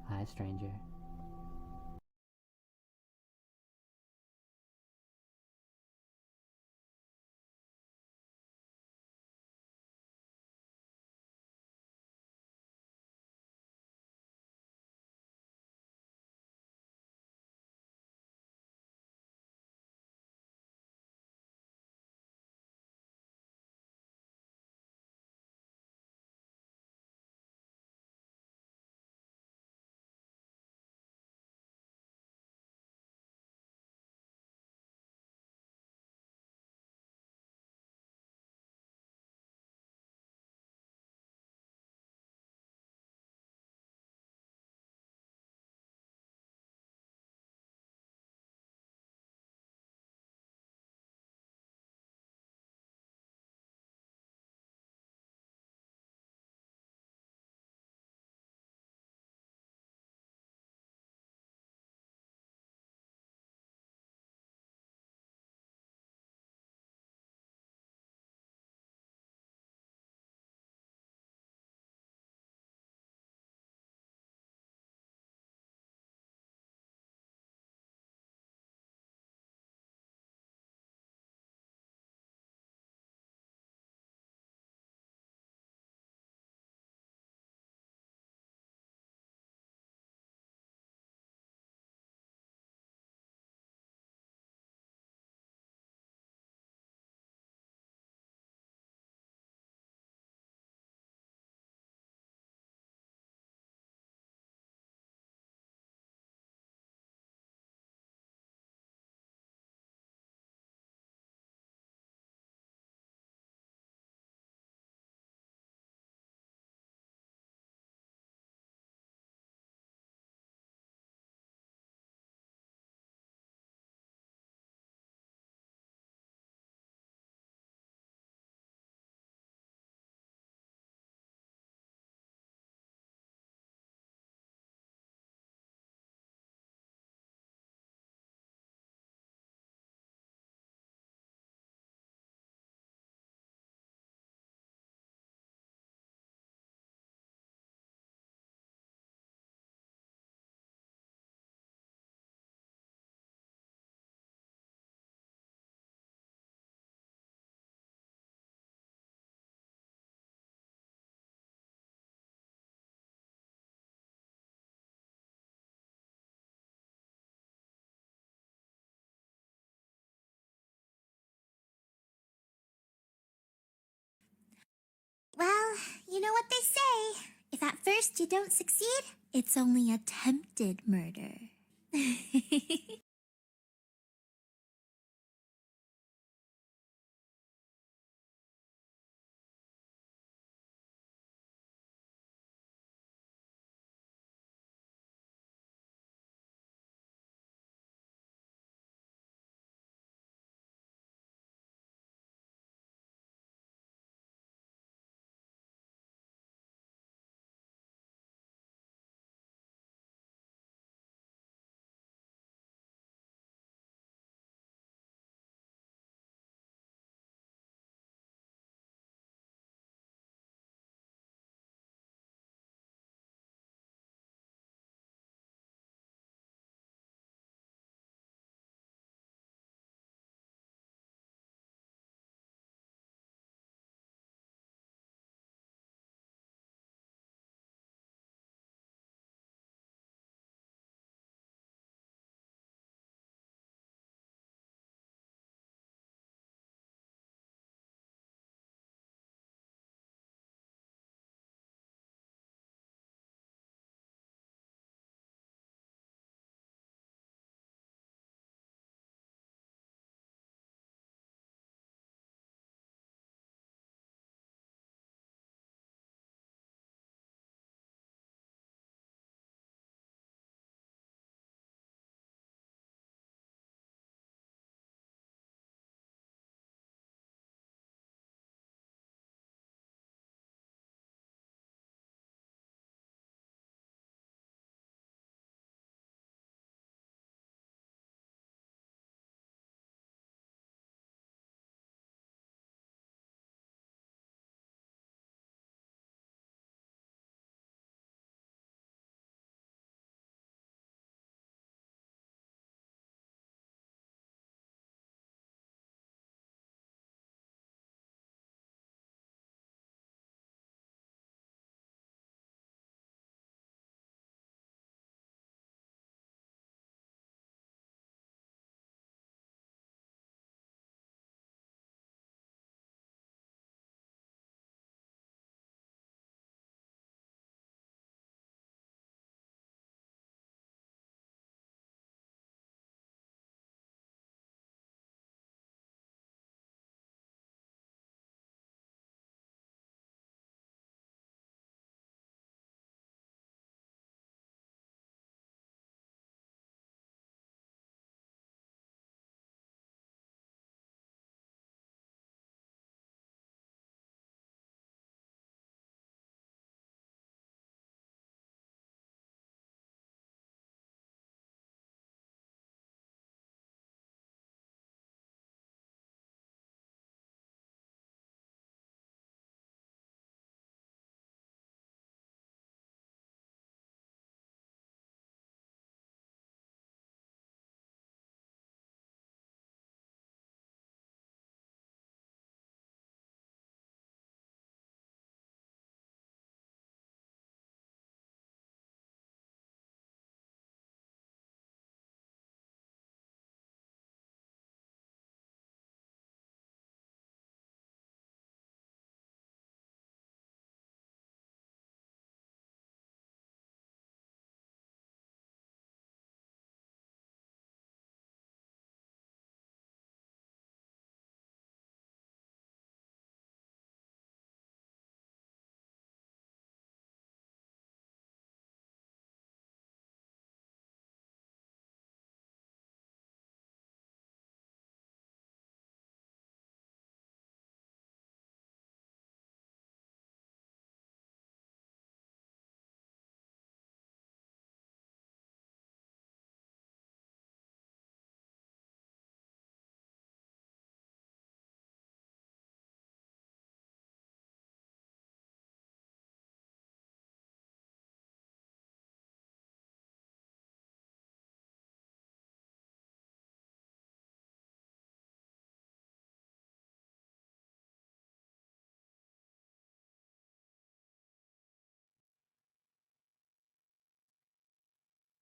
Hi, stranger. Well, you know what they say. If at first you don't succeed, it's only attempted murder.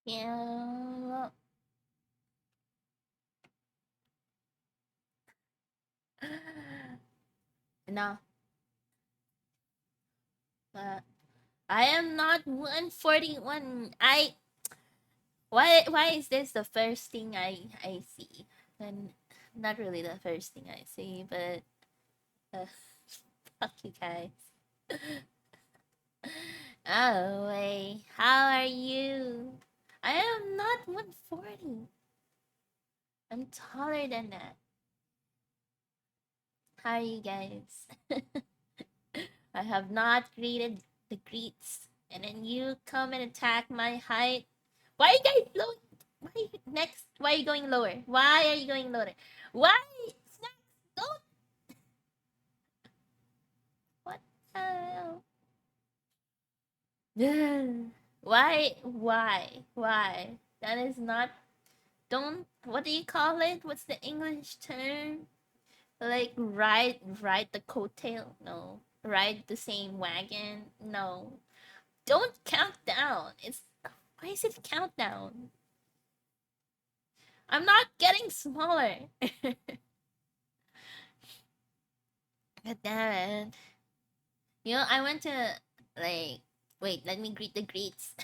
Yeah. No. Uh, I am not 141. Why is this the first thing I see? And not really the first thing I see, but uh, fuck you guys. Oh wait, how are you? I am not 140. I'm taller than that. How are you guys? I have not greeted the greets, and then you come and attack my height. Why are you guys low? Why next? Why are you going lower? Why are you going lower? Why? Snacks, don't. What the hell? Why? Why? Why? That is not. Don't. What do you call it? What's the English term? Like ride the coattail? No. Ride the same wagon? No. Don't count down. It's why is it countdown? I'm not getting smaller. God damn it. You know, I went to like wait, let me greet the greets.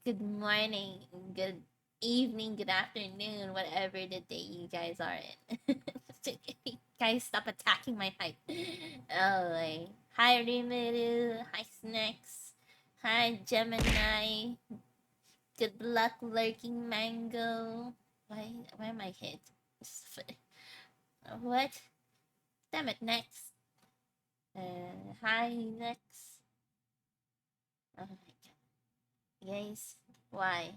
Good morning, good evening, good afternoon, whatever the day you guys are in. Guys, stop attacking my height. Oh, like, hi Rimaru, hi Snacks, hi Gemini, good luck lurking mango. Why am I hit? What? Damn it, next. Hi next. Oh my god. Guys, why?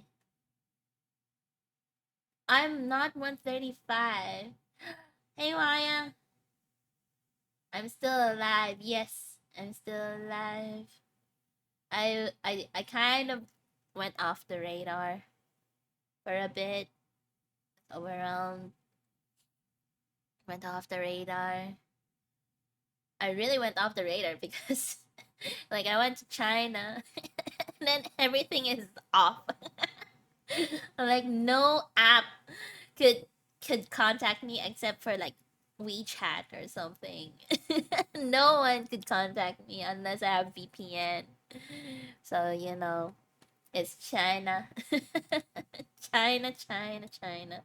I'm not 135. Hey Waya. I'm still alive. Yes, I'm still alive. I kind of went off the radar for a bit. Overwhelmed. Went off the radar. I really went off the radar because like I went to China and then everything is off. Like no app could could contact me except for like WeChat or something. No one could contact me unless I have VPN. So, you know, it's China. China, China, China.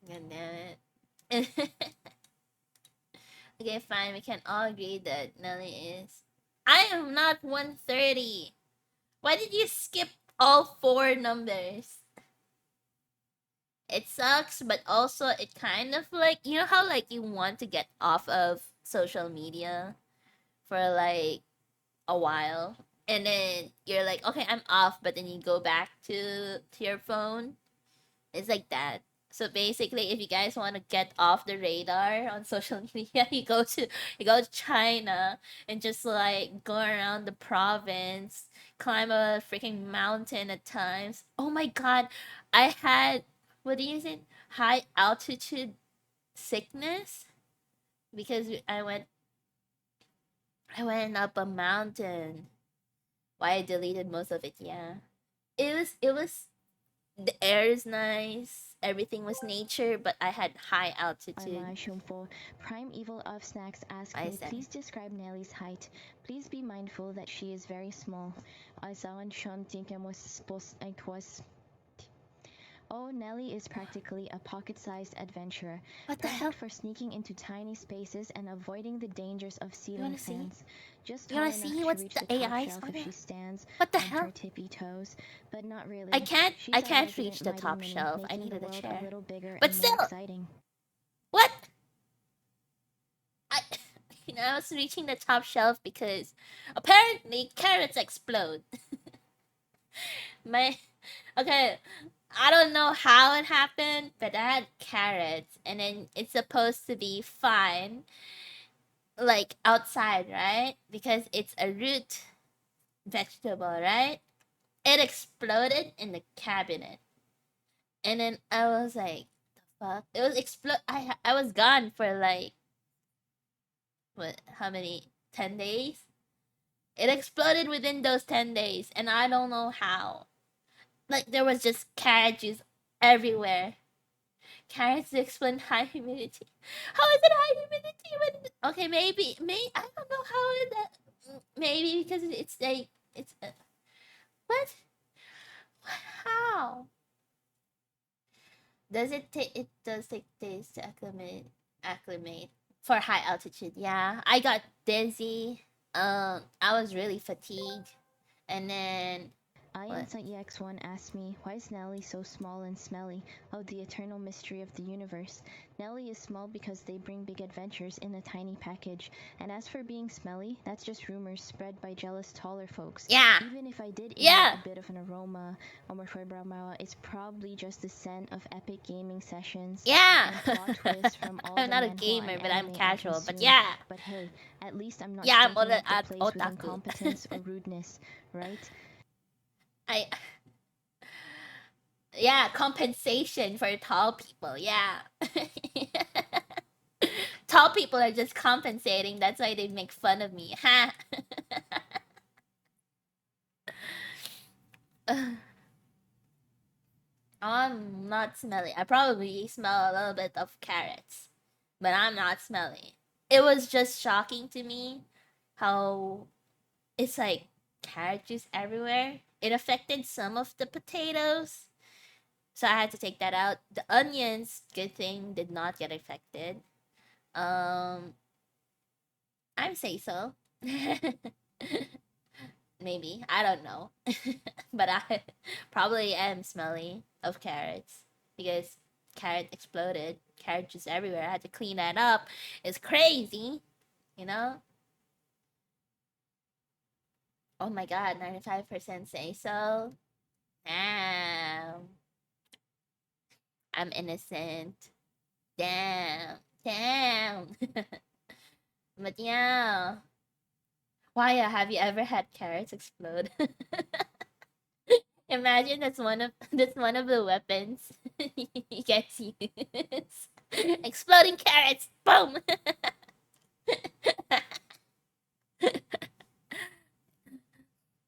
God damn it. Okay, fine. We can all agree that Nelly is. I am not 130. Why did you skip all four numbers? It sucks, but also it kind of like you know how like you want to get off of social media for like a while and then you're like okay I'm off but then you go back to your phone. It's like that. So basically if you guys want to get off the radar on social media you go to China and just like go around the province, climb a freaking mountain at times. Oh my god, I had what do you say high altitude sickness because I went up a mountain. Why I deleted most of it, yeah. It was the air is nice, everything was nature, but I had high altitude. Arma Shumfo, Prime Evil of Snacks asked I me, said, please describe Nelly's height. Please be mindful that she is very small. Asawan Shon Tinkamos was. Oh, Nelly is practically a pocket-sized adventurer, what the hell? perfect for sneaking into tiny spaces and avoiding the dangers of You ceiling wanna see? fans. Just You tall wanna enough see to what's reach the the top AIs shelf on if there? she stands What the on her hell? tippy toes, but not I really. can't I She's our can't reach resident the mighty top mini, shelf. I making the needed a world a chair. little bigger But and more still, exciting. what? I I was reaching the top shelf because apparently carrots explode. My okay, I don't know how it happened, but I had carrots, and then it's supposed to be fine, like outside, right? Because it's a root vegetable, right? It exploded in the cabinet, and then I was like, "The fuck!" It was explode. I was gone for like what? How many? 10 days. It exploded within those 10 days, and I don't know how. Like, there was just carrot juice everywhere. Carrots to explain high humidity. How is it high humidity when? Okay, maybe, I don't know how is that. Maybe because it's like it's what? How does it take? It does take days to acclimate for high altitude. Yeah, I got dizzy. I was really fatigued, and then what? EX1 asked me, why is Nelly so small and smelly? Oh, the eternal mystery of the universe. Nelly is small because they bring big adventures in a tiny package. And as for being smelly, that's just rumors spread by jealous taller folks. Yeah, Even if I did emit yeah, a bit of an aroma, it's probably just the scent of epic gaming sessions yeah. and plot twists from all I'm the not a manhwa gamer, and but I'm anime I casual. But consume. yeah, But hey, at least I'm not yeah, I'm stinking up the at place with otaku. incompetence or rudeness, right? I yeah, compensation for tall people. Yeah. Tall people are just compensating. That's why they make fun of me. Ha. I'm not smelly. I probably smell a little bit of carrots, but I'm not smelly. It was just shocking to me how it's like carrot juice everywhere. It affected some of the potatoes, so I had to take that out. The onions, good thing, did not get affected. Um, I would say so. Maybe. I don't know. But I probably am smelly of carrots because carrot exploded. Carrot juice everywhere. I had to clean that up. It's crazy, you know? Oh my god, 95% say so. Damn. I'm innocent. Damn. Damn. But yeah. Why have you ever had carrots explode? Imagine that's one of the weapons he gets used. Exploding carrots, boom.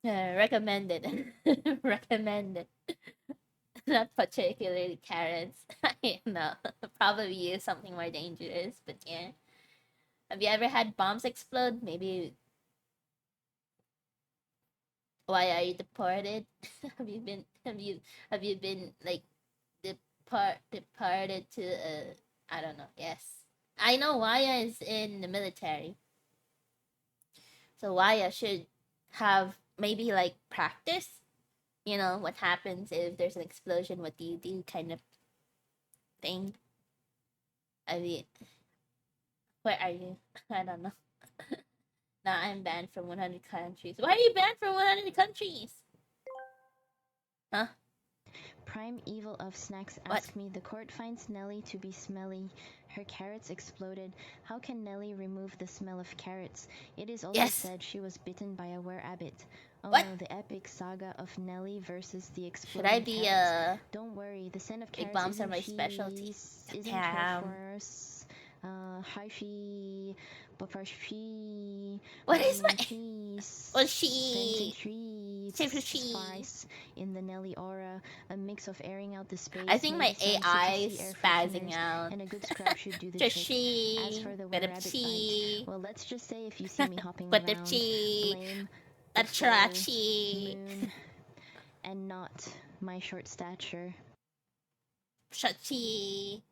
Recommended. Recommended. Not particularly carrots. No, probably use something more dangerous. But yeah, have you ever had bombs explode? Maybe. Why are you deported? Have you been like departed to I don't know. Yes. I know Waya is in the military. So Waya should have maybe like practice, what happens if there's an explosion, what do you do kind of thing. I mean, where are you? I don't know. Now I'm banned from 100 countries. Why are you banned from 100 countries? Huh? Prime Evil of Snacks What? asked me, the court finds Nelly to be smelly. Her carrots exploded. How can Nelly remove the smell of carrots? It is also Yes. said she was bitten by a were-rabbit. Oh What? no, the epic saga of Nelly versus the Should exploding I be carrots. Don't worry, the scent of big carrots bombs are isn't my specialty. cheese, isn't Damn. Carrefour's, Hershey, Buffershy, What is my cheese, what she fancy treats, she? spice in the Nelly aura, a mix of airing out the space. I think my maybe some AI citrusy is air spazzing fresheners, out. and a good scrub should do the Just trick. she. As for the But if were-rabbit she. bite, well, let's just say if you see me hopping But if around, she. blame A the full trachi. moon and not my short stature. Shachi.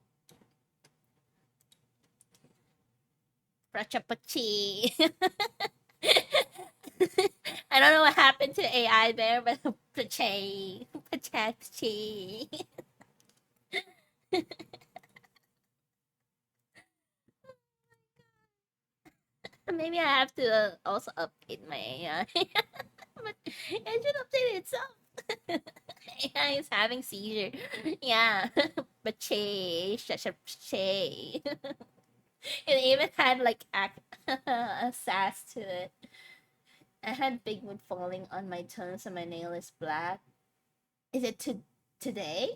Rachapachi. I don't know what happened to AI there, but Pachi. Pachachi. Maybe I have to also update my AI. But it should update itself. AI is having seizure. Yeah. But che, che. It even had like a sass to it. I had big wood falling on my toes and my nail is black. Is it today?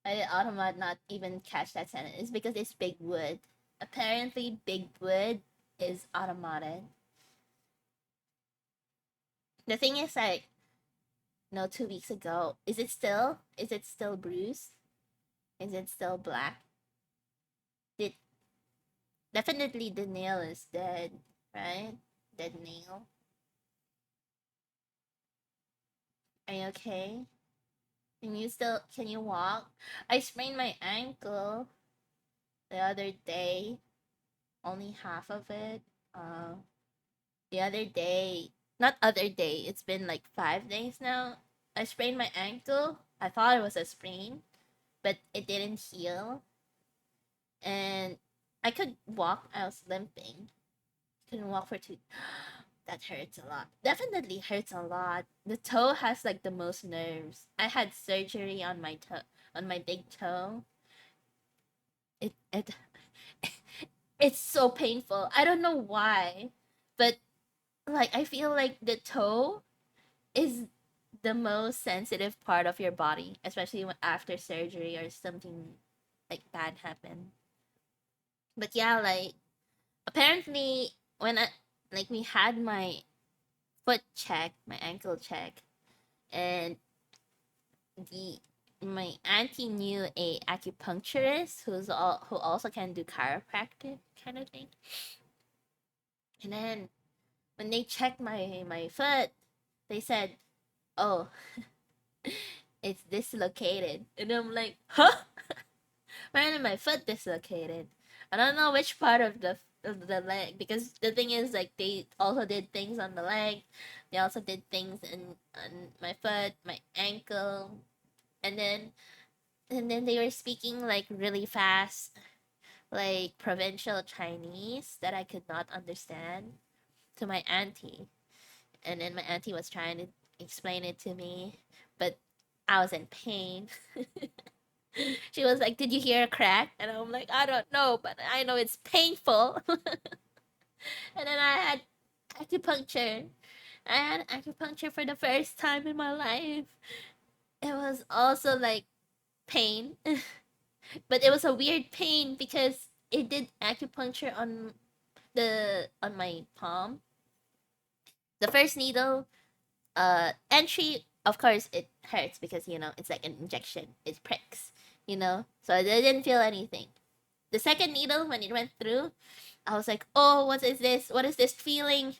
I did automat not even catch that sentence. It's because it's big wood. Apparently, big wood is automated. The thing is, like, no, 2 weeks ago. Is it still? Is it still bruised? Is it still black? Did definitely the nail is dead, right? Dead nail. Are you okay? Can you walk? I sprained my ankle the other day. Only half of it. The other day, not other day, it's been like 5 days now. I sprained my ankle. I thought it was a sprain, but it didn't heal. And I could walk. I was limping. Couldn't walk for two. That hurts a lot. Definitely hurts a lot. The toe has like the most nerves. I had surgery on my toe, on my big toe. It it's so painful. I don't know why, but like I feel like the toe is the most sensitive part of your body, especially when after surgery or something like bad happened. But yeah, like apparently when I like we had my foot check, my ankle check, and the my auntie knew a acupuncturist who also can do chiropractic kind of thing. And then when they checked my foot, they said, "Oh, it's dislocated." And I'm like, "Huh? Why is my foot dislocated?" I don't know which part of the leg, because the thing is like they also did things on the leg. They also did things on my foot, my ankle, and then they were speaking like really fast, like provincial Chinese that I could not understand to my auntie. And then my auntie was trying to explain it to me, but I was in pain. She was like, "Did you hear a crack?" And I'm like, "I don't know, but I know it's painful." And then I had acupuncture. I had acupuncture for the first time in my life. It was also like pain, but it was a weird pain because it did acupuncture on my palm. The first needle entry, of course it hurts because it's like an injection. It pricks, so I didn't feel anything. The second needle, when it went through, I was like, "Oh, what is this? What is this feeling?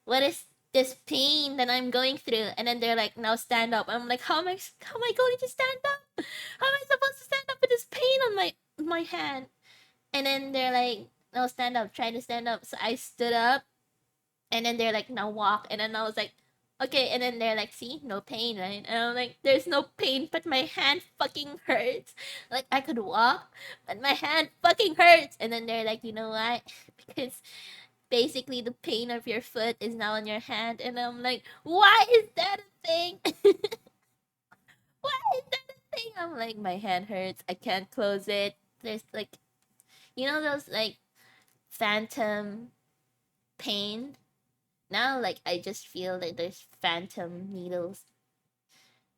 What is this pain that I'm going through?" And then they're like, "Now stand up." I'm like, how am I going to stand up? How am I supposed to stand up with this pain on my hand?" And then they're like, "No, stand up, try to stand up." So I stood up, and then they're like, "Now walk." And then I was like, "Okay." And then they're like, "See, no pain, right?" And I'm like, "There's no pain, but my hand fucking hurts. Like I could walk, but my hand fucking hurts." And then they're like, "You know what?" Because basically the pain of your foot is now on your hand. And I'm like, "Why is that a thing?" Why is that a thing? I'm like, my hand hurts. I can't close it. There's like, those like phantom pain. Now, like, I just feel like there's phantom needles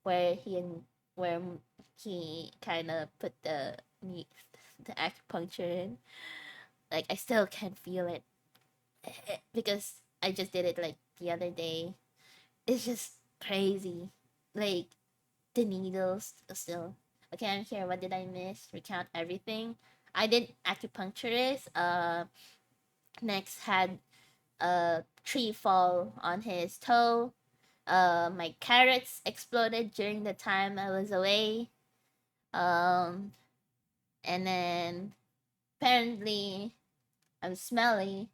where where he kind of put the acupuncture in. Like, I still can't feel it because I just did it like the other day. It's just crazy. Like, the needles still. Okay, I'm here. What did I miss? Recount everything. I did acupuncturist. Next had a tree fall on his toe. My carrots exploded during the time I was away. Um, and then apparently I'm smelly.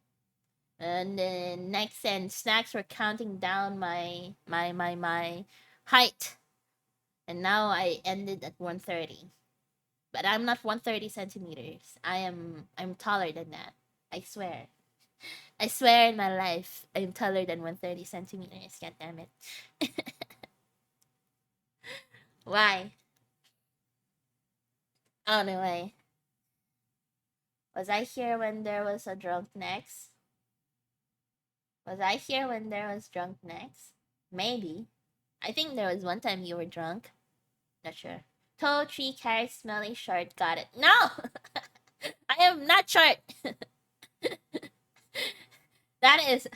And then next and snacks were counting down my height. And now I ended at 130. But I'm not 130 centimeters. I'm taller than that. I swear. I swear in my life I'm taller than 130 centimeters. God damn it. Why? Oh no way. Was I here when there was a drunk next? Was I here when there was drunk next? Maybe. I think there was one time you were drunk. Not sure. Toe, tree, carrot, smelly, short. Got it. No! I am not short! That is.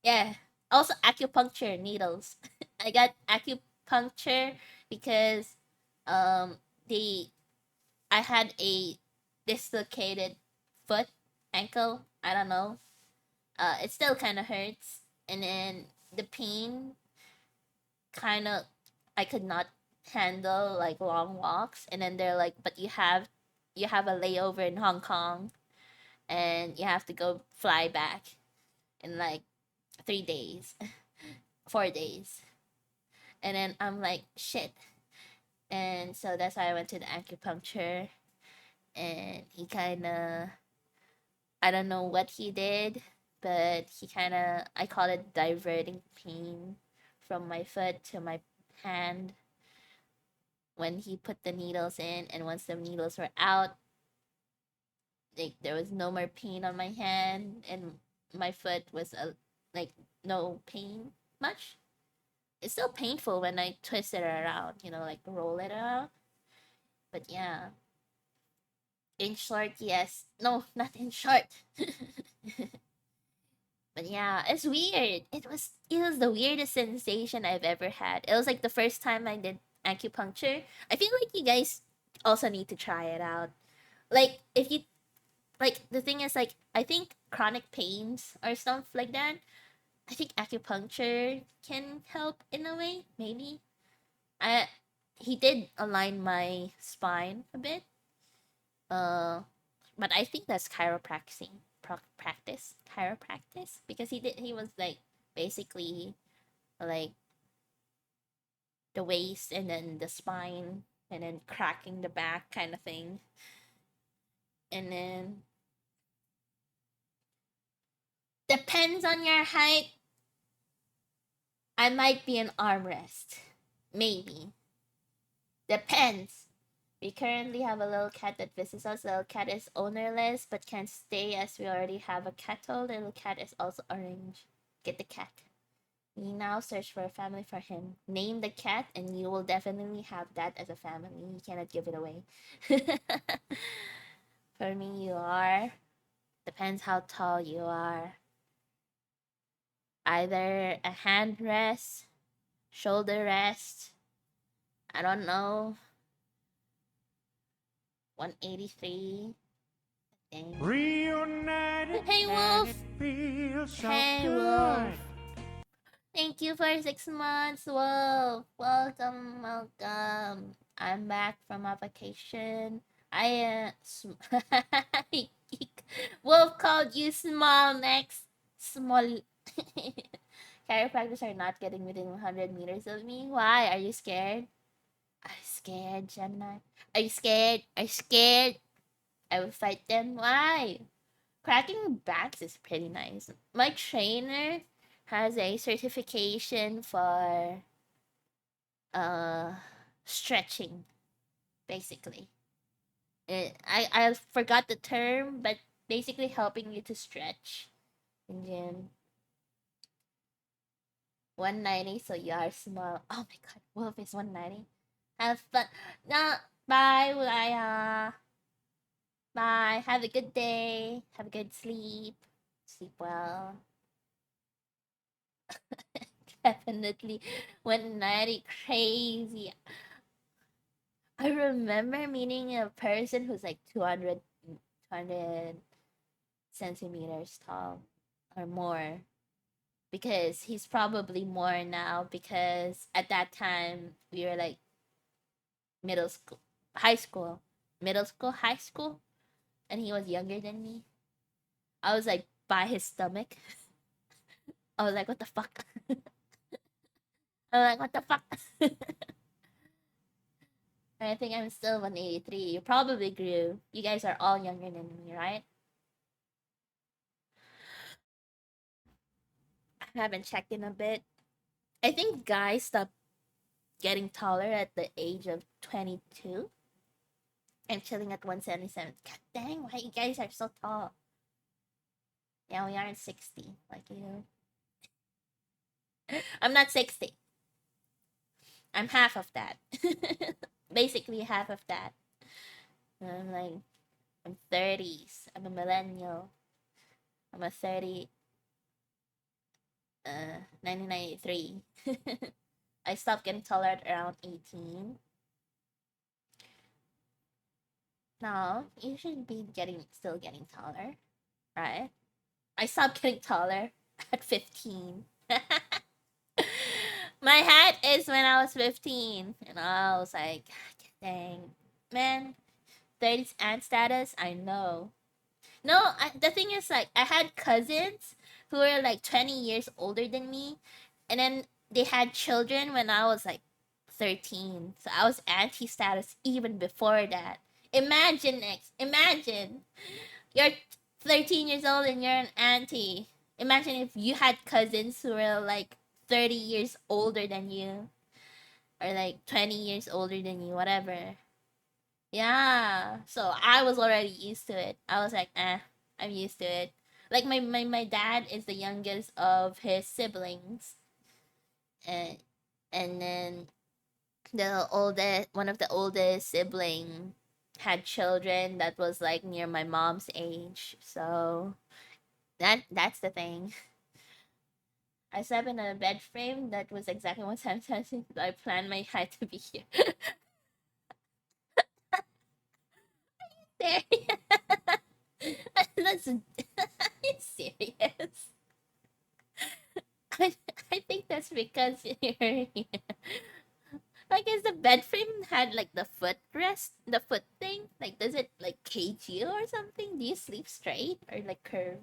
Yeah. Also acupuncture needles. I got acupuncture because um they I had a dislocated foot, ankle, I don't know. It still kind of hurts, and then the pain kind of, I could not handle like long walks, and then they're like, but you have a layover in Hong Kong, and you have to go fly back in like 3 days, 4 days, and then I'm like shit, and so that's why I went to the acupuncture, and he kind of, I don't know what he did, but he kind of, I call it diverting pain from my foot to my hand when he put the needles in, and once the needles were out, like there was no more pain on my hand, and my foot was like no pain much. It's still painful when I twist it around, like roll it around. But yeah, in short, yes. No, not in short. But yeah, it's weird. It was the weirdest sensation I've ever had. It was like the first time I did acupuncture. I feel like you guys also need to try it out. Like if you like, the thing is, like, I think chronic pains or stuff like that, I think acupuncture can help in a way, maybe. I He did align my spine a bit. Uh but I think that's chiropractic because he was like basically like the waist and then the spine and then cracking the back kind of thing. And then depends on your height. I might be an armrest. Maybe. Depends. We currently have a little cat that visits us. Little cat is ownerless but can't stay as we already have a cattle. Little cat is also orange. Get the cat. We now search for a family for him. Name the cat and you will definitely have that as a family. You cannot give it away. For me, you are. Depends how tall you are. Either a hand rest, shoulder rest, I don't know, 183. Reunited. Hey, Wolf! It feels so Hey, good. Wolf! Thank you for 6 months, Wolf! Welcome, welcome. I'm back from my vacation. Wolf called you small next. Small. Chiropractors are not getting within 100 meters of me. Why? Are you scared? Are you scared, Gemini? Are you scared? Are you scared? I will fight them. Why? Cracking backs is pretty nice. My trainer has a certification for stretching, basically. I forgot the term, but basically helping you to stretch. And then 190, so you are small. Oh my god, Wolf is 190. Have fun. No, bye, Ulaya. Bye. Have a good day. Have a good sleep. Sleep well. Definitely 190 crazy. I remember meeting a person who's like 200 centimeters tall or more. Because he's probably more now because at that time we were like middle school, high school, middle school, high school, and he was younger than me. I was like by his stomach. I was like, what the fuck? I'm like, what the fuck? I think I'm still 183. You probably grew. You guys are all younger than me, right? I haven't checked in a bit. I think guys stop getting taller at the age of 22. I'm chilling at 177. God dang, why you guys are so tall? Yeah, we aren't 60 like you. I'm not 60. I'm half of that. Basically half of that. I'm like, I'm 30s. I'm a millennial. I'm a 30. 1993. I stopped getting taller at around 18. No, you should be still getting taller, right? I stopped getting taller at 15. My height is when I was 15, and I was like, dang, man, 30's aunt status. I know. No, the thing is, like, I had cousins who were like 20 years older than me, and then they had children when I was like 13. So I was auntie status even before that. Imagine, next. Imagine. You're 13 years old and you're an auntie. Imagine if you had cousins who were like 30 years older than you, or like 20 years older than you, whatever. Yeah. So I was already used to it. I was like, I'm used to it. Like my dad is the youngest of his siblings. And and then the oldest one of the oldest sibling had children that was like near my mom's age. So that's the thing. I slept in a bed frame that was exactly what time I planned my height to be here. There. That's serious. I, I think that's because you're like, is the bed frame had like the footrest, the foot thing? Like, does it like cage you or something? Do you sleep straight or like curve?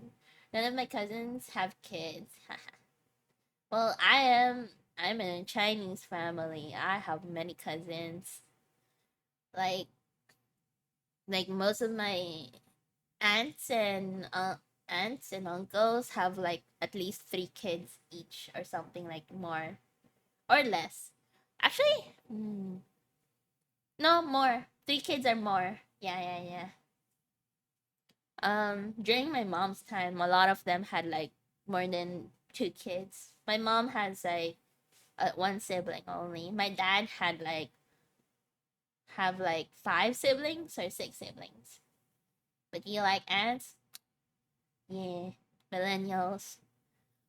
None of my cousins have kids. Well, I'm in a Chinese family. I have many cousins. Like most of my aunts and aunts and uncles have like at least 3 kids each or something, like more or less. Actually, no, more. 3 kids or more. Yeah. During my mom's time, a lot of them had like more than 2 kids. My mom has like one sibling only. My dad had like have like 5 siblings or 6 siblings. But you like aunts? Yeah, millennials.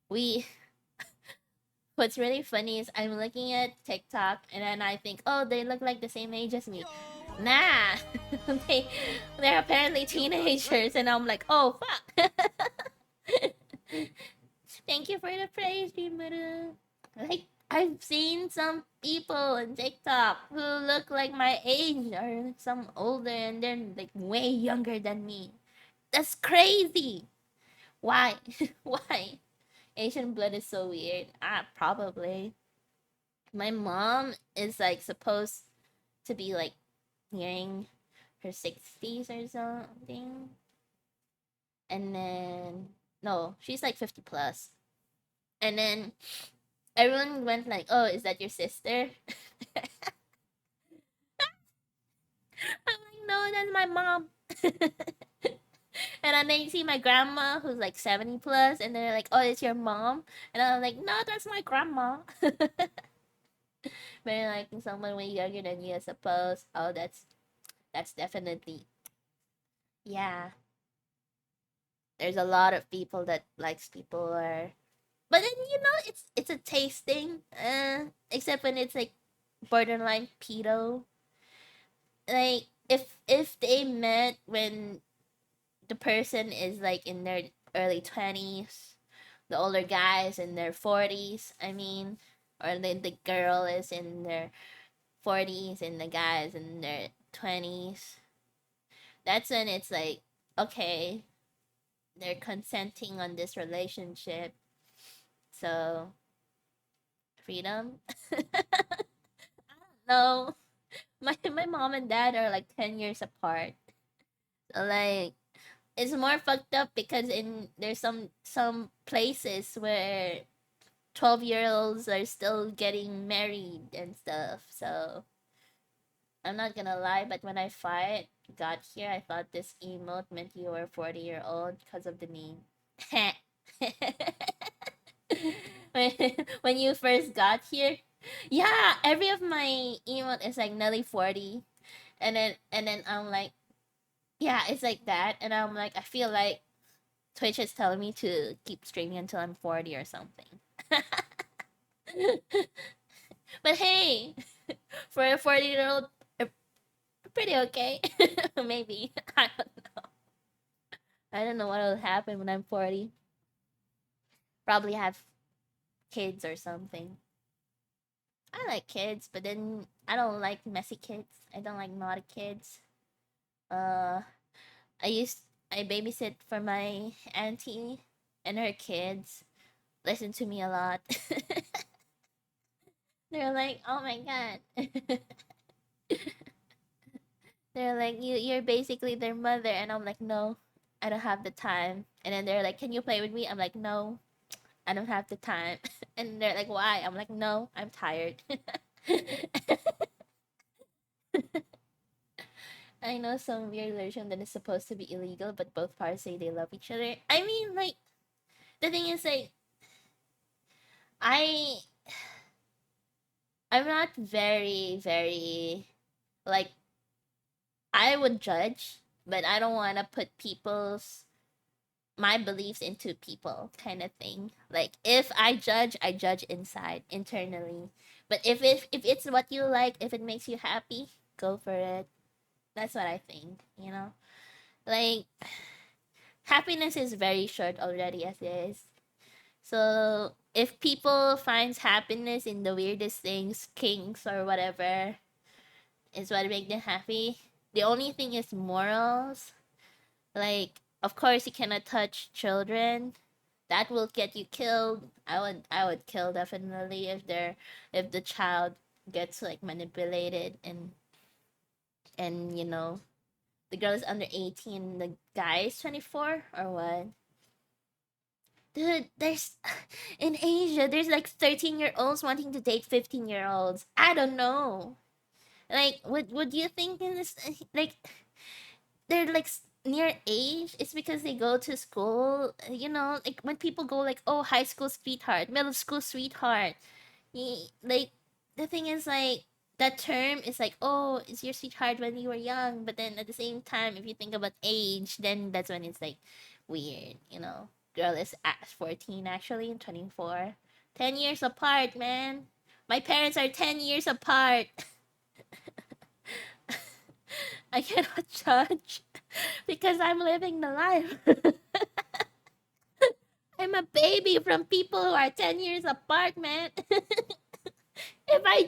We. What's really funny is I'm looking at TikTok and then I think, oh, they look like the same age as me. Nah, they they're apparently teenagers, and I'm like, oh fuck. Thank you for the praise, Dreamer. Like, I've seen some people on TikTok who look like my age or some older and they're like way younger than me. That's crazy. Why? Why? Asian blood is so weird. Probably. My mom is like supposed to be like nearing her 60s or something. And then no, she's like 50 plus. And then everyone went like, "Oh, is that your sister?" I'm like, "No, that's my mom." And then they see my grandma who's like 70 plus and they're like, "Oh, it's your mom?" And I'm like, "No, that's my grandma." But like someone way younger than you, I suppose. Oh, that's definitely, yeah. There's a lot of people that likes people or, but then it's a taste thing. Except when it's like borderline pedo. Like if they met when the person is like in their early 20s, the older guys in their 40s. I mean, or the girl is in their 40s and the guys in their 20s. That's when it's like, okay, they're consenting on this relationship. So, freedom? No. My mom and dad are like 10 years apart. So, like, it's more fucked up because in there's some places where 12-year-olds are still getting married and stuff. So, I'm not gonna lie, but when I fight got here, I thought this emote meant you were 40-year-old because of the name. when you first got here, yeah, every of my emote is like nearly 40, and then I'm like, yeah, it's like that, and I'm like, I feel like Twitch is telling me to keep streaming until I'm 40 or something. But hey, for a 40-year-old, pretty okay. Maybe. I don't know. I don't know what will happen when I'm 40. Probably have kids or something. I like kids, but then I don't like messy kids. I don't like naughty kids. Uh, I used I babysit for my auntie, and her kids listen to me a lot. They're like, "Oh my god." They're like, you're basically their mother," and I'm like, "No, I don't have the time." And then they're like, "Can you play with me?" I'm like, "No, I don't have the time." And they're like, "Why?" I'm like, "No, I'm tired." I know some weird version that is supposed to be illegal, but both parties say they love each other. I mean, like, the thing is, like, I I'm not very like, I would judge, but I don't want to put people's my beliefs into people kind of thing. Like, if I judge inside internally. But if it's what you like, if it makes you happy, go for it. That's what I think, you know? Like, happiness is very short already as is. So if people finds happiness in the weirdest things, kinks or whatever, is what make them happy. The only thing is morals. Like, of course, you cannot touch children. That will get you killed. I would kill definitely if the child gets like manipulated and the girl is under 18, the guy is 24 or what? Dude, there's in Asia, there's like 13-year-olds wanting to date 15-year-olds. I don't know. Like, would you think in this like they're like near age? It's because they go to school. Like when people go like, oh, high school sweetheart, middle school sweetheart. Like the thing is like that term is like, oh, it's your sweetheart when you were young, but then at the same time, if you think about age, then that's when it's like weird. Girl is at 14 actually and 24. 10 years apart, man. My parents are 10 years apart. I cannot judge because I'm living the life. I'm a baby from people who are 10 years apart, man. If I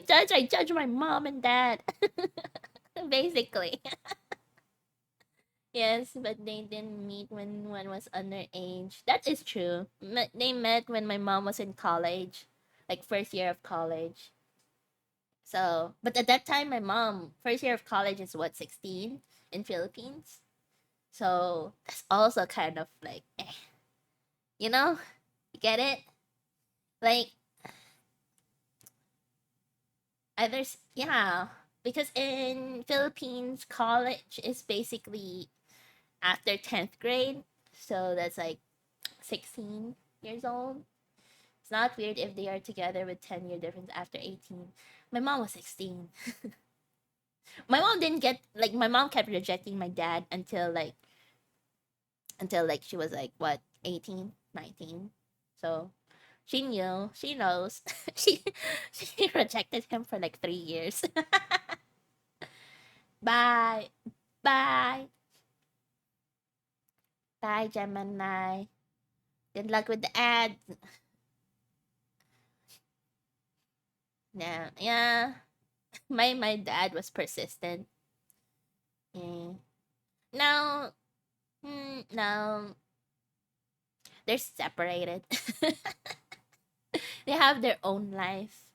judge my mom and dad. Basically. Yes, but they didn't meet when one was underage. That is true. They met when my mom was in college, like first year of college. So, but at that time, my mom, first year of college is what, 16 in Philippines? So, that's also kind of like, you know? You get it? Like, others, yeah. Because in Philippines, college is basically after 10th grade. So, that's like 16 years old. It's not weird if they are together with 10-year difference after 18. My mom was 16. My mom didn't get like my mom kept rejecting my dad until she was like what, 18, 19. So she knows. she she rejected him for like 3 years. Bye. Bye. Bye, Gemini. Good luck with the ads. Yeah, yeah. My dad was persistent. Yeah. Now, now they're separated. They have their own life,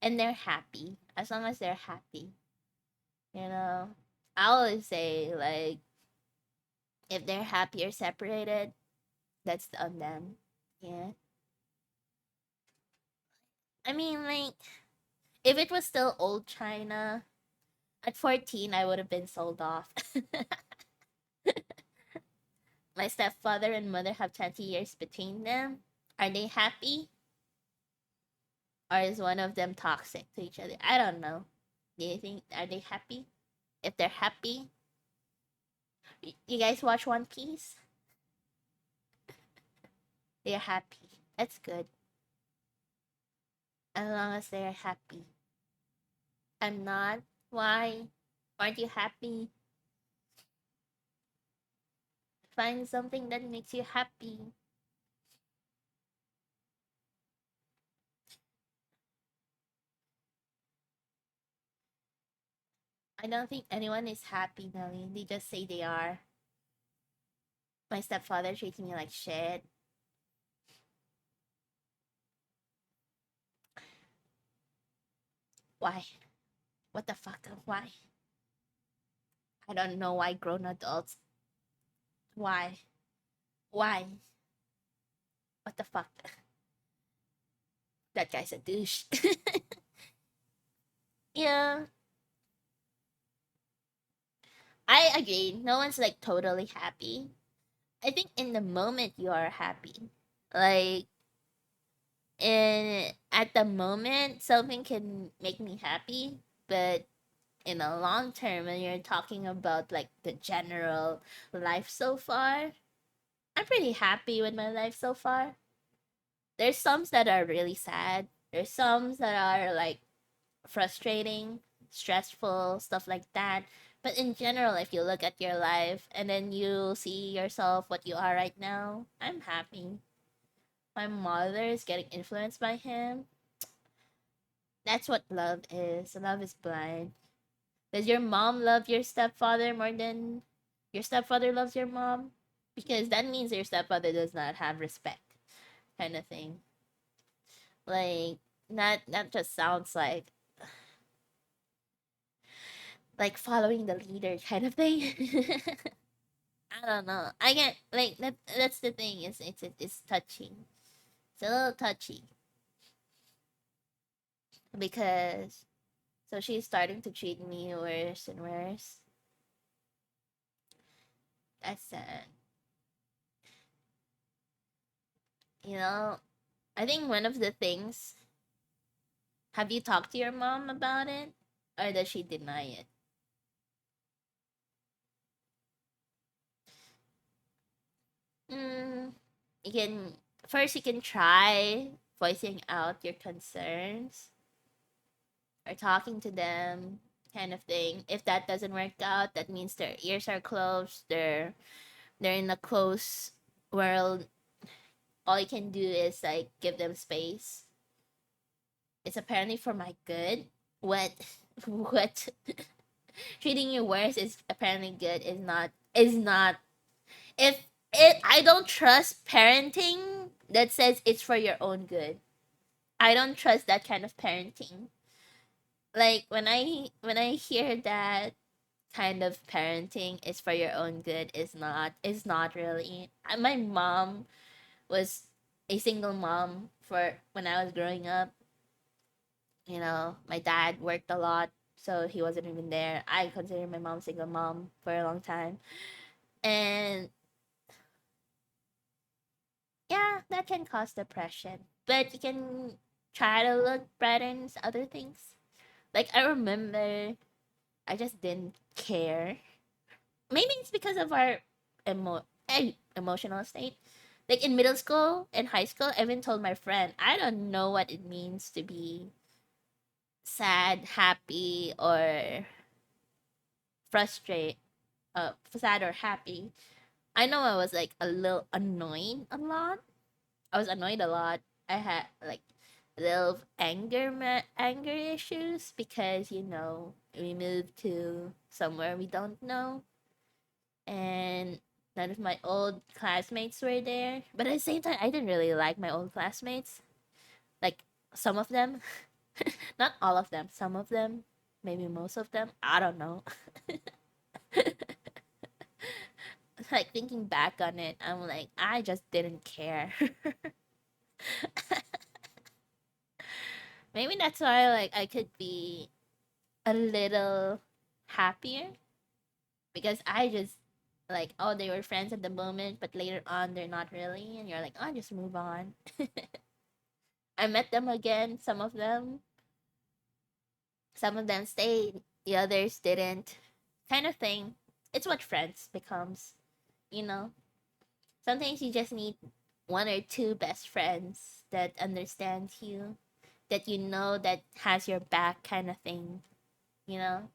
and they're happy as long as they're happy. You know, I always say like, if they're happy or separated, that's on them. Yeah. I mean, like, if it was still old China, at 14, I would have been sold off. My stepfather and mother have 20 years between them. Are they happy? Or is one of them toxic to each other? I don't know. Do you think, are they happy? If they're happy, you guys watch One Piece? They're happy. That's good. as long as they're happy. I'm not. Why? Aren't you happy? Find something that makes you happy. I don't think anyone is happy, Nelly. They just say they are. My stepfather treats me like shit. Why? What the fuck? Why? I don't know why grown adults. Why? Why? What the fuck? That guy's a douche. Yeah, I agree. No one's like totally happy. I think in the moment you are happy. Like in at the moment something can make me happy, but in the long term when you're talking about like the general life so far, I'm pretty happy with my life so far. There's some that are really sad. There's some that are like frustrating, stressful, stuff like that. But in general, if you look at your life and then you see yourself what you are right now, I'm happy. My mother is getting influenced by him. That's what love is. Love is blind. Does your mom love your stepfather more than your stepfather loves your mom? Because that means your stepfather does not have respect, kind of thing. Like that just sounds like following the leader kind of thing. I don't know. I get like that. That's the thing. It's touching. It's a little touchy because so she's starting to treat me worse and worse. That's sad. You know, I think one of the things. Have you talked to your mom about it, or does she deny it? Mm, you can first you can try voicing out your concerns or talking to them kind of thing. If that doesn't work out, that means their ears are closed. They're in a close world. All you can do is like give them space. It's apparently for my good. What what treating you worse is apparently good is not if it I don't trust parenting that says it's for your own good. I don't trust that kind of parenting. Like when I hear that kind of parenting is for your own good is not really. My mom was a single mom for when I was growing up. You know, my dad worked a lot, so he wasn't even there. I consider my mom single mom for a long time. And yeah, that can cause depression. But you can try to look brighter in other things. Like I remember I just didn't care. Maybe it's because of our emotional state. Like in middle school and high school, I even told my friend, I don't know what it means to be sad, happy, or frustrated, sad or happy. I know I was like a little annoyed a lot. I was annoyed a lot. I had like little anger issues because we moved to somewhere we don't know, and none of my old classmates were there. But at the same time, I didn't really like my old classmates. Like some of them, not all of them. Some of them, maybe most of them. I don't know. Like thinking back on it, I'm like, I just didn't care. Maybe that's why like I could be a little happier because I just like, oh, they were friends at the moment, but later on they're not really, and you're like, oh, just move on. I met them again, some of them stayed, the others didn't, kind of thing. It's what friends becomes, you know. Sometimes you just need one or two best friends that understand you that you know that has your back kind of thing, you know?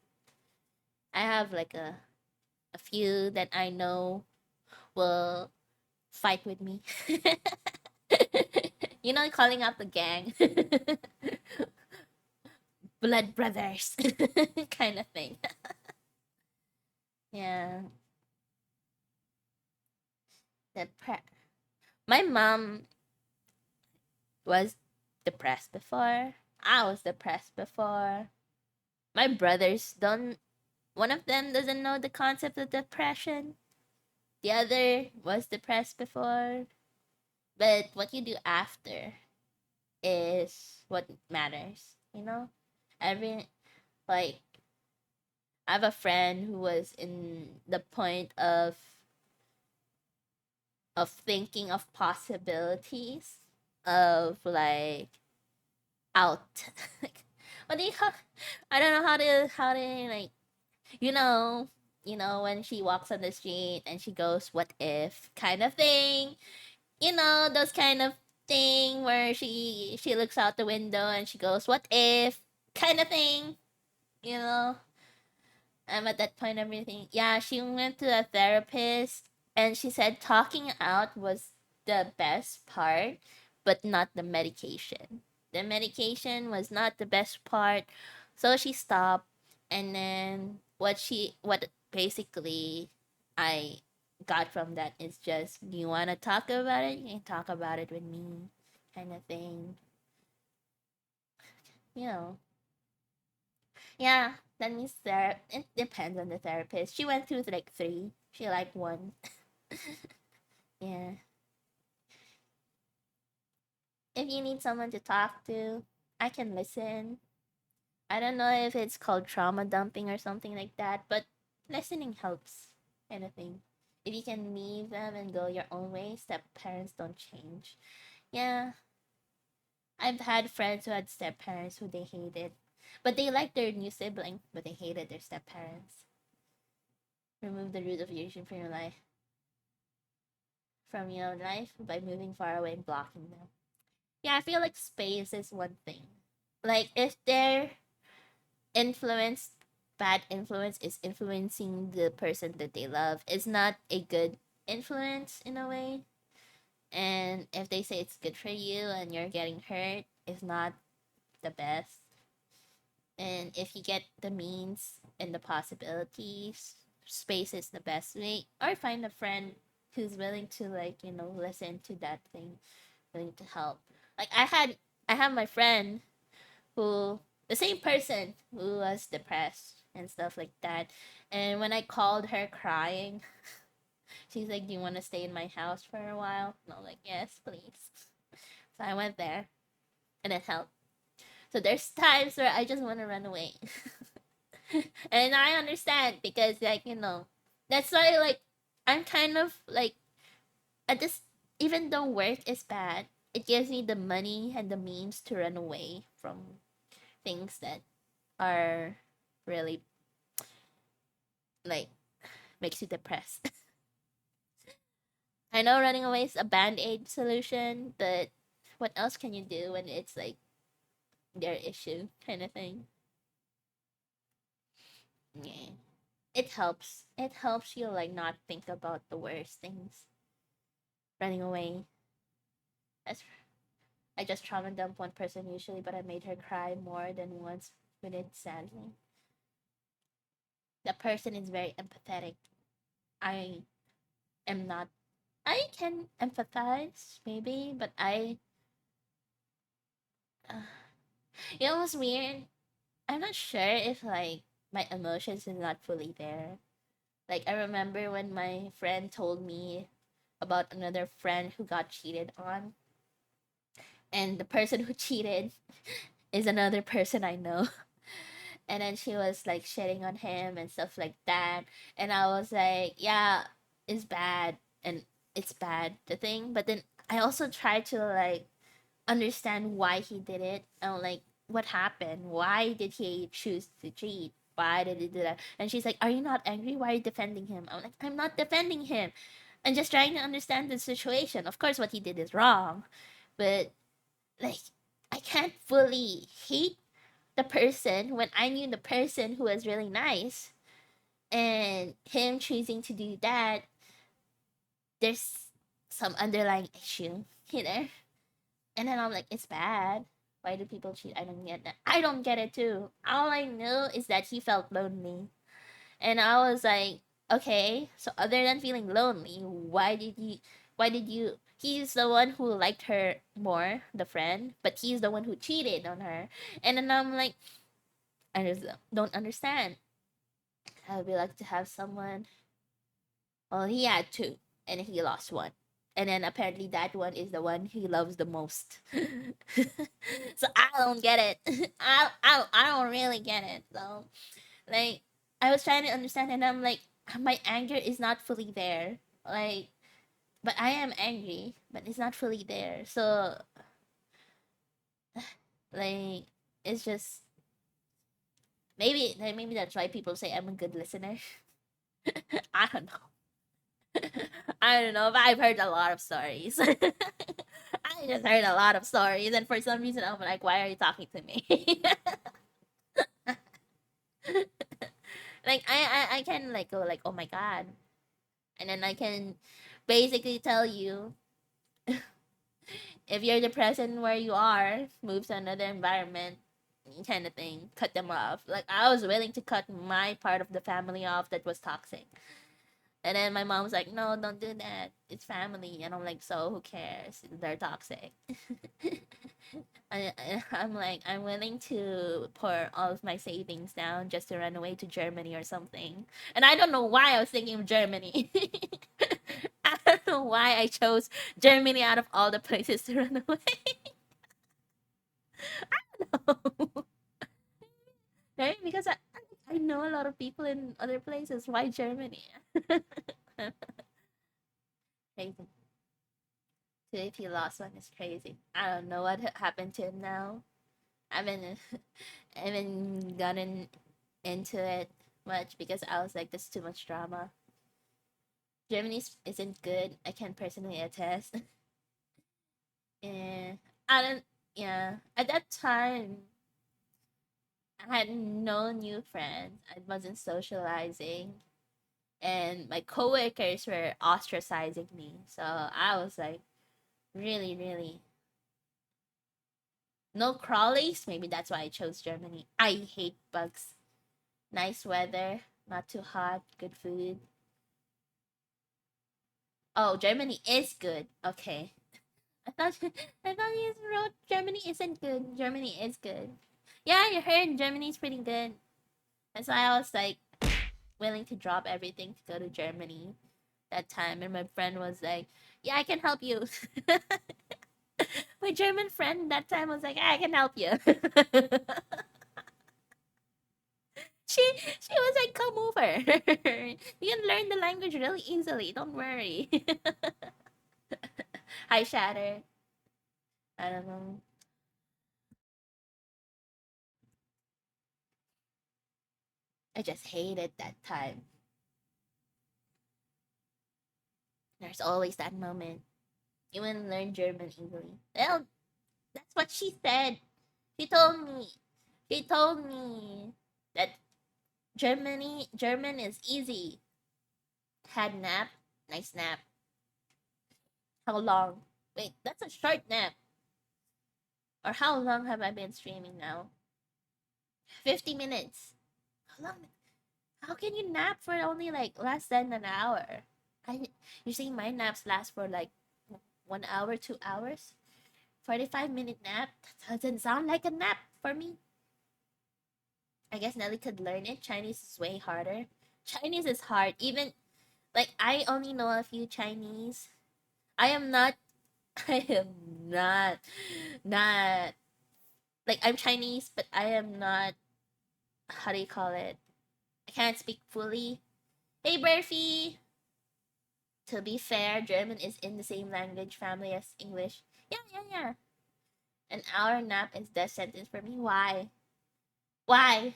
I have like a few that I know will fight with me. You know, calling out the gang. Blood brothers kind of thing. Yeah. My mom was depressed before. I was depressed before. My brothers don't, one of them doesn't know the concept of depression. The other was depressed before. But what you do after is what matters, you know? Every, like, I have a friend who was in the point of thinking of possibilities of like out. What do you call? I don't know how to like, you know when she walks on the street and she goes what if kind of thing. You know those kind of thing where she looks out the window and she goes what if kind of thing. You know, I'm at that point of everything. Yeah, she went to a therapist and she said talking out was the best part, but not the medication. The medication was not the best part. So she stopped, and then what basically I got from that is just, do you want to talk about it? You can talk about it with me kind of thing. You know. Yeah, that means it depends on the therapist. She went through like three. She liked one. Yeah. If you need someone to talk to, I can listen. I don't know if it's called trauma dumping or something like that, but listening helps, kind of thing. If you can leave them and go your own way, step parents don't change. Yeah, I've had friends who had step parents who they hated, but they liked their new sibling, but they hated their step parents. Remove the root of irritation from your life by moving far away and blocking them. Yeah, I feel like space is one thing. Like if their influence, bad influence is influencing the person that they love, it's not a good influence in a way. And if they say it's good for you and you're getting hurt, it's not the best. And if you get the means and the possibilities, space is the best way. Or find a friend who's willing to like, listen to that thing, willing to help. Like I have my friend who, the same person who was depressed and stuff like that. And when I called her crying, she's like, "Do you want to stay in my house for a while?" And I'm like, "Yes, please." So I went there and it helped. So there's times where I just want to run away. And I understand because like, that's why like I'm kind of like, I just, even though work is bad, it gives me the money and the means to run away from things that are really like makes you depressed. I know running away is a band-aid solution, but what else can you do when it's like their issue kind of thing? Yeah. It helps. It helps you like not think about the worst things. Running away. That's, I just trauma dump one person usually, but I made her cry more than once with it sadly. The person is very empathetic. I am not. I can empathize maybe, but uh, it was weird. I'm not sure if like my emotions is not fully there. Like I remember when my friend told me about another friend who got cheated on, and the person who cheated is another person I know. And then she was like shitting on him and stuff like that. And I was like, yeah, it's bad and it's bad the thing. But then I also tried to like understand why he did it and like what happened. Why did he choose to cheat? Why did he do that? And she's like, "Are you not angry? Why are you defending him?" I'm like, "I'm not defending him. I'm just trying to understand the situation. Of course, what he did is wrong, but like." I can't fully hate the person when I knew the person who was really nice, and him choosing to do that, there's some underlying issue, you know? And then I'm like, it's bad. Why do people cheat? I don't get that. I don't get it too. All I know is that he felt lonely. And I was like, okay, so other than feeling lonely, he's the one who liked her more, the friend, but he's the one who cheated on her. And then I'm like, I just don't understand. I would be like to have someone. Well, he had two, and he lost one. And then apparently that one is the one he loves the most. So I don't get it. I don't really get it. So like I was trying to understand, and I'm like, my anger is not fully there. Like, but I am angry, but it's not fully there. So like it's just maybe that's why people say I'm a good listener. I don't know. I don't know, but I've heard a lot of stories. I just heard a lot of stories, and for some reason, I'm like, why are you talking to me? Like, I can, like, go, like, oh my god. And then I can basically tell you if you're depressed and where you are, move to another environment, kind of thing, cut them off. Like, I was willing to cut my part of the family off that was toxic. And then my mom was like, no, don't do that. It's family. And I'm like, so who cares? They're toxic. I'm like, I'm willing to pour all of my savings down just to run away to Germany or something. And I don't know why I was thinking of Germany. I don't know why I chose Germany out of all the places to run away. No. Right? Because I know a lot of people in other places. Why Germany? Crazy. If he lost one is crazy. I don't know what happened to him now. I haven't I haven't gotten into it much because I was like, there's too much drama. Germany isn't good. I can personally attest. Yeah, I don't. Yeah, at that time, I had no new friends. I wasn't socializing, and my coworkers were ostracizing me. So I was like, really, really no crawlies. Maybe that's why I chose Germany. I hate bugs. Nice weather, not too hot, good food. Oh, Germany is good. Okay. I thought I thought you wrote Germany isn't good. Germany is good. Yeah, you heard Germany's pretty good. That's why I was like willing to drop everything to go to Germany that time. And my friend was like, yeah, I can help you. My German friend that time was like, I can help you. She was like, come over. You can learn the language really easily. Don't worry. Hi, Shatter. I don't know. I just hated that time. There's always that moment. You want to learn German easily. Well, that's what she said. She told me. She told me that German is easy. Had nap. Nice nap. How long? Wait, that's a short nap. Or how long have I been streaming now? 50 minutes. How long? How can you nap for only like less than an hour? You see, my naps last for like 1 hour, 2 hours. 45-minute nap? That doesn't sound like a nap for me. I guess Nelly could learn it. Chinese is way harder. Chinese is hard. Even like I only know a few Chinese. I am not I am not like I'm Chinese, but I am not, how do you call it? I can't speak fully. Hey Burfy! To be fair, German is in the same language family as English. Yeah, yeah, yeah. An hour nap is death sentence for me. Why? Why?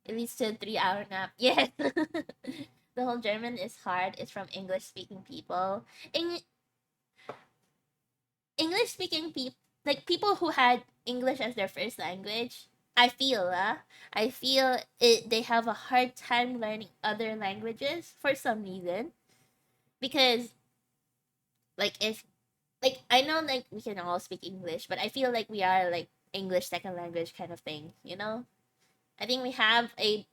It leads to a 3 hour nap. Yes. The whole German is hard. It's from English speaking people. English speaking people. like people who had English as their first language, I feel it they have a hard time learning other languages for some reason, because like if like I know like we can all speak English, but I feel like we are like English second language kind of thing, you know? I think we have a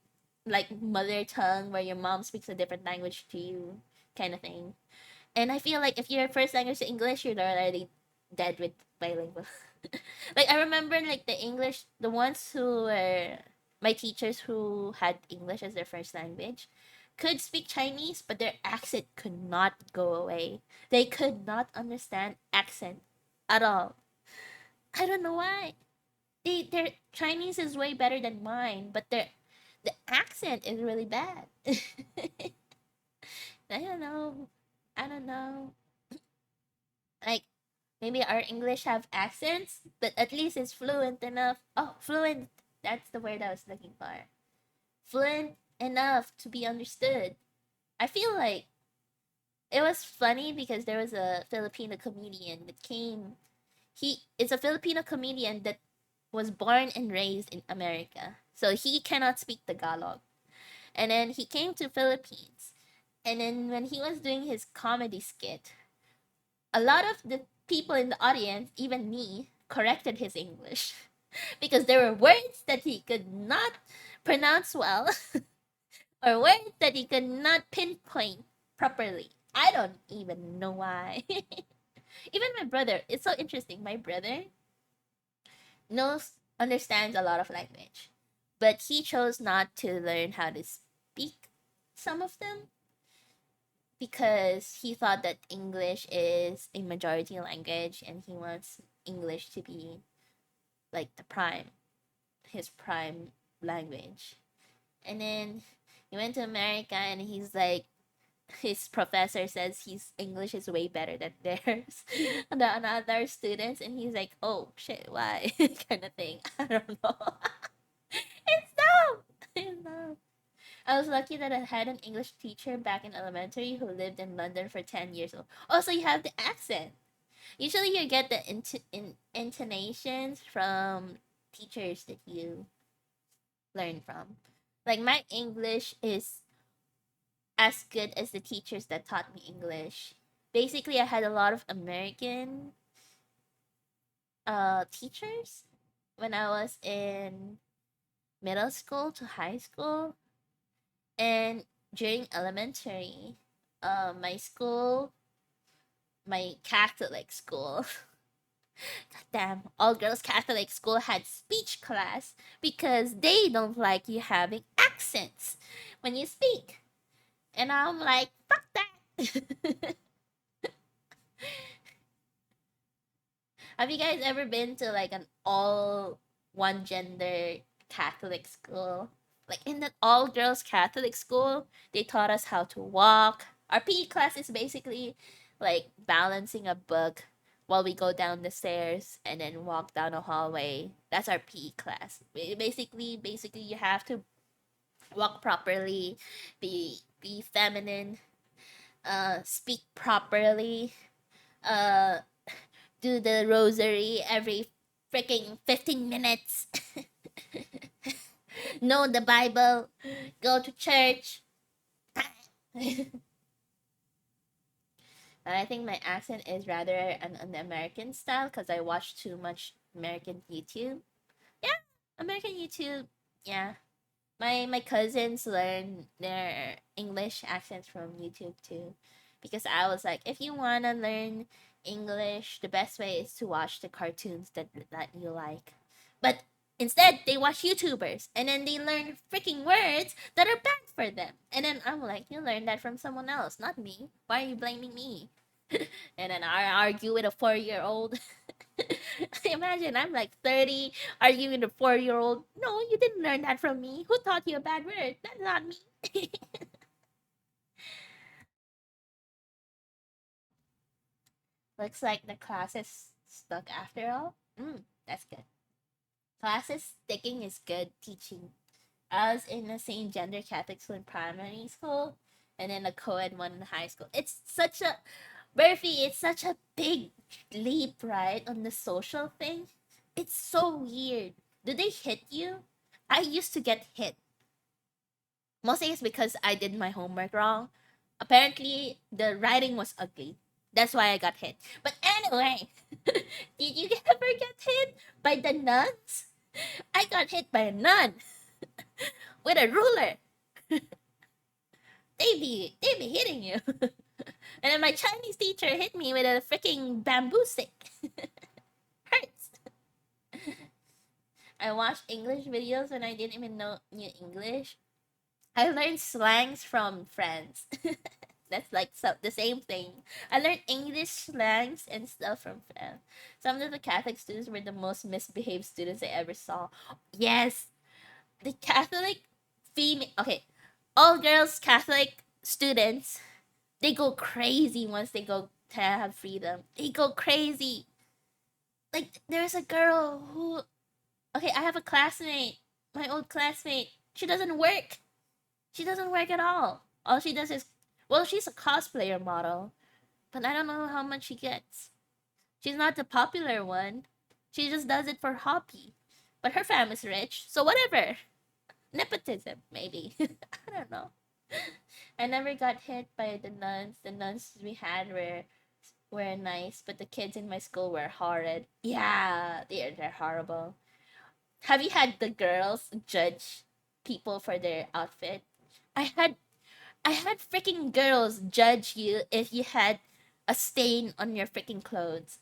like mother tongue where your mom speaks a different language to you kind of thing. And I feel like if your first language is English, you're already dead with bilingual. Like I remember like the ones who were my teachers who had English as their first language could speak Chinese, but their accent could not go away. They could not understand accent at all. I don't know why. Their Chinese is way better than mine, but the accent is really bad. I don't know. I don't know. Like maybe our English have accents, but at least it's fluent enough. Oh, fluent. That's the word I was looking for. Fluent enough to be understood. I feel like it was funny because there was a Filipino comedian that came. He is a Filipino comedian that was born and raised in America. So he cannot speak Tagalog. And then he came to Philippines. And then when he was doing his comedy skit, a lot of the people in the audience, even me, corrected his English because there were words that he could not pronounce well or words that he could not pinpoint properly. I don't even know why. Even my brother, it's so interesting. My brother understands a lot of language, but he chose not to learn how to speak some of them because he thought that English is a majority language and he wants English to be like his prime language. And then he went to America and he's like, his professor says his English is way better than theirs, than other students, and he's like, oh shit, why? Kind of thing. I don't know. It's dumb. It's dumb. I was lucky that I had an English teacher back in elementary who lived in London for 10 years. Also, you have the accent. Usually, you get the intonations from teachers that you learn from. Like, my English is as good as the teachers that taught me English. Basically, I had a lot of American teachers when I was in middle school to high school. And during elementary, my school, my Catholic school, goddamn, all girls Catholic school had speech class because they don't like you having accents when you speak. And I'm like, fuck that. Have you guys ever been to like an all one gender Catholic school? Like in that all girls Catholic school, they taught us how to walk. Our PE class is basically like balancing a book while we go down the stairs and then walk down a hallway. That's our PE class. Basically you have to walk properly, be feminine, speak properly, uh do the rosary every freaking 15 minutes. Know the Bible, go to church. And I think my accent is rather an American style because I watch too much American YouTube. Yeah, American YouTube. Yeah. My cousins learn their English accents from YouTube too. Because I was like, if you wanna learn English, the best way is to watch the cartoons that you like. But instead they watch YouTubers and then they learn freaking words that are bad for them. And then I'm like, you learned that from someone else, not me. Why are you blaming me? And then I argue with a 4-year-old. Imagine I'm like 30 arguing with a 4-year-old. No, you didn't learn that from me. Who taught you a bad word? That's not me. Looks like the class is stuck after all. That's good. Classes sticking is good teaching. I was in the same gender Catholic school in primary school and then a co-ed one in high school. It's such a Murphy, it's such a big leap, right, on the social thing. It's so weird. Do they hit you? I used to get hit. Mostly it's because I did my homework wrong. Apparently, the writing was ugly. That's why I got hit. But anyway, did you ever get hit by the nuns? I got hit by a nun with a ruler. They be hitting you. And then my Chinese teacher hit me with a freaking bamboo stick. Hurts. I watched English videos when I didn't even know knew English. I learned slangs from friends. That's like the same thing. I learned English slangs and stuff from friends. Some of the Catholic students were the most misbehaved students I ever saw. Yes, the Catholic female. Okay, all girls Catholic students, they go crazy once they go to have freedom. They go crazy. Like there's a girl who. Okay, I have a classmate. My old classmate. She doesn't work. She doesn't work at all. All she does is, well, she's a cosplayer model, but I don't know how much she gets. She's not the popular one. She just does it for hobby. But her family's rich, so whatever. Nepotism, maybe. I don't know. I never got hit by the nuns. The nuns we had were nice, but the kids in my school were horrid. Yeah, they're horrible. Have you had the girls judge people for their outfit? I had I had freaking girls judge you if you had a stain on your freaking clothes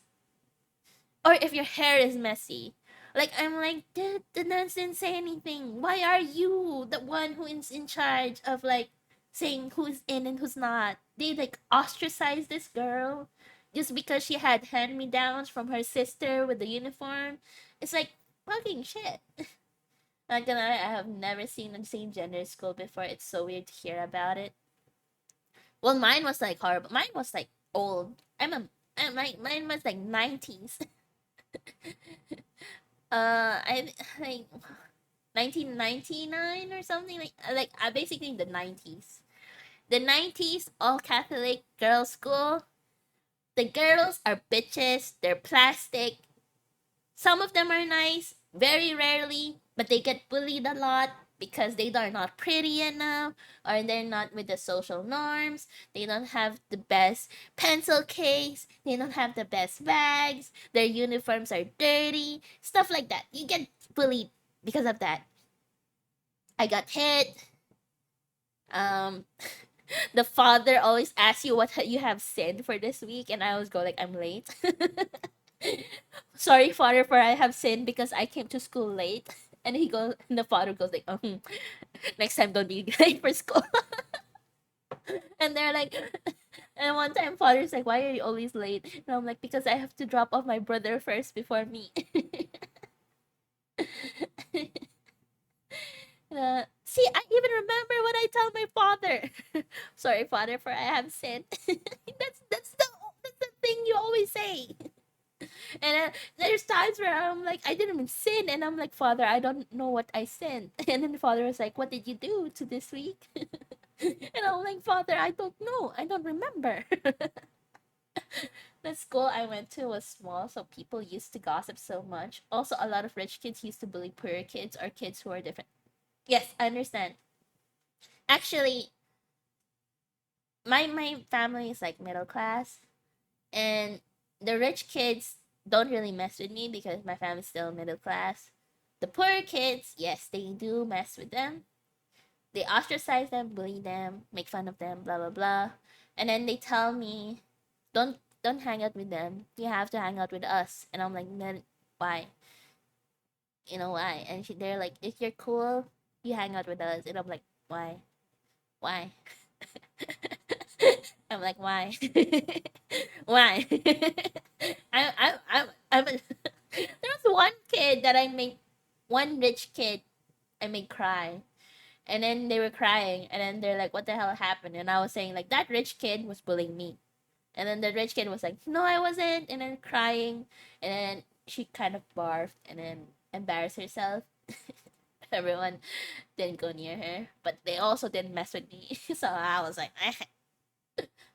or if your hair is messy. Like I'm like, dude, the nuns didn't say anything. Why are you the one who is in charge of like saying who's in and who's not? They like ostracize this girl just because she had hand me downs from her sister with the uniform. It's like fucking shit. Not gonna lie, I have never seen a same gender school before. It's so weird to hear about it. Well, mine was like horrible. Mine was like old. Mine was like 90s. I like 1999 or something like basically the 90s. The 90s all Catholic girls school. The girls are bitches. They're plastic. Some of them are nice, very rarely, but they get bullied a lot because they are not pretty enough or they're not with the social norms. They don't have the best pencil case. They don't have the best bags. Their uniforms are dirty. Stuff like that. You get bullied because of that. I got hit. Um, the father always asks you what you have said for this week, and I always go like, I'm late. Sorry, father, for I have sinned because I came to school late. And the father goes like, next time don't be late for school. And they're like, and one time father's like, why are you always late? And I'm like, because I have to drop off my brother first before me. See, I even remember what I tell my father. Sorry, father, for I have sinned. That's the thing you always say. And there's times where I'm like, I didn't even sin, and I'm like, Father, I don't know what I sinned. And then the father was like, what did you do to this week? And I'm like, Father, I don't know. I don't remember. The school I went to was small, so people used to gossip so much. Also, a lot of rich kids used to bully poor kids or kids who are different. Yes, I understand. Actually, my family is like middle class, and the rich kids don't really mess with me because my family's still middle class. The poor kids, yes, they do mess with them. They ostracize them, bully them, make fun of them, blah blah blah. And then they tell me, don't hang out with them. You have to hang out with us. And I'm like, then why? You know why? And they're like, if you're cool, you hang out with us. And I'm like, why? Why? I'm like, why? Why? I'm a, there was one kid that I made, one rich kid I made cry. And then they were crying, and then they're like, what the hell happened? And I was saying, like, that rich kid was bullying me. And then the rich kid was like, no, I wasn't. And then crying. And then she kind of barfed and then embarrassed herself. Everyone didn't go near her, but they also didn't mess with me. So I was like,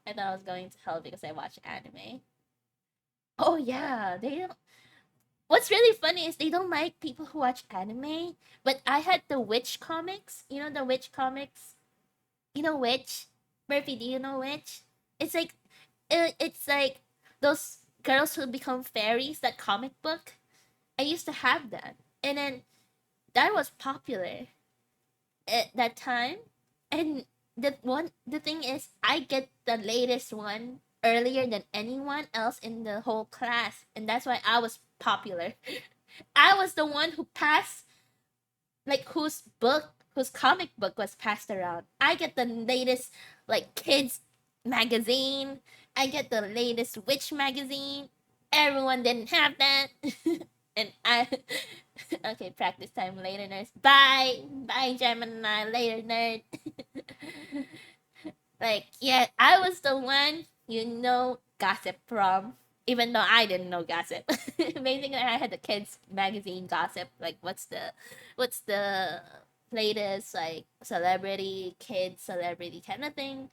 I thought I was going to hell because I watch anime. Oh yeah, they don't. What's really funny is they don't like people who watch anime. But I had the Witch comics. You know the Witch comics. You know Witch. Murphy, do you know Witch? It's like, it's like those girls who become fairies. That comic book. I used to have that, and then that was popular at that time. And the thing is, I get the latest one earlier than anyone else in the whole class, and that's why I was popular. I was the one who passed, like whose comic book was passed around. I get the latest like kids magazine. I get the latest witch magazine. Everyone didn't have that. And I okay, practice time later, nerds. Bye. Bye, Gemini. Later, nerd. Like, yeah, I was the one gossip from, even though I didn't know gossip. Basically, I had the kids magazine gossip. Like, what's the latest like celebrity, kids celebrity kind of thing.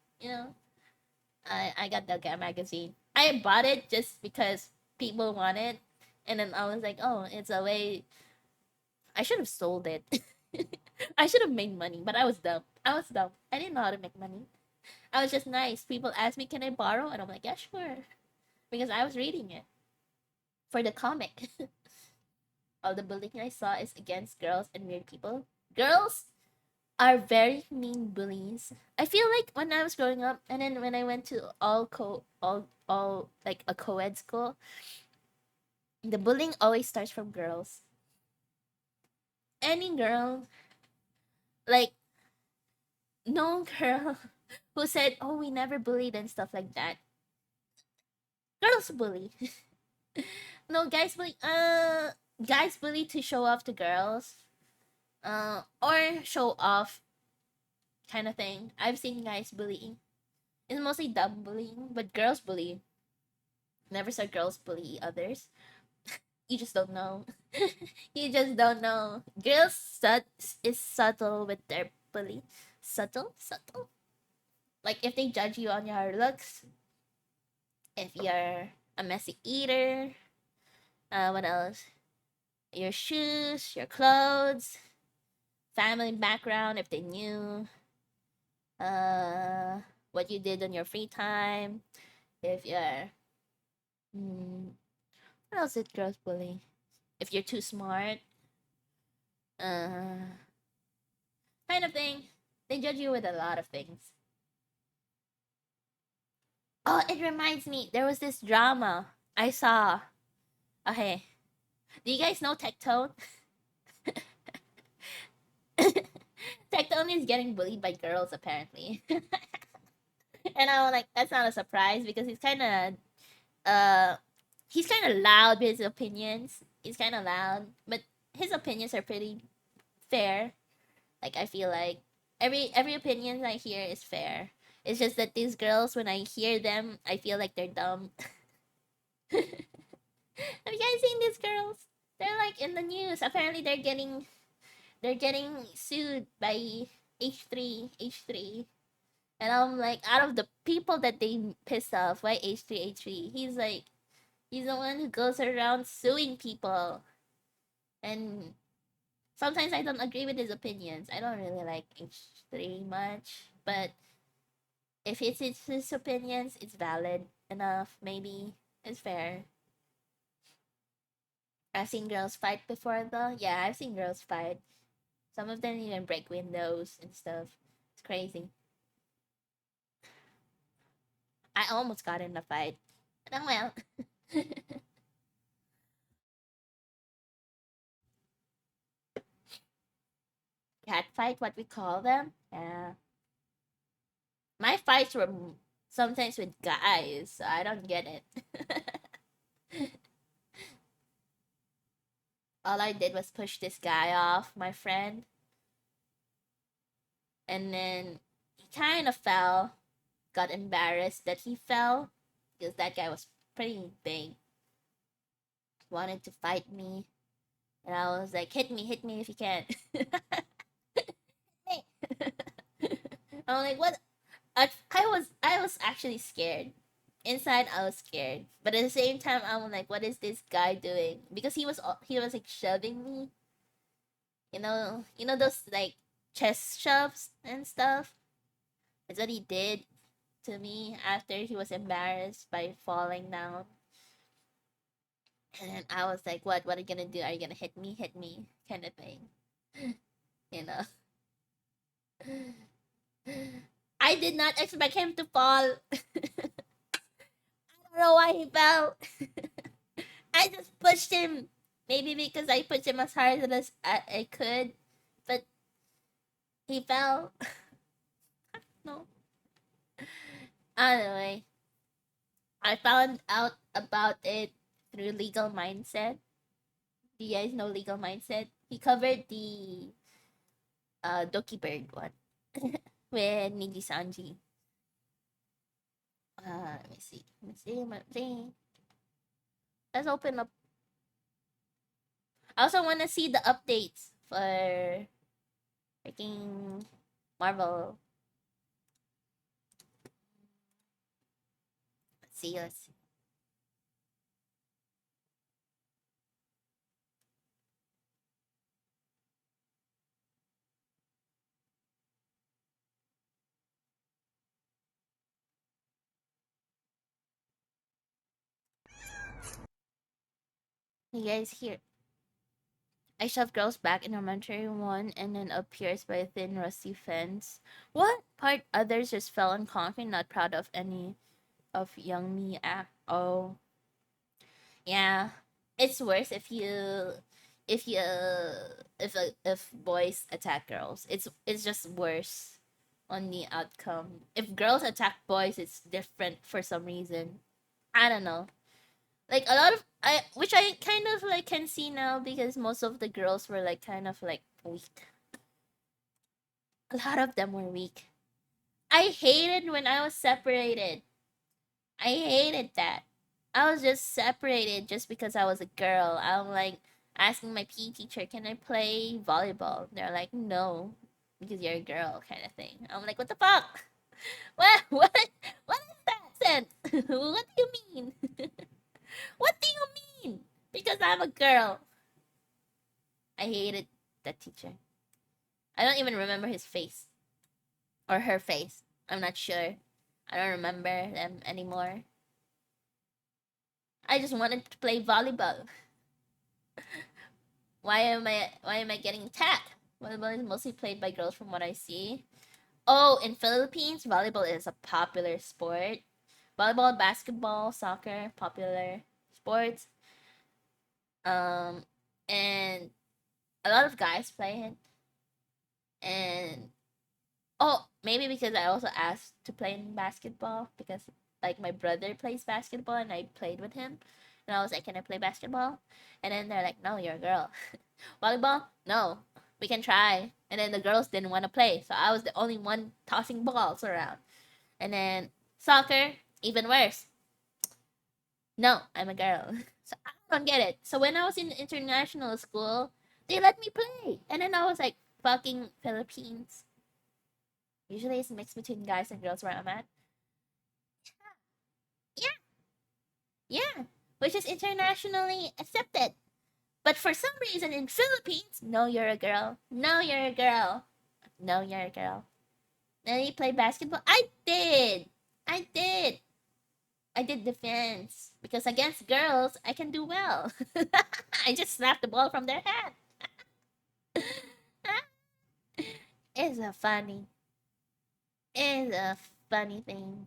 I got the magazine. I bought it just because people want it, and then I was like, oh, it's a way. I should have sold it. I should have made money, but I was dumb. I was dumb. I didn't know how to make money. I was just nice. People asked me, "Can I borrow?" And I'm like, "Yeah, sure," because I was reading it for the comic. All the bullying I saw is against girls and weird people. Girls are very mean bullies. I feel like when I was growing up, and then when I went to all like a co-ed school, the bullying always starts from girls. Any girl, like no girl who said, "Oh, we never bullied" and stuff like that. Girls bully. No, guys bully to show off to girls. Or show off kind of thing. I've seen guys bullying. It's mostly dumb bullying, but girls bully. Never saw girls bully others. You just don't know. You just don't know. Girls is subtle with their bully. Subtle, subtle. Like if they judge you on your looks, if you're a messy eater, what else? Your shoes, your clothes, family background, if they knew, uh, what you did on your free time, if you're, what else did girls bully? If you're too smart, uh, kind of thing. They judge you with a lot of things. Oh, it reminds me, there was this drama I saw. Okay, do you guys know Tectone? Tectone is getting bullied by girls apparently. And I was like, that's not a surprise because uh he's kind of loud with his opinions. He's kind of loud, but his opinions are pretty fair. Like I feel like every opinion I hear is fair. It's just that these girls, when I hear them, I feel like they're dumb. Have you guys seen these girls? They're like in the news. Apparently, they're getting sued by H3. And I'm like, out of the people that they pissed off, why H3? He's the one who goes around suing people. And sometimes I don't agree with his opinions. I don't really like H3 much. But if it's his opinions, it's valid enough, maybe. It's fair. I've seen girls fight before though. Yeah, I've seen girls fight. Some of them even break windows and stuff. It's crazy. I almost got in a fight. But oh well. Cat fight, what we call them? Yeah. My fights were sometimes with guys, so I don't get it. All I did was push this guy off, my friend. And then he kind of fell. Got embarrassed that he fell because that guy was pretty big. Wanted to fight me. And I was like, hit me if you can. Hey. I'm like, what? I was actually scared. Inside, I was scared, but at the same time, I'm like, what is this guy doing? Because he was like shoving me. Those like chest shoves and stuff. That's what he did to me after he was embarrassed by falling down. And then I was like, what? What are you gonna do? Are you gonna hit me? Hit me, kind of thing. You know. I did not expect him to fall. I don't know why he fell. I just pushed him. Maybe because I pushed him as hard as I could, but he fell. No. Anyway, I found out about it through Legal Mindset. Do you guys know Legal Mindset? He covered the Doki Bird one with Niji Sanji. Let me see. Let me see. Let's open up. I also want to see the updates for freaking Marvel. Let's see. Let's see. You guys here? I shove girls back in elementary one and then appears by a thin rusty fence. What? Part others just fell on concrete, not proud of any of young me. Oh. Yeah. It's worse if you if boys attack girls. It's just worse on the outcome. If girls attack boys, it's different for some reason. I don't know. Like a lot of which I kind of like can see now because most of the girls were like kind of like weak. A lot of them were weak. I hated when I was separated. I hated that. I was just separated just because I was a girl. I'm like asking my PE teacher, "Can I play volleyball?" They're like, "No, because you're a girl," kind of thing. I'm like, "What the fuck? What is that sense? What do you mean? What do you mean? Because I'm a girl." I hated that teacher. I don't even remember his face or her face. I'm not sure. I don't remember them anymore. I just wanted to play volleyball. Why am I getting attacked? Volleyball is mostly played by girls from what I see. Oh, in Philippines, volleyball is a popular sport. Volleyball, basketball, soccer, popular sports. And a lot of guys play it. And oh, maybe because I also asked to play in basketball because like my brother plays basketball and I played with him. And I was like, "Can I play basketball?" And then they're like, "No, you're a girl." Volleyball? No. We can try. And then the girls didn't want to play. So I was the only one tossing balls around. And then soccer, even worse. No, I'm a girl. So I don't get it. So when I was in international school, they let me play. And then I was like, fucking Philippines. Usually it's mixed between guys and girls where I'm at. Yeah, yeah. Which is internationally accepted. But for some reason in Philippines, no, you're a girl. No, you're a girl. No, you're a girl. Then you play basketball? I did. I did. I did defense. Because against girls, I can do well. I just slapped the ball from their hand. It's a funny. It's a funny thing.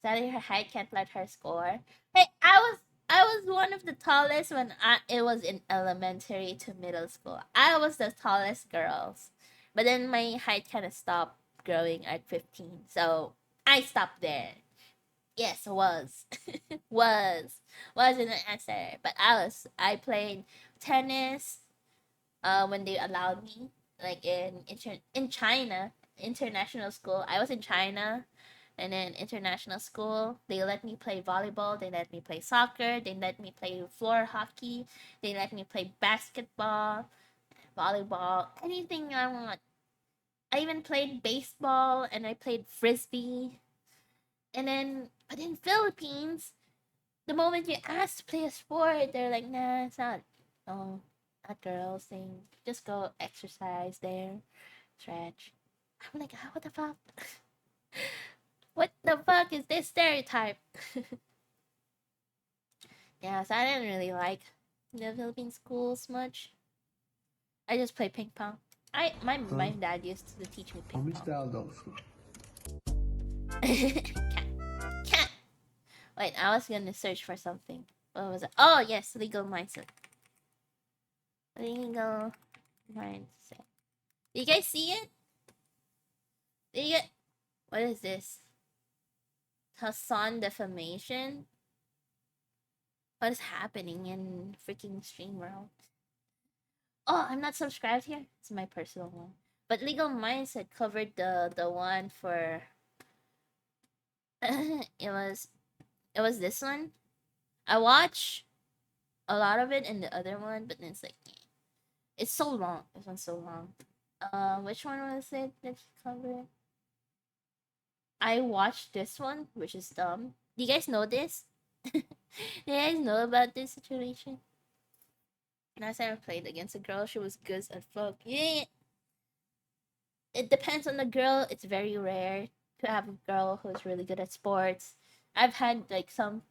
Sadly, her height can't let her score. Hey, I was one of the tallest when it was in elementary to middle school. I was the tallest girls, but then my height kind of stopped growing at 15, so I stopped there. Yes, was wasn't an answer, but I played tennis. When they allowed me, like in China, international school. I was in China and then international school, they let me play volleyball, they let me play soccer, they let me play floor hockey, they let me play basketball. volleyball, anything I want. I even played baseball and I played frisbee. And then, but in Philippines, the moment you ask to play a sport, they're like, nah, it's not. Oh, not girls thing. Just go exercise there, stretch. I'm like, what the fuck? What the fuck is this stereotype? Yeah, so I didn't really like the Philippine schools much. I just play ping pong. My dad used to teach me ping pong. Cat. Wait, I was gonna search for something. What was it? Oh yes, legal mindset. Legal mindset. You guys see it? Did you get? What is this? Hassan defamation. What is happening in freaking stream world? Oh, I'm not subscribed here. It's my personal one. But legal mindset covered the one for. it was this one. I watch a lot of it in the other one, but then it's like it's so long. This one's so long. Which one was it that he covered? I watched this one, which is dumb. Do you guys know this? Do you guys know about this situation? Last time I played against a girl, she was good as fuck. Yeah. It depends on the girl. It's very rare to have a girl who's really good at sports. I've had like some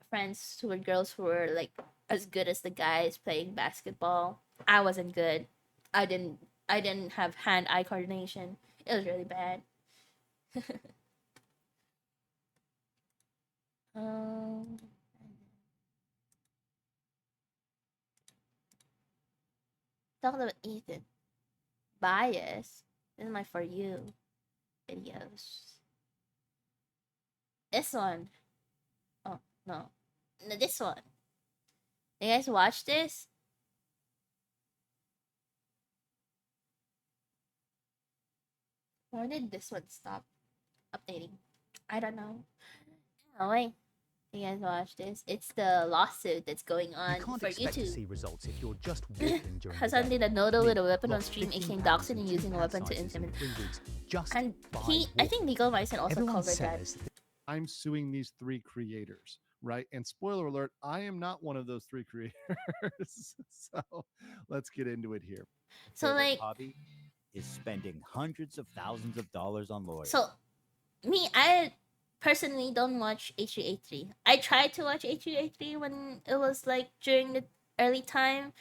friends who were girls who were like as good as the guys playing basketball. I wasn't good. I didn't have hand-eye coordination. It was really bad. um Talking about Ethan. Bias. This is my For You videos. This one. Oh, no. No, this one. You guys watch this? Why did this one stop updating? I don't know. Oh, wait. You guys watch this? It's the lawsuit that's going on You can't for expect to see YouTube. results if you're just walking during Hassan the did day. a noodle with a weapon on Lost stream, 15 aka pounds doxing and and using a 2 weapon to cat sizes in intimidate. 3 weeks just And by I think walking. Legal Mindset also Everyone covered that. says that I'm suing these 3 creators, right? And spoiler alert, I am not one of those 3 creators. So let's get into it here. So Favorite like, hobby is spending hundreds of thousands of dollars on lawyers. so me, I personally don't watch H383. I tried to watch H383 when it was like during the early time,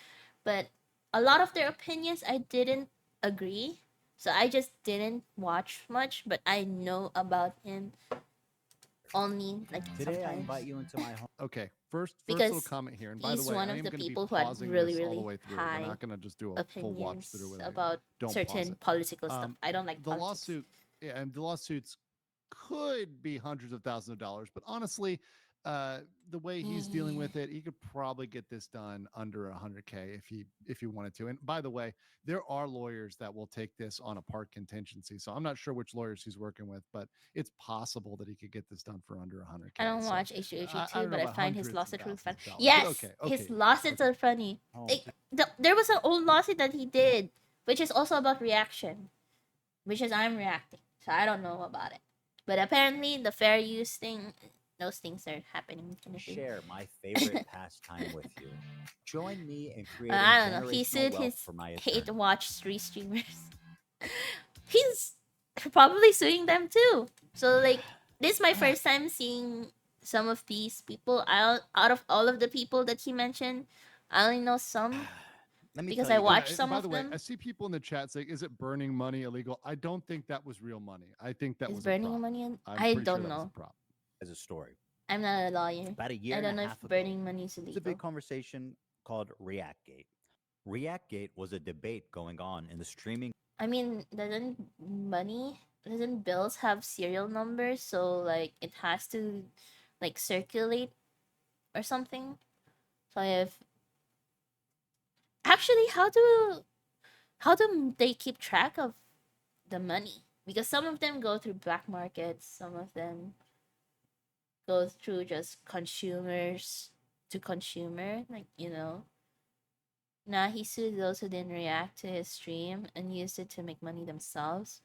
but a lot of their opinions I didn't agree. So I just didn't watch much, but I know about him only like Today I sometimes. invite you into my home. Okay, first Because little comment here. And by the he's way, one I of am the going to be people who had pausing really, this all the really way through. high We're not going to just do a full watch opinions through with it. about Don't pause certain it. political stuff. I don't like The politics. lawsuit, yeah, and the lawsuits could be hundreds of thousands of dollars, but honestly, the way he's dealing with it, he could probably get this done under 100K if he wanted to. And by the way, there are lawyers that will take this on a part contingency. So I'm not sure which lawyers he's working with, but it's possible that he could get this done for under 100K. I don't So, watch HGH2, don't know but I about find his hundreds of lawsuit really thousands fun. of dollars, but Yes, okay, his lawsuits okay. are funny. home. There was an old lawsuit that he did, which is also about reaction, which is I'm reacting. So I don't know about it. But apparently, the fair use thing, those things are happening. In the thing. Share my favorite pastime with you. Join me in creating I don't know. He generational sued wealth his for my hate attorney. watch 3 streamers. He's probably suing them too. So like, this is my first time seeing some of these people. Out of all of the people that he mentioned, I only know some. Let me Because tell I you watched guys, some by of the way, them. I see people in the chat saying, "Is it burning money illegal?" I don't think that was real money. I think that Is was burning a prop. money? I'm I pretty don't sure that was know. a prop. as a story. I'm not a lawyer. About a year I don't and know a if half ago, burning money is there was a illegal. big conversation called ReactGate. ReactGate was a debate going on in the streaming I mean, doesn't bills have serial numbers? So like, it has to like circulate or something. So if actually, how do they keep track of the money? Because some of them go through black markets, some of them go through just consumers to consumer, like Nah, he sued those who didn't react to his stream and used it to make money themselves,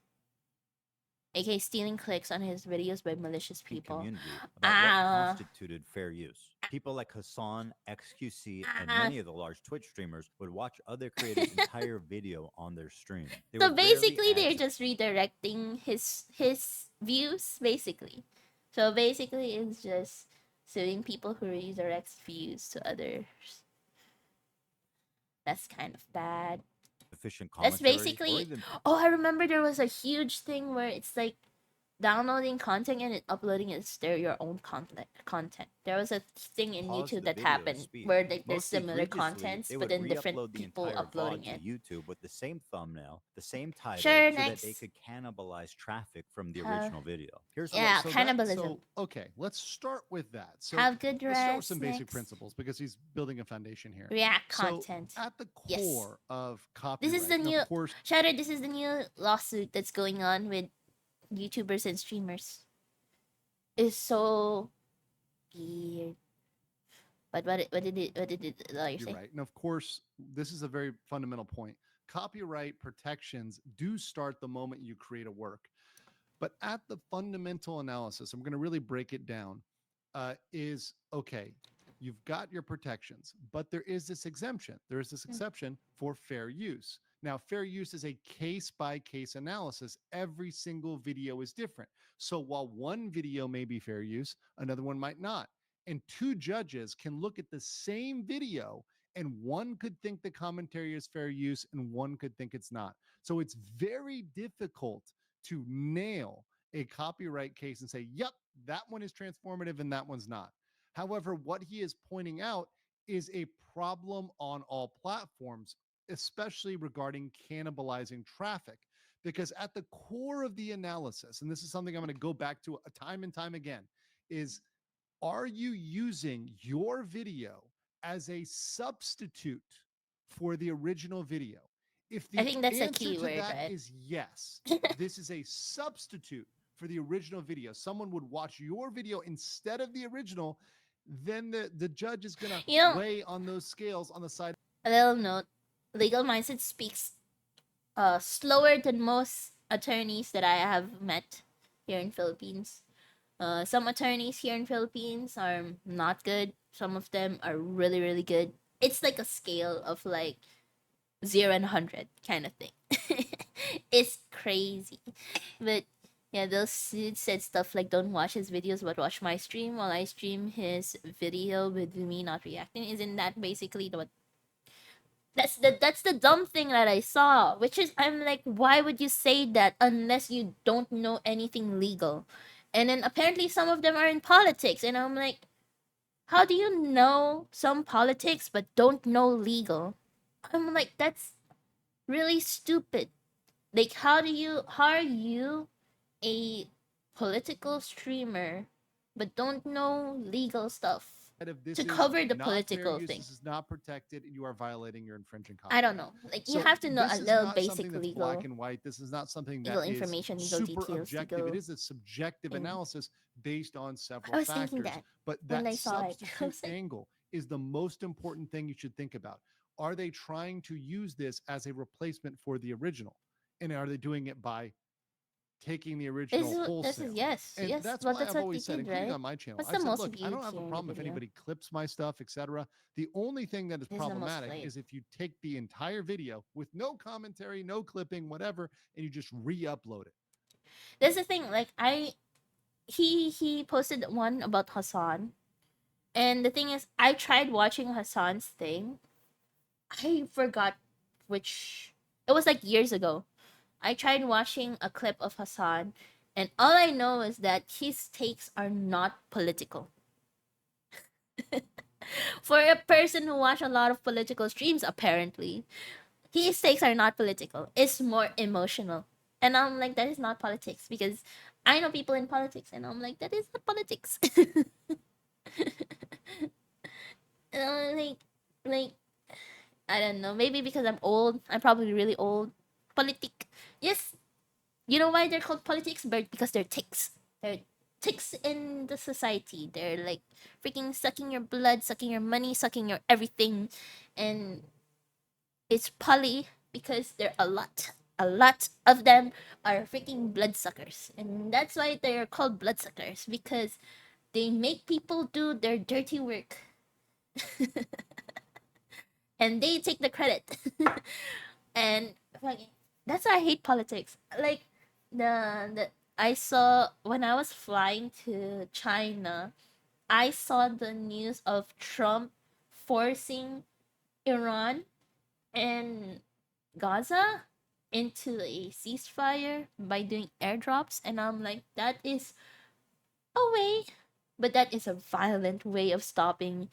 aka stealing clicks on his videos by malicious people. Community about what Ah, constituted fair use. People like Hassan, XQC, and ah. many of the large Twitch streamers would watch other creators' entire video on their stream. They So would rarely basically, add they're to just redirecting his views, basically. So basically, it's just suing people who redirects views to others. That's kind of bad. sufficient That's commentary or basically. even Oh, I remember there was a huge thing where it's like downloading content and uploading it as your own content. There was a thing in pause YouTube the that video to happened speed. where like there's Most similar egregiously, contents, they but would then different re-upload the people entire uploading VOD it. to YouTube with the same thumbnail, the same title, Sure, so that next. they could cannibalize traffic from the Have- original video. Here's Yeah, what So cannibalism. okay, let's start with that. So Have good let's start with rest. some basic Next. principles because he's building a foundation here. React So content. at the Yes. core of copyright, This is the and new of course, Shadow. This is the new lawsuit that's going on with YouTubers and streamers. It's so weird. But what did the lawyer you're say? right. And of course, this is a very fundamental point. Copyright protections do start the moment you create a work. But at the fundamental analysis, I'm going to really break it down, is okay, you've got your protections, but there is this exemption. There is this exception for fair use. Now, fair use is a case by case analysis. Every single video is different. So while one video may be fair use, another one might not. And two judges can look at the same video, and one could think the commentary is fair use, and one could think it's not. So it's very difficult to nail a copyright case and say, yep, that one is transformative and that one's not. However, what he is pointing out is a problem on all platforms, especially regarding cannibalizing traffic. Because at the core of the analysis, and this is something I'm going to go back to time and time again, is are you using your video as a substitute for the original video? If the I think that's a answer key to word, that right? is yes, this is a substitute for the original video. Someone would watch your video instead of the original, then the judge is going to You know, weigh on those scales on the side. a little note: Legal Mindset speaks slower than most attorneys that I have met here in Philippines. Some attorneys here in Philippines are not good. Some of them are really, really good. It's like a scale of like 0 and 100 kind of thing. It's crazy. But yeah, those suits said stuff like don't watch his videos but watch my stream while I stream his video with me not reacting. Isn't that basically what that's the dumb thing that I saw, which is I'm like, why would you say that unless you don't know anything legal? And then apparently some of them are in politics, and I'm like, how do you know some politics but don't know legal? I'm like, that's really stupid. Like, how are you a political streamer but don't know legal stuff Of this to is cover the not fair political use, thing? This is not protected. You are violating your infringing I copyright. don't know. Like, you So have to know this a is little not basic something that's legal black and white. This is not something that legal is information, legal super details, objective. legal It is a subjective thing. analysis based on several I was factors. thinking that But when that I saw it. I substitute was like, angle is the most important thing you should think about. Are they trying to use this as a replacement for the original? And are they doing it by taking the original this wholesale? is yes, And yes. that's Well, why that's I've what always they said, did, including right? on my channel, What's I the said, most look, I viewed don't have here a in the problem if video? anybody clips my stuff, etc. The only thing that is This is the most problematic played. is if you take the entire video with no commentary, no clipping, whatever, and you just re-upload it. That's the thing. Like he posted one about Hassan, and the thing is, I tried watching Hassan's thing. I forgot which. It was like years ago. I tried watching a clip of Hassan, and all I know is that his takes are not political. For a person who watch a lot of political streams, apparently, his takes are not political. It's more emotional. And I'm like, that is not politics because I know people in politics, and I'm like, that is not politics. And I'm like, I don't know. Maybe because I'm old. I'm probably really old. Politic. Yes. You know why they're called politics? Because they're ticks. They're ticks in the society. They're like freaking sucking your blood, sucking your money, sucking your everything. And It's poly because there are a lot of them are freaking bloodsuckers, and that's why they're called bloodsuckers because they make people do their dirty work, and they take the credit. And fucking, that's why I hate politics. Like the I saw when I was flying to China, I saw the news of Trump forcing Iran and Gaza into a ceasefire by doing airdrops, and I'm like, that is a way, but that is a violent way of stopping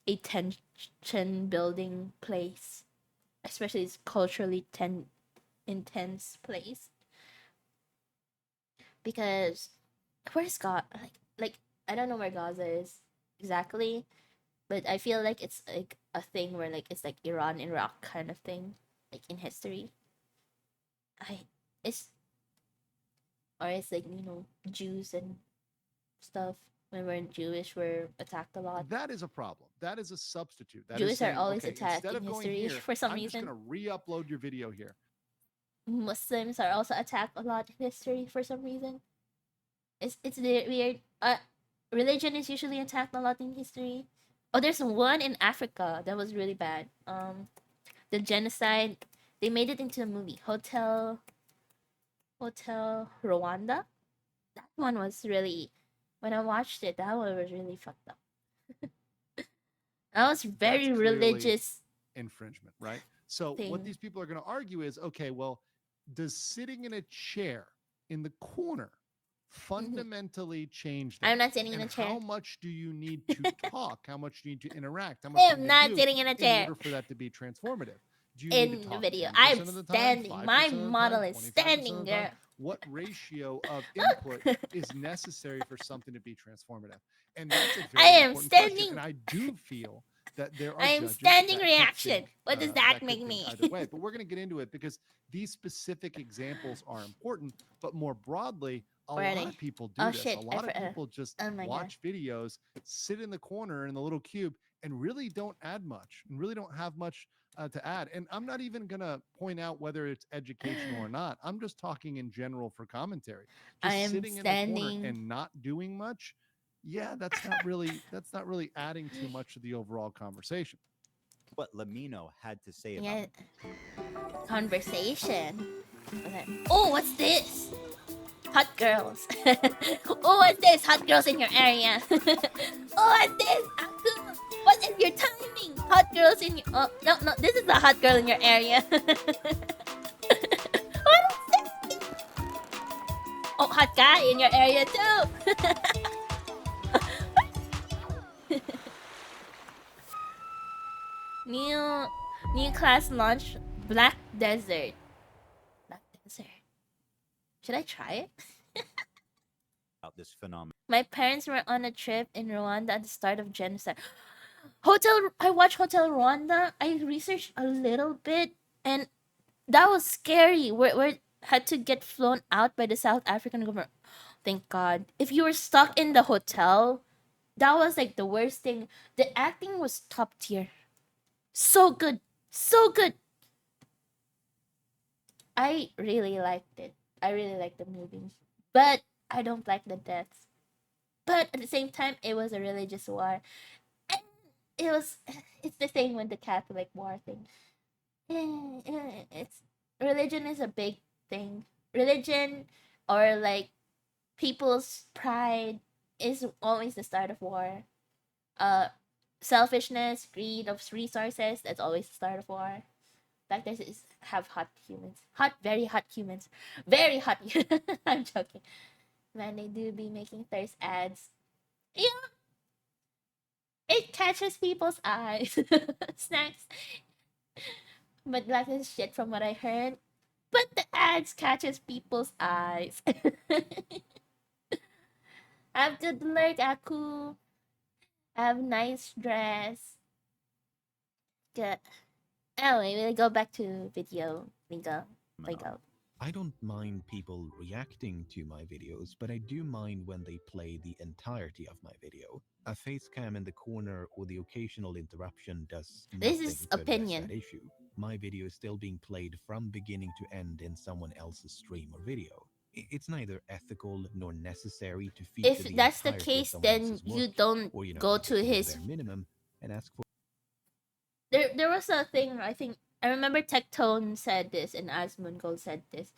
a tension building place, especially it's culturally intense place. Because where's God? Like I don't know where Gaza is exactly, but I feel like it's like a thing where like it's like Iran Iraq kind of thing, like in history. I it's or it's like Jews and stuff when we're Jewish were attacked a lot. That is a problem. That is a substitute. That is Jews are saying, always okay, attacked instead in of going history here, for some I'm just reason. going to re-upload your video here. Muslims are also attacked a lot in history for some reason. It's weird. Religion is usually attacked a lot in history. Oh, there's one in Africa that was really bad. The genocide. They made it into a movie. Hotel Rwanda. That one was really. When I watched it, that one was really fucked up. That was very That's clearly religious infringement, right? So what thing. these people are going to argue is, okay, well, does sitting in a chair in the corner fundamentally change that? I'm not sitting in And a chair. how much do you need to talk? How much do you need to interact? How much I do am you not need to sitting in a do in chair. order for that to be transformative? Do you need to In the talk video, 10% I'm of the time, standing. 5% My of the model time, is 25% standing, of the time? girl. What ratio of input is necessary for something to be transformative? And that's a I very am important question. standing. And I do feel that there are I am judges standing that could reaction. think, What does that could make think me? either way. But we're going to get into it because these specific examples are important. But more broadly, a Where are lot they? of people do Oh this. shit! A lot of people just Oh my god. watch videos, sit in the corner in the little cube, and really don't add much, and really don't have much to add. And I'm not even going to point out whether it's educational or not. I'm just talking in general for commentary. I Just am sitting in the corner standing. and not doing much. Yeah, that's not really adding too much to the overall conversation. What Lamino had to say about Yeah. it. Conversation. Okay. Oh, what's this? Hot girls. Oh, what's this? Hot girls in your area. Oh, what's this? Aku? What is your timing? Hot girls in your. Oh, no. This is a hot girl in your area. What is this? Oh, hot guy in your area too. New class launch, Black Desert. Black Desert. Should I try it? About this phenomenon. My parents were on a trip in Rwanda at the start of genocide. I watched Hotel Rwanda. I researched a little bit, and that was scary. We had to get flown out by the South African government. Thank God. If you were stuck in the hotel, that was like the worst thing. The acting was top tier. So good. So good. I really liked it. I really liked the movie. But I don't like the deaths. But at the same time, it was a religious war. And it's the same with the Catholic war thing. It's religion is a big thing. Religion or like people's pride is always the start of war. Selfishness, greed of resources, that's always the start of war. Black Desert is have hot humans. Very hot humans. Very hot. I'm joking. Man, they do be making thirst ads. Yeah. It catches people's eyes. Snacks. But Black is shit from what I heard. But the ads catches people's eyes. Have good luck, Aku. Have nice dress. Good. Anyway, we'll go back to video. We go. I don't mind people reacting to my videos, but I do mind when they play the entirety of my video. A face cam in the corner or the occasional interruption does This nothing is to address opinion. that issue. my video is still being played from beginning to end in someone else's stream or video. It's neither ethical nor necessary to feature If the that's the entirety of case, someone then else's you work, don't or go just to do the his. bare minimum and ask for There was a thing, I think I remember Tectone said this and Asmongold said this.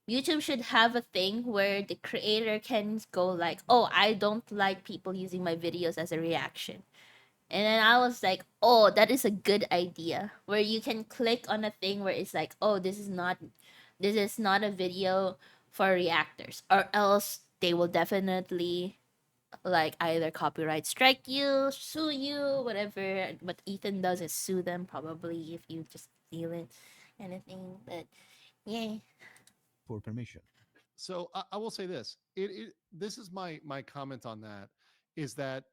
YouTube should have a thing where the creator can go like, "Oh, I don't like people using my videos as a reaction." And then I was like, "Oh, that is a good idea." Where you can click on a thing where it's like, "Oh, this is not a video for reactors," or else they will definitely like either copyright strike you, sue you, whatever. What Ethan does is sue them probably if you just steal it, anything. But yeah. permission. So I will say this. This is my comment on that is that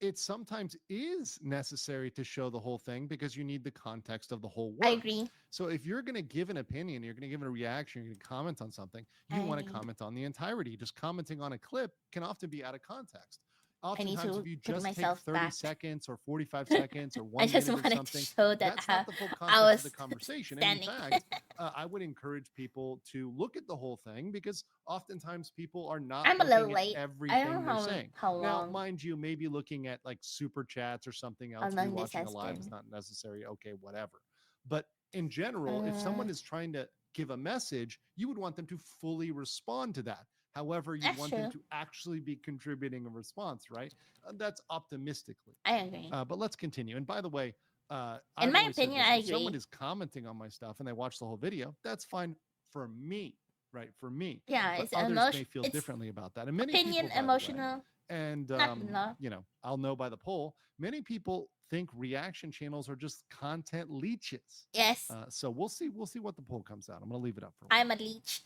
it sometimes is necessary to show the whole thing because you need the context of the whole work. I agree. So if you're going to give an opinion, you're going to give a reaction, you're going to comment on something, I you want to agree. comment on the entirety. Just commenting on a clip can often be out of context. I need Oftentimes, to if you put just take myself 30 back. seconds or 45 seconds or 1 I just minute of wanted something, to show that that's how not the full I context of was the conversation. And in standing. fact, I would encourage people to look at the whole thing because oftentimes people are not I'm a little looking at late. I everything don't you're know saying. how Now, long. mind you, maybe looking at like super chats or something How else, long this rewatching a has live is been. not necessary. Okay, whatever. But in general, if someone is trying to give a message, you would want them to fully respond to that. However, you That's want them true. to actually be contributing a response, right? That's optimistically. I agree. But let's continue. And by the way, In I've my always said opinion, this, I if someone agree. is commenting on my stuff and they watch the whole video, that's fine for me, right? For me. Yeah, But it's others may feel it's differently about that. And many opinion, people, by the way, emotional. and Not in law. you know, I'll know by the poll, many people think reaction channels are just content leeches. Yes, So we'll see what the poll comes out. I'm going to leave it up for a while. I'm a leech.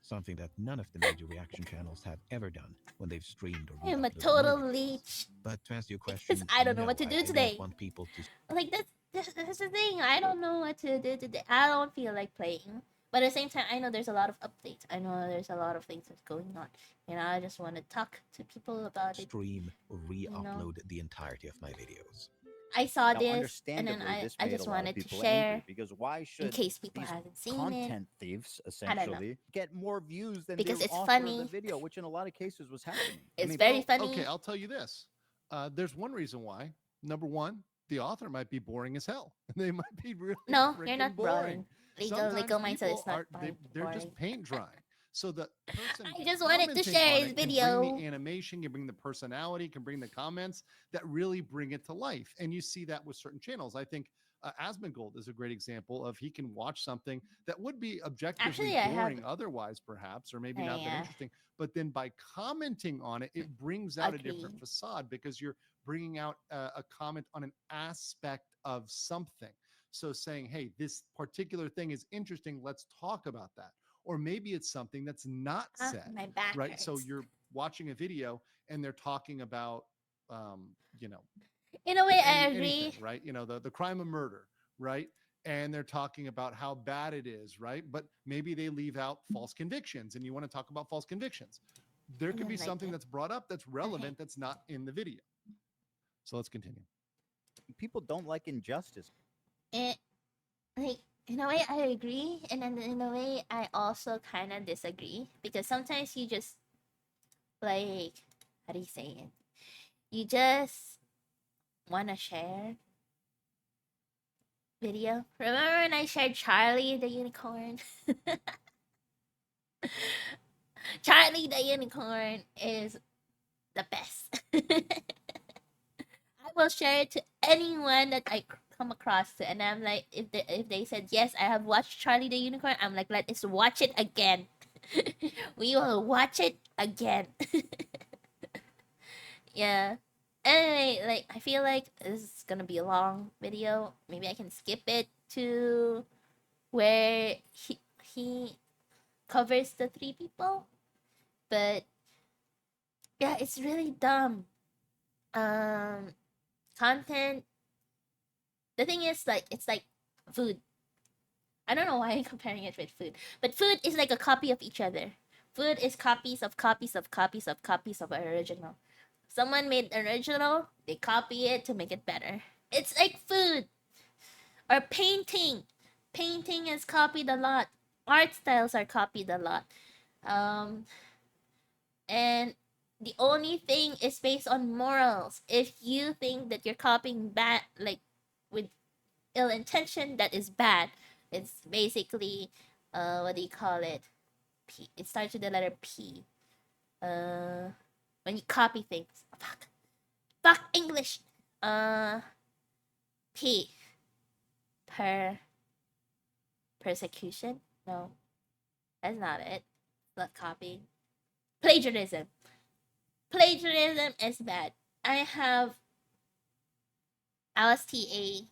Something that none of the major reaction channels have ever done when they've streamed or I'm a re-uploaded my total videos. leech. But to answer your question, I don't know no, what to do I today. don't want people to Like that's the thing. I don't know what to do today. I don't feel like playing. But at the same time, I know there's a lot of updates. I know there's a lot of things that's going on. You know, I just want to talk to people about it. stream or re-upload know. the entirety of my videos. I saw Now, this, and then understandably, this I made just a lot of wanted to people share angry because why in should case people these haven't seen it. content thieves I don't know. essentially get more views than Because the it's author of funny. the video, which in a lot of cases was happening. It's very Well, funny. okay, I'll tell you this. There's one reason why. Number one, the author might be boring as hell. They might be really No, you're freaking not boring. Sometimes Legal mindset people is not they're boring. just paint drying. So the person I just wanted to commenting share on his it can video. bring the animation, can bring the personality, can bring the comments that really bring it to life. And you see that with certain channels. I think Asmongold is a great example of he can watch something that would be objectively Actually, I have- boring otherwise, perhaps, or maybe not that Yeah. interesting. But then by commenting on it, it brings out a different Agreed. facade because you're bringing out a comment on an aspect of something. So saying, hey, this particular thing is interesting. Let's talk about that. Or maybe it's something that's not said, My back right? So hurts. you're watching a video and they're talking about, you know, In a way, I any- agree. anything, right? You know, the crime of murder, right? And they're talking about how bad it is, right? But maybe they leave out false convictions and you want to talk about false convictions. There could don't be like something it. that's brought up that's relevant that's not in the video. So let's continue. People don't like injustice. Like in a way I agree, and then in a way I also kind of disagree because sometimes you just like, how do you say it? You just want to share video. Remember when I shared Charlie the unicorn? Charlie the unicorn is the best. I will share it to anyone that I come across to, and I'm like, if they said yes, I have watched Charlie the Unicorn, I'm like, let us watch it again. We will watch it again. Yeah. Anyway, like I feel like this is gonna be a long video. Maybe I can skip it to where he covers the three people. But yeah, it's really dumb. Content. The thing is, like, it's like food. I don't know why I'm comparing it with food, but food is like a copy of each other. Food is copies of copies of copies of copies of original. Someone made original, they copy it to make it better. It's like food. Or painting. Painting is copied a lot. Art styles are copied a lot. And the only thing is based on morals. If you think that you're copying bad, like with ill intention, that is bad. It's basically, what do you call it? P. It starts with the letter P. When you copy things. Fuck English. P. Persecution? No, that's not it. Not copying. Plagiarism. Plagiarism is bad. I was TA.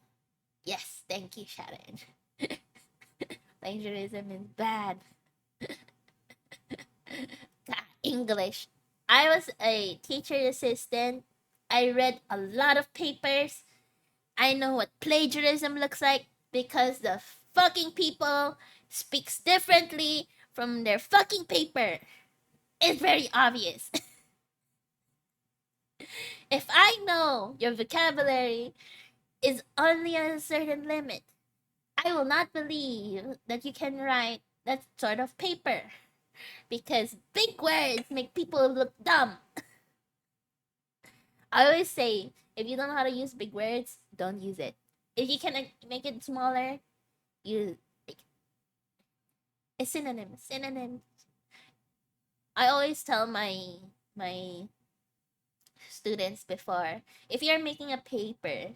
Yes, thank you, Sharon. Plagiarism is bad. God, English. I was a teacher assistant. I read a lot of papers. I know what plagiarism looks like because the fucking people speaks differently from their fucking paper. It's very obvious. If I know your vocabulary is only a certain limit, I will not believe that you can write that sort of paper. Because big words make people look dumb. I always say, if you don't know how to use big words, don't use it. If you can make it smaller, use a synonym. Synonym. I always tell my students before, if you're making a paper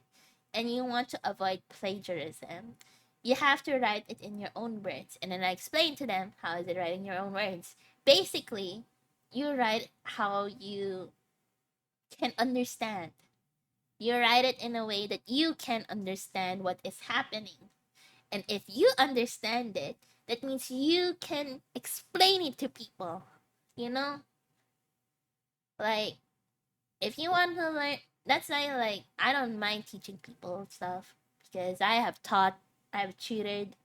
and you want to avoid plagiarism, you have to write it in your own words. And then I explain to them, how is it writing your own words? Basically, you write how you can understand. You write it in a way that you can understand what is happening. And if you understand it, that means you can explain it to people. You know? Like, if you want to learn, that's why, like, I don't mind teaching people stuff. Because I have taught, I've tutored,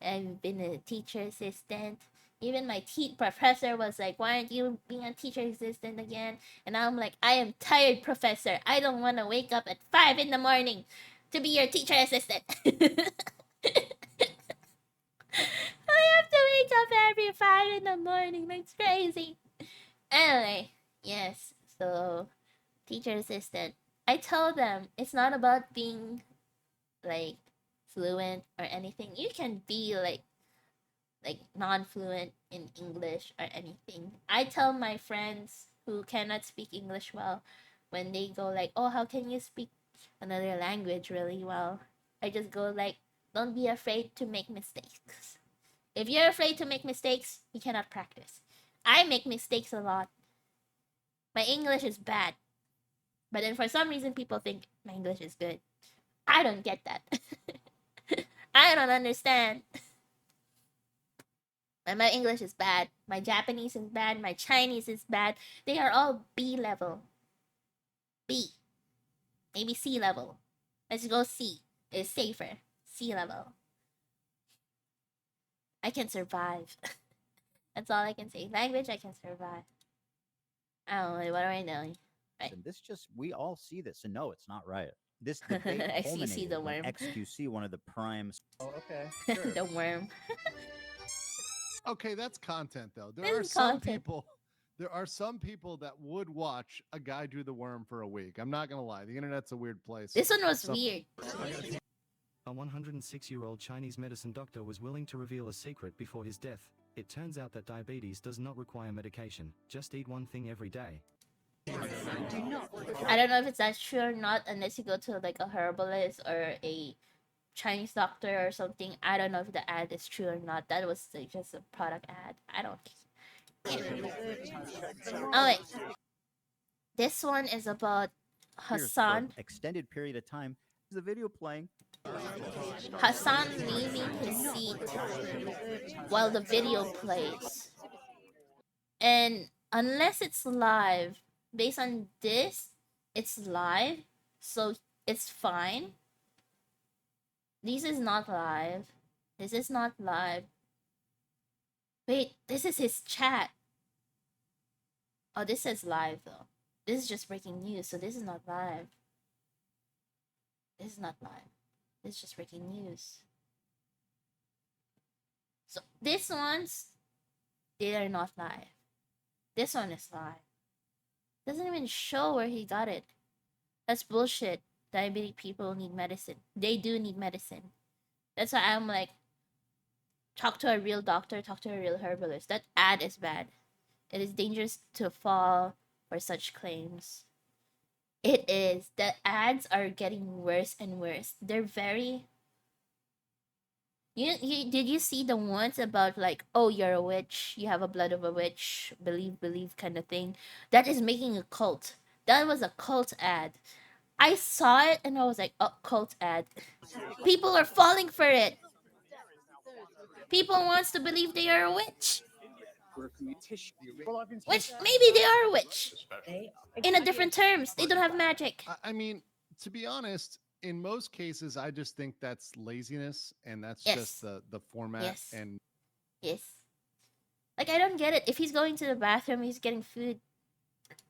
I've been a teacher assistant. Even my professor was like, why aren't you being a teacher assistant again? And I'm like, I am tired, professor. I don't want to wake up at 5 in the morning to be your teacher assistant. I have to wake up every 5 in the morning. That's crazy. Anyway, yes. So, teacher assistant. I tell them it's not about being like fluent or anything. You can be like non-fluent in English or anything. I tell my friends who cannot speak English well, when they go like, oh, how can you speak another language really well? I just go like, don't be afraid to make mistakes. If you're afraid to make mistakes, you cannot practice. I make mistakes a lot. My English is bad. But then for some reason people think my English is good. I don't get that. I don't understand. My English is bad. My Japanese is bad. My Chinese is bad. They are all B level. B. Maybe C level. Let's go C. It's safer. C level. I can survive. That's all I can say. Language, I can survive. I don't know. What do I know? Right. And this just, we all see this, and no, it's not right. This debate I see culminated the when worm. XQC, one of the primes. Oh, okay. Sure. The worm. Okay, that's content though. This is content. There are some people that would watch a guy do the worm for a week. I'm not gonna lie. The internet's a weird place. This one was So- weird. A 106-year-old Chinese medicine doctor was willing to reveal a secret before his death. It turns out that diabetes does not require medication. Just eat one thing every day. I don't know if it's that true or not, unless you go to like a herbalist or a Chinese doctor or something. I don't know if the ad is true or not. That was like, just a product ad. I don't care. Oh wait. This one is about Here's for an Hassan. extended period of time. Is the video playing? Hassan leaving his seat while the video plays. And unless it's live, based on this, it's live, so it's fine. This is not live. This is not live. Wait, this is his chat. Oh, this says live though. This is just breaking news, so this is not live. This is not live. It's just breaking news. So this one's, they are not live. This one is live. Doesn't even show where he got it. That's bullshit. Diabetic people need medicine. They do need medicine. That's why I'm like, talk to a real doctor, talk to a real herbalist. That ad is bad. It is dangerous to fall for such claims. It is. The ads are getting worse and worse. They're very. Did you see the ones about like, oh, you're a witch, you have a blood of a witch, believe kind of thing? That is making a cult. That was a cult ad. I saw it and I was like, oh, cult ad. People are falling for it. People wants to believe they are a witch. Which maybe they are a witch. In a different terms, they don't have magic. I mean, to be honest, in most cases, I just think that's laziness, and that's Yes. just the format. Yes. And Yes. Like, I don't get it. If he's going to the bathroom, he's getting food.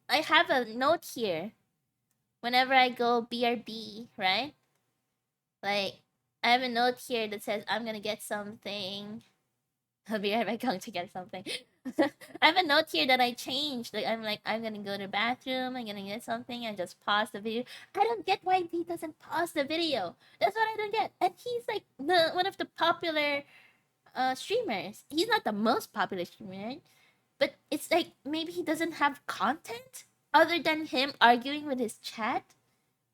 I have a note here. Whenever I go BRB, right? Like, I have a note here that says, I'm gonna get something. I'll be right back going to get something. I have a note here that I changed. Like, I'm gonna go to the bathroom, I'm gonna get something, and just pause the video. I don't get why he doesn't pause the video. That's what I don't get. And he's like one of the popular streamers. He's not the most popular streamer, right? But it's like maybe he doesn't have content other than him arguing with his chat.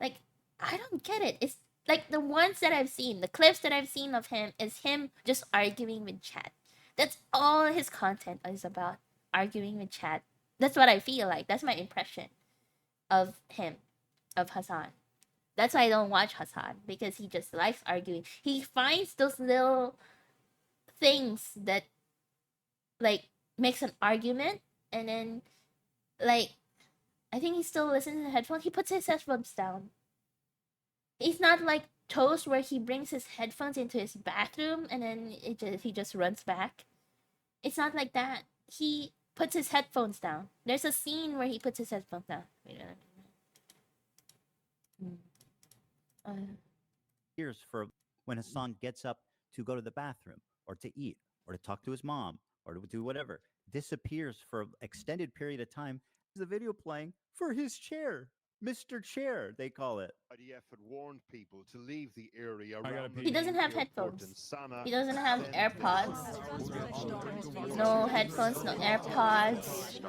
Like, I don't get it. It's like the ones that I've seen, the clips that I've seen of him is him just arguing with chat. That's all his content is about, arguing with chat. That's what I feel like. That's my impression of him, of Hassan. That's why I don't watch Hassan, because he just likes arguing. He finds those little things that like makes an argument, and then like I think he still listens to headphones. He puts his headphones down. He's not like Toast, where he brings his headphones into his bathroom and then he just runs back. It's not like that. He puts his headphones down. There's a scene where he puts his headphones down. Wait a minute. Years for when Hassan gets up to go to the bathroom or to eat or to talk to his mom or to do whatever, disappears for an extended period of time. There's a video playing for his chair, Mr. Chair, they call it. IDF had warned people to leave the area around He doesn't have airport headphones. in Sana'a. He doesn't have Then AirPods. No headphones, no AirPods.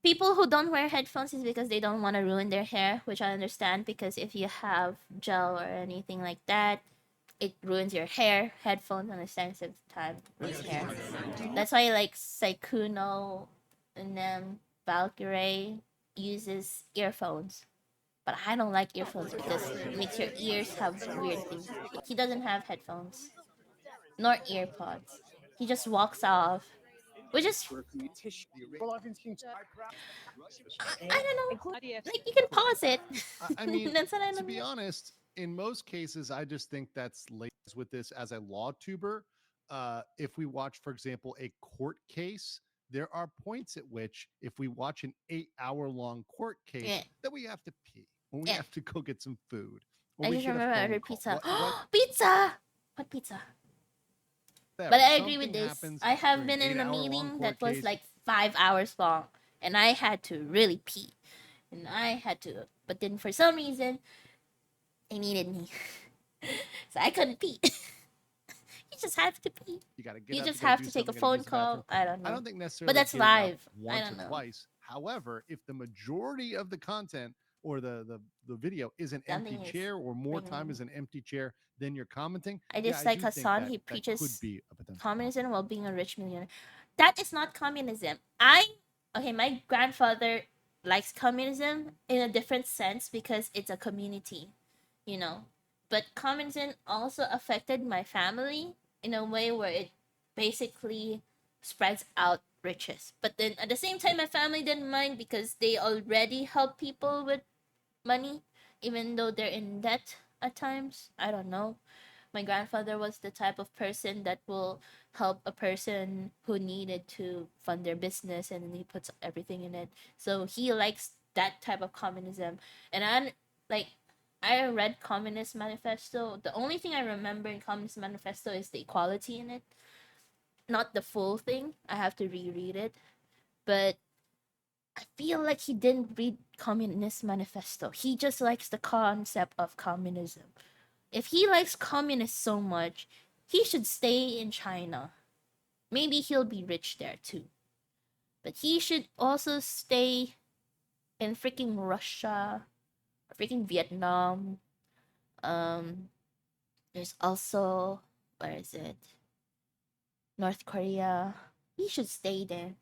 People who don't wear headphones is because they don't want to ruin their hair, which I understand, because if you have gel or anything like that, it ruins your hair. Headphones on a sensitive time ruins hair. That's why like Saikuno and Valkyrie uses earphones. But I don't like earphones because it makes your ears have weird things. He doesn't have headphones. Nor earpods. He just walks off. Which is I don't know. Like, you can pause it. I mean, That's what I to don't be get. honest, in most cases, I just think that's lazy with this as a law tuber. If we watch, for example, a court case, there are points at which, if we watch an 8-hour-long court case, Yeah. that we have to pee, or we Yeah. have to go get some food. Or I we just get a remember I phone ordered call. pizza. What- Pizza! What pizza? whatever. But I agree with Something this. happens I have during been an in a 8-hour-long meeting court that was case. like 5 hours long, and I had to really pee. And I had to, but then for some reason, they needed me. So I couldn't pee. You just have to pee. You got to get You up, just go have do to take a something, gotta phone use the call. bathroom. I don't know. I don't think necessarily. that's getting up live. I once don't or know. twice. However, if the majority of the content or the video is an empty Something is chair, or more time bringing- is an empty chair, then you're commenting. I yeah, just like do think Hassan. that He that could preaches be a potential communism while being a rich millionaire. That is not communism. My grandfather likes communism in a different sense because it's a community, you know. But communism also affected my family in a way where it basically spreads out riches. But then at the same time, my family didn't mind because they already help people with money, even though they're in debt at times. I don't know. My grandfather was the type of person that will help a person who needed to fund their business, and he puts everything in it. So he likes that type of communism. And I'm like, I read Communist Manifesto. The only thing I remember in Communist Manifesto is the equality in it. Not the full thing. I have to reread it. But I feel like he didn't read Communist Manifesto. He just likes the concept of communism. If he likes communists so much, he should stay in China. Maybe he'll be rich there too. But he should also stay in freaking Russia, freaking Vietnam. There's also, where is it? North Korea. He should stay there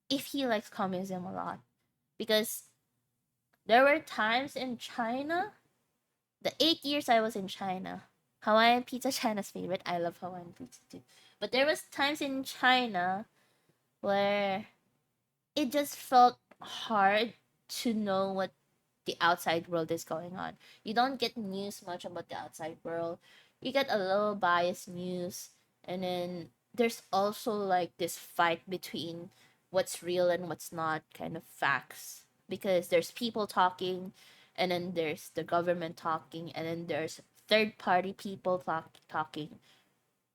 if he likes communism a lot. Because there were times in China, the 8 years I was in China, Hawaiian pizza, China's favorite. I love Hawaiian pizza too. But there was times in China where it just felt hard to know what the outside world is going on. You don't get news much about the outside world. You get a little biased news, and then there's also like this fight between what's real and what's not kind of facts, because there's people talking, and then there's the government talking, and then there's third party people talking,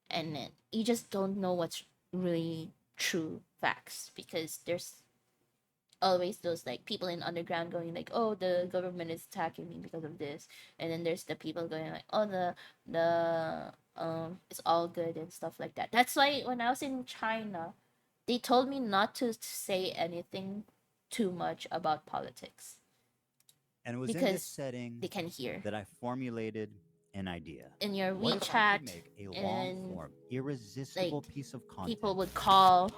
and then you just don't know what's really true facts, because there's always those like people in underground going like, oh, the government is attacking me because of this, and then there's the people going like, oh, the it's all good and stuff like that. That's why when I was in China, they told me not to say anything too much about politics And it was in because this setting they can hear that I formulated an idea. in your What if I WeChat, could make a long and form, irresistible like piece of content people would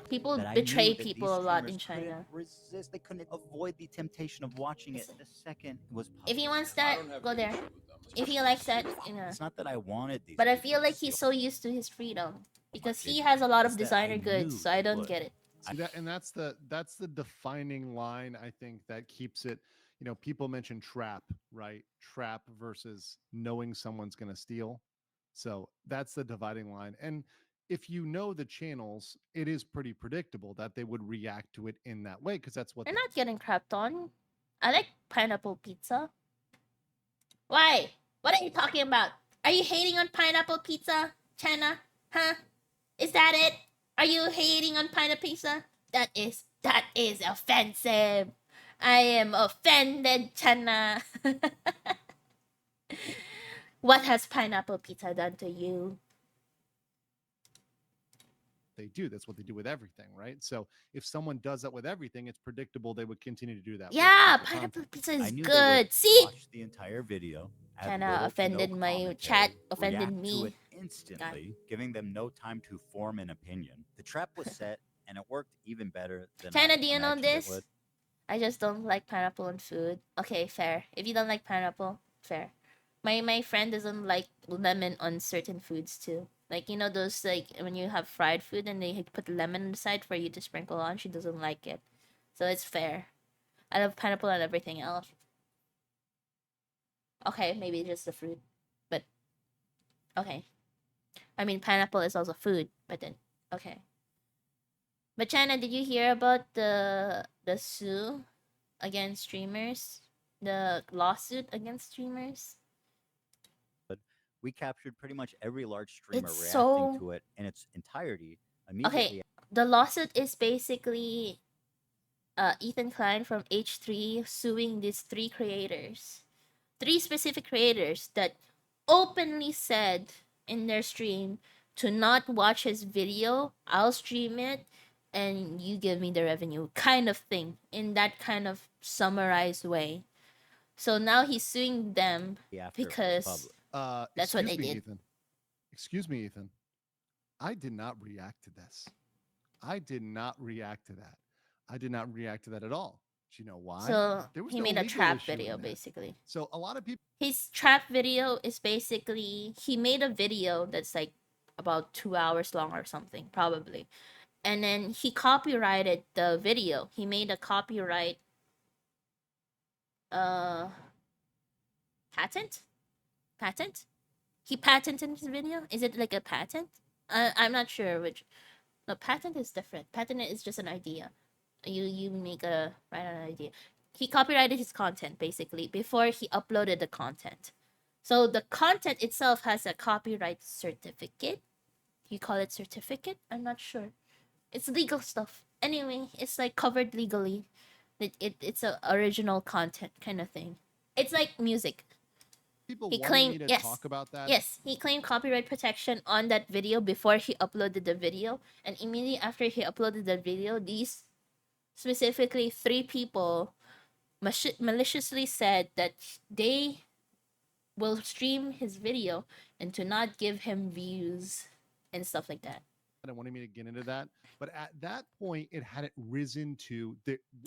people that I betray knew that people these a lot in streamers couldn't China. resist. They couldn't avoid the temptation of watching it the second it was published. If he wants that, go there. If he likes that, you know. It's not that I wanted these. But I people feel to like he's steal so used to his freedom because he video. has a lot of It's that designer I goods, knew so I they don't would. get it. See that, and that's the defining line, I think, that keeps it. You know, people mention trap, right? Trap versus knowing someone's going to steal. So that's the dividing line. And if you know the channels, it is pretty predictable that they would react to it in that way, because that's what They're they not getting crapped on. I like pineapple pizza. Why? What are you talking about? Are you hating on pineapple pizza, China? Huh? Is that it? Are you hating on pineapple pizza? That is offensive. I am offended, China. What has pineapple pizza done to you? do. That's what they do with everything, right? So if someone does that with everything, it's predictable they would continue to do that. with Yeah, the pineapple content. pizza I is knew they would good. See? watch the entire video. add China little to no offended my commentary, chat, offended react me. to it instantly, giving them no time to form an opinion. The trap was set, and it worked even better than China, I do you know imagined it this? would. I just don't like pineapple on food. Okay, fair. If you don't like pineapple, fair. My friend doesn't like lemon on certain foods too. Like, you know those, like when you have fried food and they put lemon on the side for you to sprinkle on, she doesn't like it. So it's fair. I love pineapple on everything else. Okay, maybe just the fruit. But okay. I mean, pineapple is also food, but then okay. But China, did you hear about the sue against streamers? The lawsuit against streamers? But we captured pretty much every large streamer It's reacting so to it in its entirety okay. immediately. The lawsuit is basically Ethan Klein from H3 suing these three specific creators that openly said in their stream to not watch his video. I'll stream it and you give me the revenue, kind of thing, in that kind of summarized way. So now he's suing them after it was because public. that's what they Excuse me, did. Ethan. Excuse me, Ethan. I did not react to this. I did not react to that. I did not react to that at all. Do you know why? So There was he no made a legal trap issue in video that. basically. So a lot of people His trap video is basically he made a video that's like about 2 hours long or something, probably. And then he copyrighted the video. He made a copyright patent? He patented his video? Is it like a patent? I'm not sure which. No, patent is different. Patent is just an idea. You make a write an idea. he copyrighted his content basically before he uploaded the content. So the content itself has a copyright certificate. You call it certificate? I'm not sure. It's legal stuff. Anyway, it's like covered legally. It's a original content kind of thing. It's like music. People He wanted claimed me to yes. talk about that. Yes, he claimed copyright protection on that video before he uploaded the video, and immediately after he uploaded the video, these specifically 3 people maliciously said that they will stream his video and to not give him views and stuff like that. I don't want me to get into that, but at that point, it hadn't risen to.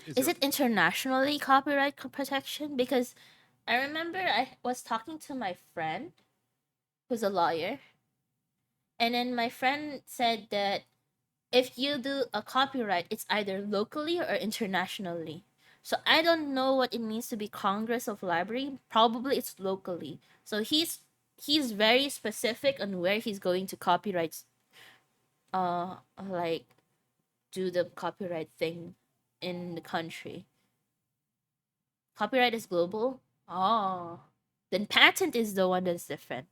Is it internationally copyright protection? Because I remember I was talking to my friend who's a lawyer, and then my friend said that if you do a copyright, it's either locally or internationally. So I don't know what it means to be Congress of Library. Probably it's locally. So he's very specific on where he's going to copyright like do the copyright thing in the country. Copyright is global. Oh. Then patent is the one that's different.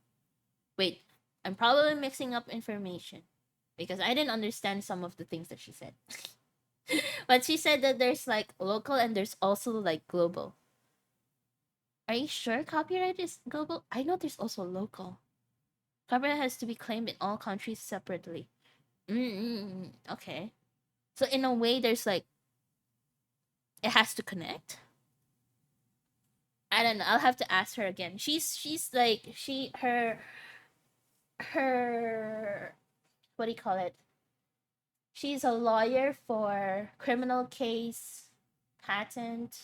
Wait, I'm probably mixing up information because I didn't understand some of the things that she said. But she said that there's like local and there's also like global. Are you sure copyright is global? I know there's also local. Copyright has to be claimed in all countries separately. Okay. So in a way, there's like it has to connect. I don't know. I'll have to ask her again. She's like her what do you call it? She's a lawyer for criminal case, patent,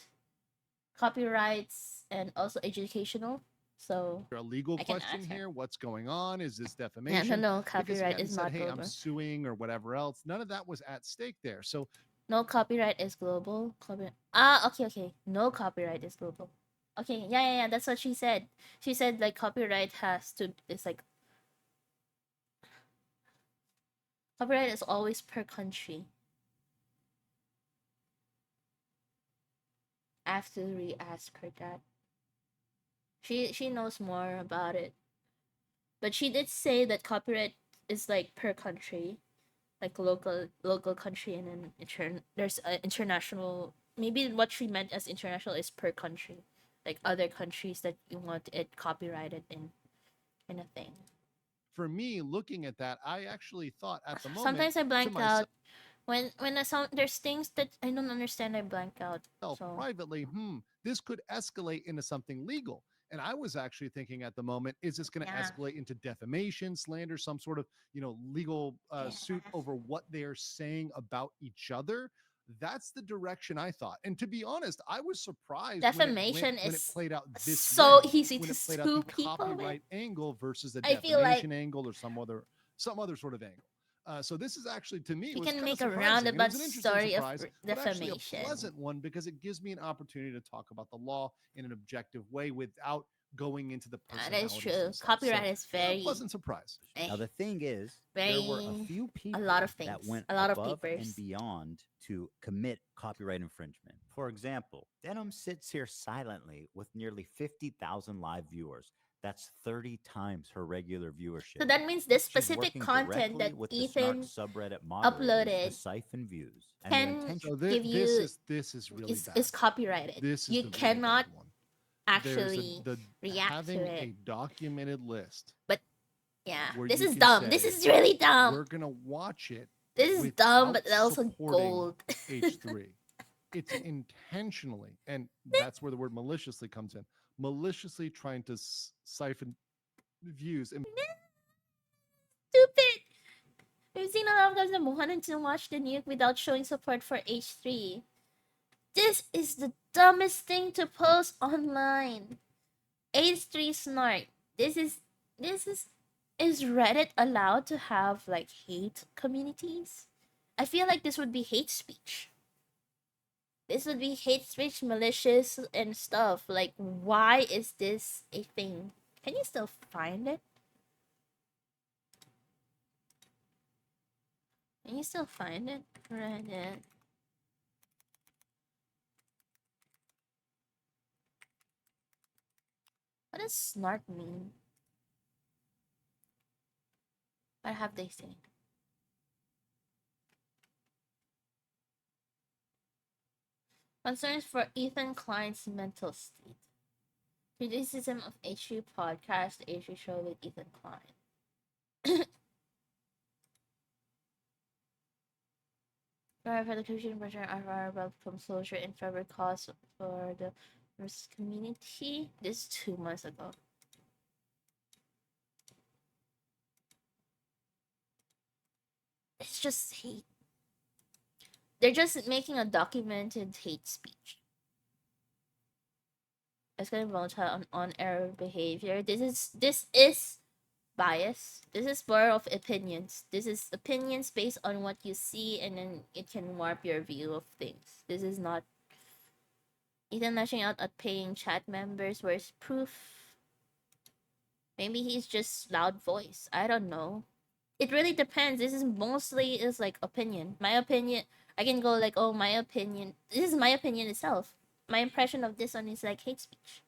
copyrights, and also educational. So a legal I can question ask her. here? What's going on? Is this defamation? Yeah, no, Because copyright again, is said, not hey, global. I'm suing or whatever else. None of that was at stake there. So No copyright is global. Okay. No copyright is global. Okay, yeah. That's what she said. She said like copyright it's like copyright is always per country. I have to re-ask her that. She knows more about it. But she did say that copyright is like per country. Like local country and then there's international. Maybe what she meant as international is per country, like other countries that you want it copyrighted in, kind of thing. for me, looking at that, I actually thought at the moment. Sometimes I to blank myself, out when there's things that I don't understand. I blank out. So privately, this could escalate into something legal. And I was actually thinking at the moment, is this going to Yeah. escalate into defamation, slander, some sort of, legal suit over what they are saying about each other? That's the direction I thought. And to be honest, I was surprised defamation when it is played out this so way, easy when to it played out sue the people with. copyright angle versus the I feel like- defamation angle or some other sort of angle. So this is actually, to me, You was can kinda make a surprising, and it roundabout was an interesting story of surprise, but actually a defamation. pleasant one because it gives me an opportunity to talk about the law in an objective way without going into the That personalities is true. themselves. Copyright So, is very pleasant surprise. Now the thing is, there were a very- few people lot of that things, went a lot of above papers. and beyond to commit copyright infringement. For example, Denim sits here silently with nearly 50,000 live viewers. That's 30 times her regular viewership. So that means this She's specific working content directly that with the Ethan Snark subreddit moderators uploaded to siphon views. And their can intention So give you this is really is bad. copyrighted. This is You the really cannot bad one. actually There's react having to it. a documented list. Yeah, where this you is can dumb. This say, is really dumb. We're gonna watch it. This is dumb, but without also supporting gold. H3. It's intentionally, and that's where the word maliciously comes in. Maliciously trying to siphon views and Stupid. We've seen a lot of guys that wanted to watch the nuke without showing support for H3. This is the dumbest thing to post online. H3 snark. This is Reddit allowed to have like hate communities? I feel like this would be hate speech. This would be hate speech, malicious and stuff. Like, why is this a thing? Can you still find it? Can you still find it? Reddit. What does snark mean? What have they said? Concerns for Ethan Klein's mental state. Criticism of H3 podcast, the H3 show with Ethan Klein. For the Christian version of our welcome soldier in favor cause for the first community. This 2 months ago. It's just hate. They're just making a documented hate speech. It's getting volatile on-air behavior. This is bias. This is more of opinions. This is opinions based on what you see, and then it can warp your view of things. This is not Ethan lashing out at paying chat members. Where's proof? Maybe he's just loud voice. I don't know. It really depends. This is mostly is like opinion. My opinion. I can go like, oh, my opinion. This is my opinion itself. My impression of this one is like hate speech.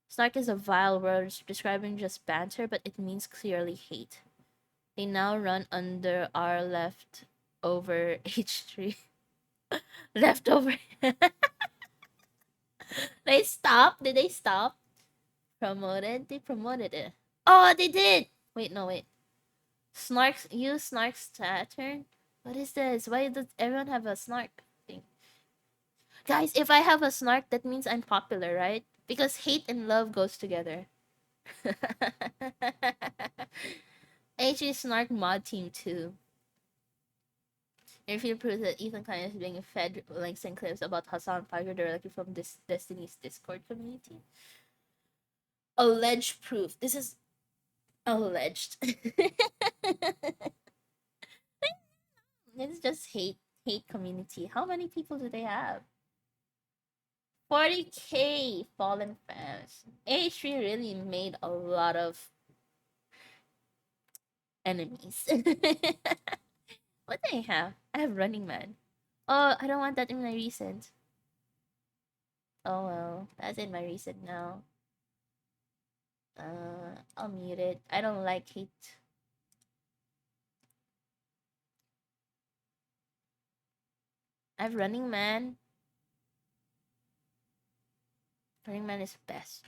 Snark is a vile word describing just banter, but it means clearly hate. They now run under our leftover H3. Leftover. They stopped? Did they stop? Promoted? They promoted it. Oh, they did! Wait, no, wait. Snarks, use Snark's Saturn? What is this? Why does everyone have a Snark thing? Guys, if I have a Snark, that means I'm popular, right? Because hate and love goes together. HG Snark mod team 2. If you prove that Ethan Klein is being fed links and clips about Hassan Piker directly from this Destiny's Discord community. Alleged proof. This is alleged. It's just hate community. How many people do they have? 40k fallen fans. H3 really made a lot of enemies. What do I have? I have Running Man. Oh, I don't want that in my recent. Oh well, that's in my recent now. I'll mute it. I don't like hate. I have Running Man. Running Man is best.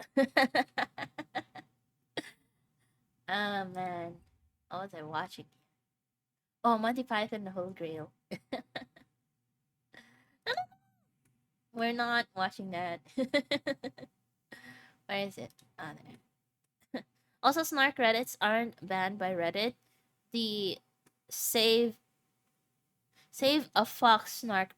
Oh man. What was I watching? Oh, Monty Python and the Holy Grail. We're not watching that. Where is it? Ah, there. Also, Snark Reddits aren't banned by Reddit. The Save a Fox Snark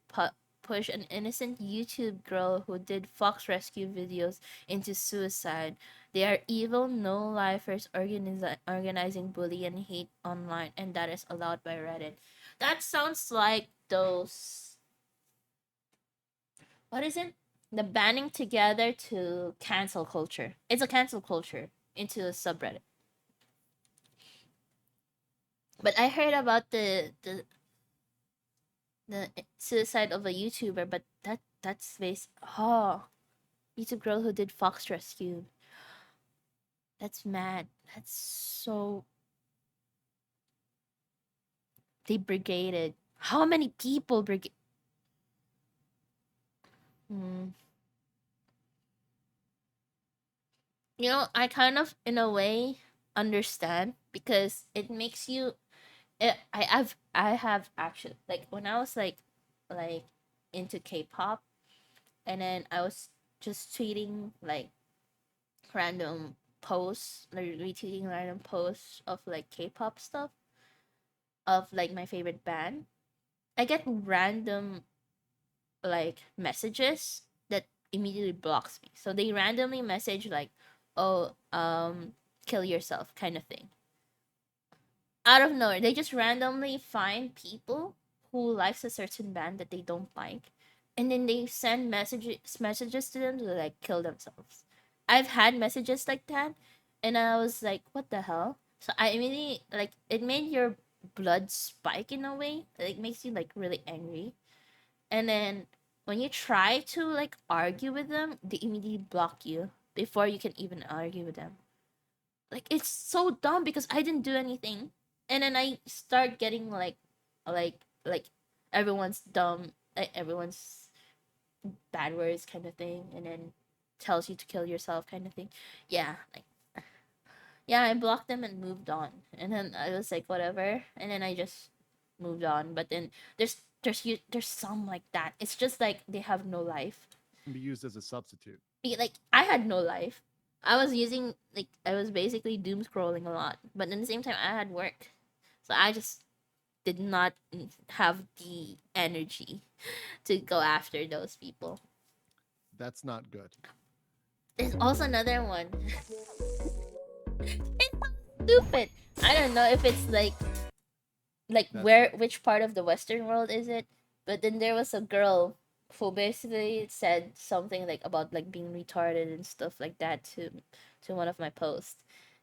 push an innocent YouTube girl who did fox rescue videos into suicide. They are evil, no-lifers organizing bully and hate online, and that is allowed by Reddit. That sounds like those... What is it? The banding together to cancel culture. It's a cancel culture into a subreddit. But I heard about the suicide of a YouTuber, but that's based... Oh, YouTube girl who did fox rescue. That's mad. That's so... They brigaded. How many people brigade? You know, I kind of, in a way, understand, because it makes you... I have actually, like, when I was like into K-pop, and then I was just tweeting like random posts, like retweeting random posts of like K-pop stuff of like my favorite band. I get random like messages that immediately blocks me. So they randomly message like, oh, kill yourself kind of thing. Out of nowhere, they just randomly find people who likes a certain band that they don't like, and then they send messages to them to like kill themselves. I've had messages like that, and I was like, what the hell? So I immediately, like, it made your blood spike in a way. It makes you like really angry. And then when you try to like argue with them, they immediately block you. before you can even argue with them. Like it's so dumb because I didn't do anything, and then I start getting like everyone's dumb, like everyone's bad words kind of thing, and then tells you to kill yourself kind of thing. Yeah, like yeah, I blocked them and moved on, and then I was like whatever, and then I just moved on. But then there's some like that. It's just like they have no life. Can be used as a substitute. Like I had no life. I was using like I was basically doom scrolling a lot, but at the same time I had work, so I just did not have the energy to go after those people. That's not good. There's also another one. It's so stupid. I don't know if it's like That's which part of the Western world is it? But then there was a girl who basically said something like about like being retarded and stuff like that to one of my posts,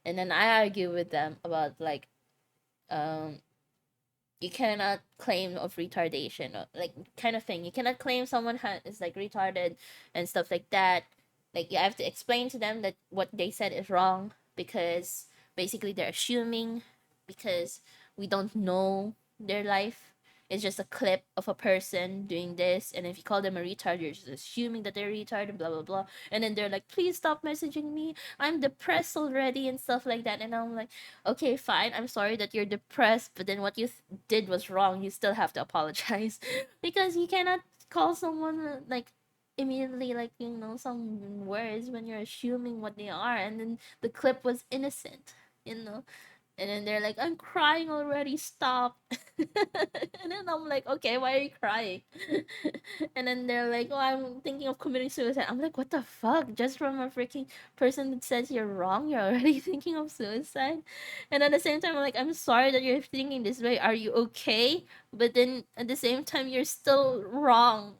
and then I argue with them about like you cannot claim of retardation or like kind of thing. You cannot claim someone is like retarded and stuff like that. Like you have to explain to them that what they said is wrong because basically they're assuming because we don't know their life. It's just a clip of a person doing this, and if you call them a retard, you're just assuming that they're retarded, blah blah blah. And then they're like, "Please stop messaging me. I'm depressed already," and stuff like that. And I'm like, "Okay, fine. I'm sorry that you're depressed, but then what you did was wrong. You still have to apologize because you cannot call someone like." Immediately, like some words when you're assuming what they are, and then the clip was innocent, you know and then they're like, "I'm crying already, stop." And then I'm like, "Okay, why are you crying?" And then they're like, "Oh, I'm thinking of committing suicide." I'm like, "What the fuck? Just from a freaking person that says you're wrong, you're already thinking of suicide?" And at the same time, I'm like, "I'm sorry that you're thinking this way. Are you okay?" But then at the same time, you're still wrong.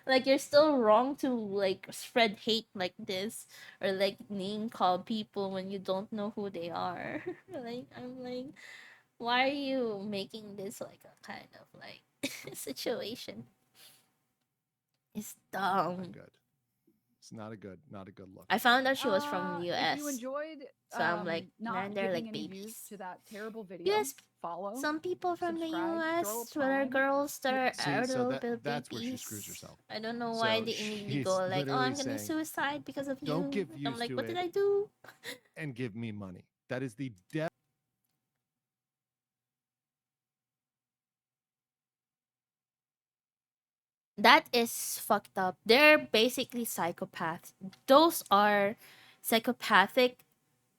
Like you're still wrong to like spread hate like this or like name call people when you don't know who they are. Like I'm like, why are you making this like a kind of like situation? It's Not dumb. good. It's not a good look. I found out she was from If US. you enjoyed So I'm like, not man, they're giving like any babies. views to that terrible video, Yes, follow, some people from the subscribe, US throw a that are prime. girls that are See, a so little bit that's where she screws babies. herself. I don't know why So they immediately she's go like, "Oh, I'm literally gonna saying, suicide because of you." "Don't give I'm views like, to "What did it I do?" and give me money." That is the death. That is fucked up. They're basically psychopaths. Those are psychopathic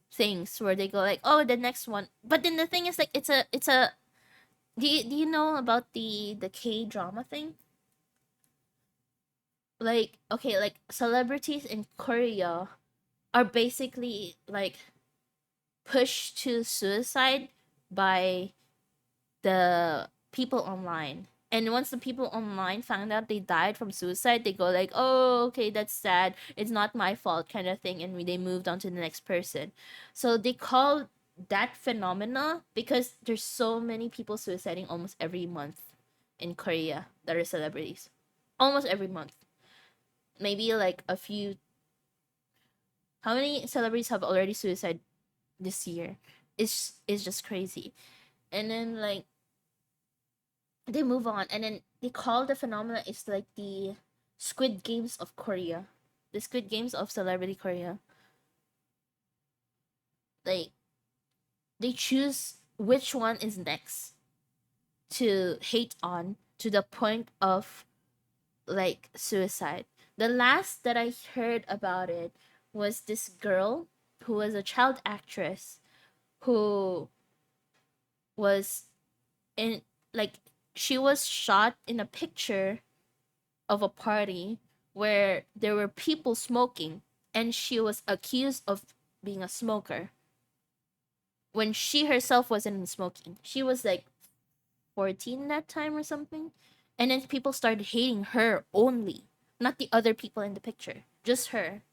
things where they go like, "Oh, the next one." But then the thing is like it's a do you know about the K-drama thing? Like okay, like celebrities in Korea are basically like pushed to suicide by the people online. And once the people online found out they died from suicide, they go like, "Oh, okay, that's sad. It's not my fault," kind of thing, and they moved on to the next person. So they call that phenomena because there's so many people suiciding almost every month in Korea that are celebrities. Almost every month. Maybe like a few. How many celebrities have already suicide this year? It's just crazy. And then like they move on, and then they call the phenomena is like the Squid Games of Korea, the Squid Games of celebrity Korea. Like they choose which one is next to hate on to the point of like suicide. The last that I heard about it was this girl who was a child actress who was in like she was shot in a picture of a party where there were people smoking, and she was accused of being a smoker when she herself wasn't smoking. She was like 14 that time or something. And then people started hating her only, not the other people in the picture, just her.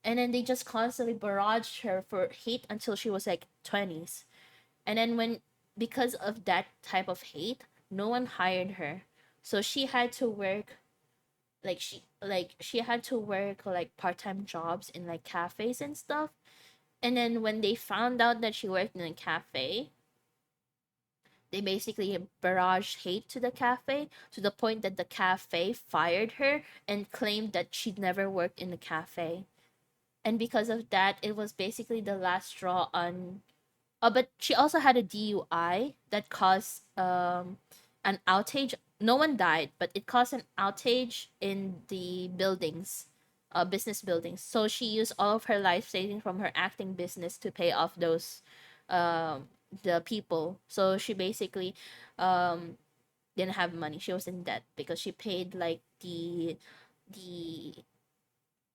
And then they just constantly barraged her for hate until she was like 20s. And then because of that type of hate, no one hired her. So she had to work she had to work like part-time jobs in like cafes and stuff. And then when they found out that she worked in a cafe, they basically barraged hate to the cafe to the point that the cafe fired her and claimed that she'd never worked in the cafe. And because of that, it was basically the last straw on. Oh, but she also had a DUI that caused an outage. No one died, but it caused an outage in the buildings, business buildings. So she used all of her life savings from her acting business to pay off those, um, the people. So she basically, um, didn't have money. She was in debt because she paid like the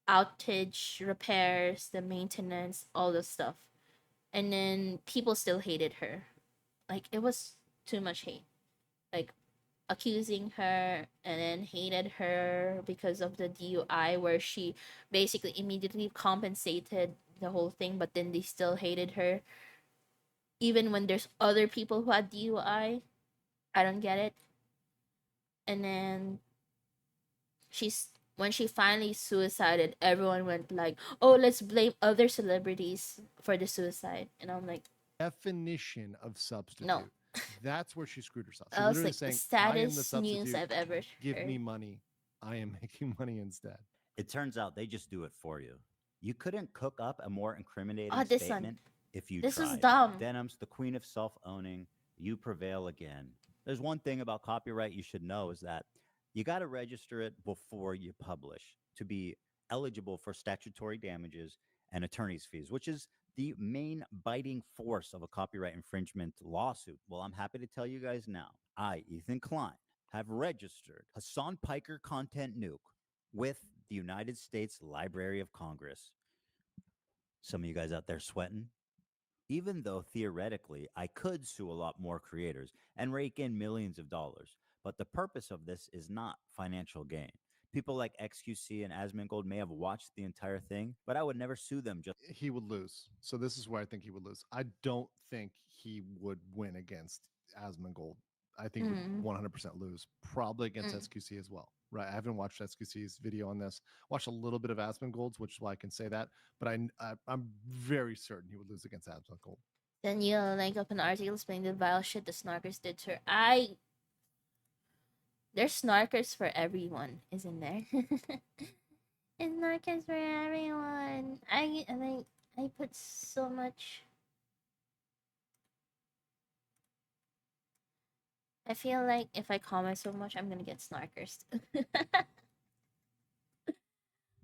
outage repairs, the maintenance, all the stuff. And then people still hated her. Like it was too much hate. Like accusing her and then hated her because of the DUI where she basically immediately compensated the whole thing, but then they still hated her even when there's other people who had DUI. I don't get it. And then she's when she finally suicided, everyone went like, "Oh, let's blame other celebrities for the suicide." And I'm like, Definition of substitute. no. That's where she screwed herself. She's That was literally like the saying, "I am the saddest news substitute. I've ever Give heard. me money. I am making money instead." It turns out they just do it for you. You couldn't cook up a more incriminating Oh, this statement one. if you This tried. was dumb. Denim's the queen of self-owning. You prevail again. There's one thing about copyright you should know is that you got to register it before you publish to be eligible for statutory damages and attorney's fees, which is the main biting force of a copyright infringement lawsuit. Well, I'm happy to tell you guys now. I, Ethan Klein, have registered Hassan Piker Content Nuke with the United States Library of Congress. Some of you guys out there sweating? Even though theoretically I could sue a lot more creators and rake in millions of dollars, but the purpose of this is not financial gain. People like XQC and Asmongold may have watched the entire thing, but I would never sue them just He would lose. So this is where I think he would lose. I don't think he would win against Asmongold. I think he Mm. would 100% lose, probably against Mm. SQC as well. Right? I haven't watched SQC's video on this. Watched a little bit of Asmongold's, which is why I can say that. But I'm very certain he would lose against Asmongold. Then you link up an article explaining the vile shit the snarkers did to her. There's snarkers for everyone, isn't there? It's snarkers for everyone. I put so much. I feel like if I comment so much, I'm gonna get snarkers.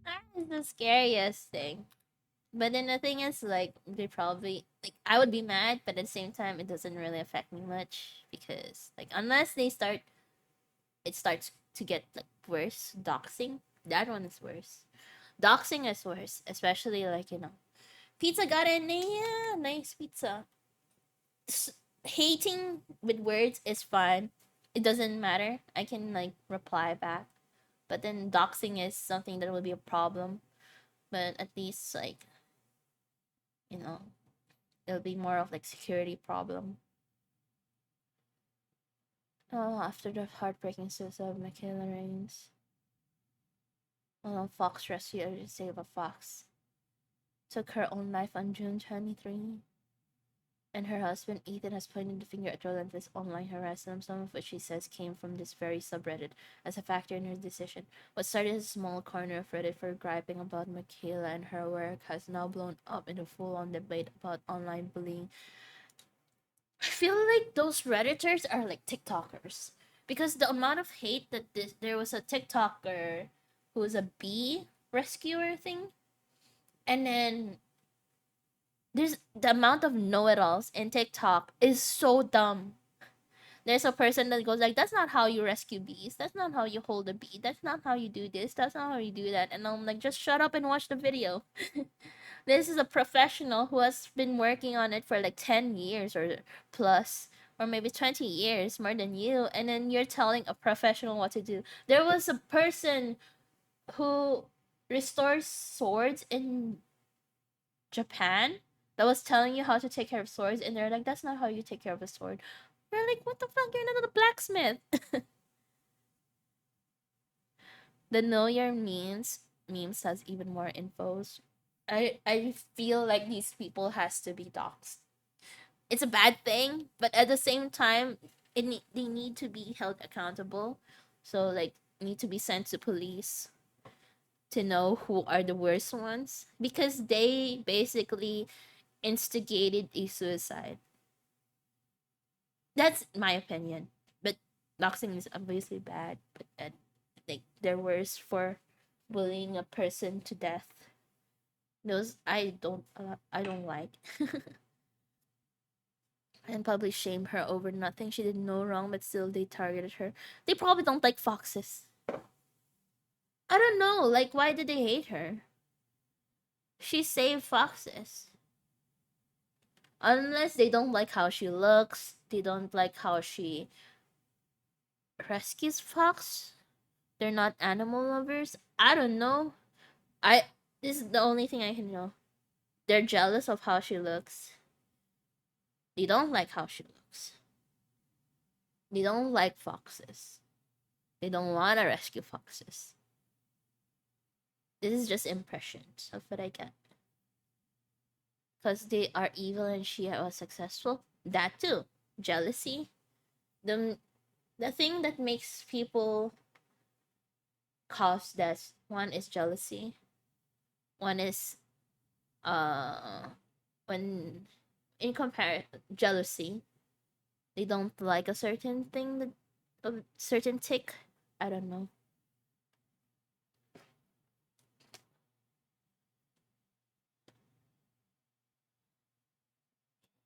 That's the scariest thing. But then the thing is, like, they probably like I would be mad, but at the same time, it doesn't really affect me much because, like, unless it starts to get like worse. Doxing, that one is worse. Doxing is worse, especially like pizza got in. Yeah, nice pizza. Hating with words is fine. It doesn't matter. I can like reply back. But then doxing is something that will be a problem. But at least like it'll be more of like security problem. Oh, after the heartbreaking suicide of Michaela Reigns. Fox rescued her to save a fox. Took her own life on June 23. And her husband, Ethan, has pointed the finger at relentless online harassment, some of which she says came from this very subreddit, as a factor in her decision. What started as a small corner of Reddit for griping about Michaela and her work has now blown up into full-on debate about online bullying. I feel like those Redditors are like TikTokers. Because the amount of hate that there was a TikToker who was a bee rescuer thing. And then there's the amount of know-it-alls in TikTok is so dumb. There's a person that goes like, "That's not how you rescue bees. That's not how you hold a bee. That's not how you do this. That's not how you do that." And I'm like, just shut up and watch the video. This is a professional who has been working on it for like 10 years or plus, or maybe 20 years more than you, and then you're telling a professional what to do. There was a person who restores swords in Japan that was telling you how to take care of swords, and they're like, "That's not how you take care of a sword." We're like, "What the fuck? You're not a blacksmith." The Know Your memes has even more infos. I feel like these people has to be doxxed. It's a bad thing, but at the same time, they need to be held accountable. So like need to be sent to police to know who are the worst ones because they basically instigated a suicide. That's my opinion. But doxing is obviously bad, but like they're worse for bullying a person to death. Those I don't like. And probably shame her over nothing. She did no wrong, but still they targeted her. They probably don't like foxes. I don't know. Like, why did they hate her? She saved foxes. Unless they don't like how she looks, they don't like how she rescues fox. They're not animal lovers. I don't know. This is the only thing I can know. They're jealous of how she looks. They don't like how she looks. They don't like foxes. They don't want to rescue foxes. This is just impressions of what I get. Because they are evil and she was successful. That too. Jealousy. The thing that makes people cause death, one is jealousy. One is when in jealousy, they don't like a certain thing, that a certain tick. I don't know.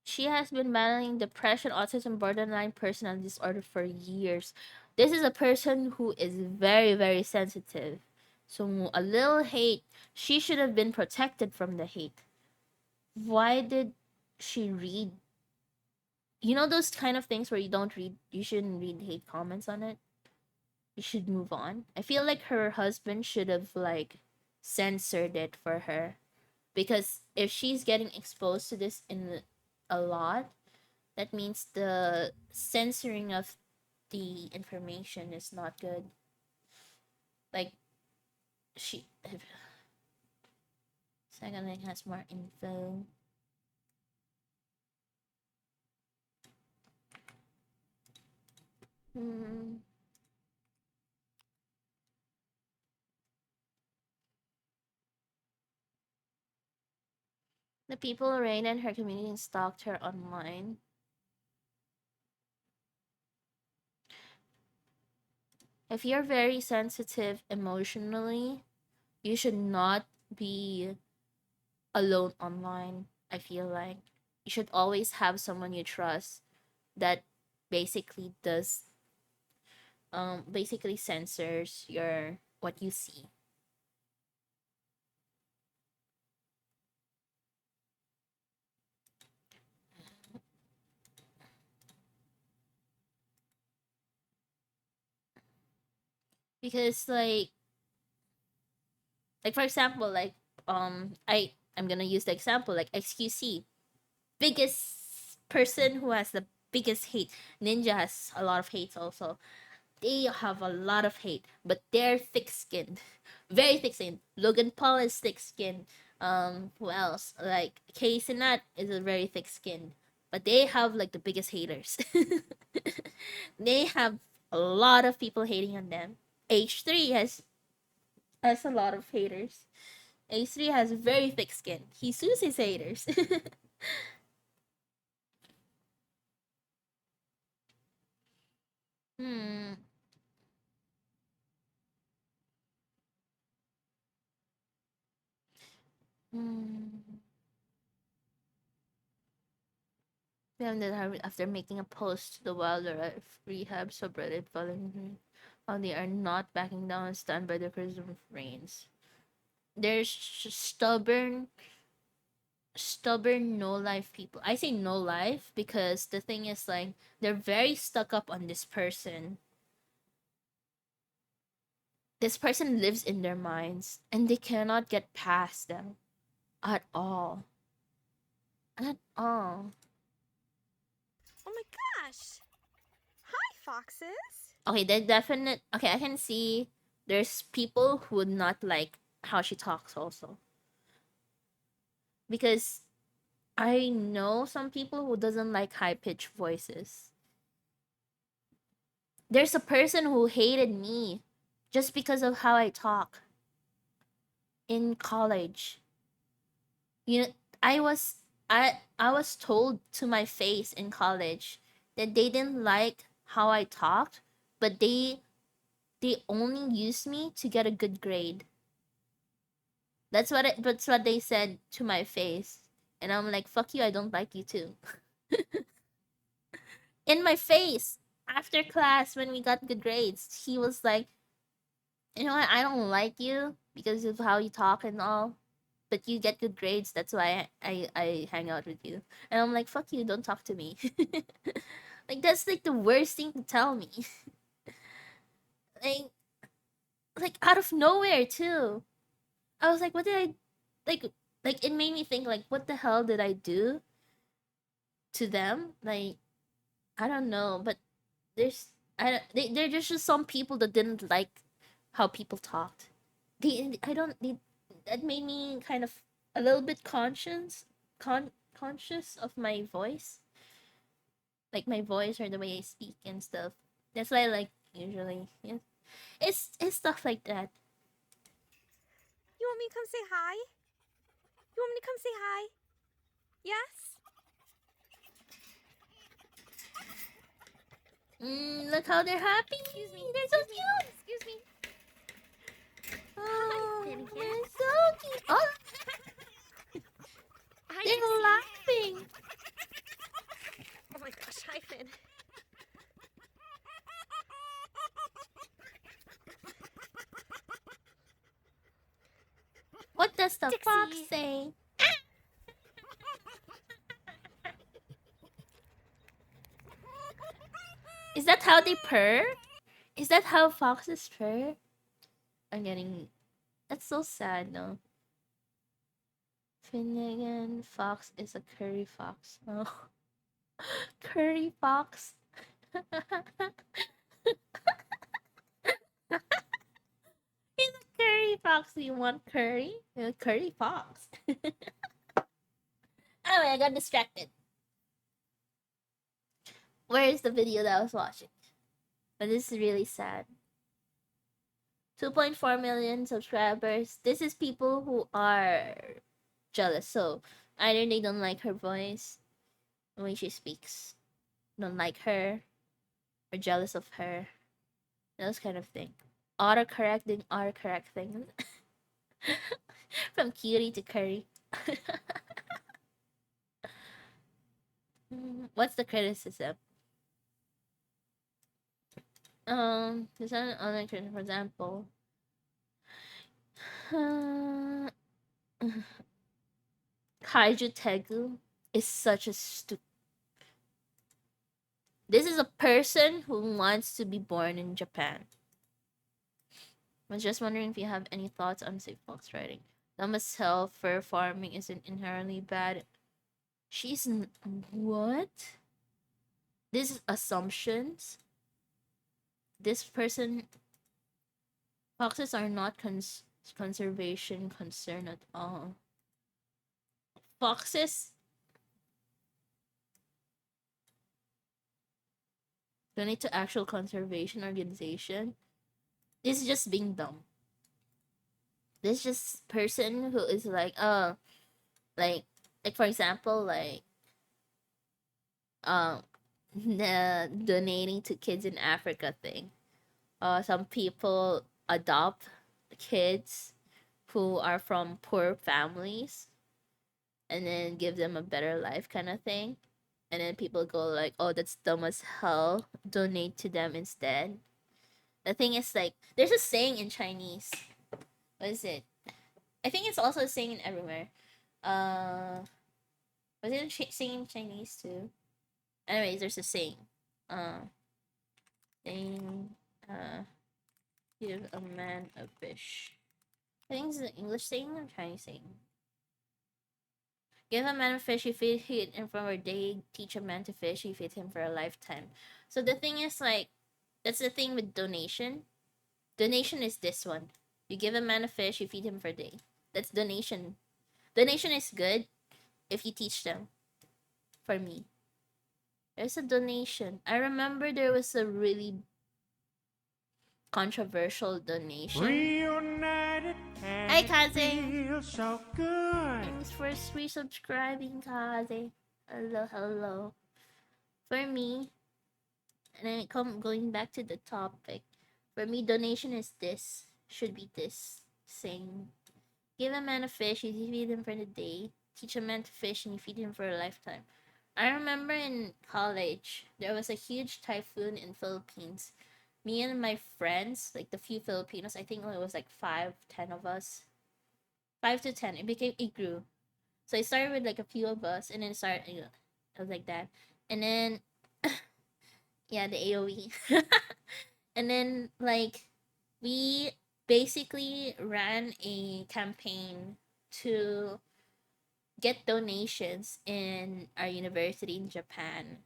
She has been battling depression, autism, borderline personality disorder for years. This is a person who is very, very sensitive. So a little hate, she should have been protected from the hate. Why did she read? You know those kind of things where you shouldn't read hate comments on it? You should move on. I feel like her husband should have like censored it for her. Because if she's getting exposed to this in a lot, that means the censoring of the information is not good. Like she second link has more info. The people Rain and her community stalked her online. If you're very sensitive emotionally, you should not be alone online. I feel like you should always have someone you trust that basically does basically censors your what you see. Because like for example, like I'm gonna use the example like XQC, biggest person who has the biggest hate. Ninja has a lot of hate also. They have a lot of hate, but they're thick-skinned, very thick-skinned. Logan Paul is thick-skinned. Who else? Like Casey Nat is a very thick-skinned, but they have like the biggest haters. They have a lot of people hating on them. H3 has a lot of haters. H3 has very thick skin. He sues his haters. hmm. After making a post to the wildlife rehab subreddit following how they are not backing down and stand by their criticism of Reigns. They're stubborn no life people. I say no life because the thing is like they're very stuck up on this person. This person lives in their minds and they cannot get past them at all. At all. Oh my gosh! Hi, foxes! Okay, the definite. Okay, I can see there's people who would not like how she talks also. Because I know some people who doesn't like high pitched voices. There's a person who hated me just because of how I talk in college. You know, I was told to my face in college that they didn't like how I talked, but they only used me to get a good grade. That's what they said to my face. And I'm like, fuck you, I don't like you too. In my face. After class when we got good grades, he was like, you know what, I don't like you because of how you talk and all. But you get good grades, that's why I hang out with you. And I'm like, fuck you, don't talk to me. Like that's like the worst thing to tell me. like like out of nowhere too. I was like, what did I like it made me think like what the hell did I do to them? Like I don't know, but there are just some people that didn't like how people talked. That made me kind of a little bit conscious of my voice. Like my voice or the way I speak and stuff. That's why I like usually. Yeah. It's stuff like that. You want me to come say hi? You want me to come say hi? Yes? Look how they're happy. Excuse me. They're so cute. Excuse me. Oh, Hi, they're so cute. Oh, Hi, they're Dixie. laughing. Oh my gosh, hi, Finn. What does the fox Dixie. say? Is that how they purr? Is that how foxes purr? I'm getting... That's so sad, no? Finnegan Fox is a curry fox. Oh. Curry fox. He's a curry fox. You want curry? A curry fox. Anyway, I got distracted. Where is the video that I was watching? But this is really sad. 2.4 million subscribers. This is people who are jealous. So either they don't like her voice, the way she speaks, don't like her, or jealous of her. Those kind of thing. Autocorrecting things. From cutie to curry. What's the criticism? There's an online criticism, for example. Kaiju Tegu is such a This is a person who wants to be born in Japan. I was just wondering if you have any thoughts on safe fox riding. Dumb hell, fur farming isn't inherently bad. She's what? This is assumptions. This person... Foxes are not conservation concern at all. Foxes donate to actual conservation organization. This is just being dumb. This is just person who is like, like for example, like the donating to kids in Africa thing. Some people adopt kids who are from poor families and then give them a better life kind of thing. And then people go like, oh, that's dumb as hell. Donate to them instead. The thing is, like, there's a saying in Chinese. What is it? I think it's also a saying in everywhere. Was it saying in Chinese too? Anyways, there's a saying. Give a man a fish. I think it's an English saying or Chinese saying. Give a man a fish, you feed him for a day. Teach a man to fish, you feed him for a lifetime. So the thing is, like, that's the thing with donation. Donation is this one. You give a man a fish, you feed him for a day. That's donation. Donation is good if you teach them. For me. There's a donation. I remember there was a really controversial donation. Hi, Kaze. So good. Thanks for resubscribing, Kaze. Hello, hello. For me, and then going back to the topic. For me, donation is this. Should be this. Saying, give a man a fish, you feed him for the day. Teach a man to fish, and you feed him for a lifetime. I remember in college, there was a huge typhoon in Philippines. Me and my friends, like the few Filipinos, I think it was like 5, 10 of us. 5 to 10. It grew. So it started with like a few of us, and then it was like that. And then, yeah, the AOE. And then, like, we basically ran a campaign to get donations in our university in Japan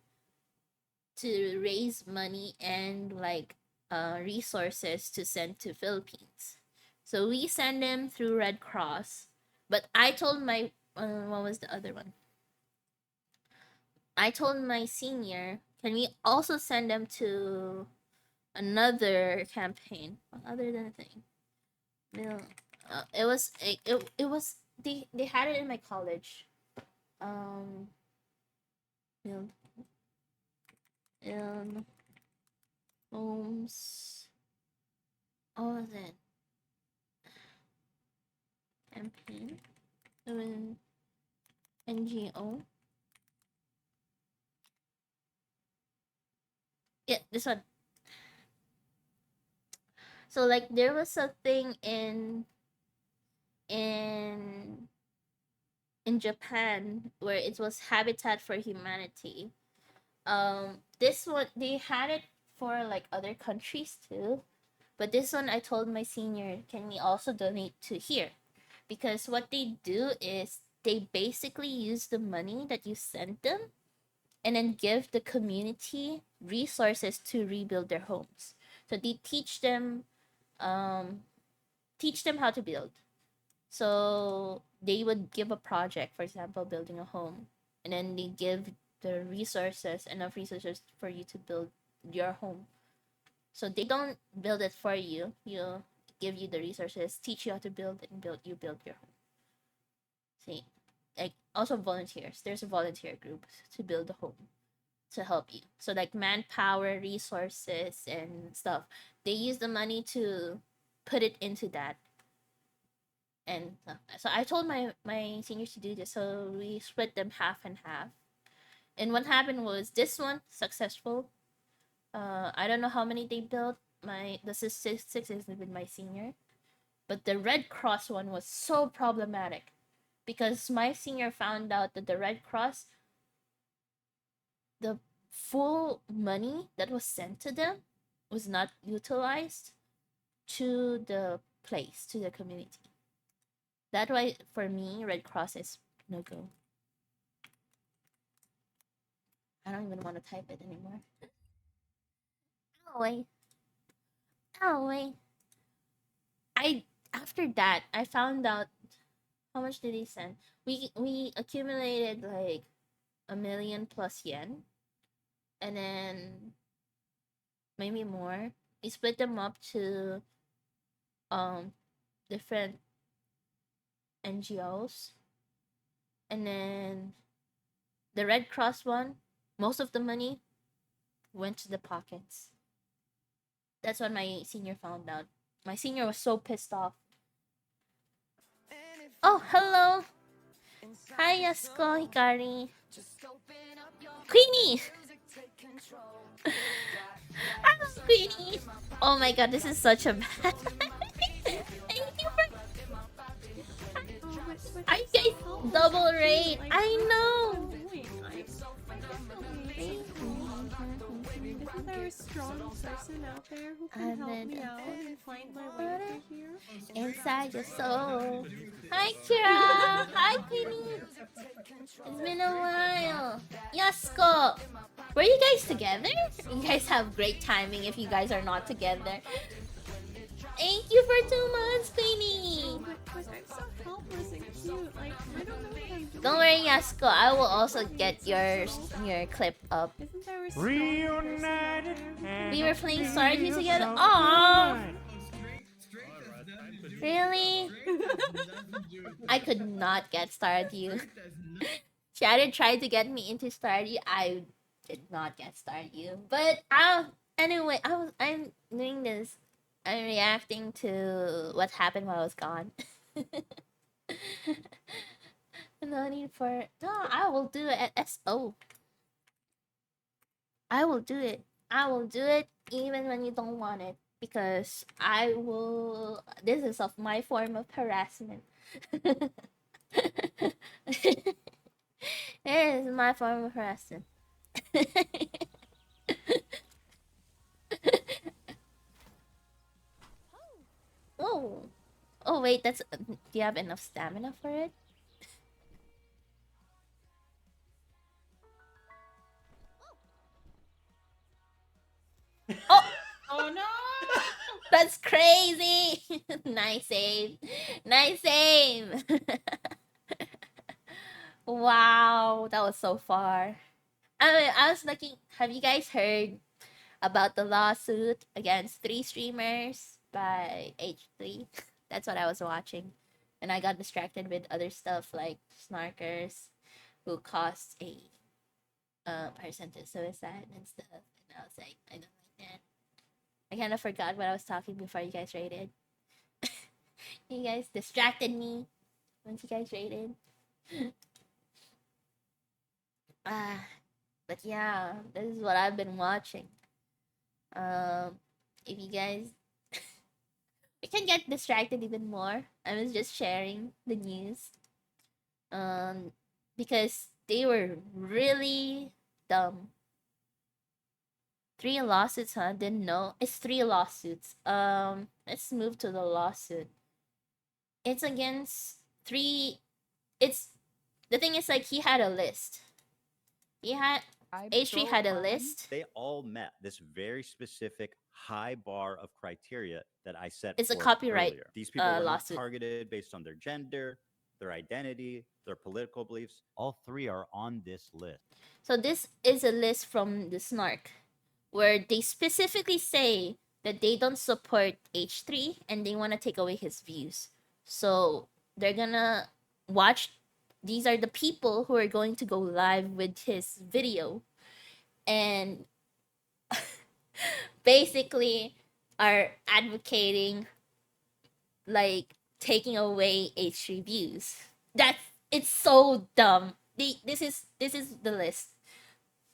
to raise money and, like, resources to send to Philippines. So we send them through Red Cross. But I told my, what was the other one? I told my senior, can we also send them to another campaign other than a thing? No, it was they had it in my college. In homes. What was it? Campaign. NGO. Yeah, this one. So like there was a thing in Japan where it was Habitat for Humanity. This one they had it for like other countries too. But this one I told my senior, can we also donate to here? Because what they do is they basically use the money that you send them and then give the community resources to rebuild their homes. So they teach them how to build. So they would give a project, for example, building a home, and then they give the resources, enough resources for you to build your home. So they don't build it for you. You give you the resources, teach you how to build it, and you build your home. See, like also volunteers. There's a volunteer group to build a home to help you. So like manpower, resources, and stuff. They use the money to put it into that. And so I told my seniors to do this. So we split them half and half. And what happened was this one successful. I don't know how many they built. The six is with my senior, but the Red Cross one was so problematic because my senior found out that the Red Cross, the full money that was sent to them was not utilized to the place, to the community. That's why for me, Red Cross is no go. I don't even want to type it anymore. Oh wait. After that I found out how much did they send. We accumulated like 1 million plus yen, and then maybe more. We split them up to different NGOs, and then the Red Cross one, most of the money went to the pockets. That's what my senior found out. My senior was so pissed off. Oh, hello. Hi, Yasuko Hikari. Queenie! Hello, Queenie! Oh my god, this is such a bad... Thank you for... I guys double rate. I know! Isn't there a strong person out there who can help me out and find my way through here? Inside your soul. Hi, Kira! Hi, Queenie! It's been a while. Yasuko! Were you guys together? You guys have great timing if you guys are not together. Thank you for 2 months, Queenie. But I'm so helpless and cute. Like, I don't know what I'm doing. Don't worry, Yasuko. I will also get your clip up. Isn't there a Reunited. We were playing Stardew together. Aww. Really? I could not get Stardew. Shadow tried to get me into Stardew. I did not get Stardew. But anyway, I'm doing this. I'm reacting to what happened while I was gone. No need for I will do it at SO. I will do it. I will do it even when you don't want it. Because I will this is of my form of harassment. It is my form of harassment. Oh. Oh wait, that's do you have enough stamina for it? Oh! Oh no! That's crazy! Nice save. Nice save! Wow, that was so far. I was looking, have you guys heard about the lawsuit against 3 streamers by H3? That's what I was watching. And I got distracted with other stuff like Snarkers, who caused a person to suicide and stuff. And I was like, I don't like that. I kind of forgot what I was talking before you guys raided. You guys distracted me once you guys raided. But yeah, this is what I've been watching. If you guys we can get distracted even more. I was just sharing the news. Because they were really dumb. 3 lawsuits, huh? Didn't know. It's 3 lawsuits. Let's move to the lawsuit. It's against 3. It's the thing is like he had a list. H3 had a list. They all met this very specific high bar of criteria that I set. It's a forth copyright, earlier. These people were not lawsuit. targeted based on their gender, their identity, their political beliefs. All 3 are on this list. So this is a list from the Snark, where they specifically say that they don't support H3 and they want to take away his views. So they're gonna watch. These are the people who are going to go live with his video and basically are advocating like taking away H3 views. It's so dumb. This is the list.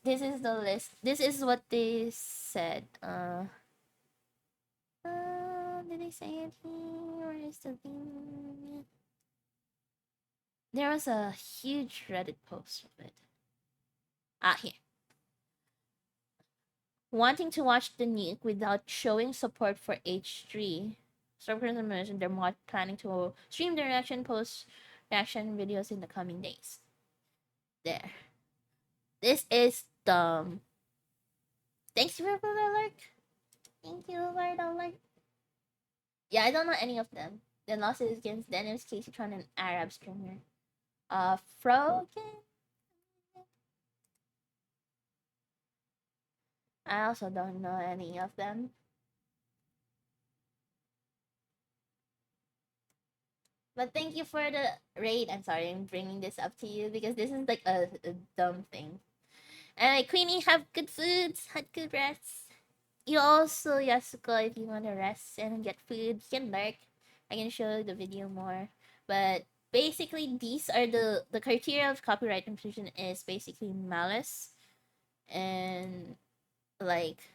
This is the list. This is what they said. Did they say it here? Where is the thing? There was a huge Reddit post of it. Here. Wanting to watch the nuke without showing support for H3. Subscribers mentioned they're planning to stream their reaction reaction videos in the coming days. There. This is dumb. Thanks for the alert. Thank you for the alert. Yeah, I don't know any of them. The lawsuit is against Dennis, Caseytron, and Arab streamer. Froken. I also don't know any of them. But thank you for the raid. I'm sorry, I'm bringing this up to you because this is like a dumb thing. And Queenie, have good foods, had good rests. You also, Yasuko, if you want to rest and get food, you can lurk. I can show you the video more. But basically, these are the criteria of copyright infringement is basically malice and like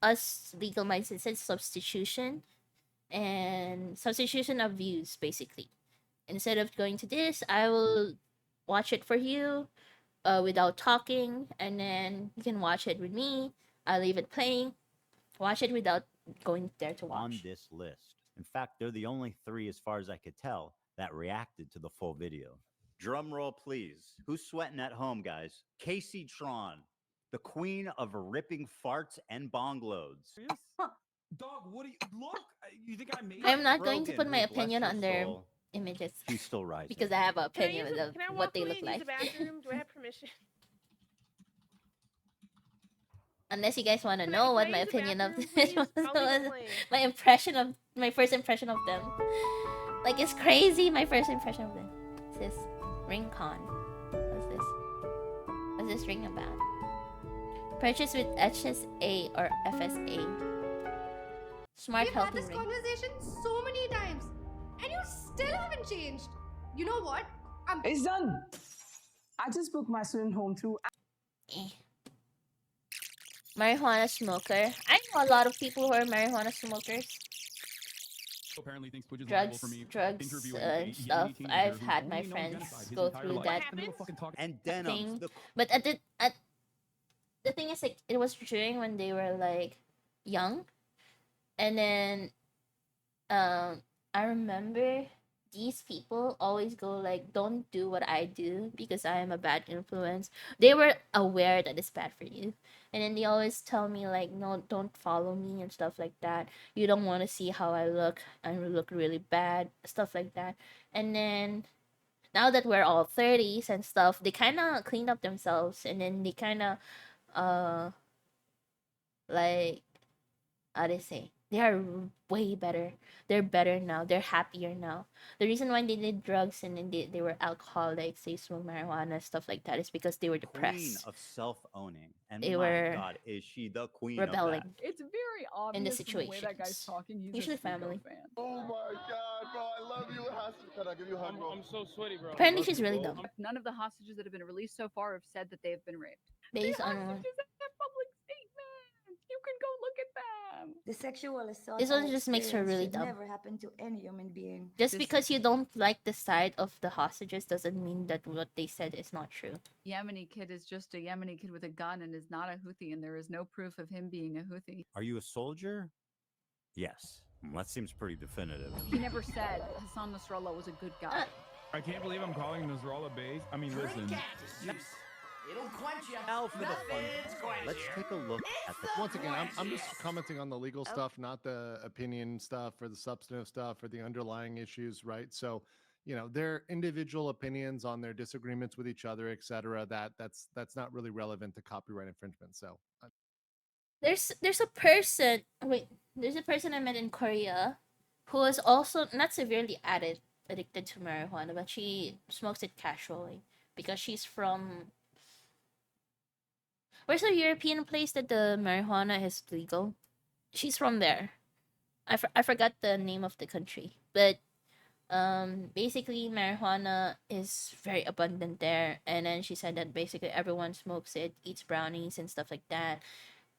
us legal minds, it says substitution and substitution of views basically. Instead of going to this, I will watch it for you without talking, and then you can watch it with me. I'll leave it playing. Watch it without going there to watch. On this list. In fact, they're the only 3, as far as I could tell, that reacted to the full video. Drum roll, please. Who's sweating at home, guys? Caseytron, the queen of ripping farts and bong loads. Dog, what do you look? You think I made I'm it? not going to put Rogan, my who, bless opinion her on their soul, images she's still rising. because I have an Can I opinion use of Can I what walk they away look and use like. the bathroom? Do I have permission? Unless you guys want to Can know I what my use the opinion of bathroom, this please? was, I'll leave it playing. my first impression of them. Like, it's crazy, my first impression of them. This RingCon. What's this? What's this ring about? Purchase with HSA or FSA. Smart We've had healthy this ring. conversation so many times, and you still haven't changed. You know what? It's done. I just booked my student home through. Marijuana smoker. I know a lot of people who are marijuana smokers. Apparently thinks Twitch is Drugs, liable for me drugs, interviewing and a stuff. Yemeni teenager I've who's had my only known friends genocide his go entire through life. that And they were fucking talking And denims. thing. But the thing is, like, it was during when they were like young, and then I remember these people always go like, don't do what I do because I am a bad influence. They were aware that it's bad for you, and then they always tell me like, no, don't follow me and stuff like that. You don't want to see how I look look really bad, stuff like that. And then now that we're all 30s and stuff, they kind of cleaned up themselves, and then they kind of uh like, how do they say, they are way better. They're better now. They're happier now. The reason why they did drugs and then they were alcoholics, they smoked marijuana, stuff like that, is because they were Queen depressed. of self-owning. And They my were God, is she the queen rebelling of that? It's very in the obvious from the way that guy's situations. talking. He's Usually a Sneeko family. fan. Oh my god, bro, I love you. Can I give you a hug, bro? I'm so sweaty, bro. Apparently she's really dumb. None of the hostages that have been released so far have said that they have been raped. Based the on hostages have public statements. You can go look at them. The sexual assault This one just makes her experience really should dumb. never happen to any human being. Just because you don't like the side of the hostages doesn't mean that what they said is not true. Yemeni kid is just a Yemeni kid with a gun and is not a Houthi, and there is no proof of him being a Houthi. Are you a soldier? Yes. That seems pretty definitive. He never said Hassan Nasrallah was a good guy. I can't believe I'm calling Nasrallah base. I mean, listen. It'll quench you. Now for the fun. Let's take a look at the. Once again, I'm just commenting on the legal stuff, not the opinion stuff or the substantive stuff or the underlying issues, right? So, you know, their individual opinions on their disagreements with each other, etc. That's not really relevant to copyright infringement. So, There's a person, there's a person I met in Korea who is also not severely addicted to marijuana, but she smokes it casually because she's from, where's the European place that the marijuana is legal? She's from there. I forgot the name of the country, but basically marijuana is very abundant there, and then she said that basically everyone smokes it, eats brownies and stuff like that,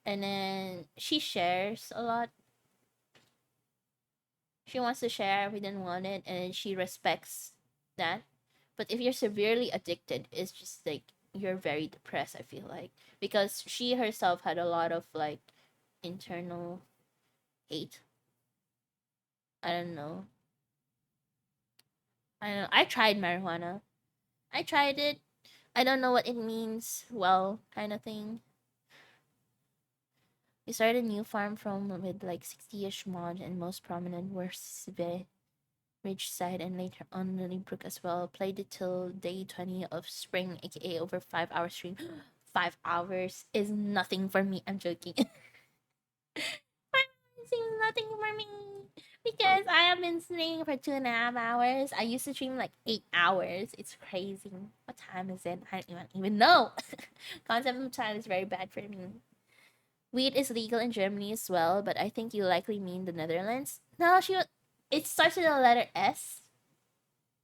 and then she shares a lot. She wants to share, we didn't want it, and she respects that. But if you're severely addicted, it's just like you're very depressed, I feel like, because she herself had a lot of like internal hate. I don't know. I tried marijuana. I tried it. I don't know what it means. Well, kind of thing. We started a new farm from with like 60-ish mods, and most prominent were Sve, Ridgeside, and later on Lillybrook as well. Played it till day 20 of spring, aka over 5 hour stream. 5 hours is nothing for me. I'm joking. 5 hours is nothing for me because I have been streaming for 2.5 hours. I used to stream like 8 hours. It's crazy. What time is it? I don't even know. Concept of time is very bad for me. Weed is legal in Germany as well, but I think you likely mean the Netherlands. No, it starts with the letter S.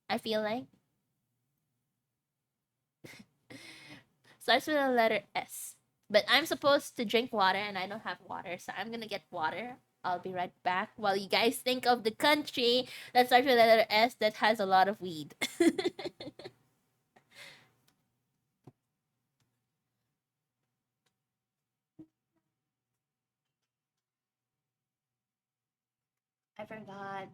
I feel like. Starts with the letter S. But I'm supposed to drink water and I don't have water, so I'm gonna get water. I'll be right back while you guys think of the country that starts with the letter S that has a lot of weed. I forgot.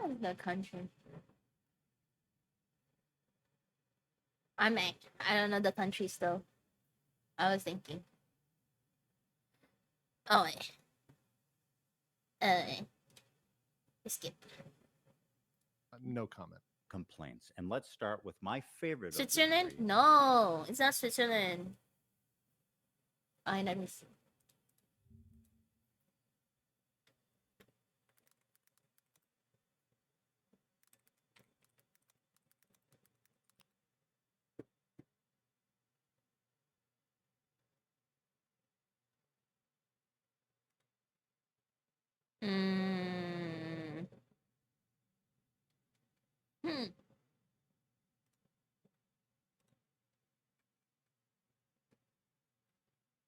Where is the country? I don't know the country still. I was thinking. Oh wait. Skip. No comment. Complaints. And let's start with my favorite. of the Switzerland? three. No, it's not Switzerland. Let me see. Hmm.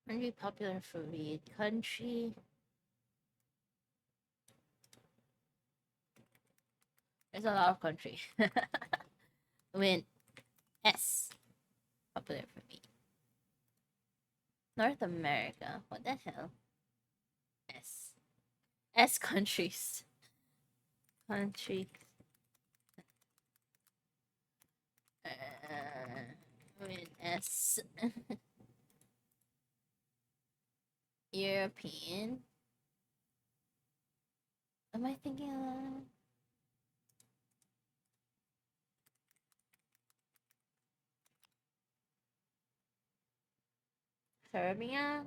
Country popular for weed. Country. There's a lot of country. With S. Popular for weed. North America. What the hell? S. S countries. Countries. With S. European. Am I thinking of... Serbia?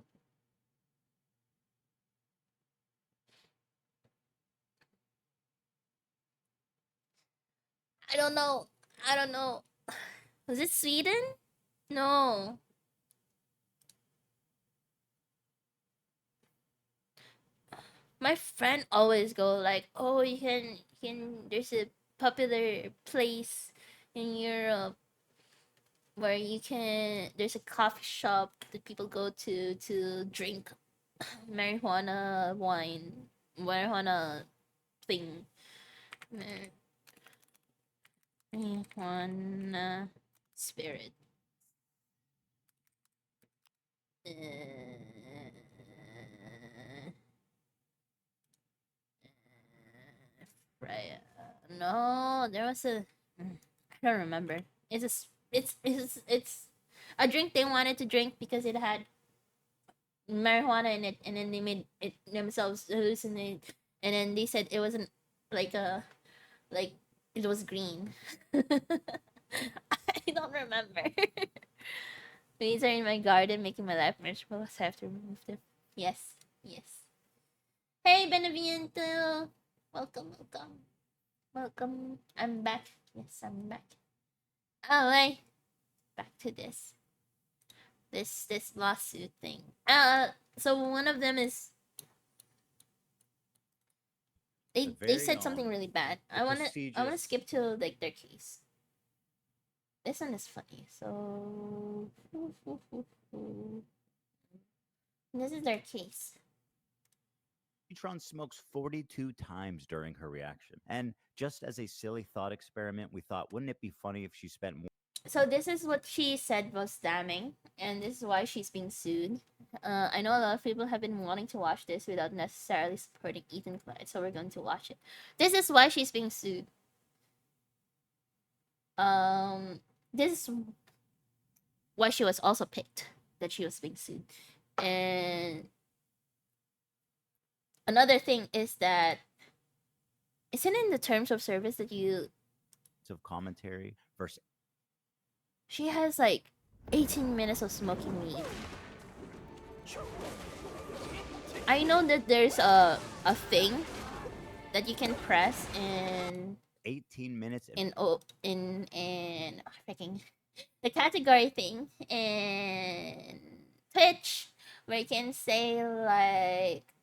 I don't know. I don't know. Was it Sweden? No. My friend always go like, oh, you can there's a popular place in Europe where you can there's a coffee shop that people go to drink marijuana wine, marijuana thing. Marijuana spirit. Freya. No, there was a. I don't remember. It's a drink they wanted to drink because it had marijuana in it, and then they made it themselves hallucinate, and then they said it wasn't like it was green. I don't remember. Weeds are in my garden, making my life miserable. So I have to remove them. Yes, yes. Hey, Beneviento! Welcome. Welcome. I'm back. Yes, I'm back. Alright. Back to this lawsuit thing. So one of them is they said something really bad. I wanna skip to like their case. This one is funny. So this is their case. Neutron smokes 42 times during her reaction. And just as a silly thought experiment, we thought, wouldn't it be funny if she spent more? So this is what she said was damning, and this is why she's being sued. I know a lot of people have been wanting to watch this without necessarily supporting Ethan Clyde, so we're going to watch it. This is why she's being sued. This is why she was also picked, that she was being sued. And another thing is that isn't in the terms of service that you Of commentary versus. she has like 18 minutes of smoking weed. I know that there's a thing that you can press in 18 minutes in freaking the category thing in Twitch where you can say like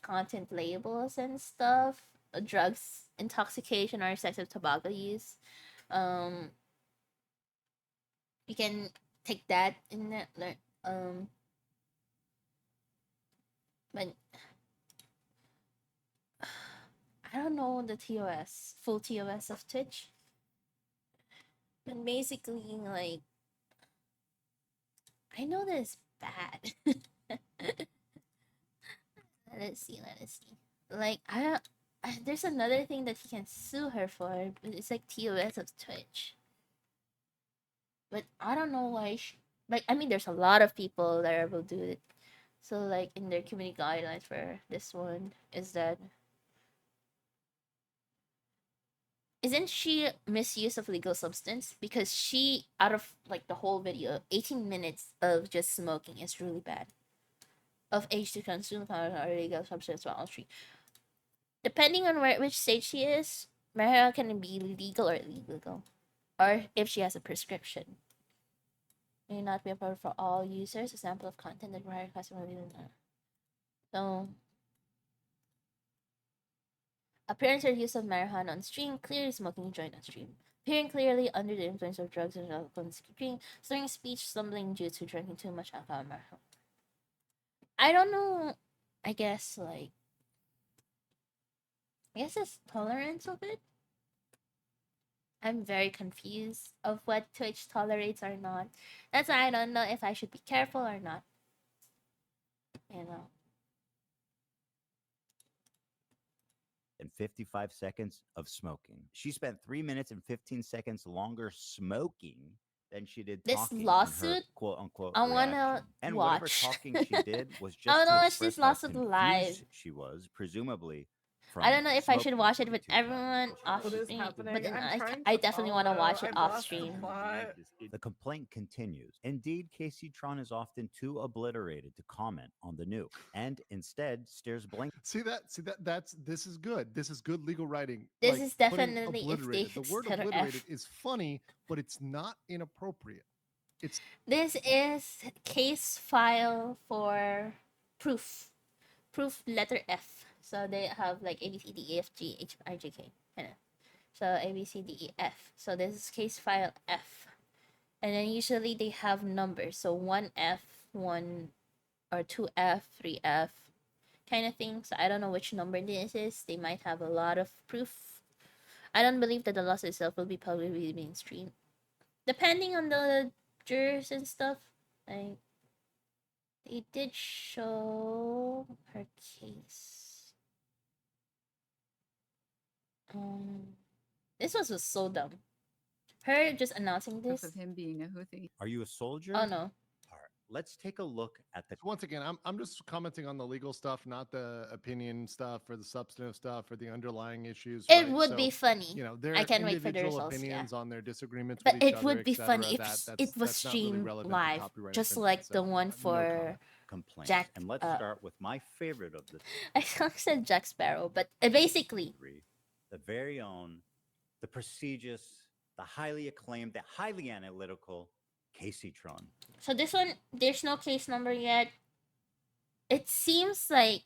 content labels and stuff, drugs, intoxication, or excessive tobacco use. You can take that in the but I don't know the full TOS of Twitch. But basically, like, I know that it's bad. Let us see. Like, there's another thing that he can sue her for, but it's like TOS of Twitch. But I don't know why. Like, I mean, there's a lot of people that will do it. So, like, in their community guidelines for this one is that isn't she misuse of legal substance? Because she, out of like the whole video, 18 minutes of just smoking is really bad. Of age to consume or illegal substance while on stream. Depending on which stage she is, marijuana can be legal or illegal, or if she has a prescription. May not be appropriate for all users. A sample of content that requires customer will not. So, appearance or use of marijuana on stream, clearly smoking a joint on stream. Appearing clearly under the influence of drugs and alcohol on screen, slurring speech, stumbling due to drinking too much alcohol and marijuana. I don't know. I guess it's tolerance of it. I'm very confused of what Twitch tolerates or not. That's why I don't know if I should be careful or not. You know. And 55 seconds of smoking. She spent 3 minutes and 15 seconds longer smoking than she did This talking in her lawsuit, quote unquote I wanna reaction. And whatever watch. talking she did was I just wanna to watch express this how lawsuit live. confused she was, presumably from I don't know if I should smoking watch it 42 with times. everyone off What is stream, happening? but I'm trying I to definitely want to follow. watch it I've off lost the stream. plot. The complaint continues. Indeed, Casey Tron is often too obliterated to comment on the new, and instead stares blankly. This is good. This is good legal writing. This Like, is putting definitely if they obliterated. The word letter F. obliterated is funny, but it's not inappropriate. It's This is case file for proof. Proof letter F. So they have like A, B, C, D, E, F, G, H, I, J, K. So A, B, C, D, E, F. So this is case file F. And then usually they have numbers. So 1F, 1 or 2F, 3F kind of thing. So I don't know which number this is. They might have a lot of proof. I don't believe that the lawsuit itself will be publicly being streamed. Depending on the jurors and stuff, like they did show her case. This was so dumb. Her just announcing Proof this. of him being a Houthi. Are you a soldier? Oh no. All right, let's take a look at the. Once again, I'm just commenting on the legal stuff, not the opinion stuff or the substantive stuff or the underlying issues. It right? would So, be funny. You know, their I can't wait for the individual results. Yeah. opinions on their disagreements But with each it would other, be et funny cetera, if it was that's not really streamed relevant to live, copyright just infringement, like so the one no for comment. Complaint. Jack. And let's start with my favorite of the I said Jack Sparrow, but basically, three, the very own, the prestigious, the highly acclaimed, the highly analytical Casey Tron. so this one there's no case number yet. It seems like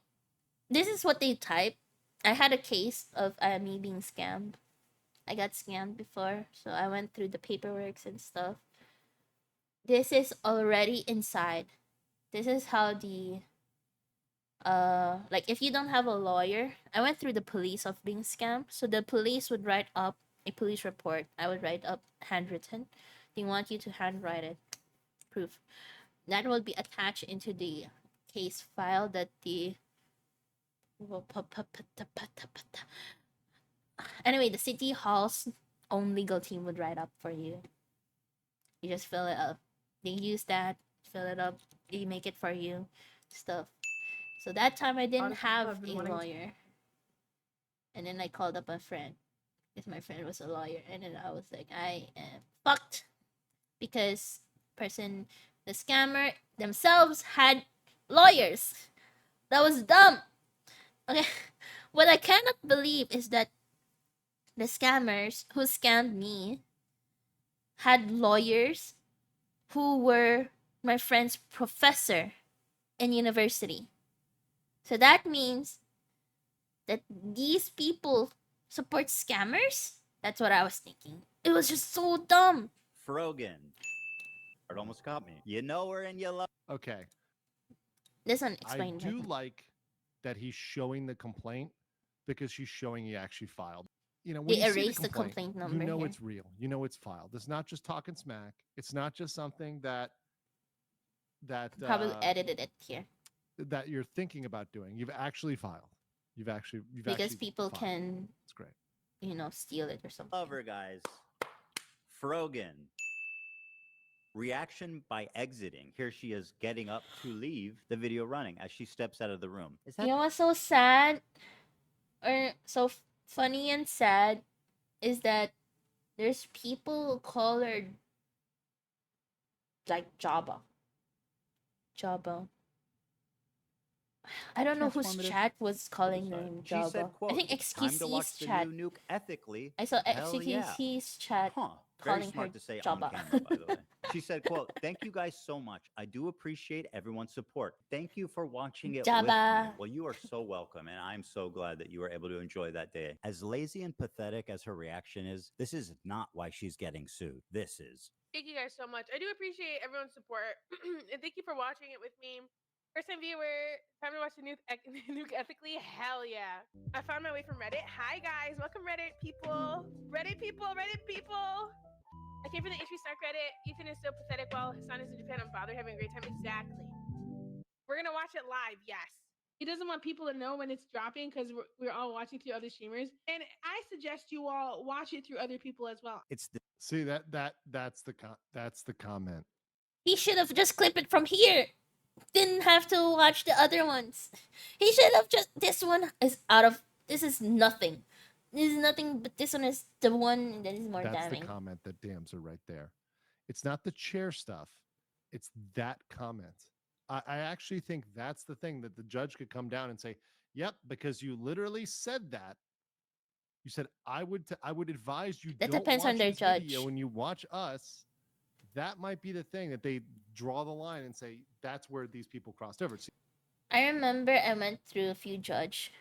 this is what they type. I had a case of me being scammed. I got scammed before, so I went through the paperwork and stuff. This is already inside. This is how the like if you don't have a lawyer, I went through the police of being scammed. So the police would write up a police report. I would write up handwritten. They want you to handwrite it. Proof. That will be attached into the case file that the anyway, the city hall's own legal team would write up for you. You just fill it up. They use that, fill it up, they make it for you, stuff. So that time I didn't have I've been a wanting to- lawyer. And then I called up a friend. Because my friend was a lawyer. And then I was like, I am fucked. Because the scammer themselves had lawyers. That was dumb. Okay. What I cannot believe is that the scammers who scammed me had lawyers who were my friend's professor in university. So that means that these people support scammers? That's what I was thinking. It was just so dumb. Frogan. It almost got me. You know her and you love. Okay. This one I explained. do like that he's showing the complaint because she's showing he actually filed. You know, when They you see erased the complaint number you know here. it's real. You know it's filed. It's not just talking smack. It's not just something that Probably edited it here. that you're thinking about doing. You've actually filed. You've actually because actually people fought. can, It's great. you know, steal it or something. Love her, guys. Frogan. Reaction by exiting. Here she is getting up to leave the video running as she steps out of the room. Is that You know what's so sad or so funny and sad is that there's people who call her like Jabba. Jabba. I don't know whose Transformative chat was calling them She said, Jabba. quote, I think "It's time to watch XQC's the chat. new nuke ethically." I saw Hell yeah. XQC's chat Very calling her smart to say Jabba. on camera, by the way. She said, quote, "Thank you guys so much. I do appreciate everyone's support. Thank you for watching it with me." Jabba. Well, you are so welcome, and I'm so glad that you were able to enjoy that day. As lazy and pathetic as her reaction is, this is not why she's getting sued. This is. Thank you guys so much. I do appreciate everyone's support. And thank you for watching it with me. First time viewer, time to watch the nuke ethically. Hell yeah. I found my way from Reddit. Hi guys, welcome Reddit people. Reddit people, Reddit people. I came from the HP Stark Reddit. Ethan is so pathetic while Hassan is in Japan. I'm bothered having a great time. Exactly. We're gonna watch it live, yes. He doesn't want people to know when it's dropping because we're all watching through other streamers. And I suggest you all watch it through other people as well. It's the See that's the comment. He should have just clipped it from here. Didn't have to watch the other ones. He should have just. This one is out of. This is nothing. This is nothing, but this one is the one that is more That's damning. the comment that damns her right there. It's not the chair stuff. It's that comment. I actually think that's the thing that the judge could come down and say, "Yep," because you literally said that. You said I would advise you. That don't depends on watch their this video judge. when you watch us. That might be the thing that they draw the line and say that's where these people crossed over. See, I remember I went through a few judge.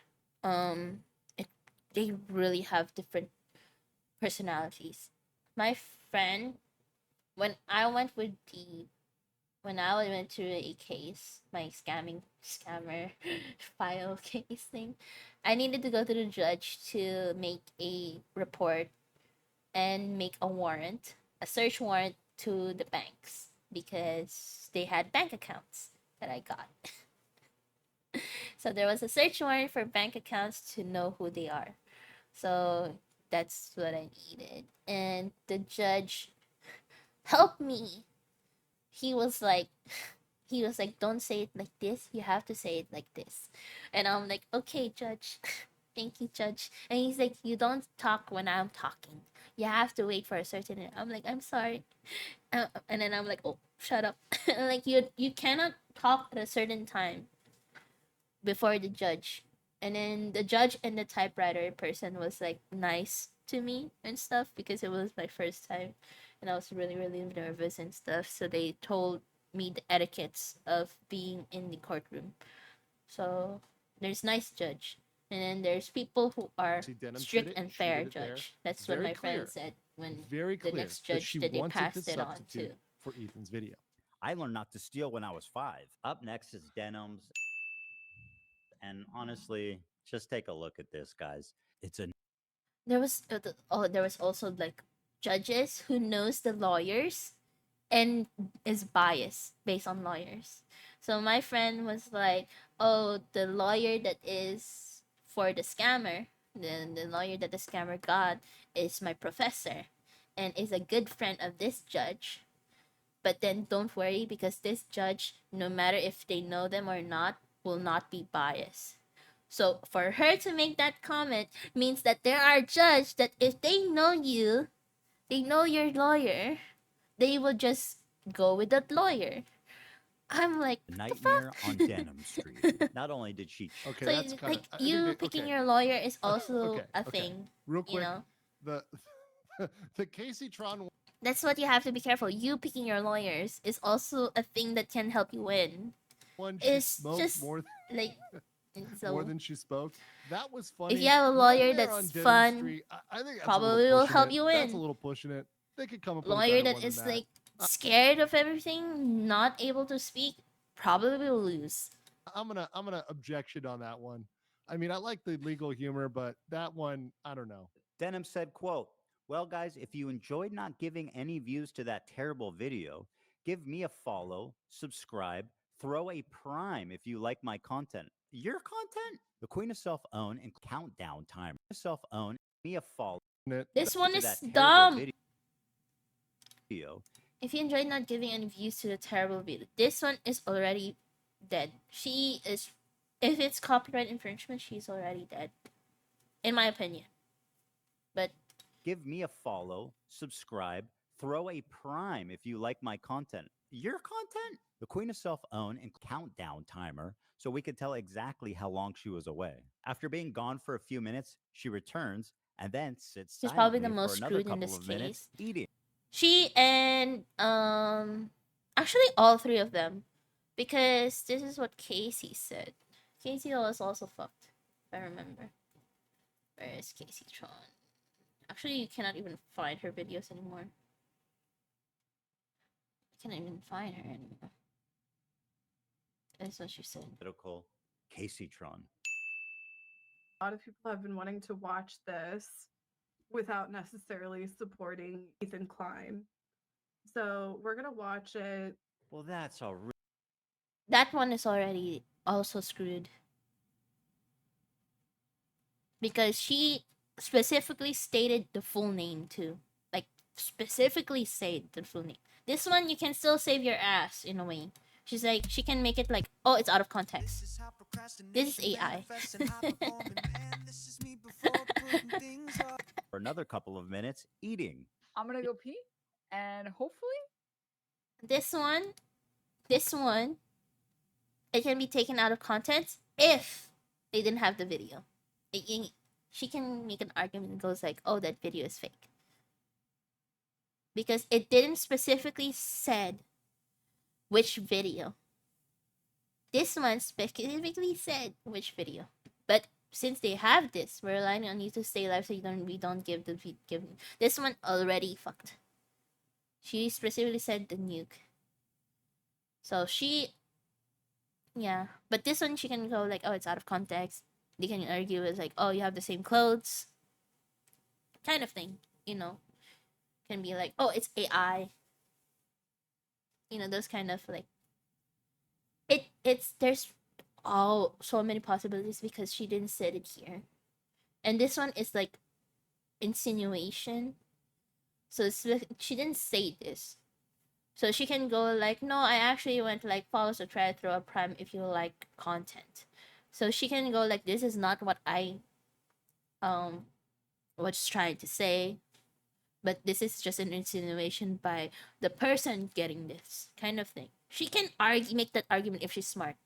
They really have different personalities. My friend, when I went through a case, my scammer file case thing, I needed to go to the judge to make a report and make a search warrant to the banks because they had bank accounts that I got. So there was a search warrant for bank accounts to know who they are. So that's what I needed. And the judge helped me. He was like, don't say it like this. You have to say it like this. And I'm like, okay, judge. Thank you, judge. And he's like, you don't talk when I'm talking. You have to wait for a certain. I'm like, I'm sorry. And then I'm like, oh, shut up. Like you cannot talk at a certain time before the judge. And then the judge and the typewriter person was like nice to me and stuff because it was my first time and I was really, really nervous and stuff. So they told me the etiquettes of being in the courtroom. So there's nice judge. And then there's people who are see, Denim strict did it. and She fair did it there. judge. That's Very what my clear. friend said when Very the clear next that judge she that they wanted passed to it on to. substitute for Ethan's video. I learned not to steal when I was 5. Up next is Denims. And honestly, just take a look at this, guys. It's a There was there was also like judges who knows the lawyers and is biased based on lawyers. So my friend was like, "Oh, the lawyer that is for the scammer, the lawyer that the scammer got is my professor, and is a good friend of this judge. But then don't worry because this judge, no matter if they know them or not, will not be biased." So for her to make that comment means that there are judges that if they know you, they know your lawyer, they will just go with that lawyer. I'm like, nightmare on Denim Street. Not only did she Okay, so that's kind like of you picking your lawyer is also okay, a okay. thing. Real quick, You know, the Casey Tron that's what you have to be careful. You picking your lawyers is also a thing that can help you win. one she It's smoked just more like so. more than she spoke. That was funny. If you have a lawyer Nightmare on that's Denim fun, Street, I think that's probably a little will pushing help it. you That's a win. little pushing it. They could come up with a Lawyer better that one is than that. like scared of everything, not able to speak, probably will lose. I'm gonna objection on that one. I mean, I like the legal humor, but that one, I don't know. Denim said, quote, "Well, guys, if you enjoyed not giving any views to that terrible video, give me a follow, subscribe, throw a prime if you like my content. your content. The Queen of Self-Own and Countdown Timer. Self-Own, me a follow. This one to is that terrible dumb. video. If you enjoyed not giving any views to the terrible video, this one is already dead. She is, if it's copyright infringement, she's already dead, in my opinion. But Give me a follow, subscribe, throw a prime if you like my content. Your content? The Queen of Self-Own and Countdown Timer, so we could tell exactly how long she was away. After being gone for a few minutes, she returns and then sits she's probably silently the for most another screwed in couple this of minutes case. eating. She and actually all three of them, because this is what Casey said. Casey was also fucked, if I remember. Where is Casey Tron? Actually, you cannot even find her videos anymore. You cannot even find her anymore. That's what she said. Political Casey Tron. A lot of people have been wanting to watch this without necessarily supporting Ethan Klein. So we're gonna watch it. Well, that's a That one is already also screwed. Because she specifically stated the full name too. Like, specifically said the full name. This one, you can still save your ass in a way. She's like, she can make it like, oh, it's out of context. This is AI. for another couple of minutes eating. I'm gonna go pee, and hopefully, This one, it can be taken out of context if they didn't have the video. She can make an argument that goes like, oh, that video is fake. Because it didn't specifically said which video. This one specifically said which video. But since they have this, we're relying on you to stay alive so we don't give the give. This one already fucked. She specifically said the nuke. So yeah. But this one she can go like, oh, it's out of context. They can argue with like, oh, you have the same clothes. Kind of thing, you know. Can be like, oh, it's AI. You know, those kind of like there's so many possibilities because she didn't say it here. And this one is like insinuation. So she didn't say this. So she can go like, no, I actually went like follow, so try to throw a prime if you like content. So she can go like, this is not what I was trying to say, but this is just an insinuation by the person getting this kind of thing. She can make that argument if she's smart.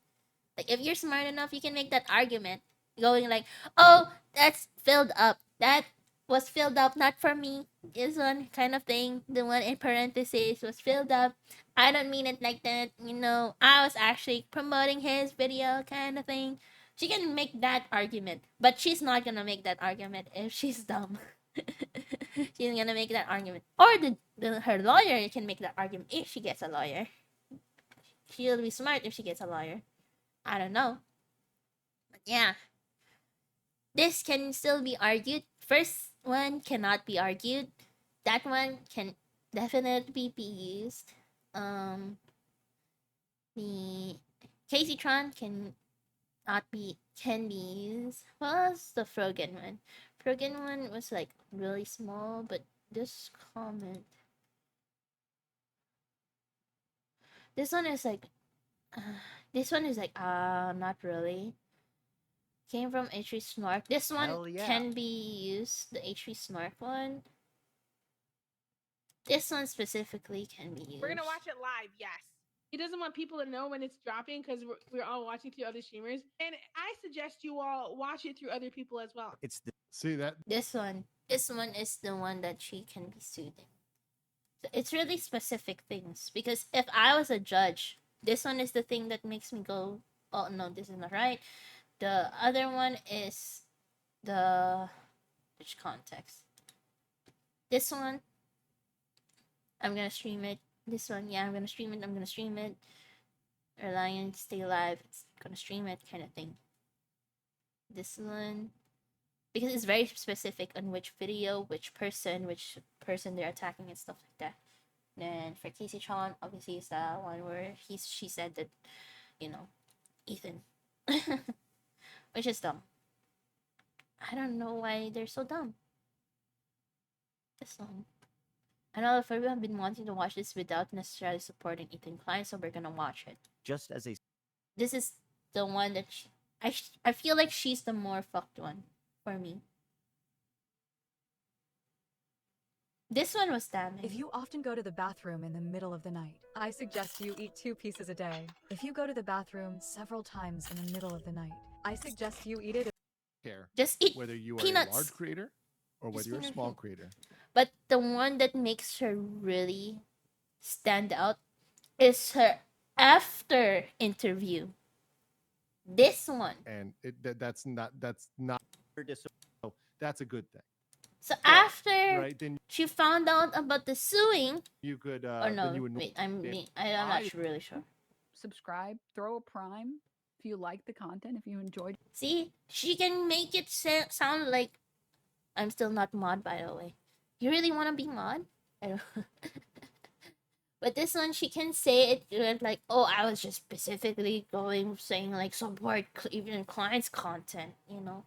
Like, if you're smart enough, you can make that argument going like, oh, that's filled up. That was filled up, not for me. This one kind of thing. The one in parentheses was filled up. I don't mean it like that. You know, I was actually promoting his video kind of thing. She can make that argument, but she's not gonna make that argument if she's dumb. She's gonna make that argument. Or her lawyer can make that argument if she gets a lawyer. She'll be smart if she gets a lawyer. I don't know. But yeah. This can still be argued. First one cannot be argued. That one can definitely be used. The Casey Tron can be used. What was the Frogan one? Frogan one was like really small, but this comment, this one is like not really. Came from H3 Snark. This one can be used. The H3 Snark one. This one specifically can be used. We're gonna watch it live, yes. He doesn't want people to know when it's dropping because we're all watching through other streamers. And I suggest you all watch it through other people as well. It's the This one is the one that she can be soothing. So it's really specific things, because if I was a judge, this one is the thing that makes me go, oh no, this is not right. The other one is which context? This one, I'm gonna stream it. This one, yeah, I'm gonna stream it. Relying to stay alive, it's gonna stream it, kind of thing. This one, because it's very specific on which video, which person they're attacking and stuff like that. Then for Casey Tron, obviously it's that one where she said that, you know, Ethan. which is dumb. I don't know why they're so dumb. This one. I know if everyone been wanting to watch this without necessarily supporting Ethan Klein, so we're gonna watch it. Just as a This is the one that I feel like she's the more fucked one for me. This one was damning. If you often go to the bathroom in the middle of the night, I suggest you eat 2 pieces a day. If you go to the bathroom several times in the middle of the night, I suggest you eat it. Care. Just eat whether you are peanuts. a large creator or whether Just you're a peanut small head. creator. But the one that makes her really stand out is her after interview. This one. And that's not so that's a good thing. So after right, then she found out about the suing, you could or no, then you would wait, yeah. I'm not really sure. Subscribe, throw a prime if you like the content, if you enjoyed. See, she can make it sound like I'm still not mod, by the way. You really want to be mod? I don't. But this one, she can say it with like, oh, I was just specifically saying like support even clients' content, you know.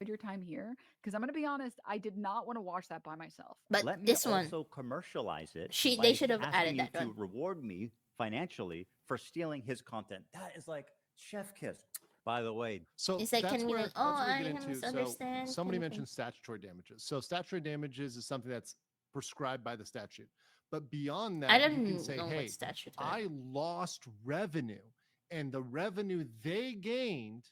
Your time here, because I'm gonna be honest, I did not want to watch that by myself. But Let me this one, also commercialize it. they by should have asking added you that to one. reward me financially for stealing his content. That is like chef kiss. By the way, So It's like, that's can we where, like, that's oh, where we I get can into. misunderstand. So somebody kind of mentioned statutory damages. So statutory damages is something that's prescribed by the statute. But beyond that, I you don't can say, know what hey, statute that I lost revenue, and the revenue they gained,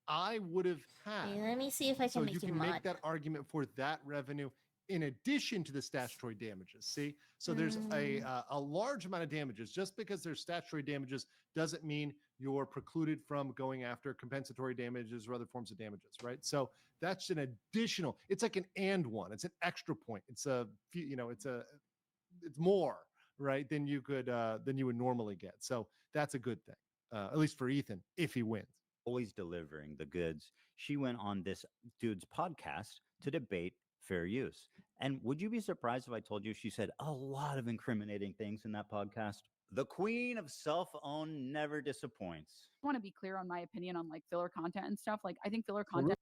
I would have had. Okay, let me see if I can So make you you can mod. make that argument for that revenue in addition to the statutory damages. See, so there's a large amount of damages. Just because there's statutory damages doesn't mean you're precluded from going after compensatory damages or other forms of damages, right? So that's an additional. It's like an and one. It's an extra point. It's a it's more right than you would normally get. So that's a good thing, at least for Ethan if he wins. always delivering the goods. She went on this dude's podcast to debate fair use. And would you be surprised if I told you she said a lot of incriminating things in that podcast? The queen of self-own never disappoints. I want to be clear on my opinion on like filler content and stuff. Like I think filler content.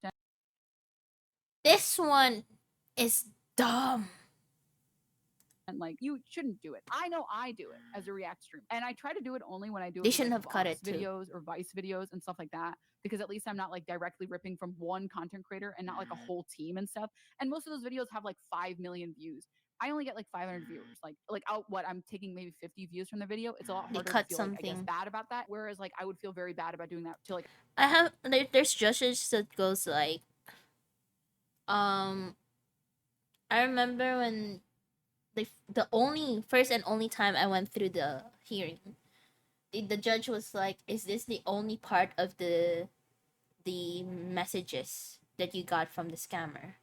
This one is dumb. And like you shouldn't do it. I know I do it as a React stream, and I try to do it only when I do. They it shouldn't with, have cut Vox it, too. videos or Vice videos and stuff like that, because at least I'm not like directly ripping from one content creator and not like a whole team and stuff. And most of those videos have like 5 million views. I only get like 500 viewers. Like out what I'm taking maybe 50 views from the video. It's a lot They harder cut to feel like, I guess, something. bad about that. Whereas like I would feel very bad about doing that to like There's judges that goes like, I remember when the only first and only time I went through the hearing, the judge was like, is this the only part of the messages that you got from the scammer?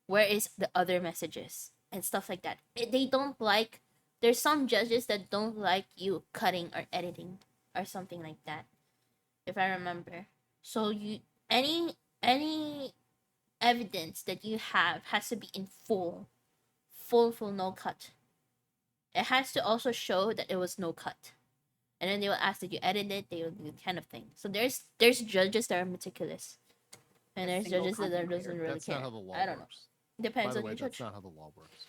Where is the other messages and stuff like that? They don't like, there's some judges that don't like you cutting or editing or something like that, if I remember. So you any evidence that you have has to be in full no cut. It has to also show that it was no cut. And then they will ask, did you edit it? They will do kind of thing. So there's judges that are meticulous. And there's judges that doesn't really That's care. not how the law I don't know. works. Depends By the on way, the judge. that's not how the law works.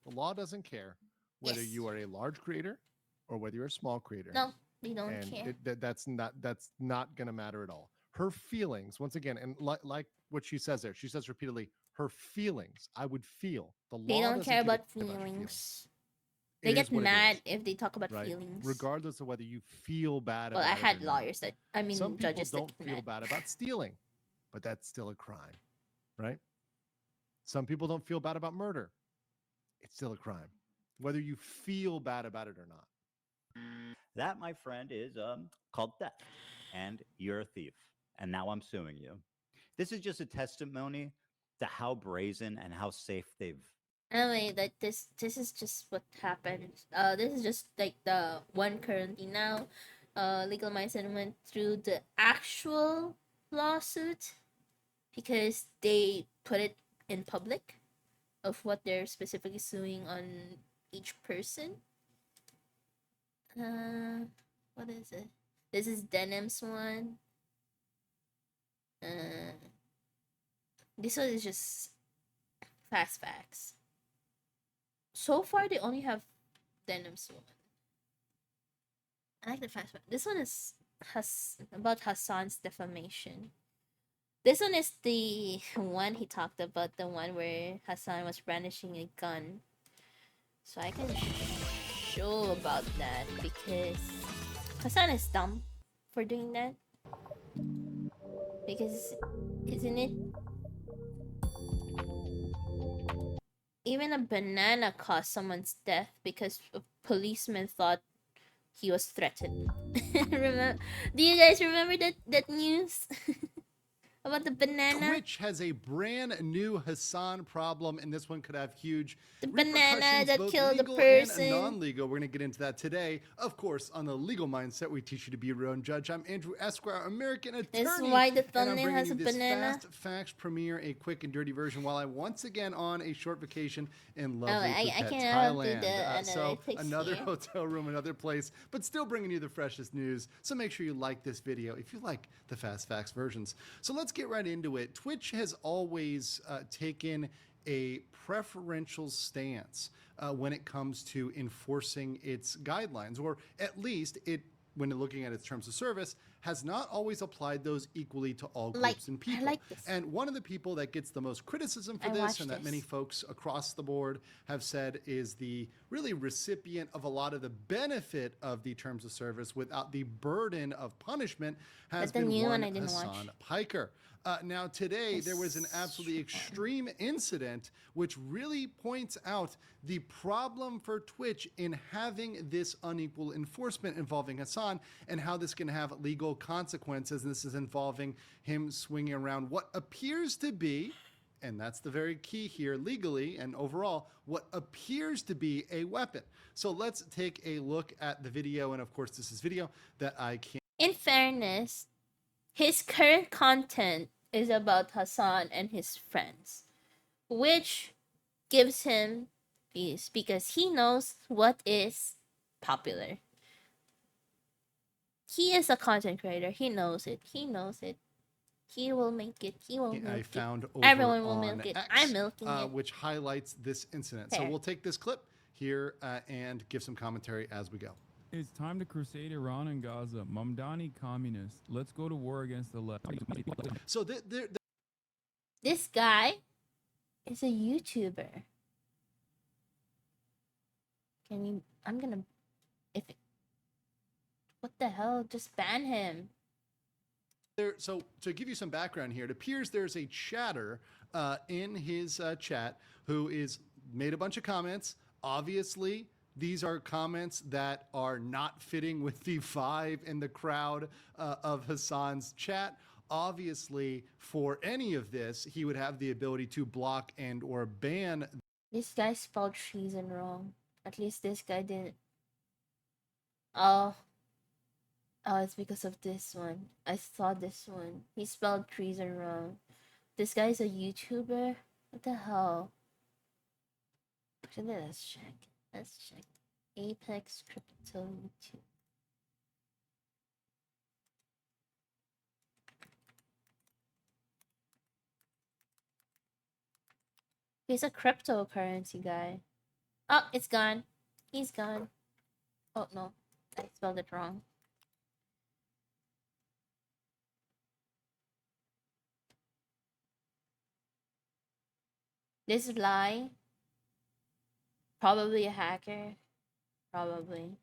The law doesn't care whether Yes. you are a large creator or whether you're a small creator. No, they don't and care. That's not going to matter at all. Her feelings, once again, and like what she says there, she says repeatedly, her feelings. I would feel. The law They don't doesn't care give a about shit feelings. It They is get what it mad is, if they talk about right? feelings. Regardless of whether you feel bad Well, about I it had or not. lawyers that, I mean, Some people judges don't that get feel mad. bad about stealing, but that's still a crime, right? Some people don't feel bad about murder. It's still a crime, whether you feel bad about it or not. That, my friend, is called theft, and you're a thief. And now I'm suing you. This is just a testimony to how brazen and how safe they've. Anyway, like this is just what happened. This is just like the one currently now. Legal Mindset went through the actual lawsuit because they put it in public of what they're specifically suing on each person. What is it? This is Denim's one. This one is just fast facts. So far, they only have Denim Swan. I like the fast fact. This one is about Hassan's defamation. This one is the one he talked about, the one where Hassan was brandishing a gun. So I can show about that because Hassan is dumb for doing that. Because isn't it? Even a banana caused someone's death because a policeman thought he was threatened. Remember? Do you guys remember that news? About the banana? Twitch has a brand new Hassan problem, and this one could have huge banana repercussions, that both killed a legal person. and non-legal. We're going to get into that today. Of course, on the legal mindset, we teach you to be your own judge. I'm Andrew Esquire, American attorney. This is why the and I'm thumbnail bringing has you a this banana. Fast Facts premiere, a quick and dirty version, while I'm once again on a short vacation in Oh, lovely I Phuket, cannot do Thailand. the So analytics another here. hotel room, another place, but still bringing you the freshest news. So make sure you like this video if you like the Fast Facts versions. So let's get right into it. Twitch has always taken a preferential stance when it comes to enforcing its guidelines, or at least it, when looking at its terms of service, has not always applied those equally to all groups and people. like this. And one of the people that gets the most criticism for I this, watched and that many this. folks across the board have said is the really recipient of a lot of the benefit of the terms of service without the burden of punishment, has But the been new one one I didn't Hassan watch. Piker. Now today there was an absolutely extreme incident which really points out the problem for Twitch in having this unequal enforcement involving Hassan, and how this can have legal consequences. And this is involving him swinging around what appears to be, and that's the very key here legally and overall, what appears to be a weapon. So let's take a look at the video. And of course, this is video that I can't. In fairness, his current content is about Hassan and his friends, which gives him peace because he knows what is popular. He is a content creator. He knows it. He knows it. He will make it. He will milk I it. found over Everyone will on milk it. X, I'm milking it. which highlights this incident. So Fair. we'll take this clip here and give some commentary as we go. It's time to crusade Iran and Gaza. Mamdani communists. Let's go to war against the left. So This guy is a YouTuber. Can you? I'm gonna. What the hell? Just ban him. So to give you some background here, it appears there's a chatter in his chat who is made a bunch of comments. Obviously, these are comments that are not fitting with the vibe and the crowd of Hassan's chat. Obviously, for any of this, he would have the ability to block and or ban. This guy spelled treason wrong. At least this guy didn't. Oh, it's because of this one. I saw this one. He spelled treason wrong. This guy's a YouTuber? What the hell? Actually, let's check. Let's check. Apex Crypto YouTube. He's a cryptocurrency guy. Oh, it's gone. He's gone. Oh, no. I spelled it wrong. This is lie. Probably a hacker. Probably.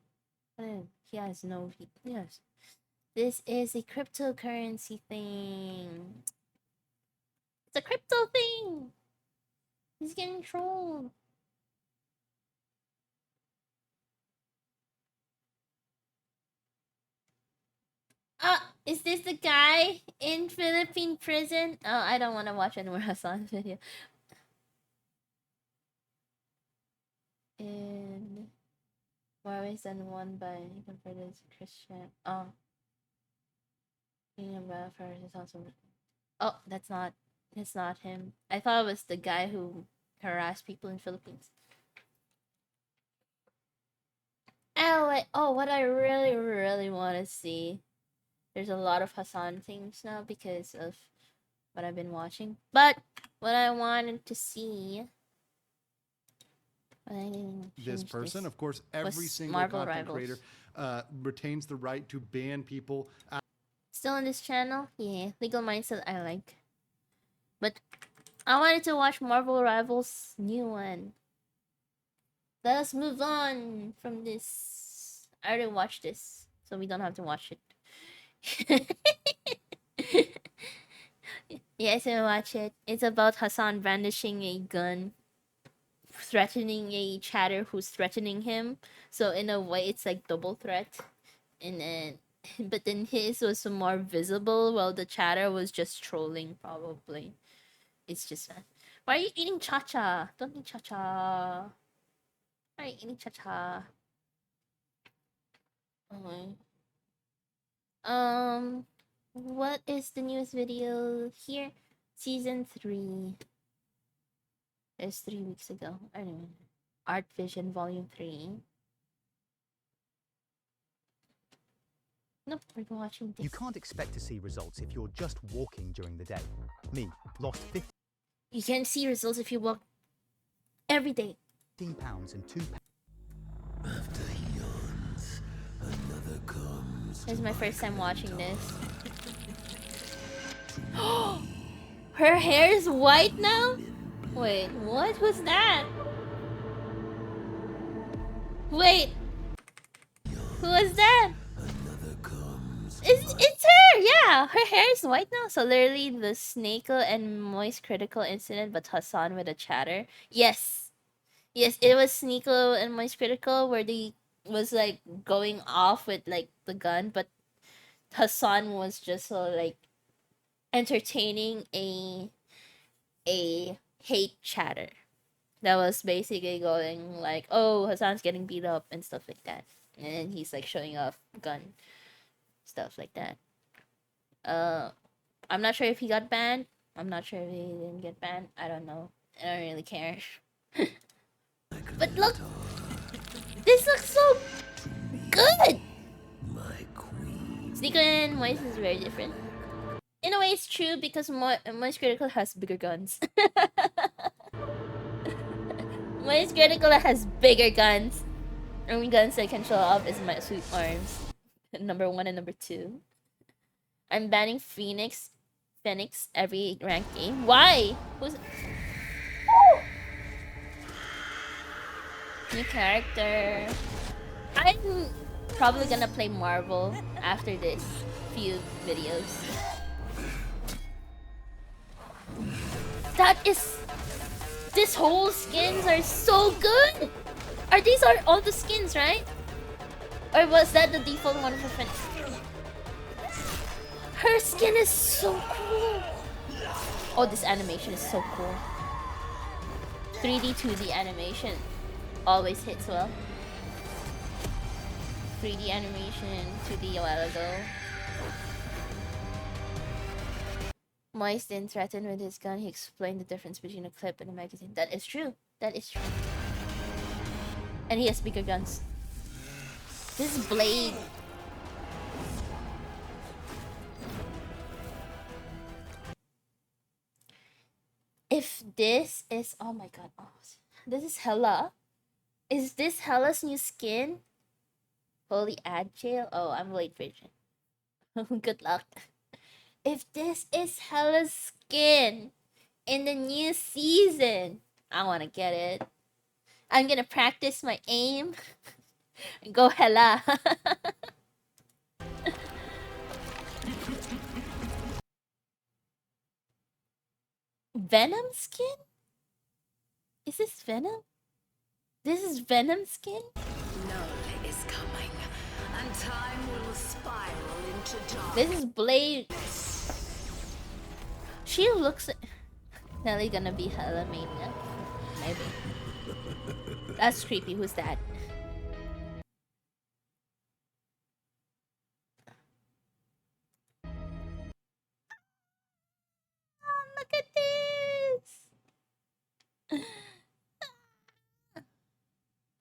He has no. Yes. This is a cryptocurrency thing. It's a crypto thing. He's getting trolled. Is this the guy in Philippine prison? Oh, I don't want to watch any more Hassan's video. In more ways than one by compared to Christian. Oh. Being about for is also. Oh, that's not. It's not him. I thought it was the guy who harassed people in Philippines. Oh, what I really want to see. There's a lot of Hassan things now because of what I've been watching. But what I wanted to see, but I didn't This change person, this, of course, every was single Marvel content Rivals. creator retains the right to ban people. Still on this channel? Yeah, Legal Mindset I like. But I wanted to watch Marvel Rivals new one. Let us move on from this. I already watched this, so we don't have to watch it. Yes, I watch it. It's about Hassan brandishing a gun, threatening a chatter who's threatening him. So in a way, it's like double threat. And then, but then his was more visible, while the chatter was just trolling. Probably, it's just. Why are you eating cha-cha? Don't eat cha-cha. Why are you eating cha-cha? Okay. What is the newest video here? Season 3. It's 3 weeks ago. I don't know. Art Vision Volume 3. Nope, we're watching this. You can't expect to see results if you're just walking during the day. Me, lost You can see results if you walk every day. 15 pounds and 2 This is my first time watching this. Her hair is white now? Wait, what was that? Wait, who was that? It's her! Yeah, her hair is white now. So literally the Snako and Moist Critical incident, but Hassan with a chatter. Yes, yes, it was Snako and Moist Critical where they was like going off with like the gun, but Hassan was just like entertaining a hate chatter that was basically going like, oh, Hassan's getting beat up and stuff like that, and he's like showing off gun stuff like that. I'm not sure if he got banned. I'm not sure if he didn't get banned. I don't know. I don't really care. But look, this looks so good. Sneaker and Moist is very different. In a way, it's true because Moist Critical has bigger guns. Moist Critical has bigger guns. Only guns I can show off is my sweet arms. Number 1 and number 2. I'm banning Phoenix every ranked game. Why? Who's new character? I'm probably gonna play Marvel after this few videos. This whole skins are so good. These are all the skins, right? Or was that the default one for Phoenix? Her skin is so cool. Oh, this animation is so cool. 3D, 2D animation always hits well. 3D animation, 2D a while ago. Moist didn't threaten with his gun. He explained the difference between a clip and a magazine. That is true. That is true. And he has bigger guns. This is Blade. If this is... Oh my god. Oh, this is Hela. Is this Hela's new skin? Holy Agile? Oh, I'm late virgin. Good luck. If this is Hela's skin in the new season, I want to get it. I'm gonna practice my aim and go Hela. Venom skin? Is this Venom? This is Venom skin? Null is coming, and time will spiral into darkness. This is Blade. She looks... Nelly gonna be Hela Mania. Maybe. That's creepy. Who's that? Oh, look at this!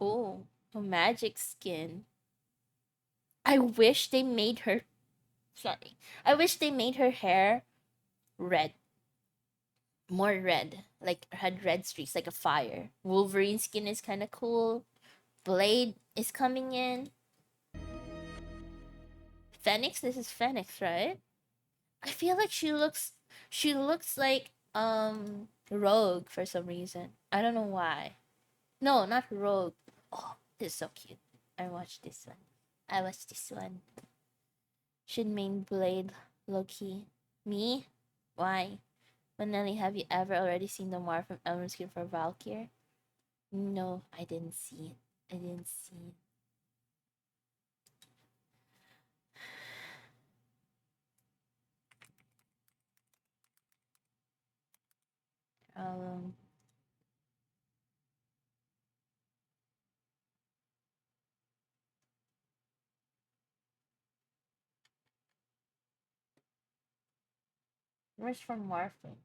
Oh, a magic skin. I wish they made her... Sorry. I wish they made her hair red. more red, like had red streaks, like a fire. Wolverine skin is kind of cool. Blade is coming in. Phoenix, this is Phoenix, right? I feel like she looks like Rogue for some reason. I don't know why. No, not Rogue. Oh, this is so cute. I watched this one. Should main Blade Loki. Me? Why? Manelli, have you ever already seen the Mar from Elmer skin for Valkyr? No, I didn't see it. Um, where's from Morphin?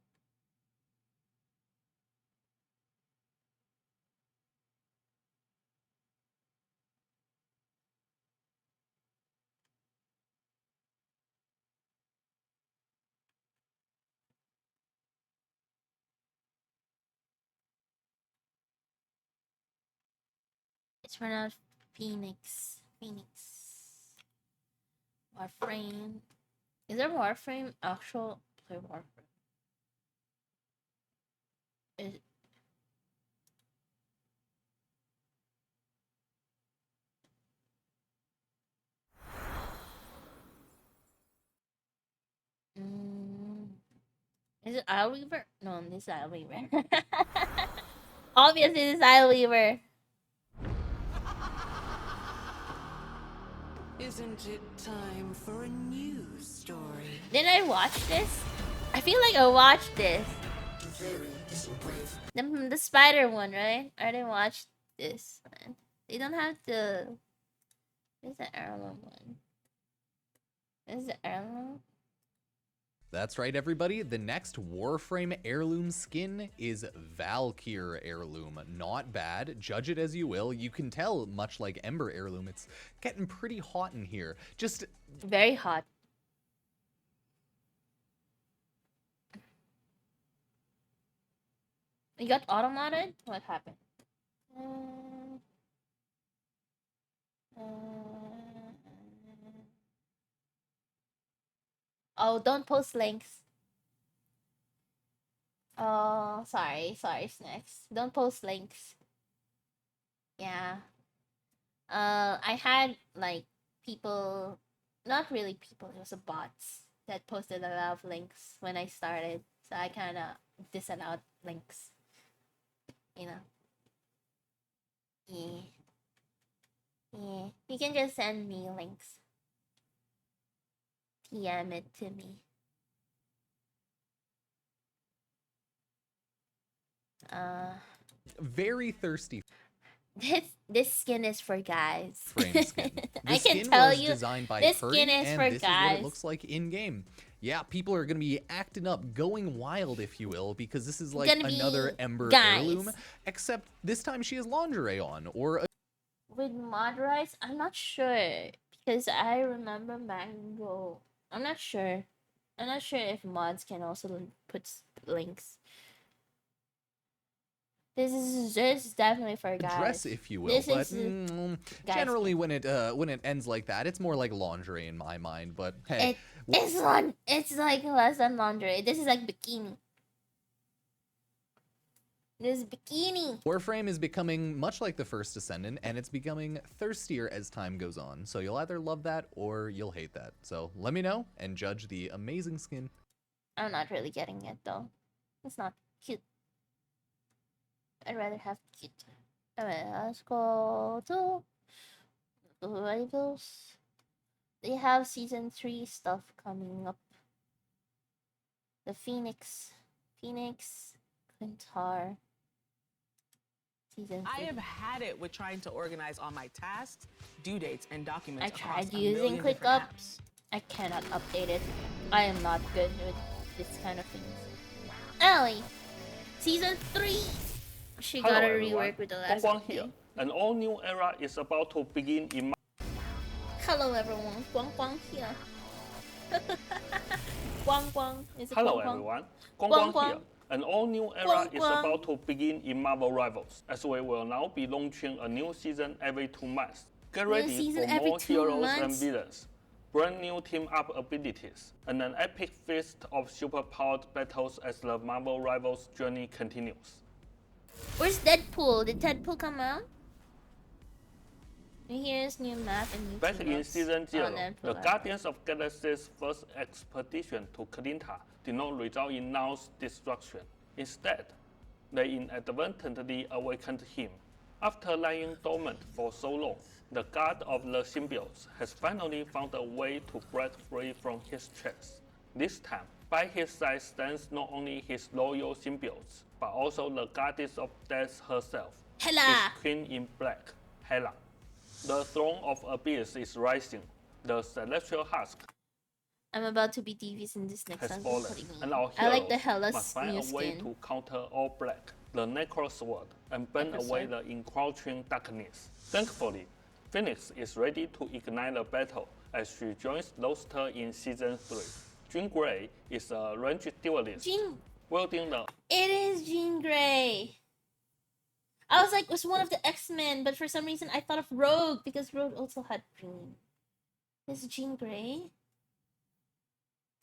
It's pronounced Phoenix. Warframe. Is there Warframe? Actual play Warframe. Is Is it Ileweaver? No, this is Ileweaver. Obviously, this is Ileweaver. Isn't it time for a new story? Did I watch this? I feel like I watched this. The spider one, right? I didn't watch this one. They don't have the... Where's the heirloom one? Is the heirloom? That's right, everybody. The next Warframe heirloom skin is Valkyr heirloom. Not bad. Judge it as you will. You can tell, much like Ember heirloom, it's getting pretty hot in here. Just very hot. You got auto-modded? What happened? Oh, don't post links. Oh, sorry, Snacks. Don't post links. Yeah. I had like people, not really people, it was a bots that posted a lot of links when I started. So I kind of disallowed links. You know. Yeah. You can just send me links. PM it to me. very thirsty. This skin is for guys. Frame skin. I This can skin tell was you, designed by this Purdy, skin is and for this is what guys. it looks like in game. Yeah, people are gonna be acting up, going wild, if you will, because this is like Gonna be another Ember guys. heirloom, except this time she has lingerie on, or a With mod rights, I'm not sure because I remember Mango. I'm not sure if mods can also put links. This is definitely for guys. dress, if you will. This But is guys generally, when it ends like that, it's more like lingerie in my mind. But hey, it's like less than lingerie. This is like bikini. This is bikini. Warframe is becoming much like the first Ascendant, and it's becoming thirstier as time goes on. So you'll either love that or you'll hate that. So let me know and judge the amazing skin. I'm not really getting it though. It's not cute. I'd rather have cute. Alright, let's go to the rivals. They have season 3 stuff coming up. The Phoenix, Clintar. Season 3. I have had it with trying to organize all my tasks, due dates, and documents. I across tried a using million different ClickUp. apps. I cannot update it. I am not good with this kind of things. Ellie, season 3. She Hello, got a everyone. rework with the Guang last Guang one. here. An all-new era is about to begin in Hello everyone, Guang Guang here. Guang Guang is it Hello Guang Guang? everyone, Guang Guang Guang here. An all-new era is about to begin in Marvel Rivals, as we will now be launching a new season every 2 months. Get ready season for every more 2 heroes and months? villains, brand new team-up abilities, and an epic feast of super-powered battles as the Marvel Rivals journey continues. Where's Deadpool? Did Deadpool come out? Here's new map and new Back in team-ups. Season 0, the Deadpool. Guardians of Galaxy's first expedition to Kalinta did not result in Now's destruction. Instead, they inadvertently awakened him. After lying dormant for so long, the god of the symbiotes has finally found a way to break free from his chest. This time, by his side stands not only his loyal symbiotes, but also the goddess of death herself, Hela. his queen in black, Hela. The throne of abyss is rising. The celestial husk I'm about to be devious in this next has song. fallen, What do you mean? and our I like the heroes Hela's must find new a way skin. to counter all black, the Necro Sword, and burn Necro away Sword. the encroaching darkness. Thankfully, Phoenix is ready to ignite the battle as she joins Luster in Season 3. Jean Grey is a ranged duelist, wielding the It is Jean Grey. I was like, it was one of the X-Men, but for some reason I thought of Rogue because Rogue also had green. This is Jean Grey.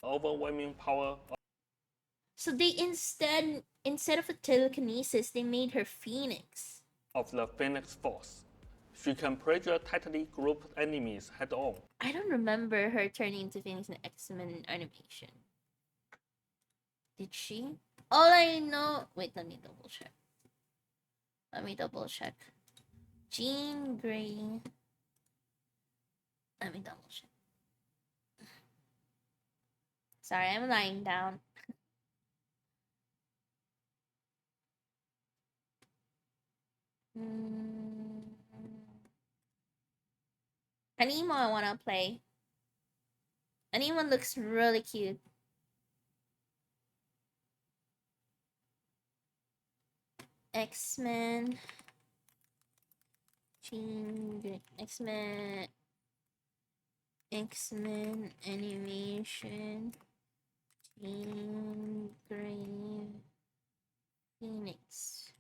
overwhelming power So they instead of a telekinesis, they made her Phoenix. of the Phoenix Force. She can pressure tightly grouped enemies head-on. I don't remember her turning into Phoenix in the X-Men animation. Did she? All I know. Wait, let me double check. Jean Grey. Let me double check. Sorry, I'm lying down. Anemo I wanna play. Anyone looks really cute. X-Men. X-Men. X-Men animation. Jean Grey. Phoenix.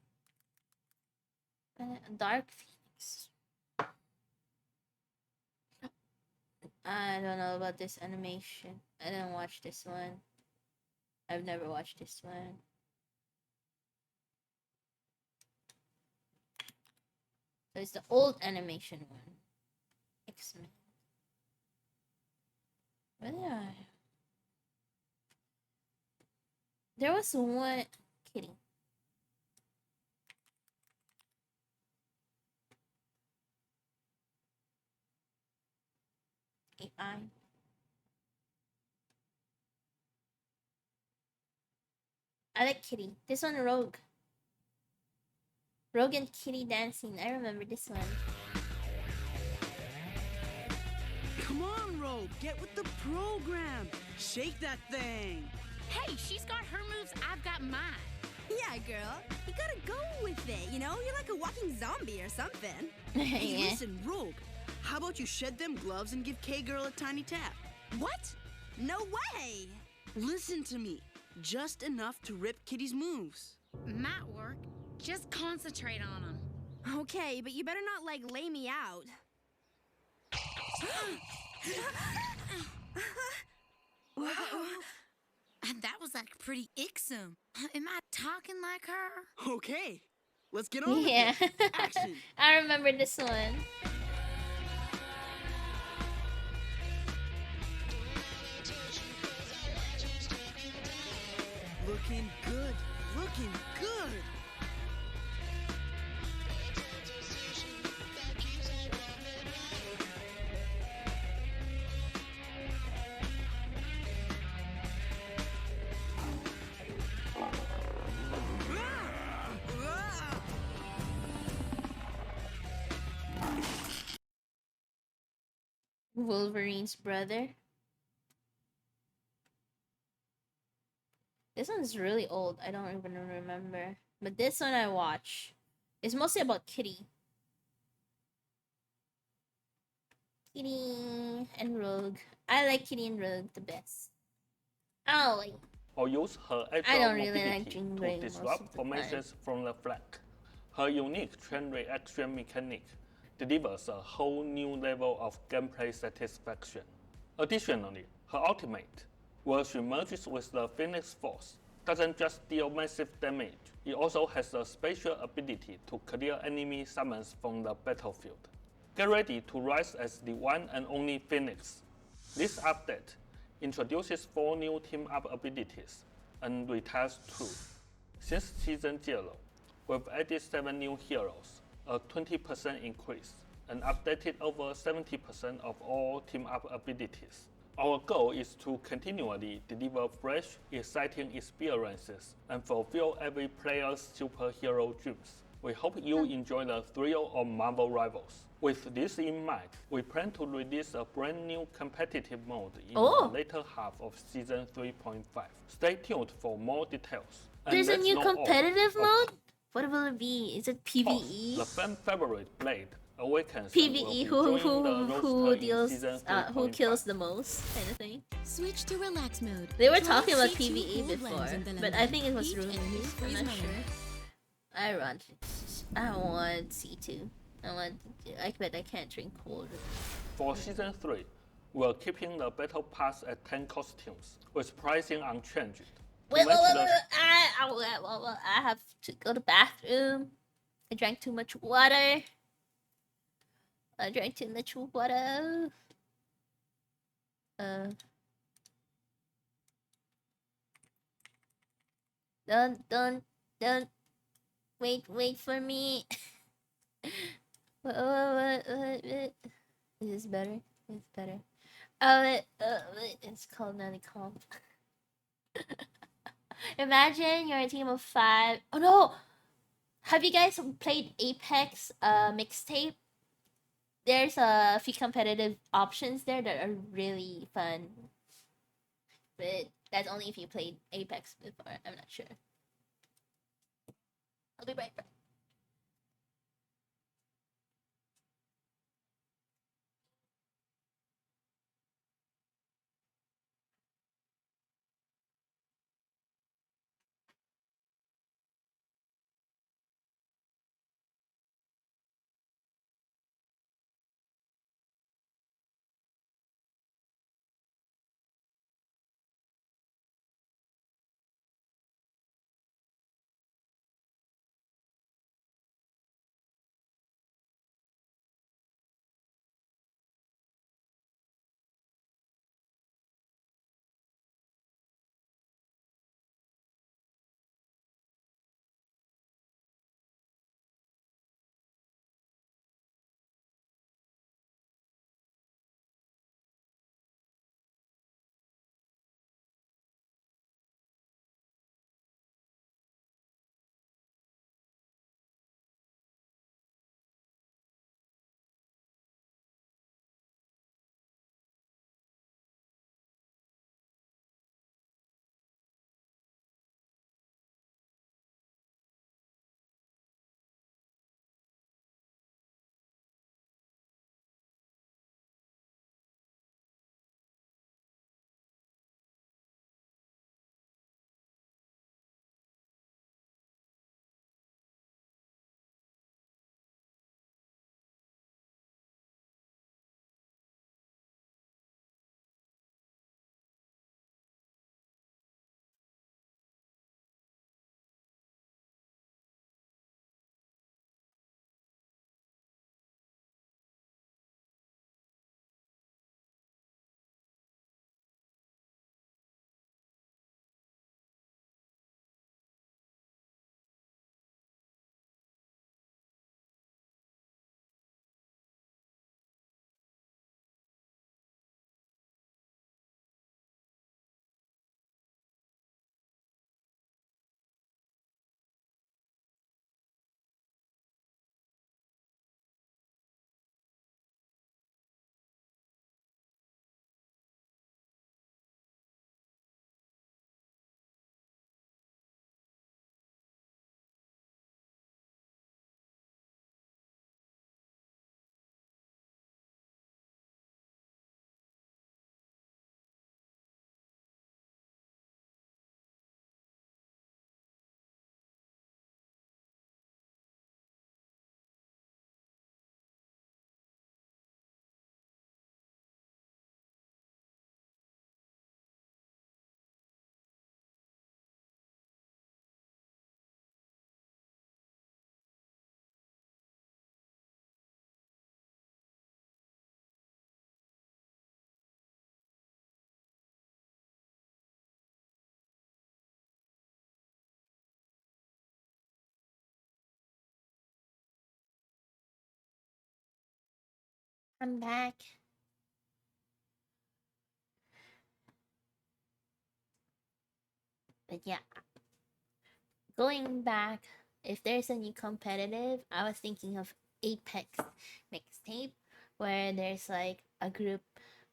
Dark Phoenix. I don't know about this animation. I didn't watch this one. I've never watched this one. So it's the old animation one. X-Men. Where are I? There was one. Kidding. AI. I like Kitty. This one, Rogue. Rogue and Kitty dancing. I remember this one. Come on, Rogue, get with the program. Shake that thing. Hey, she's got her moves, I've got mine. Yeah, girl. You gotta go with it, you know? You're like a walking zombie or something. Hey, Yeah. listen, Rogue. How about you shed them gloves and give K-Girl a tiny tap? What? No way! Listen to me. Just enough to rip Kitty's moves. Might work. Just concentrate on them. Okay, but you better not, like, lay me out. That was like pretty icksome. Am I talking like her? Okay, let's get on Yeah. with it. Action. I remember this one. Looking good. Looking good. Wolverine's brother. This one's really old. I don't even remember. But this one I watch. It's mostly about Kitty. Kitty and Rogue. I like Kitty and Rogue the best. Oh, wait. or use her I agile don't really mobility like Jean to Grey most of disrupt the formations from the flank. Her unique train reaction mechanic delivers a whole new level of gameplay satisfaction. Additionally, her ultimate, where she merges with the Phoenix Force, doesn't just deal massive damage, it also has a special ability to clear enemy summons from the battlefield. Get ready to rise as the one and only Phoenix. This update introduces 4 new team-up abilities and retires 2. Since Season 0, we've added 7 new heroes, a 20% increase, and updated over 70% of all team-up abilities. Our goal is to continually deliver fresh, exciting experiences and fulfill every player's superhero dreams. We hope you enjoy the thrill of Marvel Rivals. With this in mind, we plan to release a brand new competitive mode in the later half of Season 3.5. Stay tuned for more details. And There's a let's new know all competitive of mode? What will it be? Is it course, PvE? the fan favorite Blade Awakens PvE, will be who joining the who roster in deals Season who 3.5. kills the most kind of thing. Switch to relax mode. They were Try talking about C2 PvE cool before, blends in the but I lemon, think it was peach, and removed. I'm freeze not melon. sure. I want C2. I bet I can't drink cold. For Season 3, we're keeping the Battle Pass at 10 costumes, with pricing unchanged. To Wait, match the- I have to go to the bathroom. I drank too much water. Don't. Wait for me. What? Is this better? It's better. It's called Comp. Imagine you're a team of 5. Oh no! Have you guys played Apex mixtape? There's a few competitive options there that are really fun. But that's only if you played Apex before. I'm not sure. I'll be right back. I'm back. But yeah, going back, if there's a new competitive, I was thinking of Apex mixtape, where there's like a group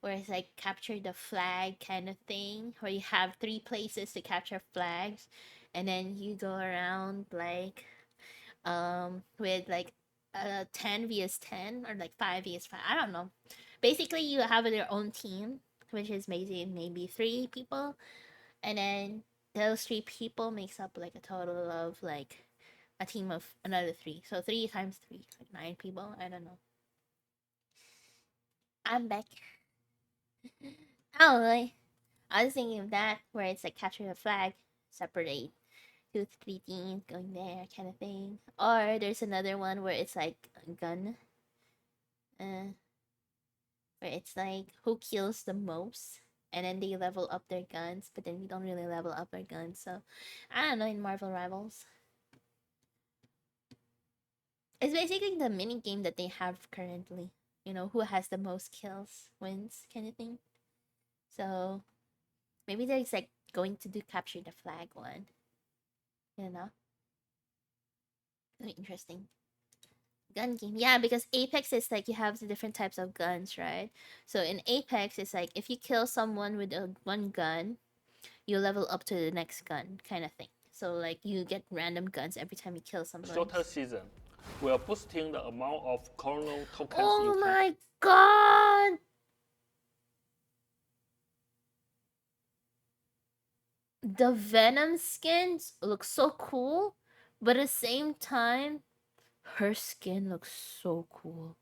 where it's like capture the flag kind of thing, where you have 3 places to capture flags, and then you go around like with like 10 vs 10 or like 5 vs 5. I don't know. Basically, you have your own team, which is maybe 3 people, and then those 3 people makes up like a total of like a team of another 3. So 3 times 3, like 9 people. I don't know. I'm back. Oh, really? I was thinking of that, where it's like capture the flag, separate 2 to 3 teams going there, kind of thing. Or there's another one where it's like a gun, where it's like who kills the most, and then they level up their guns, but then you don't really level up their guns. So I don't know, in Marvel Rivals, it's basically the mini game that they have currently. You know, who has the most kills wins, kind of thing. So maybe there's like going to do capture the flag one. You know, very interesting. Gun game, yeah, because Apex is like you have the different types of guns, right? So in Apex, it's like if you kill someone with one gun, you level up to the next gun, kind of thing. So like you get random guns every time you kill someone. Shorter season. We are boosting the amount of Chrono tokens Oh you can my god! The Venom skins look so cool, but at the same time, her skin looks so cool.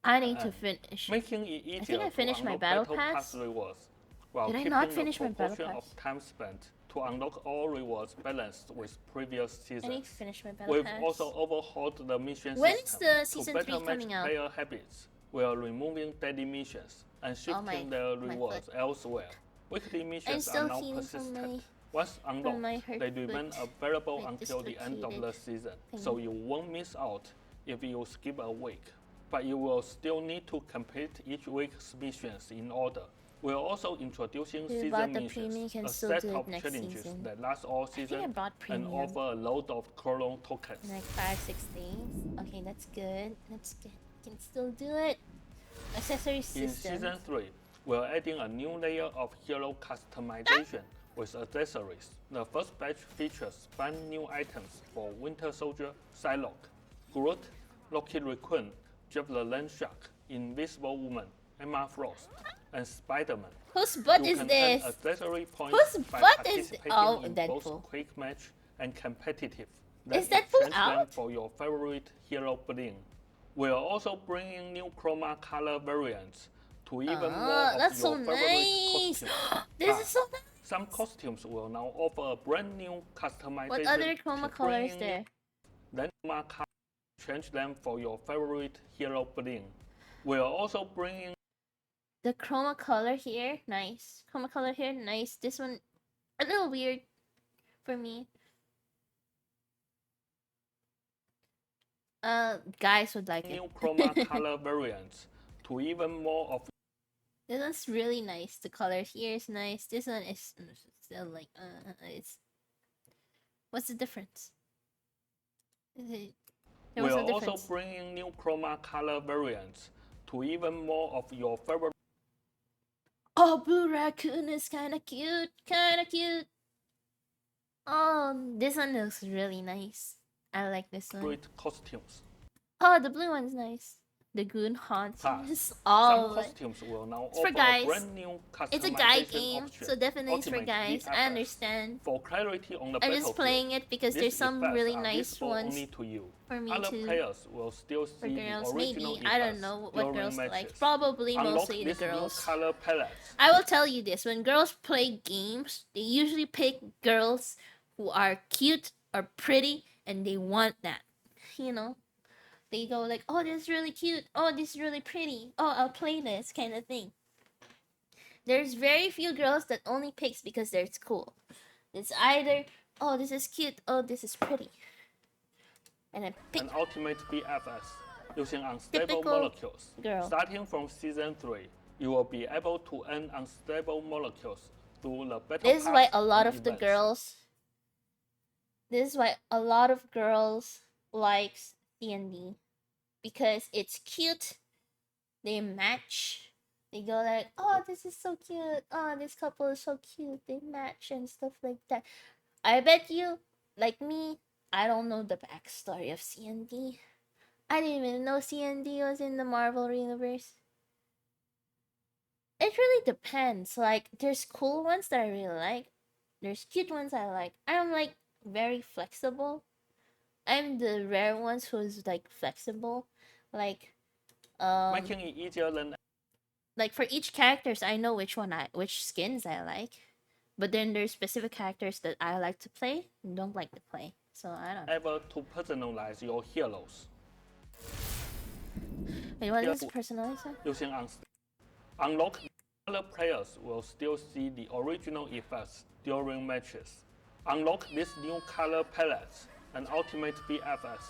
I need to finish. making it easier I think I to finished my unlock battle pass. rewards, while Did I keeping not the finish my battle proportion pass? of time spent to unlock all rewards balanced with previous seasons. I need to finish my battle We've pass. also overhauled the mission When is system the to season better 3 match coming out? player habits. We are removing daily missions and shifting their my rewards elsewhere. Weekly missions still are now healing from persistent. Once unlocked, my hurt they remain foot. available I until the end of the dislocated season, thing. so you won't miss out if you skip a week. But you will still need to complete each week's missions in order. We're also introducing If you season bought the premium, you missions, can a still set do it of next challenges season. that last all I season bought and premium. offer a load of Chrono tokens. In like 5-6 days. Okay, that's good. That's good. Can still do it. Accessory In system. season 3, we're adding a new layer of hero customization with accessories. The first batch features 5 new items for Winter Soldier, Psylocke, Groot, Rocky Raccoon, Jeff the Land Shark, Invisible Woman, Emma Frost, and Spider-Man. Whose butt You is can this? earn accessory points Whose by butt is participating oh in Deadpool? both quick match and competitive. Is Then Deadpool exchange them out? for your favorite hero bling. We are also bringing new chroma color variants to even more of that's your so favorite nice. costumes. This But is so nice. some costumes will now offer a brand new customization. What other to chroma bring color is in there? new- Then chroma color, change them for your favorite hero bling. We are also bringing The chroma color here, nice. Chroma color here, nice. This one, a little weird for me. Guys would like new it. chroma color variants to even more of This one's really nice. The color here is nice. This one is still like it's. What's the difference? There We was are no also difference. bringing new chroma color variants to even more of your favorite Oh, Blue Raccoon is kind of cute. Kind of cute. Oh, this one looks really nice. I like this one. costumes. Oh, the blue one's nice. The Goon Haunts. Pass. Oh, Some costumes will now it's for offer guys. a brand new It's a guy customization game, option, so definitely it's for Ultimate guys. I VFX. understand. For clarity on the I'm just battlefield, playing it because these there's some effects really are nice visible ones only to you. for me Other to. players will still For see girls, the original maybe. I don't effects know what during girls like. matches. Probably Unlock mostly the these new girls. color palettes. I will tell you this: when girls play games, they usually pick girls who are cute or pretty, and they want that. You know, they go like, "Oh, this is really cute. Oh, this is really pretty. Oh, I'll play this," kind of thing. There's very few girls that only picks because they're cool. It's either, "Oh, this is cute. Oh, this is pretty." And then pick and ultimate BFS using unstable Typical molecules. girl. Starting from season 3, you will be able to earn unstable molecules through the battle This is why pass a lot and of the events. girls. This is why a lot of girls likes D&D because it's cute. They match. They go like, oh, this is so cute. Oh, this couple is so cute. They match and stuff like that. I bet you, like me, I don't know the backstory of C&D. I didn't even know C&D was in the Marvel universe. It really depends. Like, there's cool ones that I really like. There's cute ones I like. I'm like very flexible. I'm the rare ones who's like flexible. Like, Making it easier than like for each characters, I know which skins I like. But then there's specific characters that I like to play and don't like to play. So I don't know. ever to personalize your heroes. Wait, what Here is personalizer? Using unlock, other players will still see the original effects during matches. Unlock these new color palettes and ultimate BFS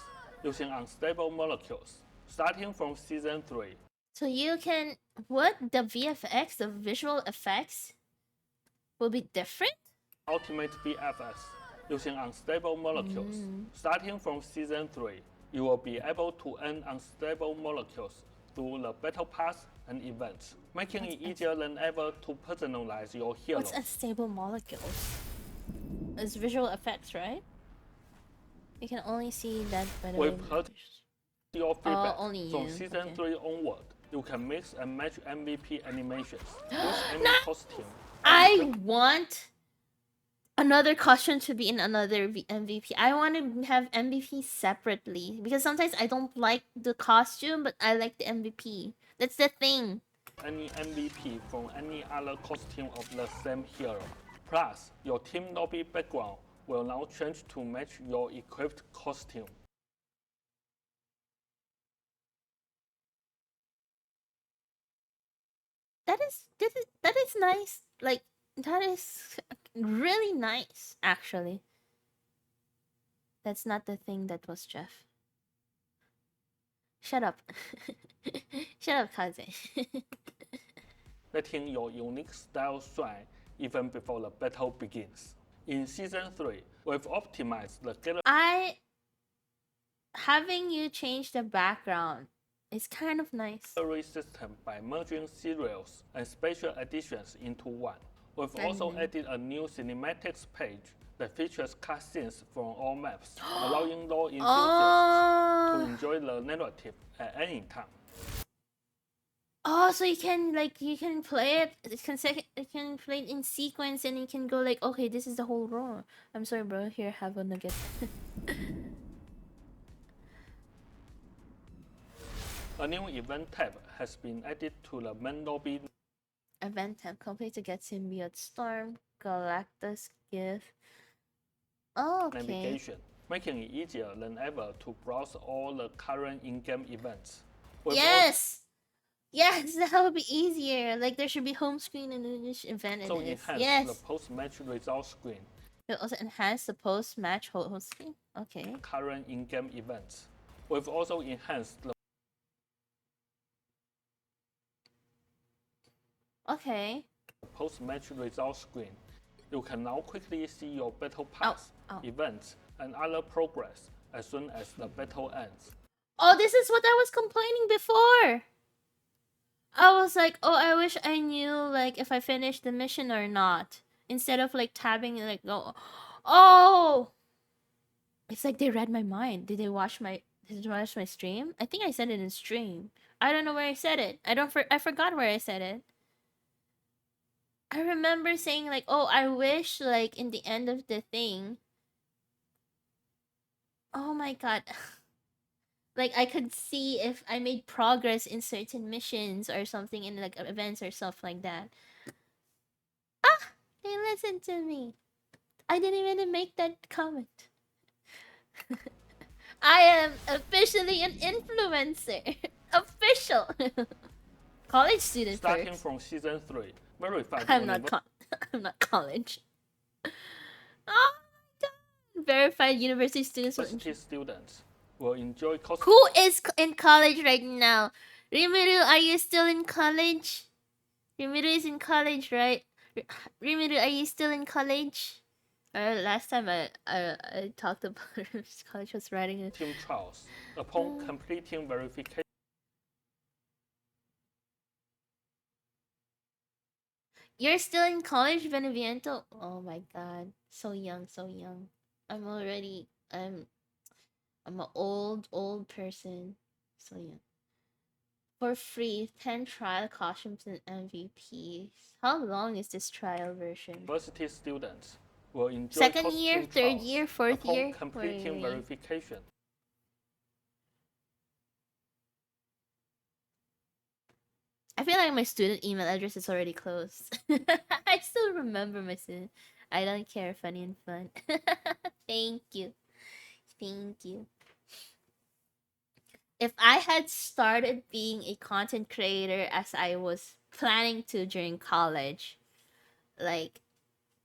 using unstable molecules. Starting from season 3, So you can what the VFX, the visual effects, will be different. ultimate BFS using unstable molecules. Starting from season 3, you will be able to earn unstable molecules through the battle pass and events, making it easier than ever to personalize your heroes. What's unstable molecules? It's visual effects, right? You can only see that by the way. We've heard your feedback. only From you, season okay. 3 onward, you can mix and match MVP animations. Use any costume. I want another costume to be in another MVP. I want to have MVP separately because sometimes I don't like the costume, but I like the MVP. That's the thing. Any MVP from any other costume of the same hero. Plus, your team lobby background will now change to match your equipped costume. That is nice. Like that is really nice, actually. That's not the thing that was Jeff. Shut up. Shut up, Kaze. Letting your unique style shine even before the battle begins. In season 3, we've optimized the Having you change the background is kind of nice. gallery system by merging serials and special editions into one. We've also added a new cinematics page that features cutscenes from all maps, allowing lore enthusiasts to enjoy the narrative at any time. Oh, so you can play it. You can play it in sequence, and you can go like, okay, this is the whole lore. I'm sorry, bro. Here, have a nugget. A new event tab has been added to the main lobby. Event tab complete to get Symbiote Storm, Galactus gift. Oh, okay. Navigation, making it easier than ever to browse all the current in-game events. We've Yes, yes, that would be easier. Like there should be home screen and then this event. also And this. enhanced Yes. the post-match results screen. It also enhance the post-match home screen. Okay. Current in-game events. We've also enhanced the Okay. post-match results screen. You can now quickly see your battle pass, events, and other progress as soon as the battle ends. Oh, this is what I was complaining before. I was like, oh, I wish I knew like if I finished the mission or not. Instead of like tabbing and like go, oh, it's like they read my mind. Did they watch my stream? I think I said it in stream. I don't know where I said it. I forgot where I said it. I remember saying like, oh, I wish like in the end of the thing. Oh my god. Like I could see if I made progress in certain missions or something in like events or stuff like that. Ah, they listened to me. I didn't even make that comment. I am officially an influencer. Official. College student Starting first. from season 3, verified I'm not college. Oh my god. Verified university students. university students will enjoy costume. Who is in college right now? Rimuru, are you still in college? Rimuru is in college, right? Rimuru, are you still in college? Last time I talked about college was writing it. Team trials. Upon completing verification, You're still in college, Beneviento? Oh my god. So young, so young. I'm an old person. So young. For free, 10 trial costumes and MVPs. How long is this trial version? university students will enjoy Second year, costume third trials year, fourth upon year? completing Wait. verification. I feel like my student email address is already closed. I still remember my student. I don't care, funny and fun. Thank you. Thank you. If I had started being a content creator as I was planning to during college, like,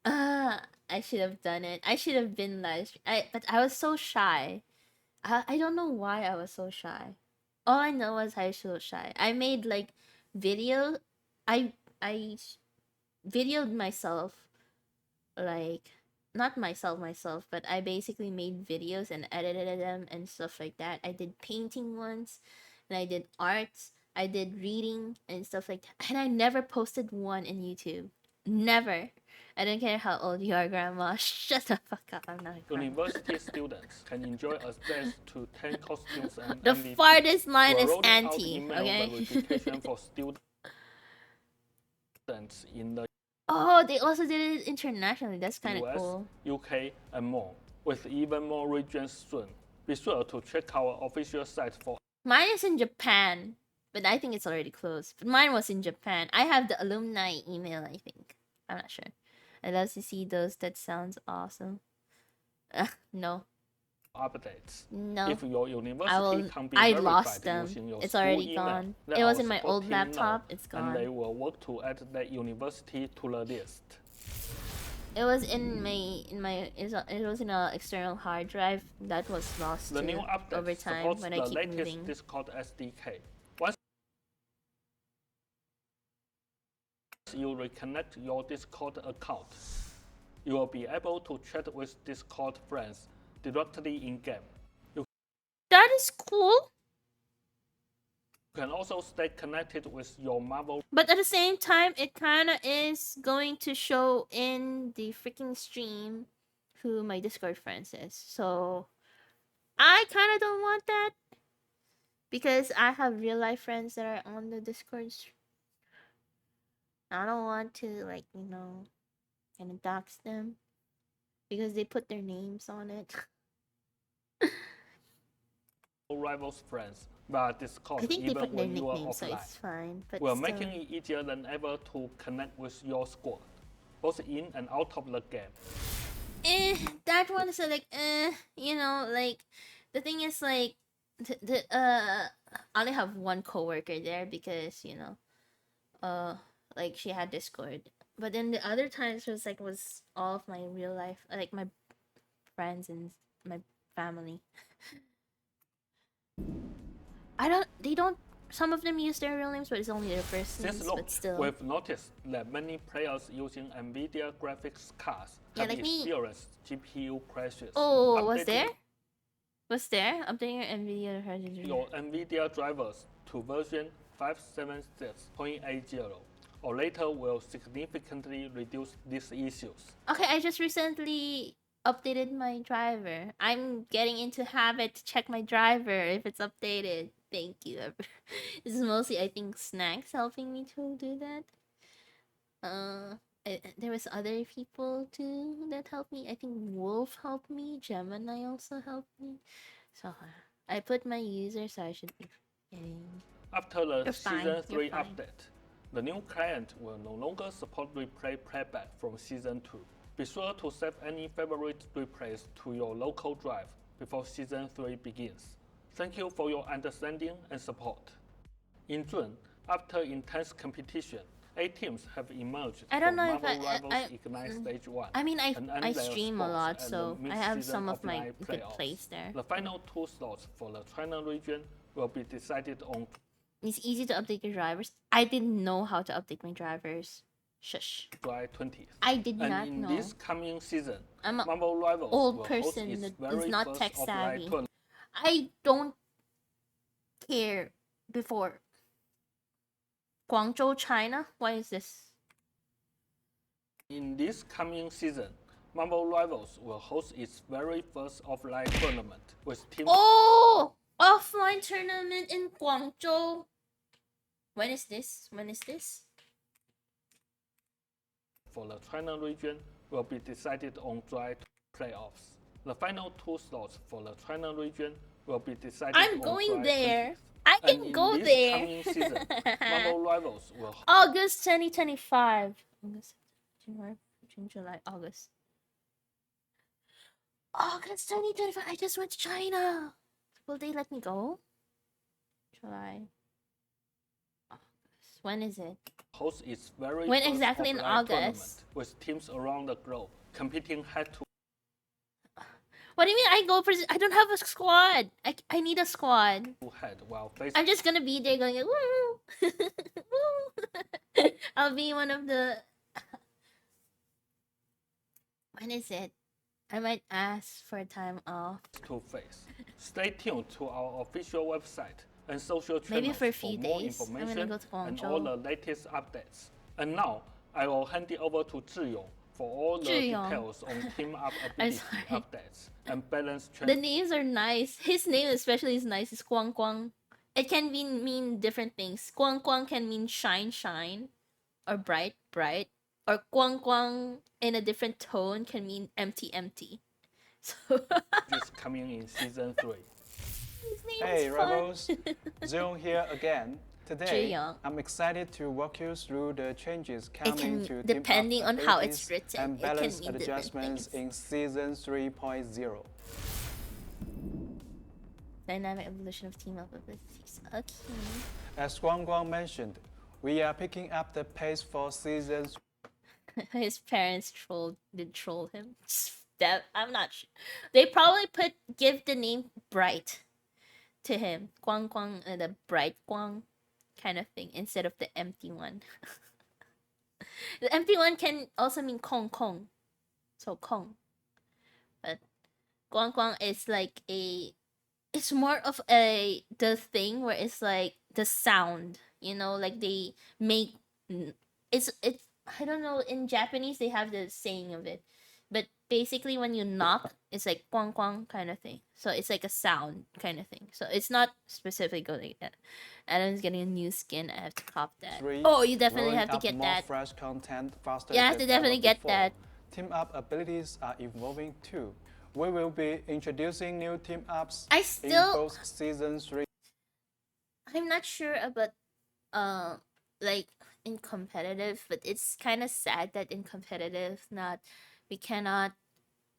I should have done it. I should have been live. But I was so shy. I don't know why I was so shy. All I know is I was so shy. I made like video. I videoed myself, like not myself, but I basically made videos and edited them and stuff like that. I did painting once, and I did arts. I did reading and stuff like that. And I never posted one in YouTube. Never. I don't care how old you are, Grandma. Shut the fuck up. I'm not a grandma. University students can enjoy access to 10 costumes and The MVPs. farthest line We're is rolling out auntie, email okay? verification for students in the Oh, they also did it internationally. That's kind of US, cool. UK, and more, with even more regions soon. Be sure to check our official site for Mine is in Japan, but I think it's already closed. But mine was in Japan. I have the alumni email, I think. I'm not sure. I love to see those. That sounds awesome. No. updates. No. If your university can be I verified lost them. using your It's school already email, gone. let It was our in my support old team know, laptop. It's and they gone. will work to add that university to the list. It was in it was in an external hard drive that was lost The too new update over time supports when the I keep latest moving. Discord SDK. Once you reconnect your Discord account, you will be able to chat with Discord friends directly in-game. You That is cool. can also stay connected with your Marvel But at the same time, it kind of is going to show in the freaking stream who my Discord friends is. So I kind of don't want that because I have real life friends that are on the Discord. I don't want to kind of dox them because they put their names on it. Rivals friends via Discord I think they even put their when you are nicknames, so offline. it's fine. But We're still. making it easier than ever to connect with your squad, both in and out of the game. That one is like like the thing is like I only have one coworker there because like she had Discord, but then the other times was all of my real life, like my friends and my family. Some of them use their real names, but it's only their first names. Since But launch, still, we've noticed that many players using NVIDIA graphics cards have like me. experienced GPU crashes. Oh, was Updating there? Was there? Updating your NVIDIA hard drive. your NVIDIA drivers to version 576.80 or later will significantly reduce these issues. Okay, I just recently updated my driver. I'm getting into habit to check my driver if it's updated. Thank you. This is mostly, I think, Snacks helping me to do that. There was other people too that helped me. I think Wolf helped me. Gemini also helped me. So I put my user, so I should be getting. After the You're fine, Season you're 3 fine. update, the new client will no longer support replay playback from Season 2. Be sure to save any favorite replays to your local drive before Season 3 begins. Thank you for your understanding and support. In June, after intense competition, 8 teams have emerged I don't from know if Marvel Rivals I Ignite Stage 1. I mean, and I end their stream a spots lot, at the so I have mid-season some of my offline good playoffs. plays there. The final 2 slots for the China region will be decided on It's easy to update your drivers. I didn't know how to update my drivers. Shush. July 20th. I did and not in know. this coming season, I'm an Marvel Rivals old will person host its that very is not first tech offline savvy. tournament. I don't care before. Guangzhou, China? What is this? In this coming season, Marvel Rivals will host its very first offline tournament with teams. Oh! Offline tournament in Guangzhou. When is this? When is this? For the China region will be decided on July playoffs. The final 2 slots for the China region will be decided I'm on going July there. 20th. I And can in go this there. coming season, Marvel Rivals will August 2025. August, January, June, July, August. August 2025. I just went to China. Will they let me go? July. August. When is it? host its very When first exactly in offline tournament August? with teams around the globe competing head to What do you mean I go for? I don't have a squad. I need a squad. head while facing I'm just gonna be there going woo. Woo. I'll be one of the. When is it? I might ask for time off. to face. Stay tuned to our official website and social channels Maybe for a few more days. I'm gonna information go to and all Guangzhou. the latest updates. And now I will hand it over to Zhiyong for all the Zhiyong. details on team up I'm ability sorry. updates and balance The training. names are nice. His name especially is nice. It's Guang Guang. It can mean different things. Guang Guang can mean shine shine, or bright bright, or Guang Guang in a different tone can mean empty empty. So Is coming in season 3. his name Hey is fun. Rebels, Zion here again. Today, Zhiyong. I'm excited to walk you through the changes can- coming to depending team up on how it's abilities written, and it can balance mean different adjustments in Season 3.0. Dynamic evolution of team up abilities. Okay. As Guang Guang mentioned, we are picking up the pace for Season His parents did troll him. That I'm not sure. They probably give the name Bright to him. Guang Guang, the bright Guang kind of thing instead of the empty one. The empty one can also mean Kong Kong. So Kong. But Guang Guang is like it's more of the thing where it's like the sound, like they make it's I don't know, in Japanese they have the saying of it. But basically when you knock, it's like guang guang kind of thing. So it's like a sound kind of thing. So it's not specifically like that. Adam's getting a new skin. I have to cop that. 3. Oh, you definitely rolling have to up get more that. fresh content faster You have than to definitely ever get before. that. Team up abilities are evolving too. We will be introducing new team ups I in still- both Season 3. I'm not sure about like in competitive, but it's kind of sad that in competitive we cannot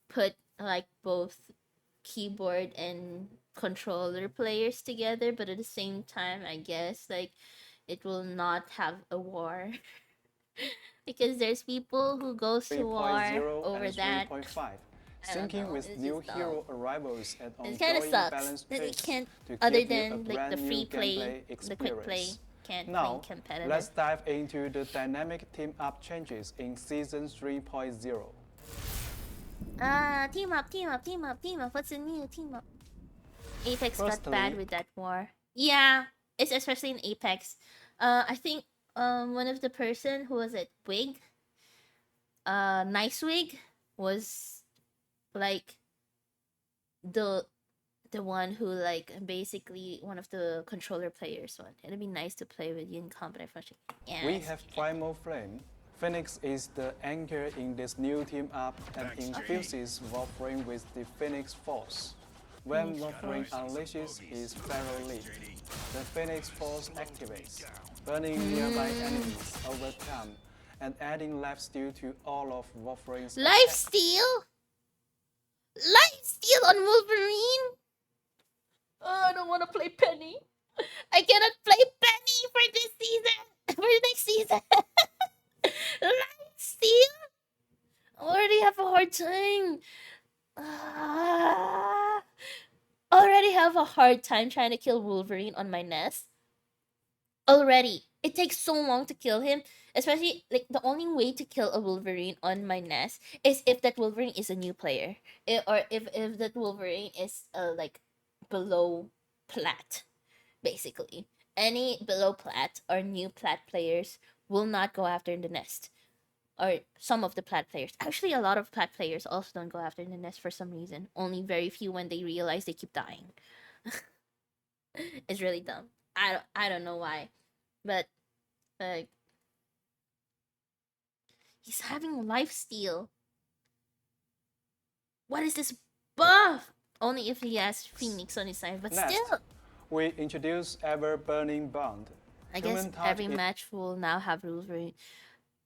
put like both keyboard and controller players together, but at the same time I guess like it will not have a war because there's people who goes to war 3.0 over and that. 3.5. I don't Syncing know, with it's new just hero arrivals and It kind of ongoing sucks balance that it tweaks can't, to other give you a than like brand the new free play, gameplay the quick play experience. can't Now, play competitive. let's dive into the dynamic team up changes in Season 3.0. Team up. What's the new team up? Apex got bad Firstly- with that war. Yeah, it's especially in Apex. I think one of the person who was at Wig, Nice Wig, was like the one who like basically one of the controller players one. It'd be nice to play with you in combat. Yeah. We have Primal Flame. Phoenix is the anchor in this new team up and infuses Warframe with the Phoenix Force. When Warframe unleashes his Pharaoh Leap, the Phoenix Force activates, burning nearby enemies over time and adding lifesteal to all of Warframe's Lifesteal? Lifesteal on Wolverine? Oh, I don't want to play Penny. I cannot play Penny for this season. For next season. hard time trying to kill Wolverine on my nest already. It takes so long to kill him, especially like the only way to kill a Wolverine on my nest is if that Wolverine is a new player, or if that Wolverine is like below plat, basically. Any below plat or new plat players will not go after the nest, or some of the plat players. Actually, a lot of plat players also don't go after the nest for some reason. Only very few when they realize they keep dying. It's really dumb. I don't know why, but like he's having life steal. What is this buff? Only if he has Phoenix on his side, but Next, still. we introduce Ever Burning Bond. I guess Human touch every is- match will now have Wolverine.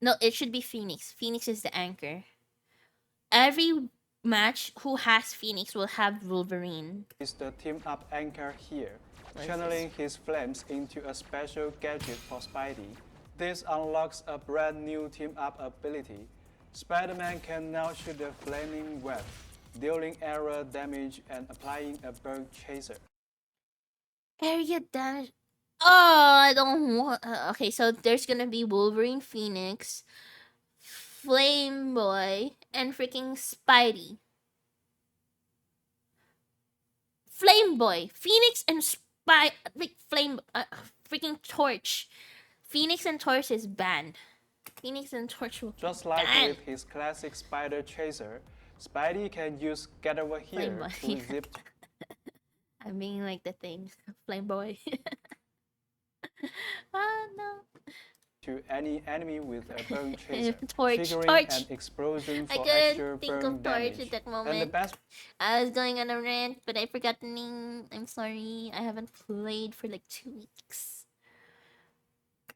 No, it should be Phoenix. Phoenix is the anchor. Every match who has Phoenix will have Wolverine. is the team-up anchor here, What is channeling his flames into a special gadget for Spidey. This unlocks a brand new team-up ability. Spider-Man can now shoot a flaming web, dealing area damage and applying a burn chaser. Area damage. Oh, I don't want. Okay, so there's gonna be Wolverine, Phoenix, Flame Boy, and freaking Spidey. Flame Boy, Phoenix, and like freaking Torch. Phoenix and Torch is banned. Phoenix and Torch will Just like ban. with his classic Spider Chaser, Spidey can use Get Over Here Boy. to zip I'm being like the thing, Flame Boy. Oh no. to any enemy with a burn chaser, Torch, triggering Torch. an explosion I for couldn't extra think burn of Torch damage. at that And the moment. best I was going on a rant, but I forgot the name. I'm sorry. I haven't played for like 2 weeks.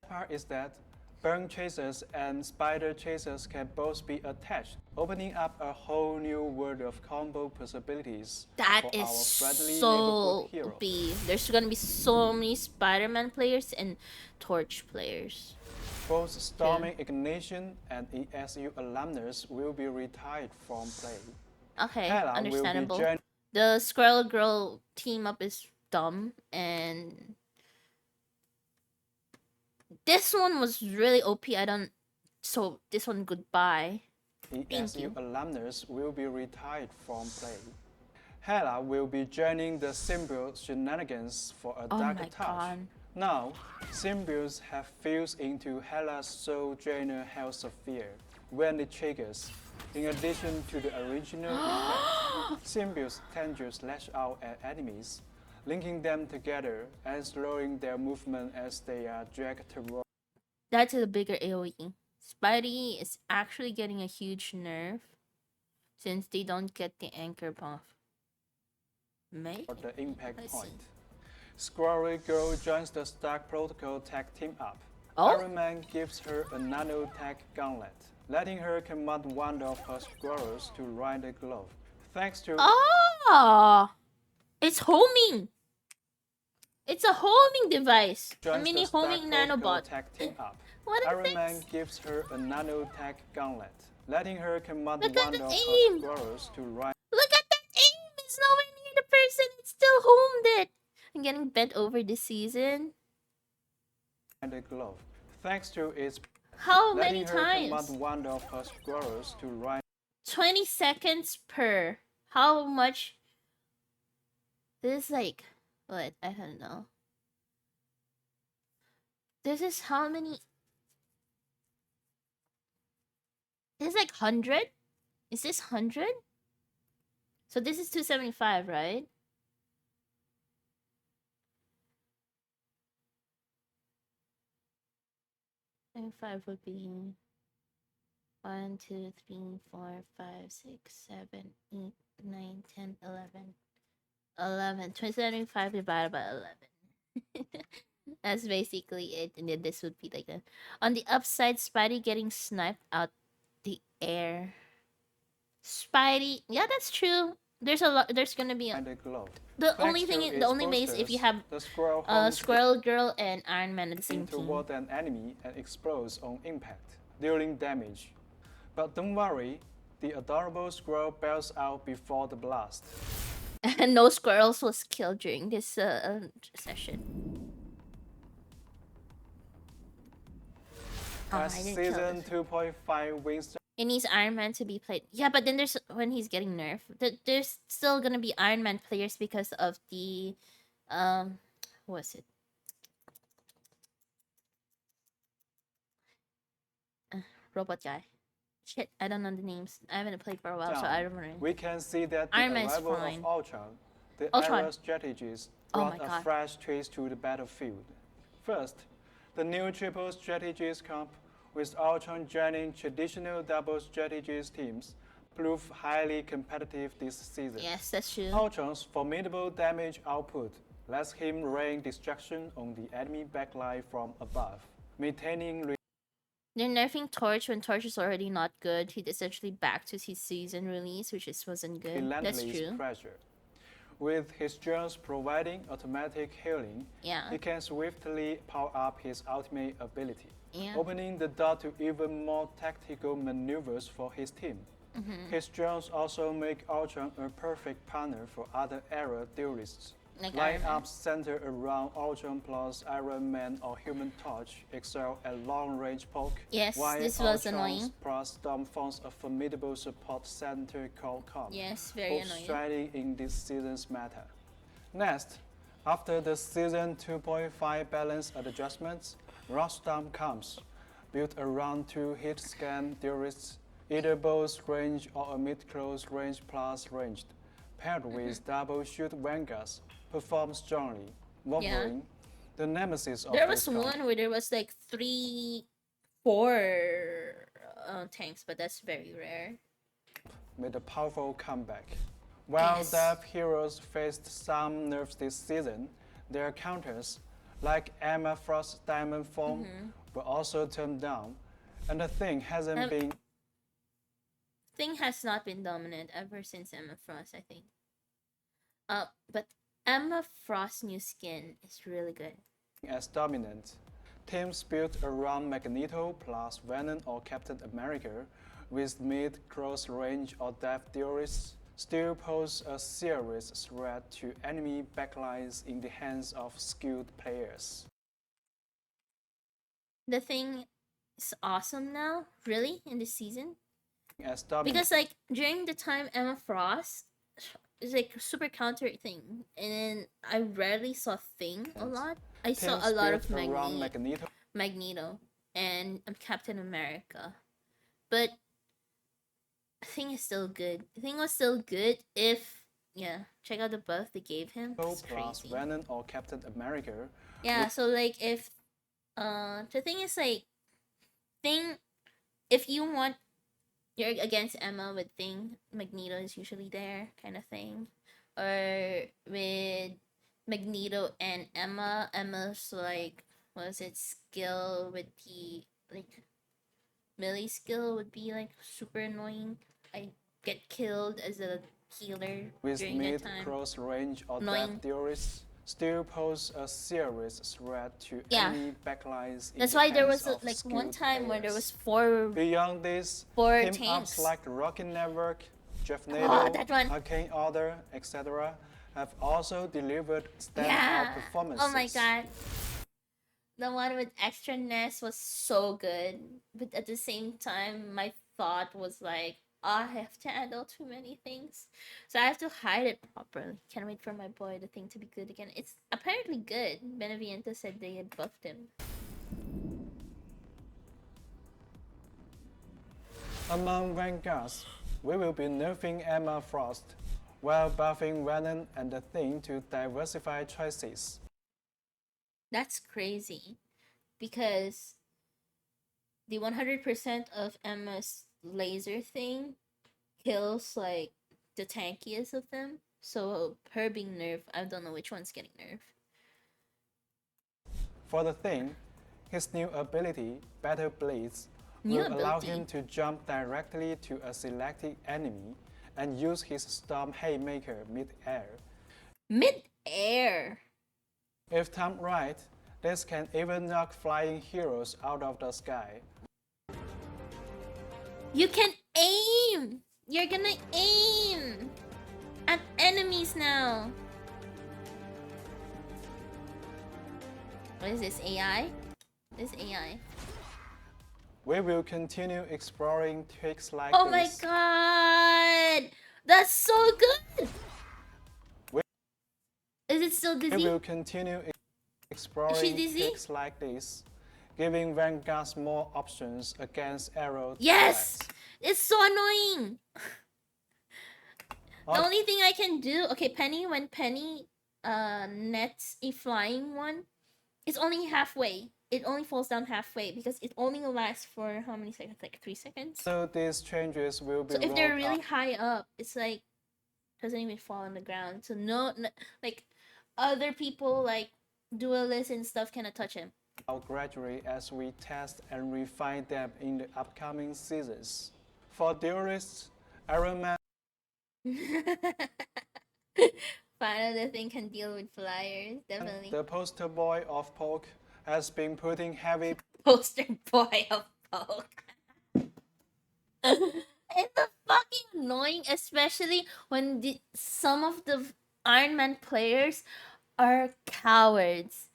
part is that burn chasers and spider chasers can both be attached, opening up a whole new world of combo possibilities That for is our friendly so neighborhood hero. OP. There's gonna be so many Spider-Man players and Torch players. Both Storming Ignition and ESU alumnus will be retired from play. Okay, Hela will be understandable. joined- The Squirrel Girl team up is dumb, and this one was really OP. So this one goodbye. ESU alumnus will be retired from play. Hela will be joining the Symbiote shenanigans for a Oh darker my touch. God. Now, symbiotes have fused into Hela's Soul Drainer Hell Sphere when it triggers. In addition to the original effect, symbiotes tend to slash out at enemies, linking them together and slowing their movement as they are dragged toward. That's a bigger AoE. Spidey is actually getting a huge nerf since they don't get the anchor buff. Maybe. The impact I see. point. Squirrel Girl joins the Stark Protocol tag team up. Oh? Iron Man gives her a nanotech gauntlet, letting her command one of her squirrels to ride the glove. Thanks to Oh, it's homing. It's a homing device. A joins mini the Stark homing Protocol nanobot. tag team up. What is Iron this? Man gives her a nanotech gauntlet, letting her command Look at one the of aim. her squirrels to ride Look at that aim. It's nowhere near the person. It still homed it. I'm getting bent over this season. the glove. Thanks to its How letting many her times? command one of her squirrels to ride 20 seconds per. How much? This is like, what? I don't know. This is how many? This is like 100? Is this 100? So this is 275, right? And 5 would be 1, 2, 3, 4, 5, 6, 7, 8, 9, 10, 11. 11. 275 divided by 11. That's basically it. And then this would be like that. On the upside, Spidey getting sniped out the air. Spidey, yeah, that's true. There's a lot. There's gonna be the glove. the Thanks only to thing. its The only way is if you boosters, have the squirrel homes Squirrel Girl and Iron Man at the same team. toward an enemy and explodes on impact, dealing damage. But don't worry, the adorable squirrel bails out before the blast. And no squirrels was killed during this session. Oh, I As didn't kill season this. 2.5 wins It needs Iron Man to be played. Yeah, but then there's when he's getting nerfed. There's still gonna be Iron Man players because of the what was it? Robot guy. Shit, I don't know the names. I haven't played for a while, so I don't know. we can see that the Iron Man's arrival fine. of Ultron, the Ultron. era strategies, Oh brought my a God. fresh twist to the battlefield. First, the new triple strategies comp with Ultron joining traditional double strategies teams proved highly competitive this season. Yes, that's true. Ultron's formidable damage output lets him rain destruction on the enemy backline from above, maintaining They're nerfing Torch when Torch is already not good. He'd essentially back to his season release, which just wasn't good. That's relentless true. pressure. With his drones providing automatic healing, Yeah. he can swiftly power up his ultimate ability, Yeah. opening the door to even more tactical maneuvers for his team. Mhm. His drones also make Ultron a perfect partner for other era duelists. Like Iron Man. Lineups centered around Ultron plus Iron Man or Human Torch excel at long-range poke, Yes, while this was Ultron's annoying. plus Storm forms a formidable support center called Comp. Yes, very both annoying. striding in this season's meta. Next, after the season 2.5 balance adjustments, Rockstorm comes, built around two hit scan duelists, either both range or a mid-close range plus ranged, paired with double shoot vanguards, perform strongly. Wolverine, the nemesis of There this was comp, one where there was like 3-4 tanks, but that's very rare. made a powerful comeback. While Yes. Death heroes faced some nerfs this season, their counters, like Emma Frost's Diamond Form, Mhm. were also turned down, and the thing hasn't been Thing has not been dominant ever since Emma Frost, I think. But Emma Frost's new skin is really good. as dominant. Teams built around Magneto plus Venom or Captain America, with mid-close range or depth duelists, still pose a serious threat to enemy backlines in the hands of skilled players. The Thing is awesome now, really, in this season. As dominant. Because like during the time Emma Frost is like super counter thing, and then I rarely saw Thing a lot. I saw Teams a lot of built around Magneto. Magneto and Captain America, but Thing is still good. Thing was still good if check out the buff they gave him. It's Plus crazy. Venom or Captain America. Yeah, so like if the thing is like Thing, if you want you're against Emma with Thing, Magneto is usually there kind of thing. Or with Magneto and Emma's like what was it, skill would be like melee skill would be like super annoying. I get killed as a healer With during that mid, time. close range or Annoying. depth duelists, still pose a serious threat to Yeah. enemy backlines. in That's the why there hands was of like one skilled time where there was players. 4 Beyond this, four team tanks. ups like Rocket Network, Jeff Oh, NATO, that one. Arcane Order, etc. have also delivered standout Yeah. performances. Oh my god. The one with extra nest was so good, but at the same time, my thought was like, I have to handle too many things, so I have to hide it properly. Can't wait for my boy the Thing to be good again. It's apparently good. Beneviento said they had buffed him. Among Vanguards, we will be nerfing Emma Frost, while buffing Venom and the Thing to diversify choices. That's crazy, because the 100% of Emma's laser thing kills like the tankiest of them. So her being nerfed, I don't know which one's getting nerfed. For the Thing, his new ability, Battle Blades, New will allow ability? him to jump directly to a selected enemy and use his Storm Haymaker mid-air. Mid-air? If timed right, this can even knock flying heroes out of the sky. You can aim! You're gonna aim at enemy enemies now. What is this, AI? This AI. We will continue exploring tricks like Oh my this. god! That's so good! We- Is it still We dizzy? will continue exploring dizzy? tricks like this, giving vanguards more options against arrow Yes! threats. It's so annoying! The On- only thing I can do, okay, Penny, when Penny nets a flying one, it's only halfway. It only falls down halfway because it only lasts for how many seconds? Like 3 seconds? So these changes will be So if they're rolled really out high up, it's like doesn't even fall on the ground. So like other people like duelists and stuff cannot touch him. gradually as we test and refine them in the upcoming seasons. For duelists, Iron Man Finally, the thing can deal with flyers. Definitely. the poster boy of Poke, has been putting heavy Poster boy of Poke. It's a fucking annoying, especially when some of the Iron Man players are cowards.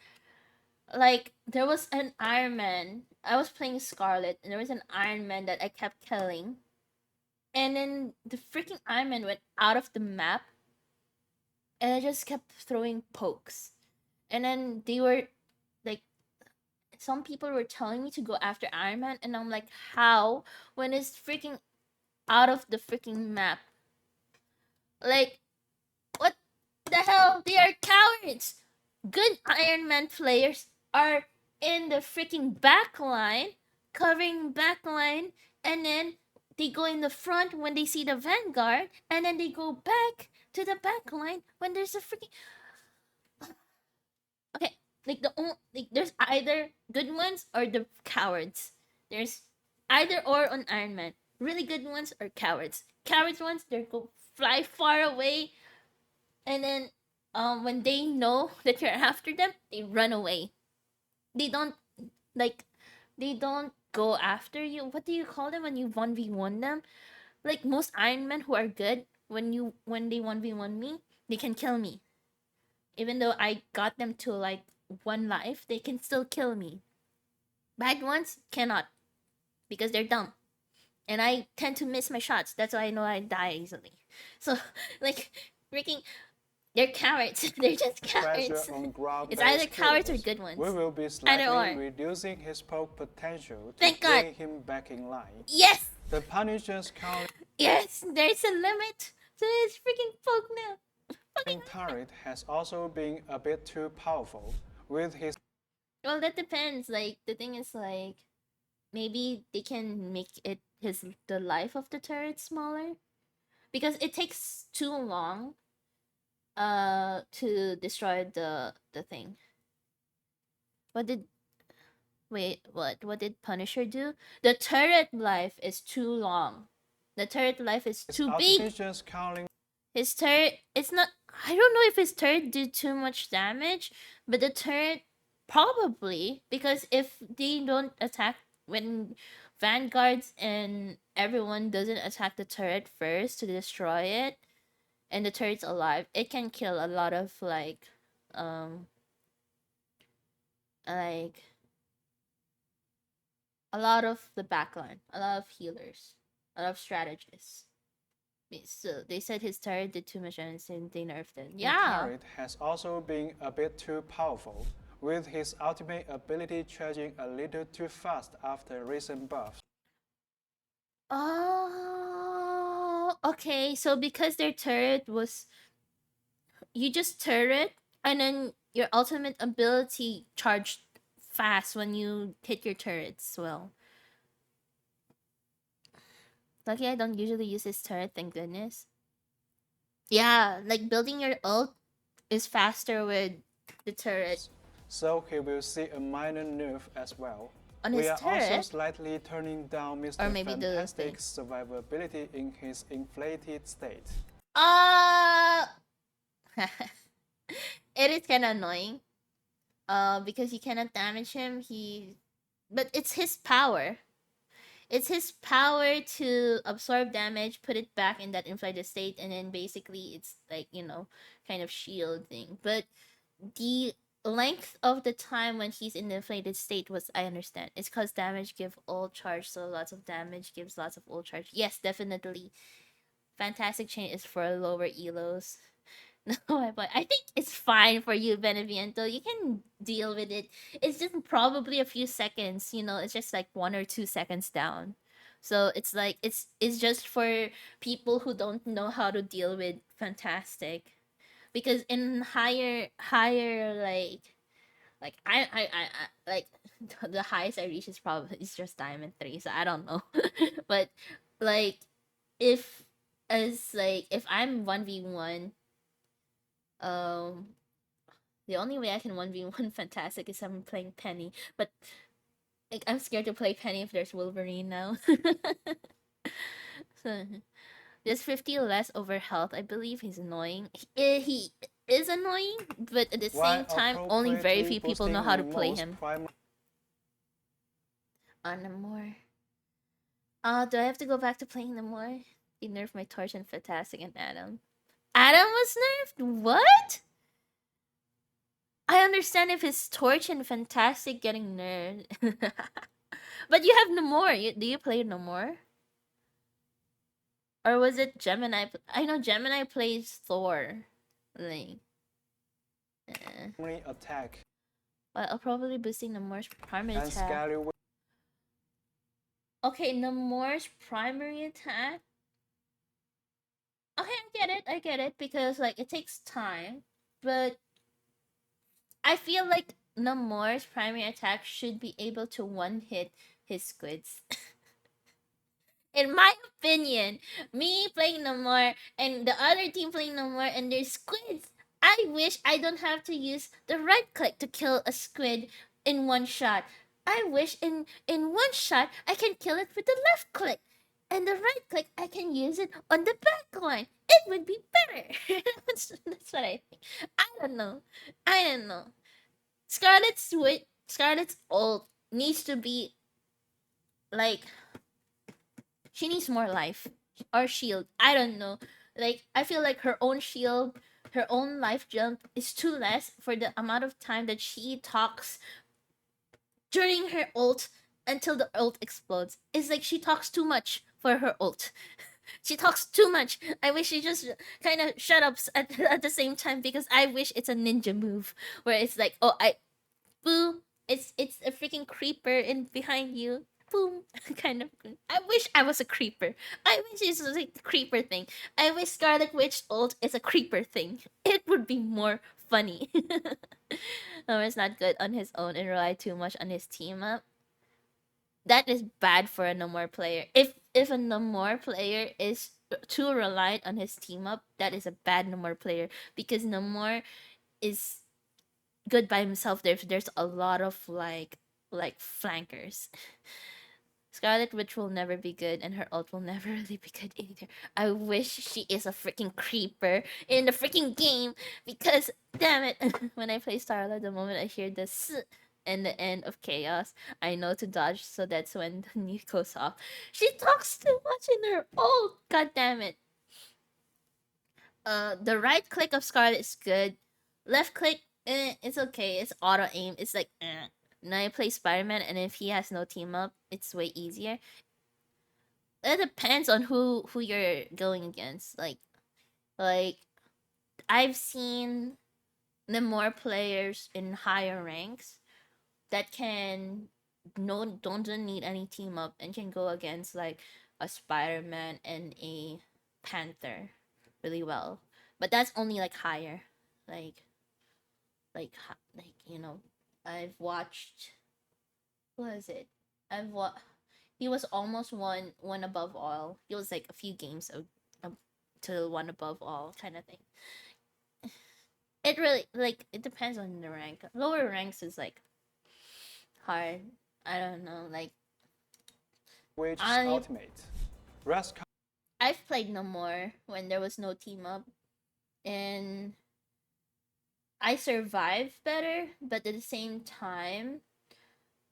Like, there was an Iron Man. I was playing Scarlet, and there was an Iron Man that I kept killing. And then the freaking Iron Man went out of the map. And I just kept throwing pokes. And then they were like, some people were telling me to go after Iron Man. And I'm like, how? When it's freaking out of the freaking map. Like, what the hell? They are cowards. Good Iron Man players are in the freaking back line, covering back line, and then they go in the front when they see the Vanguard, and then they go back to the back line when there's a freaking... Okay, like there's either good ones or the cowards. There's either or on Iron Man. Really good ones are cowards. Cowards ones, they go fly far away, and then when they know that you're after them, they run away. They don't go after you. What do you call them when you 1v1 them? Like most Iron Men who are good, when they 1v1 me, they can kill me. Even though I got them to like 1 life, they can still kill me. Bad ones cannot, because they're dumb. And I tend to miss my shots. That's why I know I die easily. So like freaking, they're cowards. They're just cowards. pressure on ground. It's either cowards or good ones. We will be Either slightly or. reducing his poke potential to Thank God. bring him back in line. Yes! The Punisher's Yes! There's a limit to his freaking poke now. counting turret has also been a bit too powerful with his Well, that depends. Like, the thing is, like, maybe they can make the life of the turret smaller. Because it takes too long to destroy the thing. What did Punisher do? The turret life is too long. The turret life is too big. artificial counting His turret, it's not, I don't know if his turret did too much damage, but the turret probably, because if they don't attack, when Vanguards and everyone doesn't attack the turret first to destroy it, and the turret's alive, it can kill a lot of like a lot of the backline, a lot of healers, a lot of strategists. So they said his turret did too much damage and they nerfed it. Yeah. turret has also been a bit too powerful, with his ultimate ability charging a little too fast after recent buffs. Oh, okay. So because their turret was, you just turret and then your ultimate ability charged fast when you hit your turrets. Well, lucky I don't usually use this turret, thank goodness. Yeah, like building your ult is faster with the turret. So he will see a minor nerf as well. On We his are also turret? slightly turning down Mr. Or maybe the Fantastic's survivability in his inflated state. It is kind of annoying. Because you cannot damage him. But it's his power. It's his power to absorb damage, put it back in that inflated state, and then basically it's like, you know, kind of shield thing. But the length of the time when he's in the inflated state was, I understand. It's because damage give ult charge, so lots of damage gives lots of ult charge. Yes, definitely. Fantastic Chain is for lower elos. No, but I think it's fine for you, Beneviento. You can deal with it. It's just probably a few seconds, you know, it's just like 1 or 2 seconds down. So it's like it's just for people who don't know how to deal with Fantastic. Because in higher like I like the highest I reach is probably is just Diamond 3, so I don't know. But like if if I'm 1v1, the only way I can 1v1 Fantastic is I'm playing Penny, but like I'm scared to play Penny if there's Wolverine now. So there's 50 less over health. I believe he's annoying. He is annoying, but at the same time, only very few people know how to play him. On Namor. Do I have to go back to playing Namor? He nerfed my Torch and Fantastic and Adam. Adam was nerfed? What? I understand if his Torch and Fantastic getting nerfed. But you have Namor. Do you play Namor? Or was it Gemini? I know Gemini plays Thor. Like, attack. But I'll probably boosting Namor's primary And attack. scary Okay, Namor's primary attack. Okay, I get it, because like it takes time, but I feel like Namor's primary attack should be able to one-hit his squids. In my opinion, me playing Namor and the other team playing Namor and their squids, I wish I don't have to use the right click to kill a squid in one shot. I wish in one shot I can kill it with the left click. And the right click, I can use it on the back line. It would be better. that's what I think. I don't know. Scarlet's ult needs to be like, she needs more life or shield. I don't know. Like, I feel like her own shield, her own life jump is too less for the amount of time that she talks during her ult until the ult explodes. It's like she talks too much for her ult. She talks too much. I wish she just kind of shut up at the same time, because I wish it's a ninja move where it's like, oh, boo, it's a freaking creeper in behind you. Boom, kind of. I wish I was a creeper. I wish it was like a creeper thing. I wish Scarlet Witch ult is a creeper thing. It would be more funny. It's not good on his own and rely too much on his team up. That is bad for a Namor player. If a Namor player is too reliant on his team up, that is a bad Namor player, because Namor is good by himself. There's a lot of like flankers. Scarlet Witch will never be good, and her ult will never really be good either. I wish she is a freaking creeper in the freaking game, because damn it, when I play Starla, the moment I hear the S and the end of chaos, I know to dodge, so that's when the nuke goes off. She talks too much in her ult, god damn it. The right click of Scarlet is good. Left click, it's okay. It's auto aim. It's like, Now I play Spider-Man, and if he has no team up, it's way easier. It depends on who you're going against. Like I've seen the more players in higher ranks that don't need any team up and can go against like a Spider-Man and a Panther really well. But that's only like higher. Like you know, I've watched. What is it? He was almost one above all. He was like a few games to one above all kind of thing. It really it depends on the rank. Lower ranks is like hard. I don't know. Like, Which ultimate? I've played Namor when there was no team up, and I survive better, but at the same time,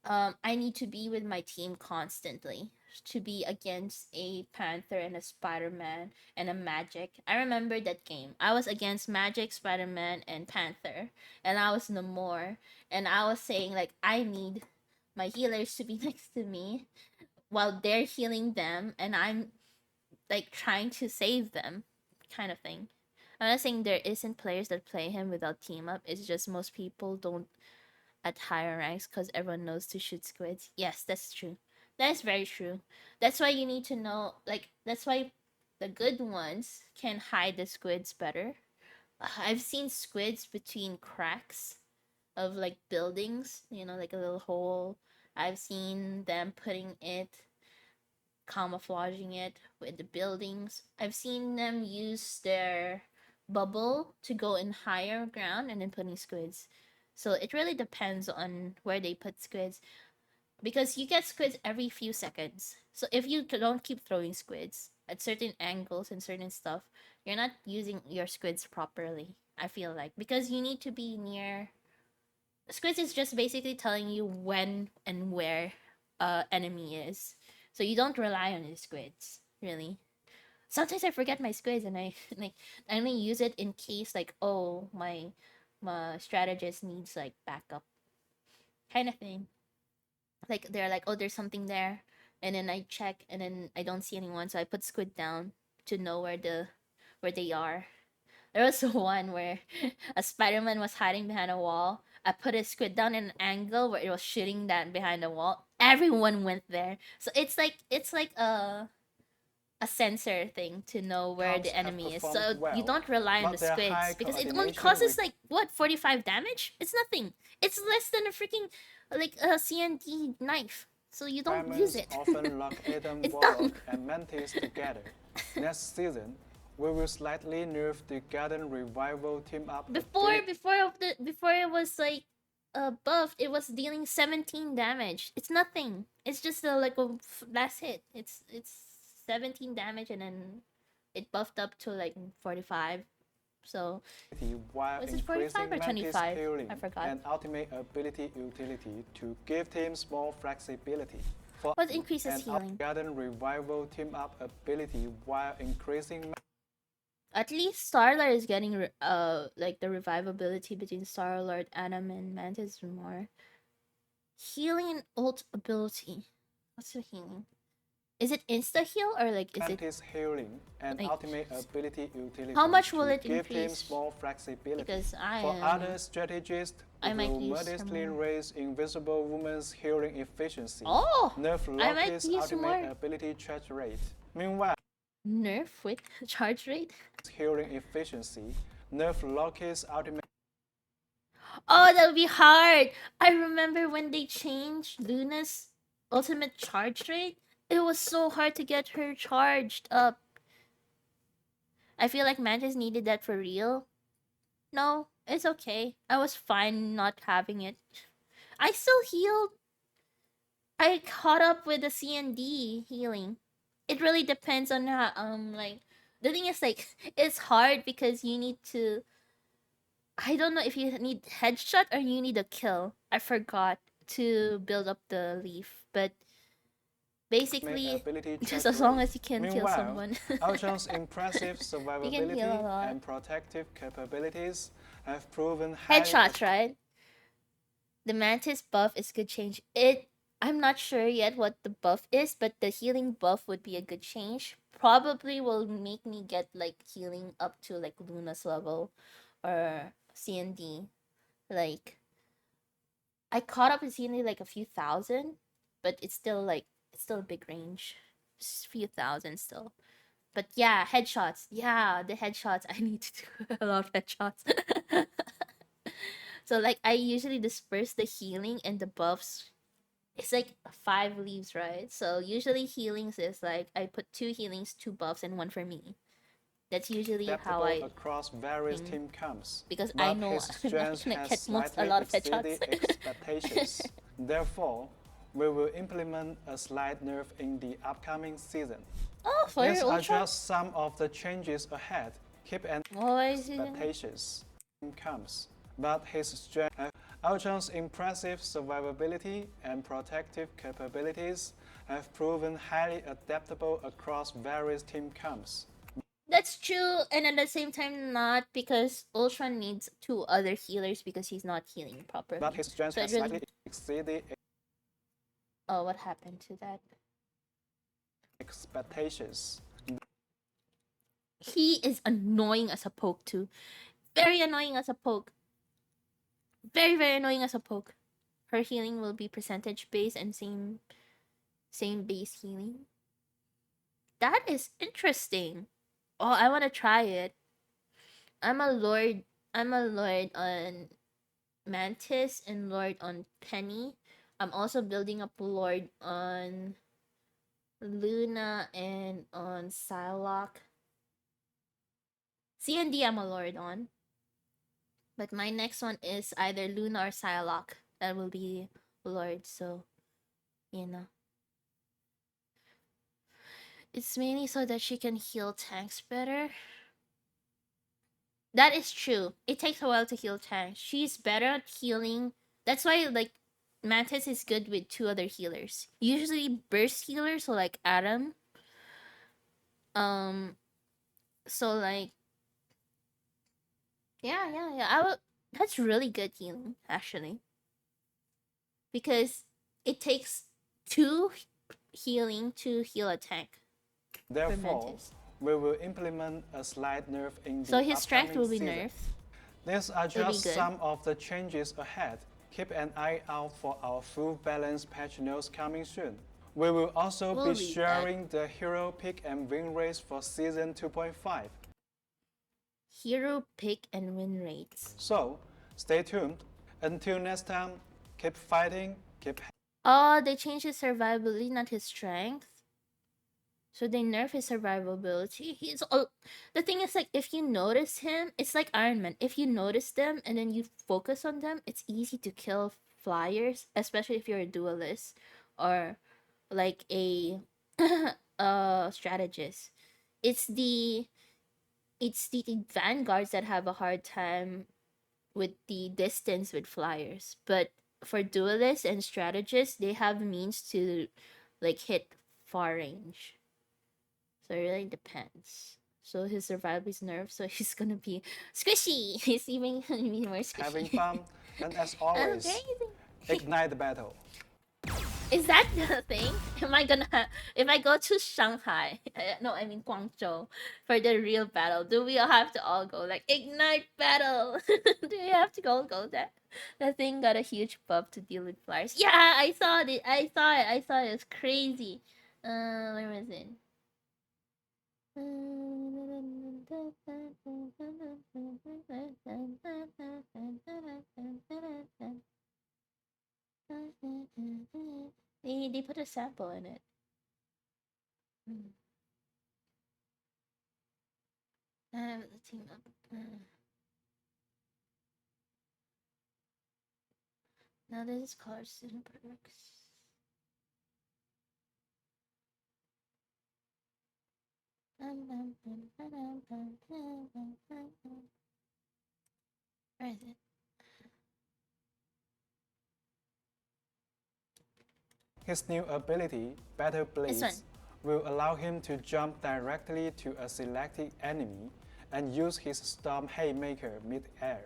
I need to be with my team constantly. to be against a Panther and a Spider-Man and a Magic. I remember that game. I was against Magic, Spider-Man, and Panther, and I was Namor, and I was saying like I need my healers to be next to me while they're healing them, and I'm like trying to save them, kind of thing. I'm not saying there isn't players that play him without team up. It's just most people don't at higher ranks because everyone knows to shoot squids. Yes, that's true. That is very true. That's why you need to know, like, that's why the good ones can hide the squids better. I've seen squids between cracks of like buildings, you know, like a little hole. I've seen them putting it, camouflaging it with the buildings. I've seen them use their bubble to go in higher ground and then putting squids. So it really depends on where they put squids, because you get squids every few seconds. So if you don't keep throwing squids at certain angles and certain stuff, you're not using your squids properly, I feel like, because you need to be near. Squids is just basically telling you when and where enemy is. So you don't rely on the squids, really. Sometimes I forget my squids and I like I only use it in case like, oh, my strategist needs like backup kind of thing. Like they're like, oh, there's something there, and then I check and then I don't see anyone, so I put squid down to know where they are. There was one where a Spider-Man was hiding behind a wall. I put a squid down in an angle where it was shooting that behind the wall. Everyone went there. So it's like a sensor thing to know where Cows the have enemy is. performed So well, you don't rely on but the their squids high because it only coordination causes with- like what, 45 damage? It's nothing. It's less than a freaking like a CND knife. So you don't use Primaries it. often lock Adam It's Warlock dumb. and Mantis together. Next season, we will slightly nerf the Garden Revival team up. Before it was like buffed, it was dealing 17 damage. It's nothing. It's just like a last hit. It's 17 damage and then it buffed up to like 45. So while was it 45 or increasing Mantis 25? healing I forgot. and ultimate ability utility to give teams more flexibility. For What increases and healing? Garden Revival team up ability while increasing At least Star-Lord is getting like the revivability between Star-Lord, Atom, and Mantis more. Healing and ult ability. What's the healing? Is it insta heal or like is it Mantis healing and like, ultimate ability utility. how much will to it give teams increase? more flexibility. Because I For am- other strategists, I might will use modestly some more. raise Invisible Woman's healing efficiency. Oh, Nerf I might Loki's use some ultimate more. ability charge rate. Meanwhile, nerf with charge rate? healing efficiency. Nerf Loki's ultimate Oh, that would be hard. I remember when they changed Luna's ultimate charge rate. It was so hard to get her charged up. I feel like Mantis needed that for real. No, it's okay. I was fine not having it. I still healed. I caught up with the CND healing. It really depends on how like the thing is like it's hard because you need to, I don't know if you need headshot or you need a kill. I forgot to build up the leaf, but basically ability just charge as long rate. as you can kill Meanwhile, someone. Ultron's impressive heal a survivability lot. and protective capabilities have proven highly Headshots, right? The Mantis buff is good change. I'm not sure yet what the buff is, but the healing buff would be a good change. Probably will make me get like healing up to like Luna's level or CND. Like I caught up with CND like a few thousand, but it's still a big range. It's a few thousand still. But yeah, headshots. Yeah, the headshots. I need to do a lot of headshots. So like I usually disperse the healing and the buffs. It's like 5 leaves, right? So usually healings is like I put 2 healings, 2 buffs, and 1 for me. That's usually how adaptable I across various think. team camps. Because but I know his I'm not strength gonna has get a slightly lot of exceeded headshots. expectations. Therefore, we will implement a slight nerf in the upcoming season. Oh, for Let's your Ultron? adjust some of the changes ahead. Keep an expectations comes, but his strength, Ultron's impressive survivability and protective capabilities have proven highly adaptable across various team comps. That's true, and at the same time not, because Ultron needs 2 other healers because he's not healing properly. But his strength So it has really- slightly exceeded Oh, what happened to that? expectations. He is annoying as a poke too. Very annoying as a poke. Very, very annoying as a poke. Her healing will be percentage based and same base healing. That is interesting. Oh, I want to try it. I'm a lord on Mantis and lord on Penny. I'm also building up lord on Luna and on Psylocke. C&D I'm a lord on. But my next one is either Luna or Psylocke. That will be lord, so you know. It's mainly so that she can heal tanks better. That is true. It takes a while to heal tanks. She's better at healing. That's why like Mantis is good with 2 other healers. Usually burst healers, so like Adam. So like yeah. That's really good healing, actually. Because it takes 2 healing to heal a tank. Therefore, Mantis. we will implement a slight nerf in the So his strength upcoming will be season. nerfed. These are It'll be just good. some of the changes ahead. Keep an eye out for our full balance patch notes coming soon. We will also We'll be read that. sharing the hero pick and win rates for season 2.5. Hero pick and win rates. So, stay tuned. Until next time, keep fighting, keep Oh, they changed his survivability, not his strength. So they nerf his survivability. The thing is, like, if you notice him, it's like Iron Man. If you notice them and then you focus on them, it's easy to kill flyers, especially if you're a duelist or like a strategist. It's the vanguards that have a hard time with the distance with flyers, but for duelists and strategists, they have means to like hit far range. So it really depends. So his survival is nerfed, so he's gonna be squishy. He's even gonna be more squishy. having fun, and as always, ignite the battle. Is that the thing? Am I gonna if I go to Shanghai? No, I mean Guangzhou for the real battle. Do we all have to all go like ignite battle? Do we have to go that? That thing got a huge buff to deal with flyers. Yeah, I saw it. I saw it. It's crazy. Where was it? They put a sample in it. The team up. Now this is color student perks. Where is it? His new ability, Battle This one. Blaze, will allow him to jump directly to a selected enemy and use his Storm Haymaker mid-air.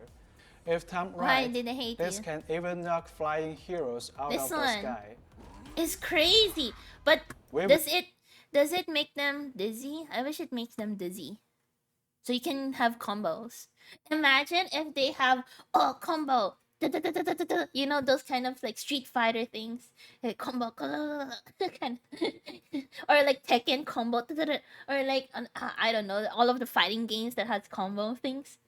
If timed Why right, did I hate this you? can even knock flying heroes out This of the one. sky. It's crazy. But We does it make them dizzy? I wish it makes them dizzy. So you can have combos. Imagine if they have combo. You know those kind of like Street Fighter things. Like combo kind or like Tekken combo or like I don't know, all of the fighting games that has combo things.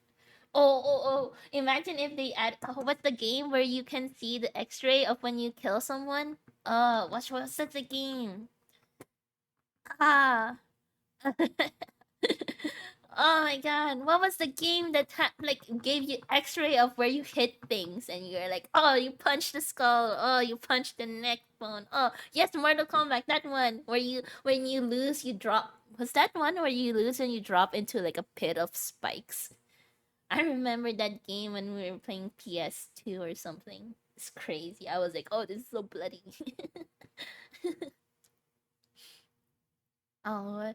Oh, imagine if they add what's the game where you can see the x-ray of when you kill someone? What's the game? Ah. Oh my god, what was the game that like gave you x-ray of where you hit things and you're like, oh, you punched the skull, oh, you punched the neck bone. Oh, yes, Mortal Kombat, that one where when you lose you drop. Was that one where you lose and you drop into like a pit of spikes? I remember that game when we were playing PS2 or something. It's crazy. I was like, oh, this is so bloody. Oh,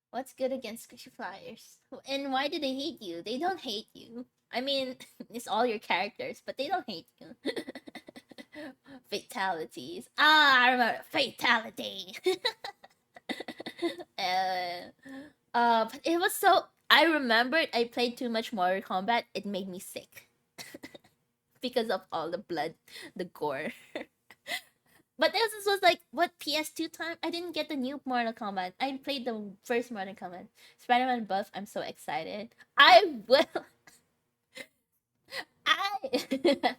what's good against squishy flyers? And why do they hate you? They don't hate you. I mean, it's all your characters, but they don't hate you. Fatalities. Ah, I remember fatality. But it was so. I remembered I played too much Mortal Kombat. It made me sick because of all the blood, the gore. But this was like what PS2 time. I didn't get the new Mortal Kombat. I played the first Mortal Kombat. Spider-Man buff. I'm so excited. I will.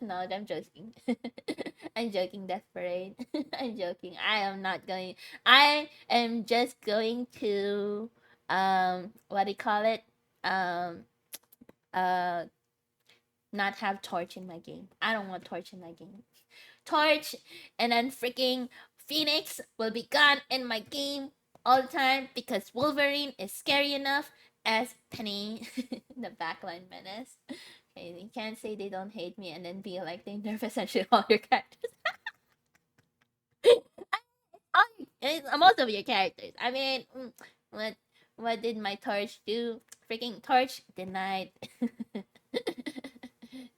No, I'm joking. I'm joking, Death Parade. I'm joking. I am not going. I am just going to what do you call it? Not have Torch in my game. I don't want Torch in my game. Torch and then freaking Phoenix will be gone in my game all the time because Wolverine is scary enough as Penny, the backline menace. Okay, you can't say they don't hate me and then be like they nerf essentially all your characters. Most of your characters. I mean, what did my Torch do? Freaking Torch denied.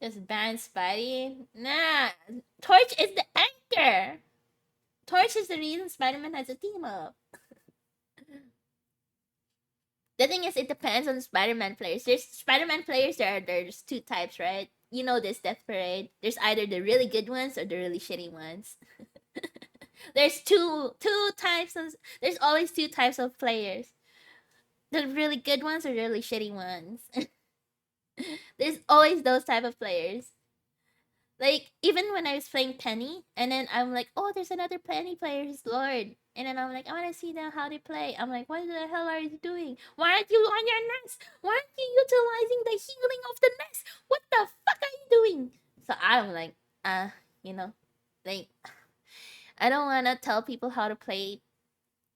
Just ban Spidey? Nah, Torch is the anchor. Torch is the reason Spider-Man has a team up. The thing is, it depends on the Spider-Man players. There's Spider-Man players. There's two types, right? You know this, Death Parade. There's either the really good ones or the really shitty ones. There's two types of. There's always two types of players. The really good ones or the really shitty ones. There's always those type of players. Like, even when I was playing Penny, and then I'm like, oh, there's another Penny player who's Lord. And then I'm like, I want to see them how they play. I'm like, what the hell are you doing? Why aren't you on your nest? Why aren't you utilizing the healing of the nest? What the fuck are you doing? So I'm like, you know, like, I don't want to tell people how to play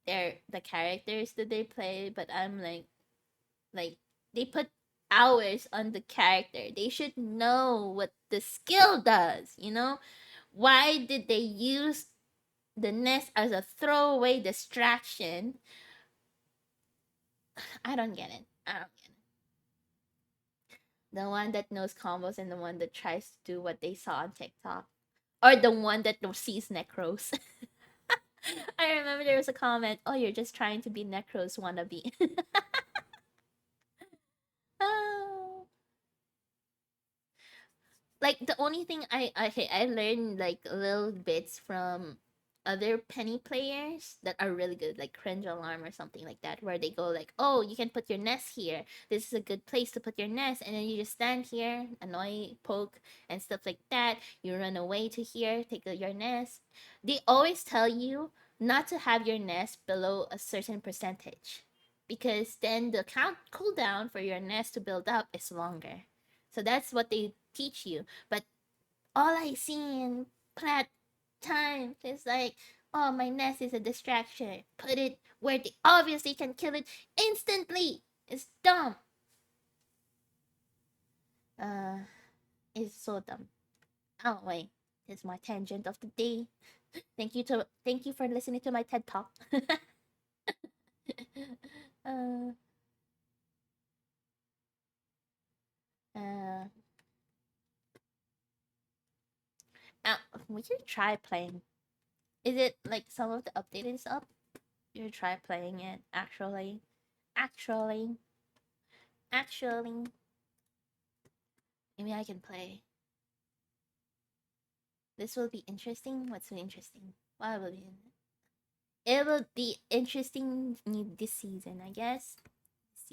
the characters that they play, but I'm like, they put hours on the character. They should know what the skill does, you know? Why did they use the nest as a throwaway distraction? I don't get it. The one that knows combos and the one that tries to do what they saw on TikTok. Or the one that sees Necros. I remember there was a comment, oh, you're just trying to be Necros wannabe. Oh. Like, the only thing I learned, like, little bits from other Penny players that are really good, like Cringe Alarm or something like that, where they go like, oh, you can put your nest here. This is a good place to put your nest. And then you just stand here, annoy, poke, and stuff like that. You run away to here, take your nest. They always tell you not to have your nest below a certain percentage, because then the cooldown for your nest to build up is longer. So that's what they teach you. But all I see in plat time is like, oh, my nest is a distraction. Put it where they obviously can kill it instantly. It's dumb. It's so dumb. Oh wait, this is my tangent of the day. Thank you for listening to my TED Talk. We should try playing. Is it like some of the update is up? You should try playing it. Actually. Maybe I can play. This will be interesting. What's so interesting? What will be? It will be interesting this season, I guess. This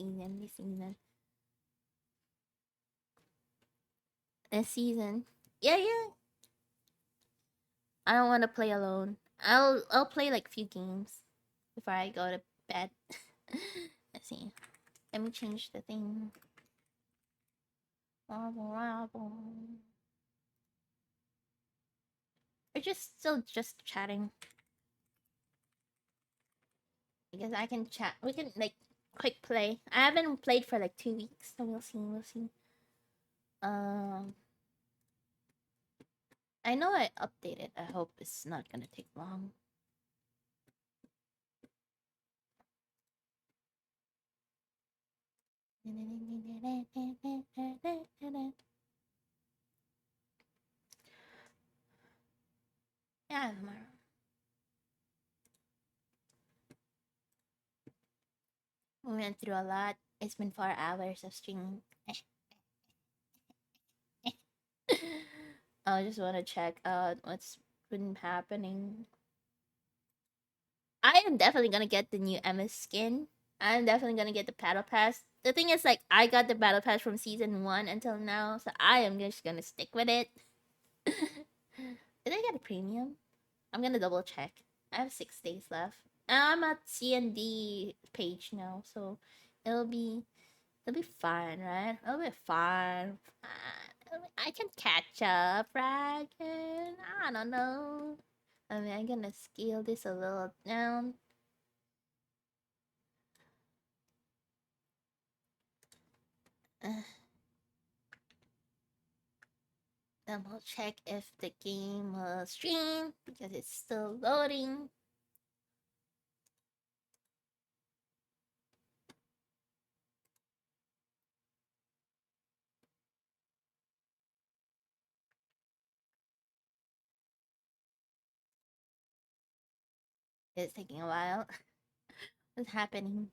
season. Yeah. I don't want to play alone. I'll play like few games before I go to bed. Let's see. Let me change the thing. We're still chatting. Because I can chat. We can like quick play. I haven't played for like 2 weeks, so we'll see. I know I updated. I hope it's not gonna take long. Yeah, tomorrow. We went through a lot. It's been 4 hours of streaming. I just want to check out what's been happening. I am definitely gonna get the new Emma skin. I'm definitely gonna get the battle pass. The thing is, like, I got the battle pass from season 1 until now, so I am just gonna stick with it. Did I get a premium? I'm gonna double check. I have 6 days left. I'm at CND page now, so it'll be fine, right? It'll be fine. I can catch up, right? And I don't know. I mean, I'm gonna scale this a little down. Then we'll check if the game will stream because it's still loading. It's taking a while. What's happening?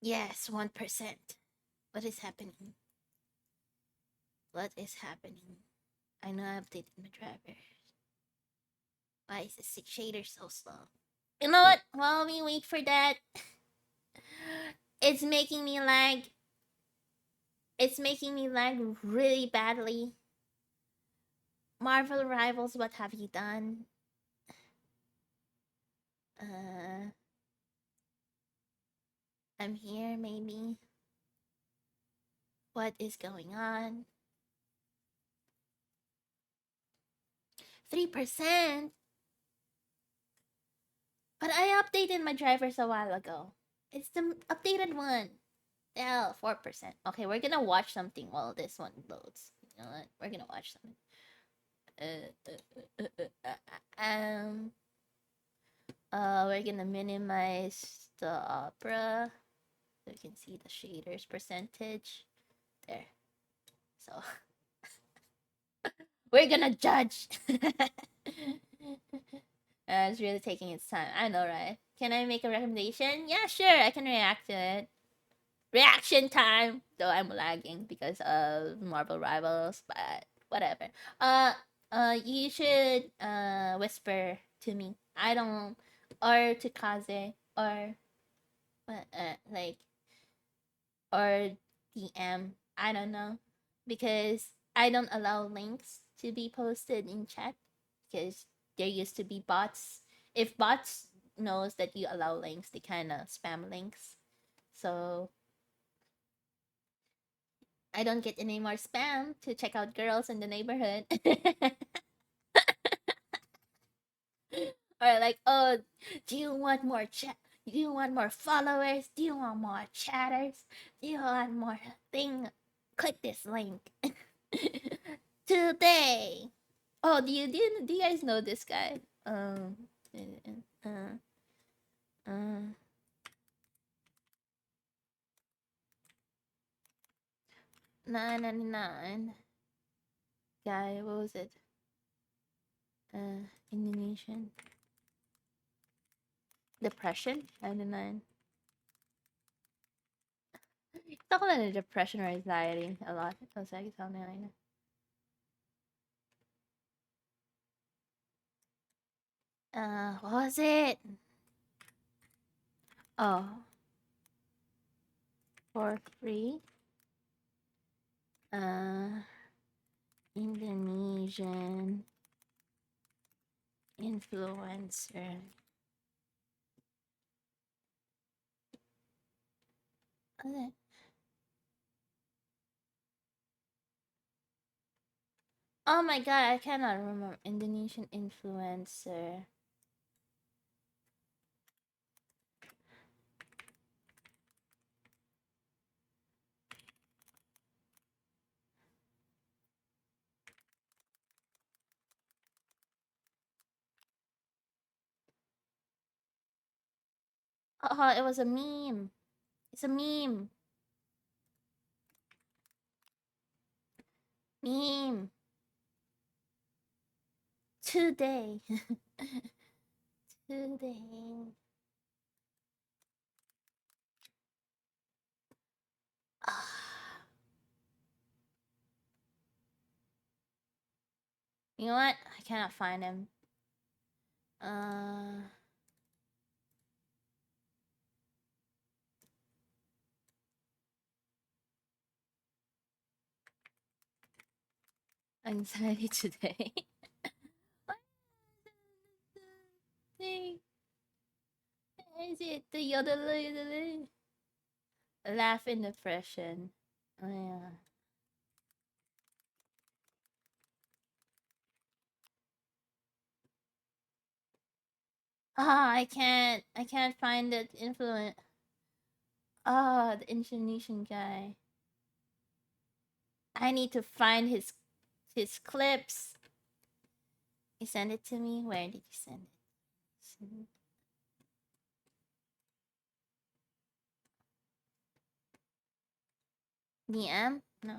Yes, 1%. What is happening? What is happening? I know I updated my driver. Why is the shader so slow? You know what? While we wait for that, it's making me lag. It's making me lag really badly. Marvel Rivals, what have you done? I'm here, maybe. What is going on? 3%? But I updated my drivers a while ago. It's the updated one. Yeah, 4%. Okay, we're gonna watch something while this one loads. You know what? We're gonna watch something. We're gonna minimize the opera so you can see the shaders percentage. There. So we're gonna judge. It's really taking its time. I know, right? Can I make a recommendation? Yeah, sure. I can react to it. Reaction time. Though I'm lagging because of Marvel Rivals, but whatever. You should whisper to me. I don't, or to Kaze, or like, or DM. I don't know, because I don't allow links to be posted in chat because there used to be bots. If bots knows that you allow links, they kind of spam links. So I don't get any more spam to check out girls in the neighborhood. Or like, oh, do you want more chat? Do you want more followers? Do you want more chatters? Do you want more thing? Click this link today. Oh, do you guys know this guy? $9.99. Guy, what was it? Indonesian. Depression? 99. Talk about the depression or anxiety a lot. I was like, what was it? Oh. For free. Indonesian influencer. Okay. Oh my god, I cannot remember. Indonesian influencer. Oh, it was a meme. It's a meme. Meme. Today. Today. You know what? I cannot find him. Anxiety today. Thing. Is it the yodel? Laugh in depression. Oh yeah. I can't find the influence. The Indonesian guy. I need to find his clips. You send it to me? Where did you send it? DM? No.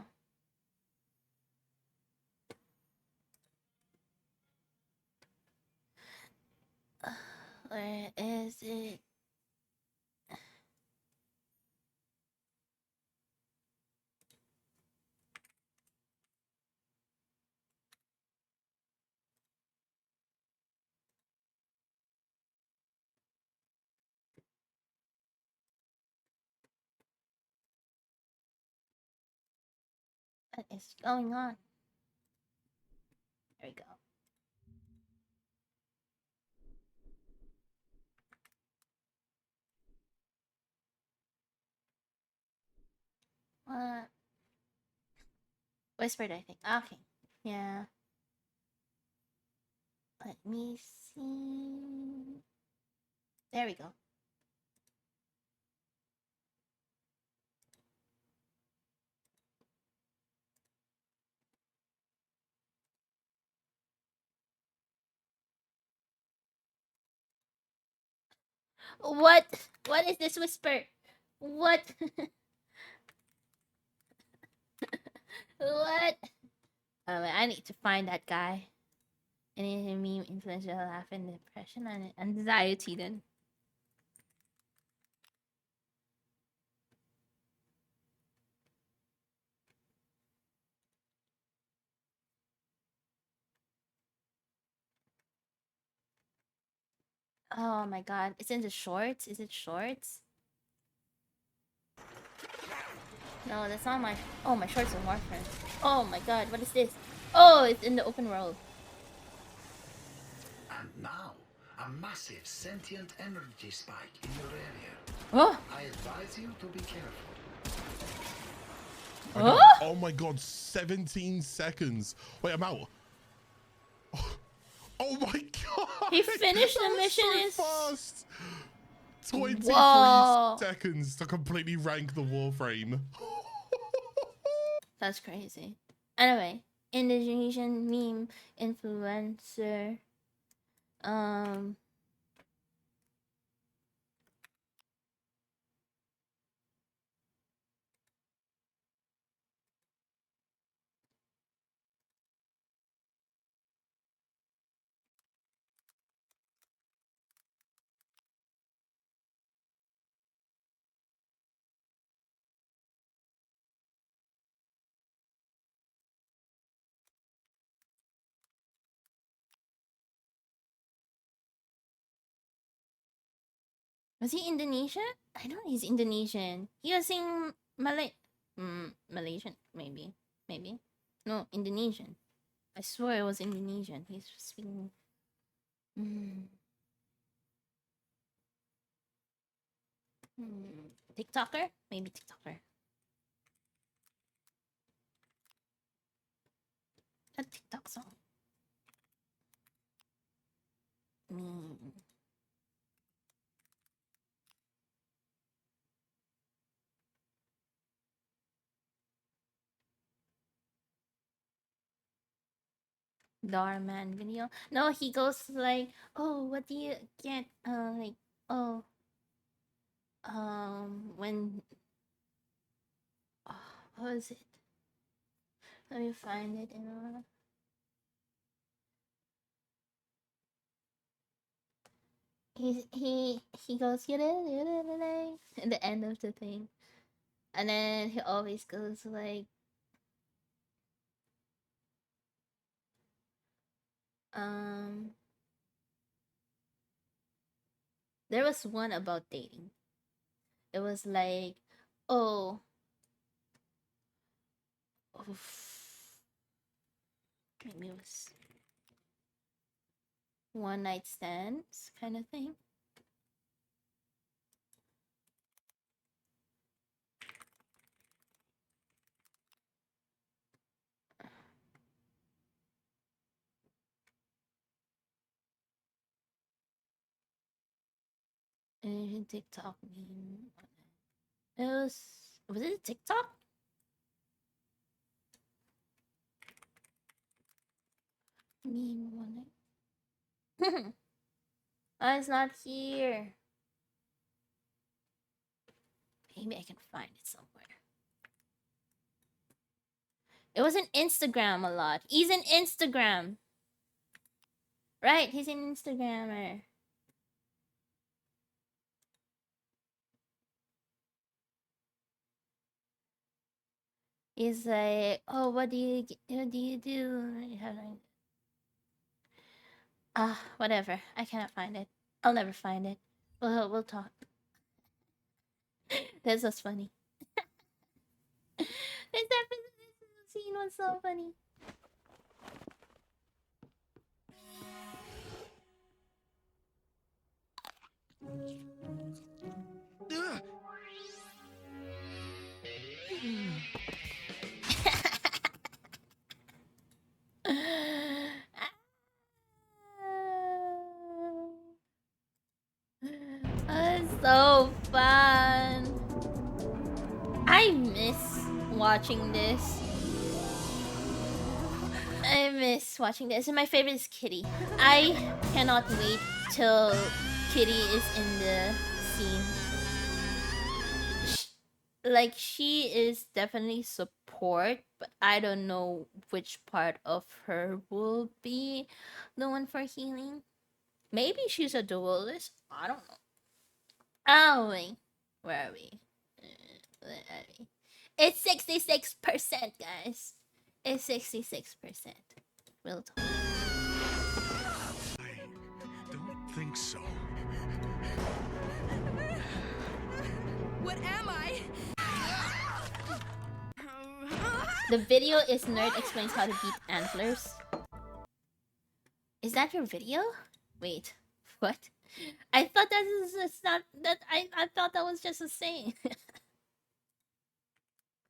Where is it? What is going on? There we go. What? Whispered, I think. Okay. Yeah. Let me see. There we go. What? What is this whisper? What? What? Oh, I need to find that guy. Any meme influential laugh and depression and anxiety then. Oh my god. It's in the shorts? Is it shorts? No, that's not my... Oh, my shorts are Warframe. Oh my god, what is this? Oh, it's in the open world. And now, a massive sentient energy spike in your area. Oh! I advise you to be careful. Oh my god, 17 seconds. Wait, I'm out. Oh my god! He finished the mission so fast. 23 Whoa. seconds to completely rank the Warframe. That's crazy. Anyway, Indonesian meme influencer. Was he Indonesian? I know he's Indonesian. He was in Malaysian, maybe. Maybe. No, Indonesian. I swear it was Indonesian. He's speaking. TikToker? Maybe TikToker. A TikTok song. Darman video. No, he goes like, oh, what do you get? Like, oh, when what was it? Let me find it in he goes at the end of the thing, and then he always goes like there was one about dating. It was like, oh, maybe it was one night stands kind of thing. Asian TikTok meme. It was it a TikTok? Meme one night. Oh, it's not here. Maybe I can find it somewhere. It was in Instagram a lot. He's in Instagram. Right, he's an Instagrammer. He's like, oh, what do you do? Whatever. I cannot find it. I'll never find it. We'll talk. This was funny. This scene was so funny. It's so fun. I miss watching this. I miss watching this. And my favorite is Kitty. I cannot wait till Kitty is in the scene. Like, she is definitely support, but I don't know which part of her will be the one for healing. Maybe she's a duelist. I don't know. Oh, wait. Where are we? It's 66%, guys. It's 66%. Real talk. Don't think so. What am I? The video is Nerd Explains How to Beat Antlers. Is that your video? Wait, what? I thought that is just not that. I thought that was just a saying.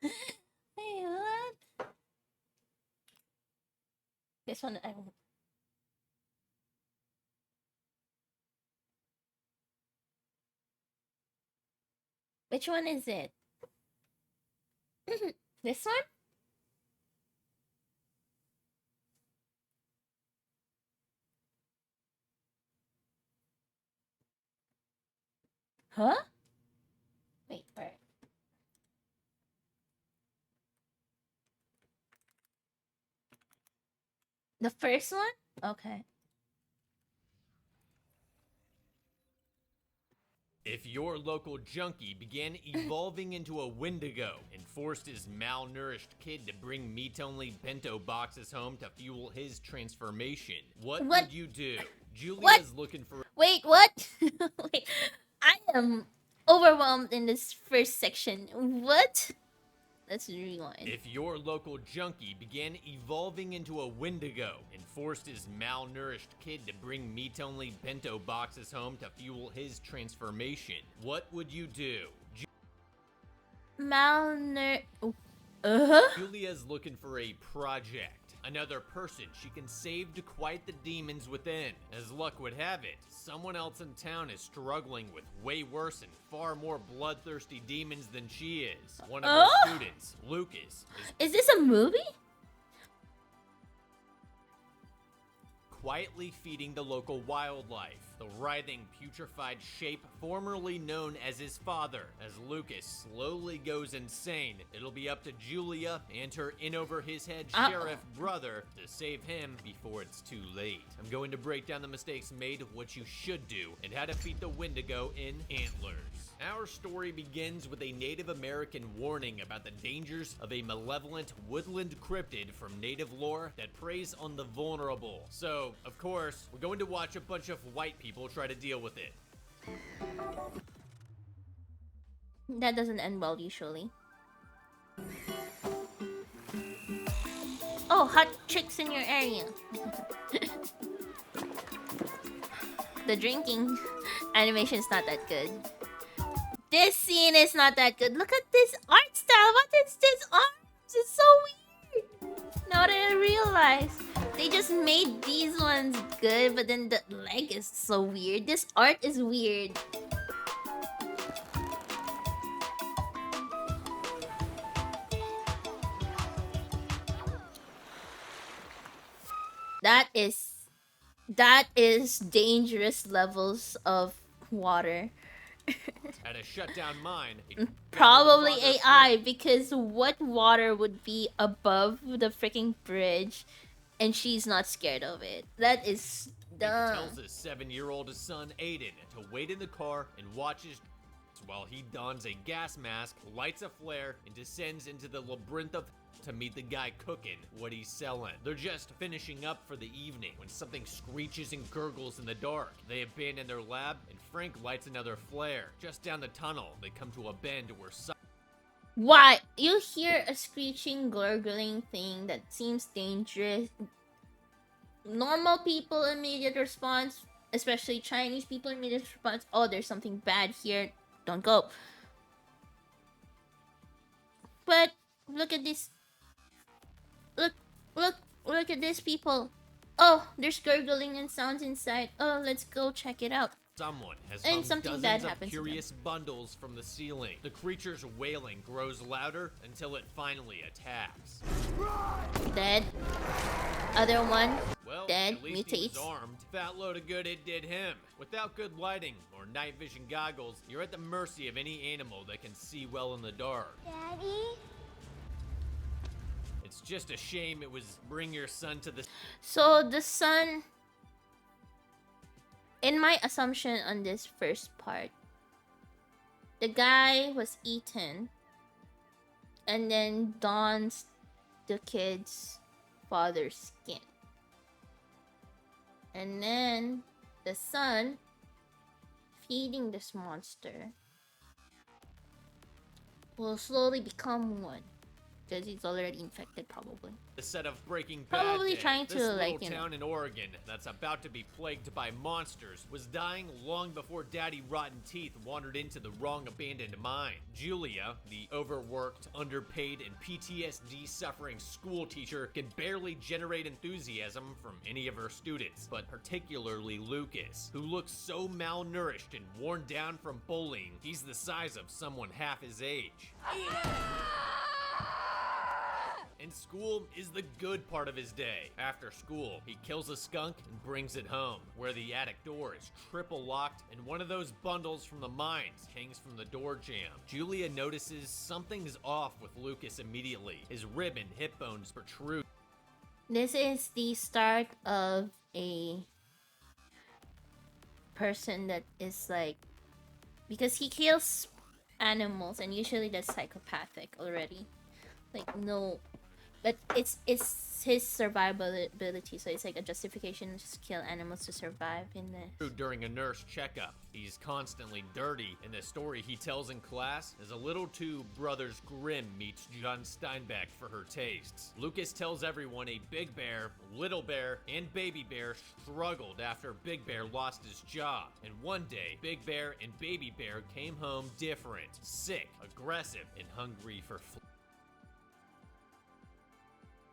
Hey, what? This one I won't. Which one is it? This one? Huh? Wait, where? The first one? Okay. If your local junkie began evolving into a Wendigo and forced his malnourished kid to bring meat-only bento boxes home to fuel his transformation, what would you do? Julia's looking for... Wait, what? Wait, I am overwhelmed in this first section. What? Let's rewind. If your local junkie began evolving into a Wendigo and forced his malnourished kid to bring meat-only bento boxes home to fuel his transformation, what would you do? Julia's looking for a project. Another person she can save to quiet the demons within. As luck would have it, someone else in town is struggling with way worse and far more bloodthirsty demons than she is. One of her students, Lucas, is this a movie? Quietly feeding the local wildlife. the writhing, putrefied shape formerly known as his father. As Lucas slowly goes insane, it'll be up to Julia and her in-over-his-head sheriff brother to save him before it's too late. I'm going to break down the mistakes made, what you should do, and how to defeat the Wendigo in Antlers. Our story begins with a Native American warning about the dangers of a malevolent woodland cryptid from native lore that preys on the vulnerable. So, of course, we're going to watch a bunch of white people try to deal with it. That doesn't end well usually. Oh, hot chicks in your area. The drinking animation is not that good. This scene is not that good. Look at this art style. What is this art? It's so weird. Now that I realize, they just made these ones good, but then the leg is so weird. This art is weird. That is dangerous levels of water. At a shutdown mine, Probably AI, because what water would be above the freaking bridge and she's not scared of it? That is dumb. tells his 7-year-old son Aiden to wait in the car and watch his while he dons a gas mask, lights a flare, and descends into the labyrinth of to meet the guy cooking what he's selling. They're just finishing up for the evening when something screeches and gurgles in the dark. They abandon their lab and Frank lights another flare. Just down the tunnel, they come to a bend where Why? You hear a screeching, gurgling thing that seems dangerous. Normal people immediate response, especially Chinese people immediate response, oh, there's something bad here, don't go. But look at this. Look at these people. Oh, there's gurgling and sounds inside. Oh, let's go check it out. someone has And hung something bad dozens of happens to them. curious bundles from the ceiling. The creature's wailing grows louder until it finally attacks. Dead. Other one. Well, Dead. at least he was Mutates. armed. Fat load of good it did him. Without good lighting or night vision goggles, you're at the mercy of any animal that can see well in the dark. Daddy? It's just a shame it was bring your son to the... So the son, in my assumption on this first part, the guy was eaten and then dons the kid's father's skin. And then the son feeding this monster will slowly become one. Because he's already infected, probably. The set of Breaking Bad Probably Day. trying to, This little like, you know. town in Oregon that's about to be plagued by monsters was dying long before Daddy Rotten Teeth wandered into the wrong abandoned mine. Julia, the overworked, underpaid, and PTSD-suffering school teacher, can barely generate enthusiasm from any of her students, but particularly Lucas, who looks so malnourished and worn down from bullying, he's the size of someone half his age. And school is the good part of his day. After school, he kills a skunk and brings it home, where the attic door is triple locked and one of those bundles from the mines hangs from the door jamb. Julia notices something's off with Lucas immediately. His rib and hip bones protrude. This is the start of a person that is like, because he kills animals and usually that's psychopathic already. Like, no, but it's his survivability, so it's like a justification to just kill animals to survive in the... During a nurse checkup, he's constantly dirty, and the story he tells in class is a little too Brothers Grimm meets John Steinbeck for her tastes. Lucas tells everyone a Big Bear, Little Bear, and Baby Bear struggled after Big Bear lost his job, and one day, Big Bear and Baby Bear came home different, sick, aggressive, and hungry for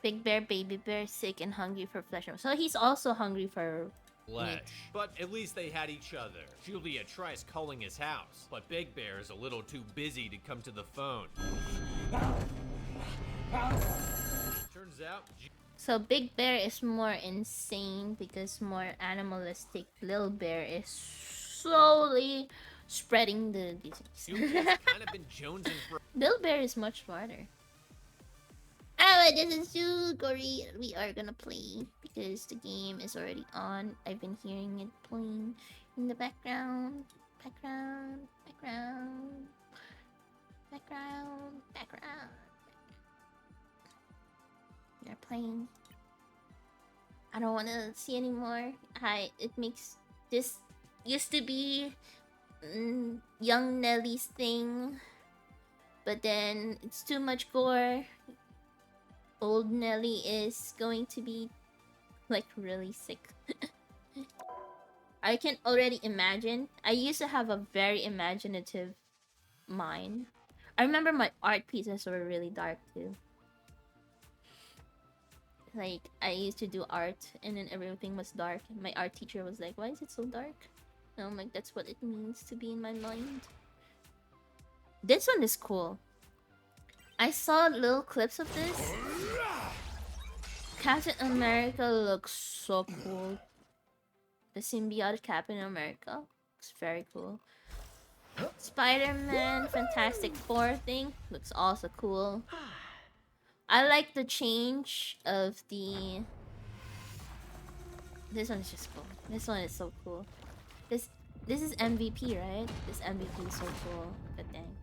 Big Bear, Baby Bear, sick and hungry for flesh. So he's also hungry for flesh. meat. But at least they had each other. Julia tries calling his house, but Big Bear is a little too busy to come to the phone. Turns out... So Big Bear is more insane because more animalistic. Little Bear is slowly spreading the disease. kind of been jonesing for. Little Bear is much smarter. Alright, this is Sugori. We are gonna play because the game is already on. I've been hearing it playing in the background. Background. They're playing. I don't want to see anymore. It makes this used to be young Nellie's thing, but then it's too much gore. Old Nelly is going to be like really sick. I can already imagine. I used to have a very imaginative mind. I remember my art pieces were really dark too. Like, I used to do art and then everything was dark. My art teacher was like, why is it so dark? And I'm like, that's what it means to be in my mind. This one is cool. I saw little clips of this. Captain America looks so cool. The symbiotic Captain America looks very cool. Spider-Man, Fantastic Four thing looks also cool. I like the change of the... This one is just cool. This one is so cool. This is MVP, right? This MVP is so cool. But dang.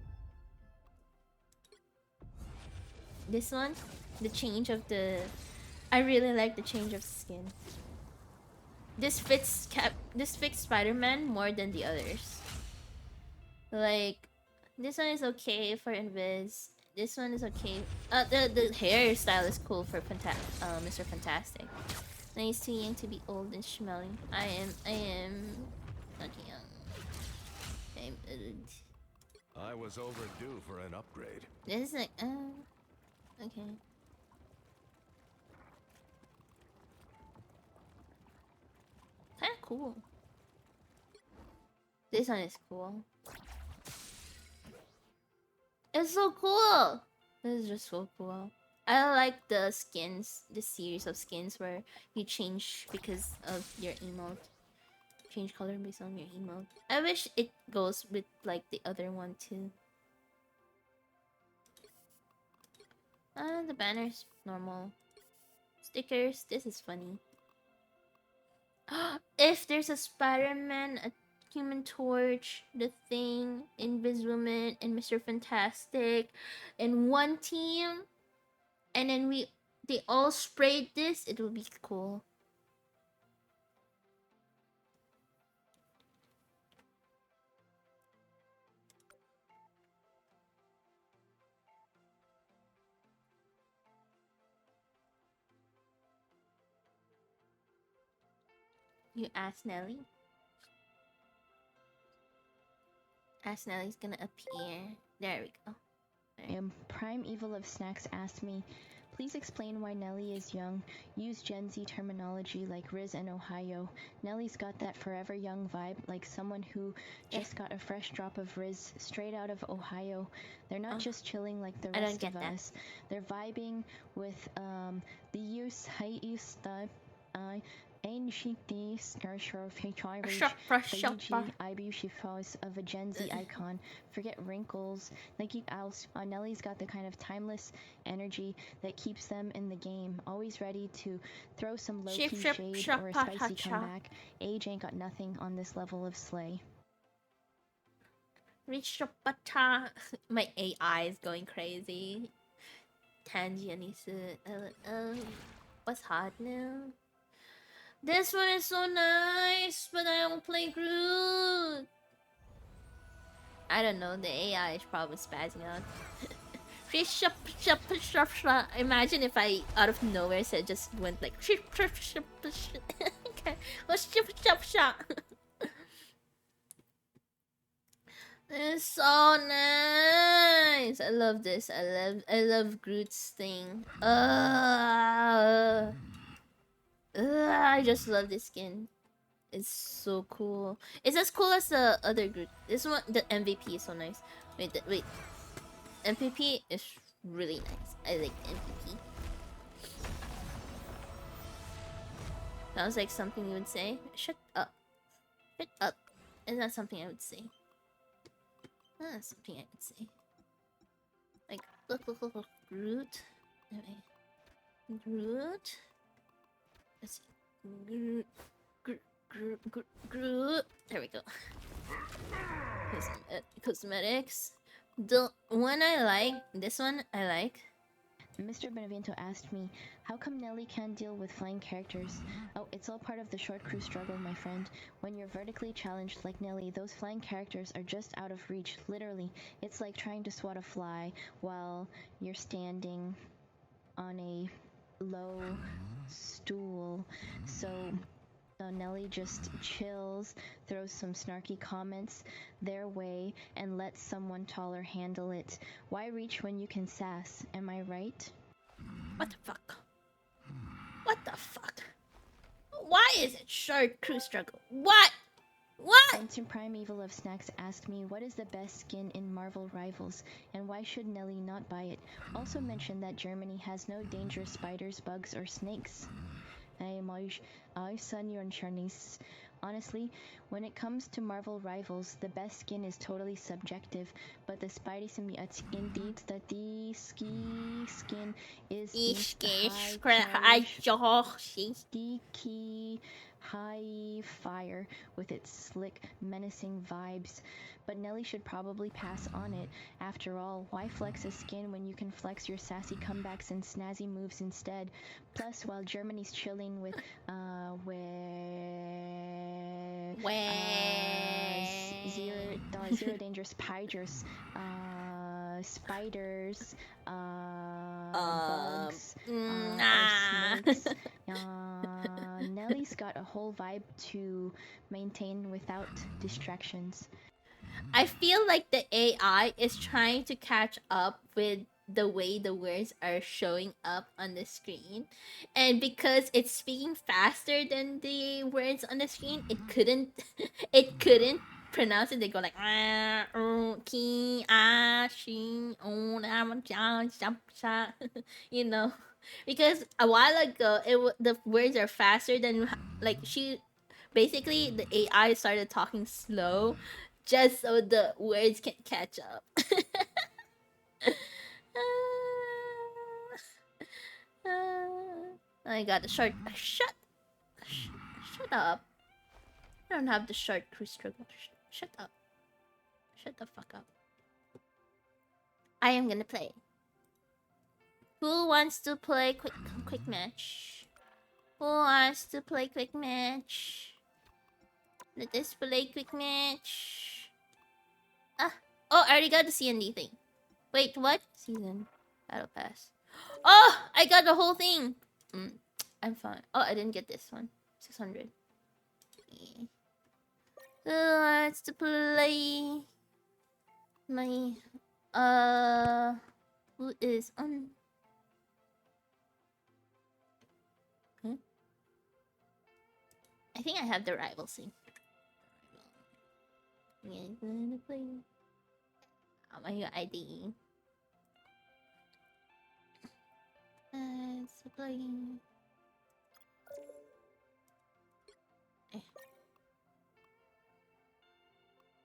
This one, the change of the... I really like the change of skin. This fits Spider-Man more than the others. Like, this one is okay for Invis. This one is okay. The hairstyle is cool for Mr. Fantastic. Nice too young to be old and smelling. I am not young. I'm old. I was overdue for an upgrade. This is like okay. Kinda cool. This one is cool. It's so cool! This is just so cool. I like the skins, the series of skins where you change because of your emote. Change color based on your emote. I wish it goes with like the other one too. The banners, normal. Stickers, this is funny. If there's a Spider-Man, a Human Torch, The Thing, Inviswoman, and Mr. Fantastic in one team, and then they all sprayed this, it would be cool. You ask Nelly. Ask Nelly's gonna appear. There we go. Prime Evil of Snacks asked me, please explain why Nelly is young. Use Gen Z terminology like Riz and Ohio. Nelly's got that forever young vibe, like someone who just got a fresh drop of Riz straight out of Ohio. They're not just chilling like the rest of us. They're vibing with the use high use stuff. Of a Gen Z icon. Forget wrinkles. Nelly's got the kind of timeless energy that keeps them in the game, always ready to throw some low-key shade or a spicy comeback. Age ain't got nothing on this level of slay. My AI is going crazy. Tangianisa. What's hot now? This one is so nice, but I don't play Groot. I don't know, the AI is probably spazzing out. Imagine if I, out of nowhere, said just went like... It's so nice. I love this. I love Groot's thing. I just love this skin. It's so cool. It's as cool as the other Groot. This one, the MVP is so nice. Wait. MVP is really nice. I like MVP. Sounds like something you would say. Shut up. Shut up. Is that something I would say? That's something I would say. Like, look, Groot. Anyway. Groot. Let's see. Groot. There we go. Cosmetics. The one I like, this one I like. Mr. Benevento asked me, how come Nelly can't deal with flying characters? Oh, it's all part of the short crew struggle, my friend. When you're vertically challenged like Nelly, those flying characters are just out of reach, literally. It's like trying to swat a fly while you're standing on a low stool. So Nelly just chills, throws some snarky comments their way, and lets someone taller handle it. Why reach when you can sass? Am I right? What the fuck? What the fuck? Why is it short crew struggle? What? What? Ancient Primeval of Snacks asked me what is the best skin in Marvel Rivals and why should Nelly not buy it. Also mentioned that Germany has no dangerous spiders, bugs, or snakes. Ay, Sunny and Charnice. Honestly, when it comes to Marvel Rivals, the best skin is totally subjective, but the Spidey symbiote indeed that the skin is key high fire with its slick, menacing vibes. But Nelly should probably pass on it. After all, why flex a skin when you can flex your sassy comebacks and snazzy moves instead? Plus, while Germany's chilling with zero danger spiders, bugs, or snakes. Nelly's got a whole vibe to maintain without distractions. I feel like the AI is trying to catch up with the way the words are showing up on the screen, and because it's speaking faster than the words on the screen, it couldn't pronounce it. They go like you know, because a while ago the words are faster than, like, basically the AI started talking slow just so the words can catch up. I got the short. Shut up. I don't have the short crew struggle. Shut up. Shut the fuck up. I am gonna play. Who wants to play quick match? Who wants to play quick match? Let us play quick match. Oh, I already got the CND thing. Wait, what? Season. Battle Pass. Oh, I got the whole thing. I'm fine. Oh, I didn't get this one. 600. Okay. Who wants to play my who is on? I think I have the rival scene. Yeah, gonna play. My ID. Let's play.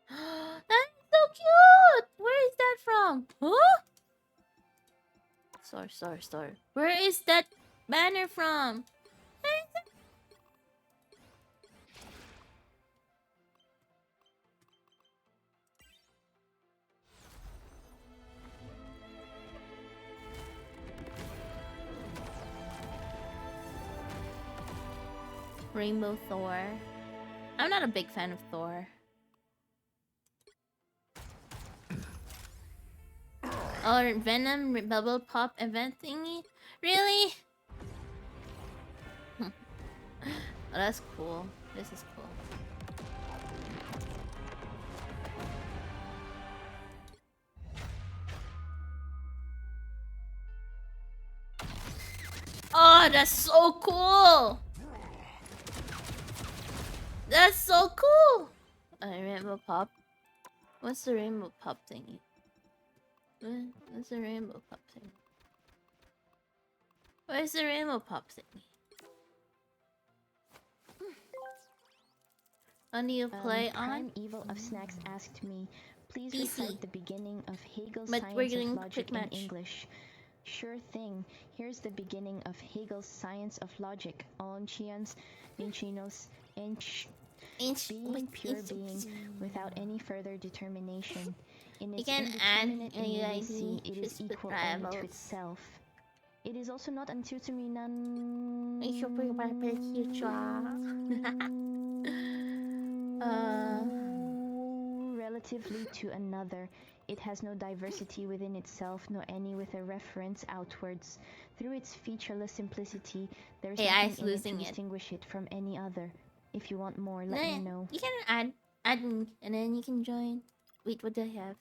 That's so cute! Where is that from? Huh? Store. Where is that banner from? Rainbow Thor. I'm not a big fan of Thor. Or Venom Bubble Pop event thingy? Really? Oh, that's cool. This is cool. Oh, that's so cool! That's so cool! Rainbow Pop. What's the Rainbow Pop thingy? What's the Rainbow Pop thing? Where's the Rainbow Pop thingy? When do you play on? Prime Evil of Snacks asked me, please PC. recite the beginning of Hegel's But we're Science of doing Logic quick in match. English. Sure thing. Here's the beginning of Hegel's Science of Logic. Oncians, Vincinos, being pure being without any further determination. In You its can add indeterminate a immediacy, UID, it is just put equal only to rivals. itself. It is also not undetermined. Make sure we want to Relatively to another. It has no diversity within itself, nor any with a reference outwards. Through its featureless simplicity, there is AI nothing is in it to losing it. distinguish it from any other. If you want more, let me know. You can add me, and then you can join. Wait, what do I have?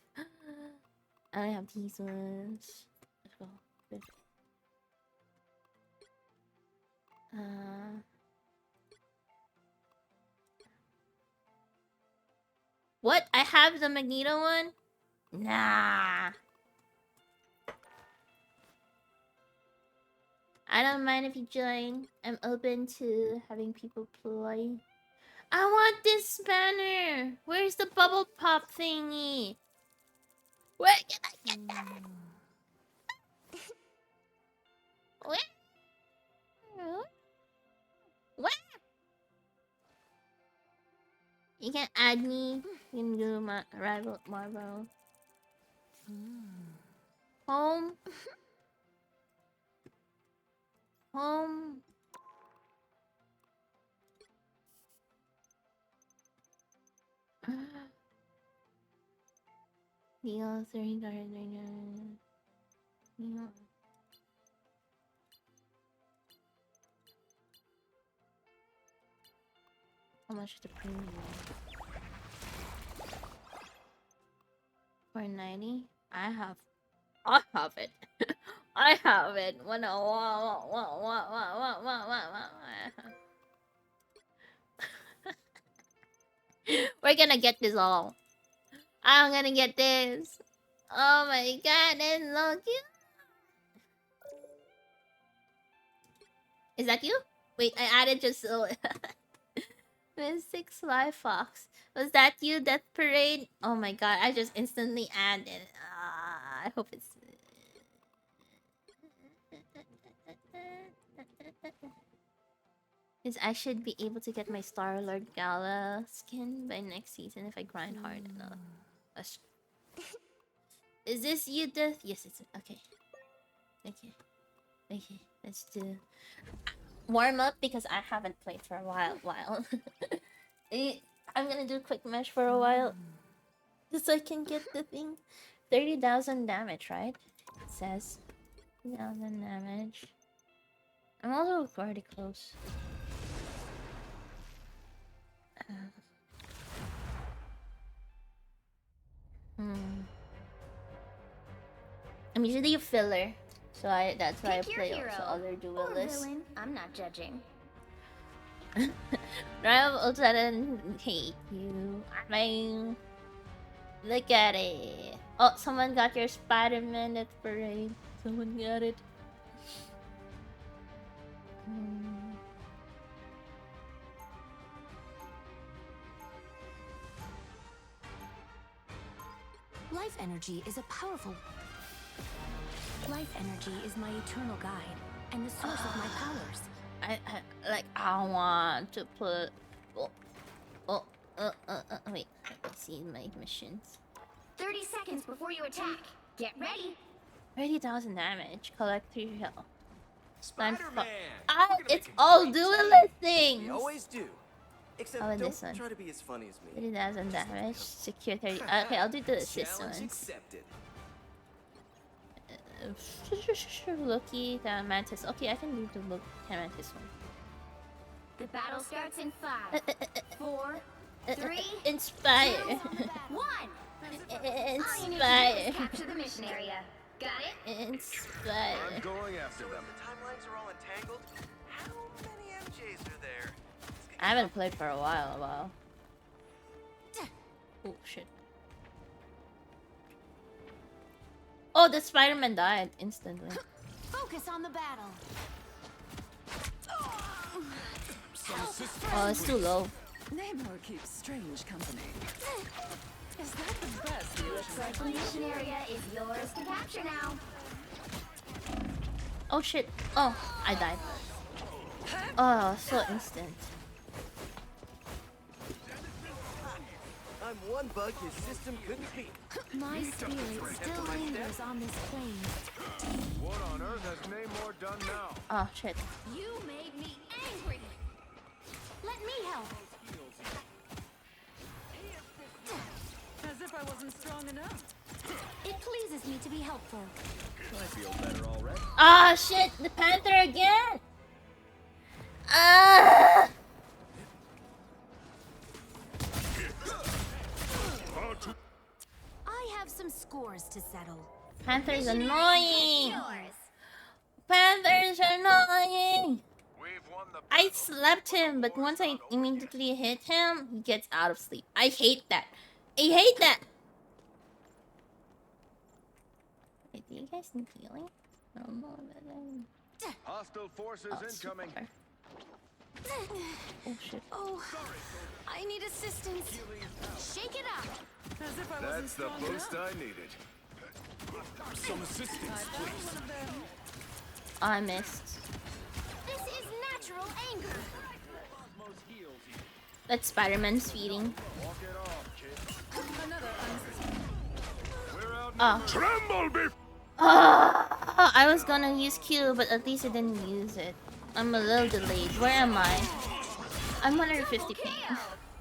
I have these ones. Let's go. Good. What? I have the Magneto one? Nah. I don't mind if you join. I'm open to having people play. I want this banner. Where's the bubble pop thingy? Where can I get that? Where? Where? You can add me. You can do my rival Marvel. Home. Home. Deal 3 garden. How much is the premium? 490. I have it. I have it. What? We're gonna get this all. I'm gonna get this. Oh my god, it's so cute. Is that you? Wait, I added just so. Mystic Sly Fox. Was that you, Death Parade? Oh my god, I just instantly added. I hope it's. Because I should be able to get my Star-Lord Gala skin by next season if I grind hard enough. Is this you, Death? Yes, it's okay. Okay. Let's do warm up because I haven't played for a while. I'm gonna do quick match for a while, just so I can get the thing. 30,000 damage, right? It says 30,000 damage. I'm also already close. I'm usually a filler, so that's why I play also other duelists. I'm not judging. Drive Ultron, hate you. I mean, look at it. Oh, someone got your Spider-Man at parade. Someone got it. Life energy is a powerful. Life energy is my eternal guide and the source of my powers. I want to put. Wait. Let me see my missions. 30 seconds before you attack. Get ready. 30,000 damage. Collect 3 health. Spider-Man! It's all duelist things. We always do. Except Oh, don't this one. try to be as funny as me. 30,000 damage. Secure 30. Okay, I'll do the assist Challenge ones. accepted. Loki, the Mantis. Okay, I can do the Mantis one. The battle starts in 5, 4, 3, Inspire. 1. All you need to do Inspire. is capture the mission area. Got it? Inspire. I'm going after them. The timelines are all entangled. How many MJs are there? I haven't played for a while. Oh shit. Oh, the Spider-Man died instantly. Focus on the battle. Oh, it's too low. Namor keeps strange company. Is that the best? Looks like the mission area is yours to capture now. Oh shit. Oh, I died. Oh, so instant. I'm one bug his system couldn't beat. My spirit still lingers on this plane. What on earth has Namor done now? Oh shit. You made me angry. Let me help. As if I wasn't strong enough. It pleases me to be helpful. I feel better already. Ah shit, the Panther again. Ah. I have some scores to settle. Panther's annoying. Panther's annoying. I slapped him, but once I immediately hit him, he gets out of sleep. I hate that. I hate that. Wait, do you guys need healing? I don't know. Hostile forces incoming. Oh shit. Oh, I need assistance. Shake it up. As if I wasn't That's the strong boost enough. I needed. Some assistance, please. I missed. This is natural anger. That's Spider-Man's feeding. Oh. Tremble I was gonna use Q, but at least I didn't use it. I'm a little delayed. Where am I? I'm 150 ping.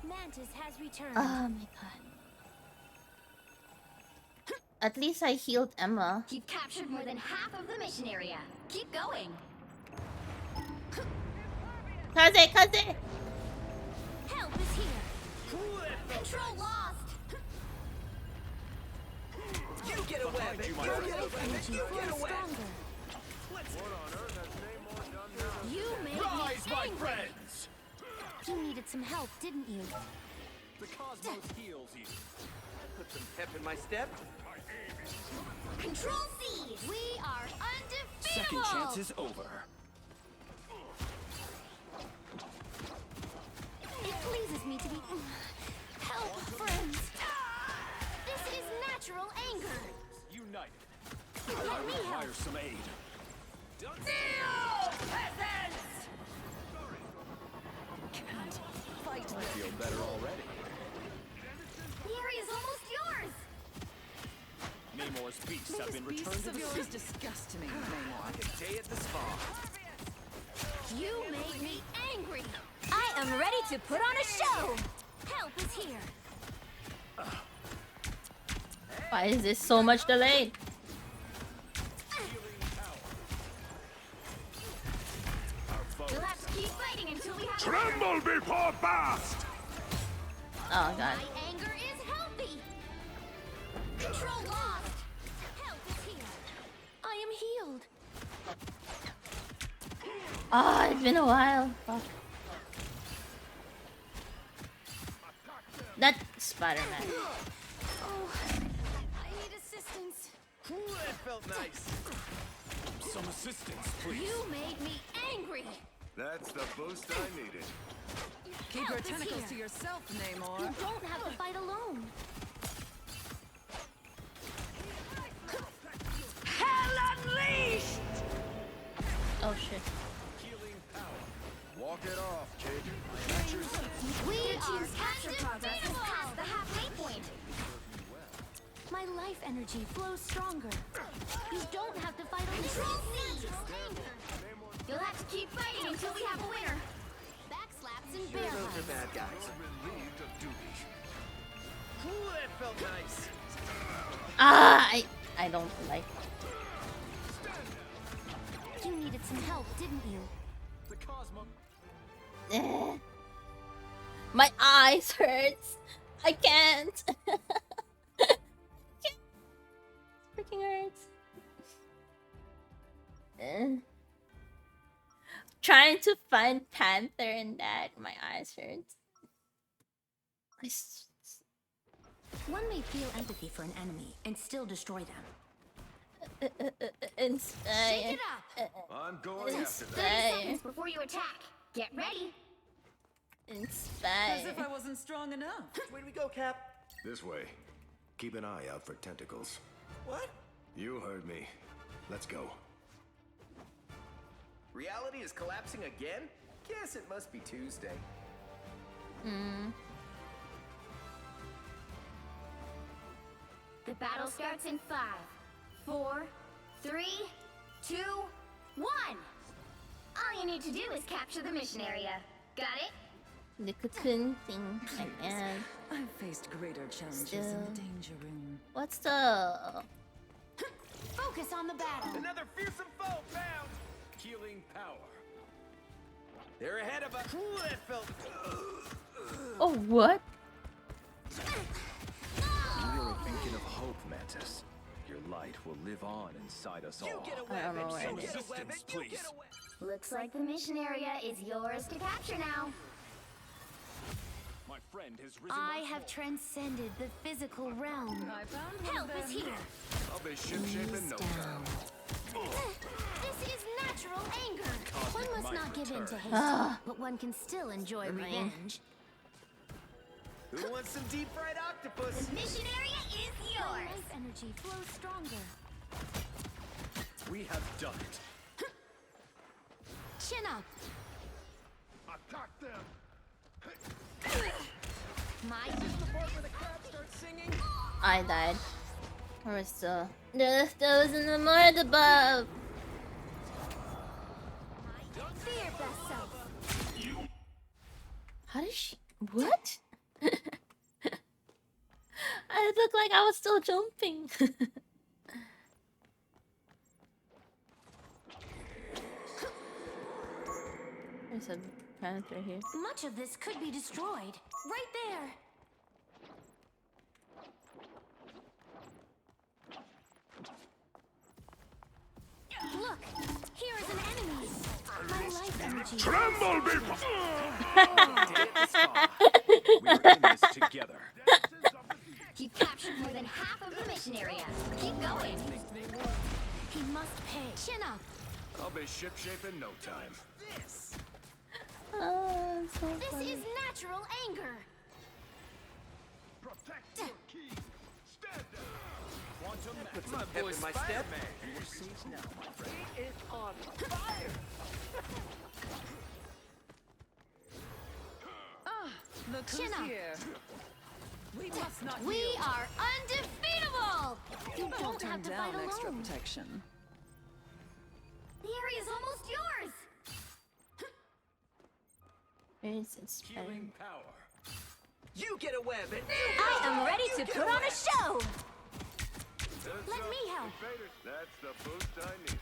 Mantis has returned. Oh my god. At least I healed Emma. You've captured more than half of the mission area. Keep going. Kaze! Help is here. Control lost. You get away, baby. You get away. You made Rise, me my angry. friends. You needed some help, didn't you? The cosmos heals you. Put some pep in my step. Control C. We are undefeatable. Second chance is over. It pleases me to be help, friends. This is natural anger. United. Let me help. Require some aid. Can't fight I feel better already. The area is almost yours. Namor's beasts have been Those returned beasts to of the yours sea. disgust me, Like Namor. a day at the spa. You made me angry. I am ready to put on a show. Help is here. Why is this so much delayed? We'll have to keep fighting until we have Tremble before blast! Oh god. My anger is healthy. Control lost. Help is here. I am healed. Ah, it's been a while. Fuck. That Spider-Man. Oh, I need assistance. That felt nice. Some assistance, please. You made me angry. That's the boost I needed. Keep your Help is tentacles here. to yourself, You Namor. don't have to fight alone. Hell unleashed! Oh shit. Walk it off, kid. We are capture progress has passed the halfway point. My life energy flows stronger. You don't have to fight alone. Control C. You'll have to keep fighting until we have a winner. Backslaps and bear Those are hugs. bad guys. Relieved of duty. Ooh, that felt nice. Ah, I don't like. You needed some help, didn't you? The cosmos. My eyes hurts. I can't. Freaking hurts. Trying to find Panther and that, my eyes hurts. One may feel empathy for an enemy and still destroy them. Inspire. Shake it up. I'm going after that. 30 seconds before you attack. Get ready. As if I wasn't strong enough. Which way do we go, Cap? This way. Keep an eye out for tentacles. What? You heard me. Let's go. Reality is collapsing again? Guess it must be Tuesday. The battle starts in 5, 4, 3, 2, 1. All you need to do is capture the mission area. Got it? The cocoon thing. And I've faced greater challenges Still. in the danger room. what's the? Focus on the battle. Another fearsome foe found! Healing power. They're ahead of us. Ooh, that felt... Oh, what? You're a beacon of hope, Mantis. Your light will live on inside us all. I don't know where Some it is. resistance, please. Looks like the mission area is yours to capture now. My friend has risen I once have more. transcended the physical realm. I found one Help of is them. here. I'll be ship-shape in no time. This is natural anger. One must might not give in to return. haste, but one can still enjoy Annoying. revenge. Who wants some deep fried octopus? The mission area is yours. Life energy flows stronger. We have done it. Chin up. Attack them! My I died. Or still. Those in the more above. fear best self. How did she? What? I looked like I was still jumping. There's a panther here. Much of this could be destroyed. Right there. Look, here is an enemy. My life energy. Tremble before... We're in this together. You captured more than half of the mission area. Keep going. He must pay. Chin up. I'll be ship-shape in no time. Oh, so This funny. is natural anger. Protect your key. Stand down. Quantum Put some pep in my step. He is on fire! Look Chin who's up. here. We must not We yield. are undefeatable. You Don't don't turn have to down fight extra alone. protection. The area is almost yours. Where is it? Spider? Healing power. You get a web and I am ready to put on a show. Let me help. That's the boost I needed.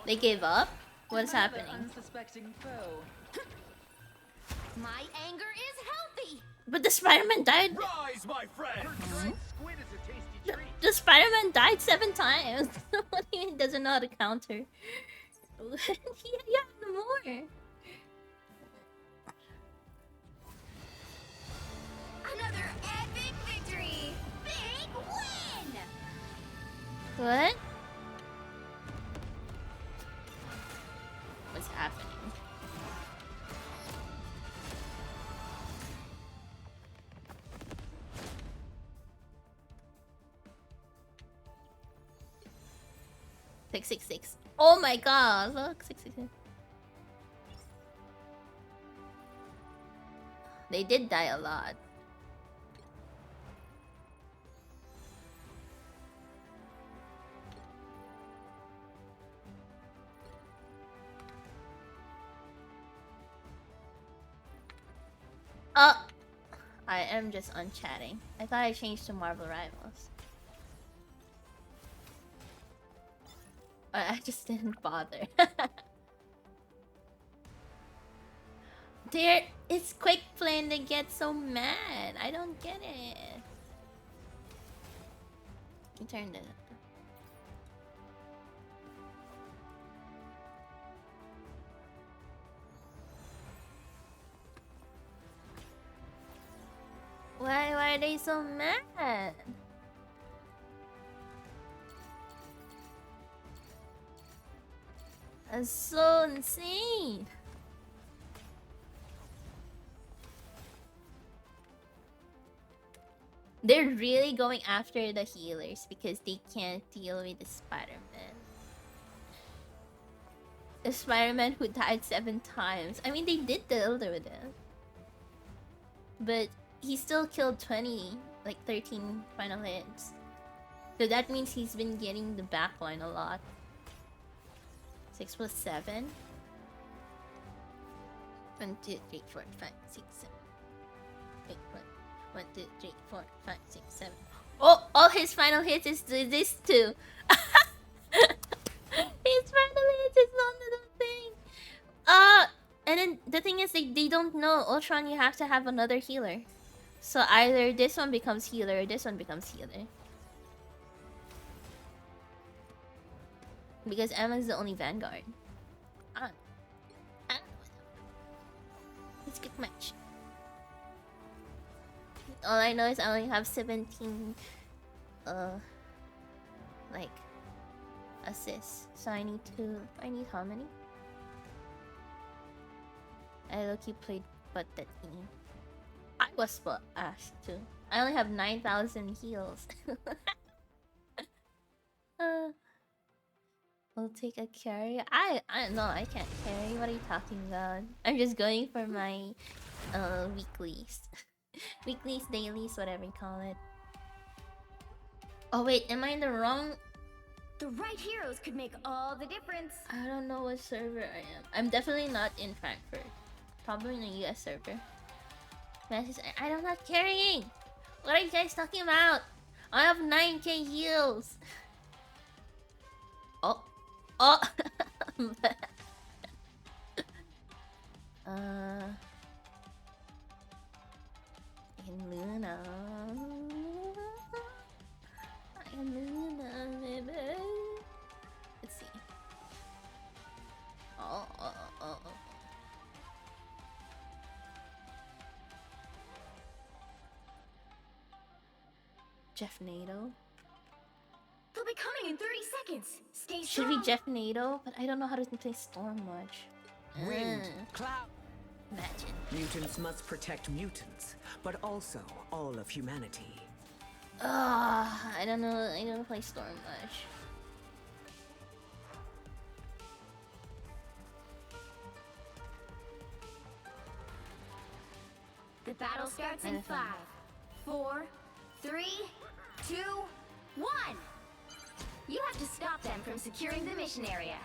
They gave up? What's Another happening? Unsuspecting foe. My anger is healthy. But the Spider-Man died. rise, my friend! Squid is a tasty treat. The Spider-Man died 7 times. What do you mean he doesn't know how to counter? yeah, no more. Another epic victory. Big win. What? What's happening? Six, 666. Oh my god, look, 666. They did die a lot. Oh! I am just unchatting. I thought I changed to Marvel Rivals. I just didn't bother. There, it's quick play and they get so mad. I don't get it. You turned it. Why are they so mad? That's so insane. They're really going after the healers because they can't deal with the Spider-Man. The Spider-Man who died 7 times. I mean, they did deal with it. But he still killed 20, like 13 final hits. So that means he's been getting the backline a lot. 6 plus 7. 1, 2, 3, 4, 5, 6, 7. Wait, what? 1, 2, 3, 4, 5, 6, 7. Oh, all his final hits is this too. His final hits is on the thing. And then the thing is, they don't know. Ultron, you have to have another healer. So either this one becomes healer or this one becomes healer. Because Emma's the only Vanguard. It's a good match. All I know is I only have 17 like assists. So I need how many? I low-key played but that game. I was asked to. I only have 9,000 heals. I'll take a carry. I no, I can't carry. What are you talking about? I'm just going for my weeklies. Weeklies, dailies, whatever you call it. Oh wait, am I in the wrong? The right heroes could make all the difference. I don't know what server I am. I'm definitely not in Frankfurt. Probably in a US server. I'm not carrying! What are you guys talking about? I have 9k heals! Oh! Oh! In Luna. In Luna, baby. Let's see. Oh. Jeff Nato. They'll be coming in 30 seconds. Stay Should strong. be Jeff Nato, but I don't know how to play Storm much. Wind, cloud. Imagine. Mutants must protect mutants, but also all of humanity. I don't know. I don't play Storm much. The battle starts in 5, 4, 3, 2, 1. You have to stop them from securing the mission area.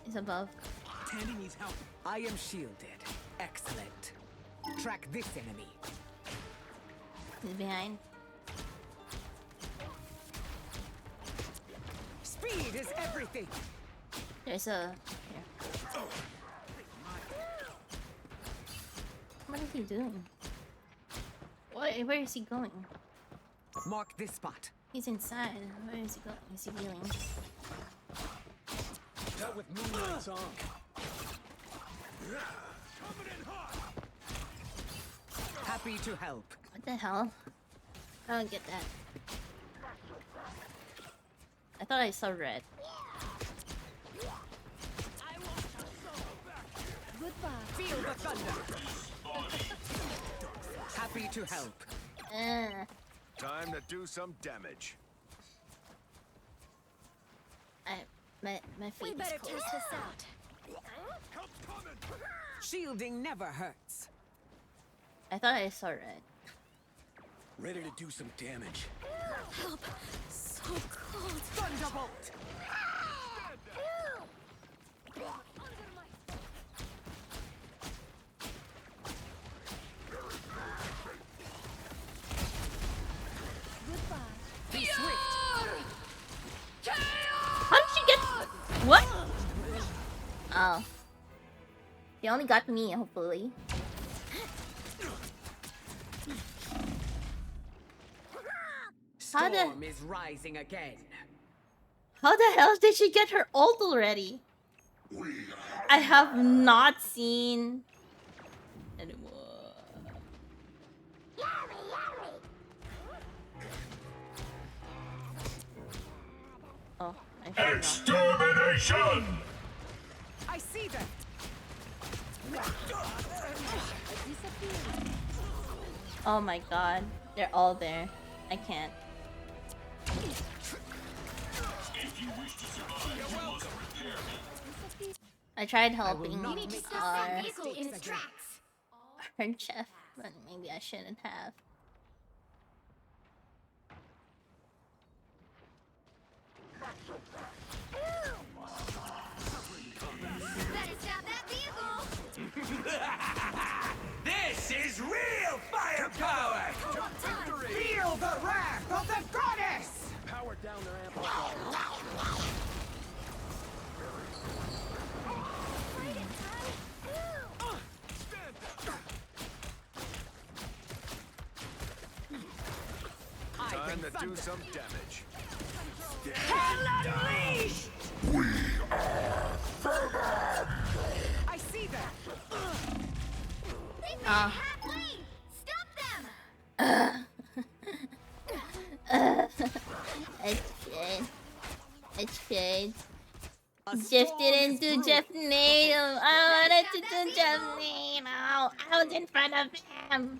It's above. Tandy needs help. I am shielded. Excellent. Track this enemy. He's behind. Speed is everything. There's a... Here. What is he doing? Where is he going? Mark this spot. He's inside. Where is he going? Is he healing? Dealt with Moonlight's arm. Happy to help. What the hell? I don't get that. I thought I saw red. Goodbye. Feel the thunder. Happy to help. Time to do some damage. My feet We better is cold. test this out. Shielding never hurts. I thought I saw red. Ready to do some damage. Help. So cold. Thunderbolt. Goodbye. Be swift. How did you get... What? Oh. They only got me, hopefully. Storm is rising again. How the hell did she get her ult already? I have not seen anymore. Oh, I forgot. Annihilation! I see them. Oh my god. They're all there. I can't. I tried helping our chef, but maybe I shouldn't have. This is real firepower! Feel the wrath of the goddess! Power down their amplifier. Time to do some damage. Hell unleashed! We are Venom! I see them. Halfway! Stop them! I tried. Jeff didn't do Jeff Nato. I wanted to do Jeff Nato. I was in front of him.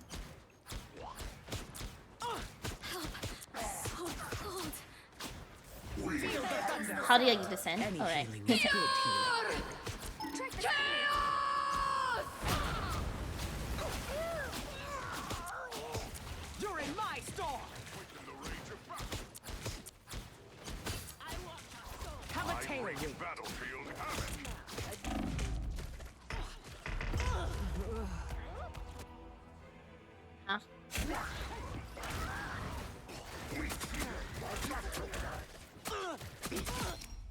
How do I descend? Alright. You're in my storm. Have a tail of you. Battlefield havoc.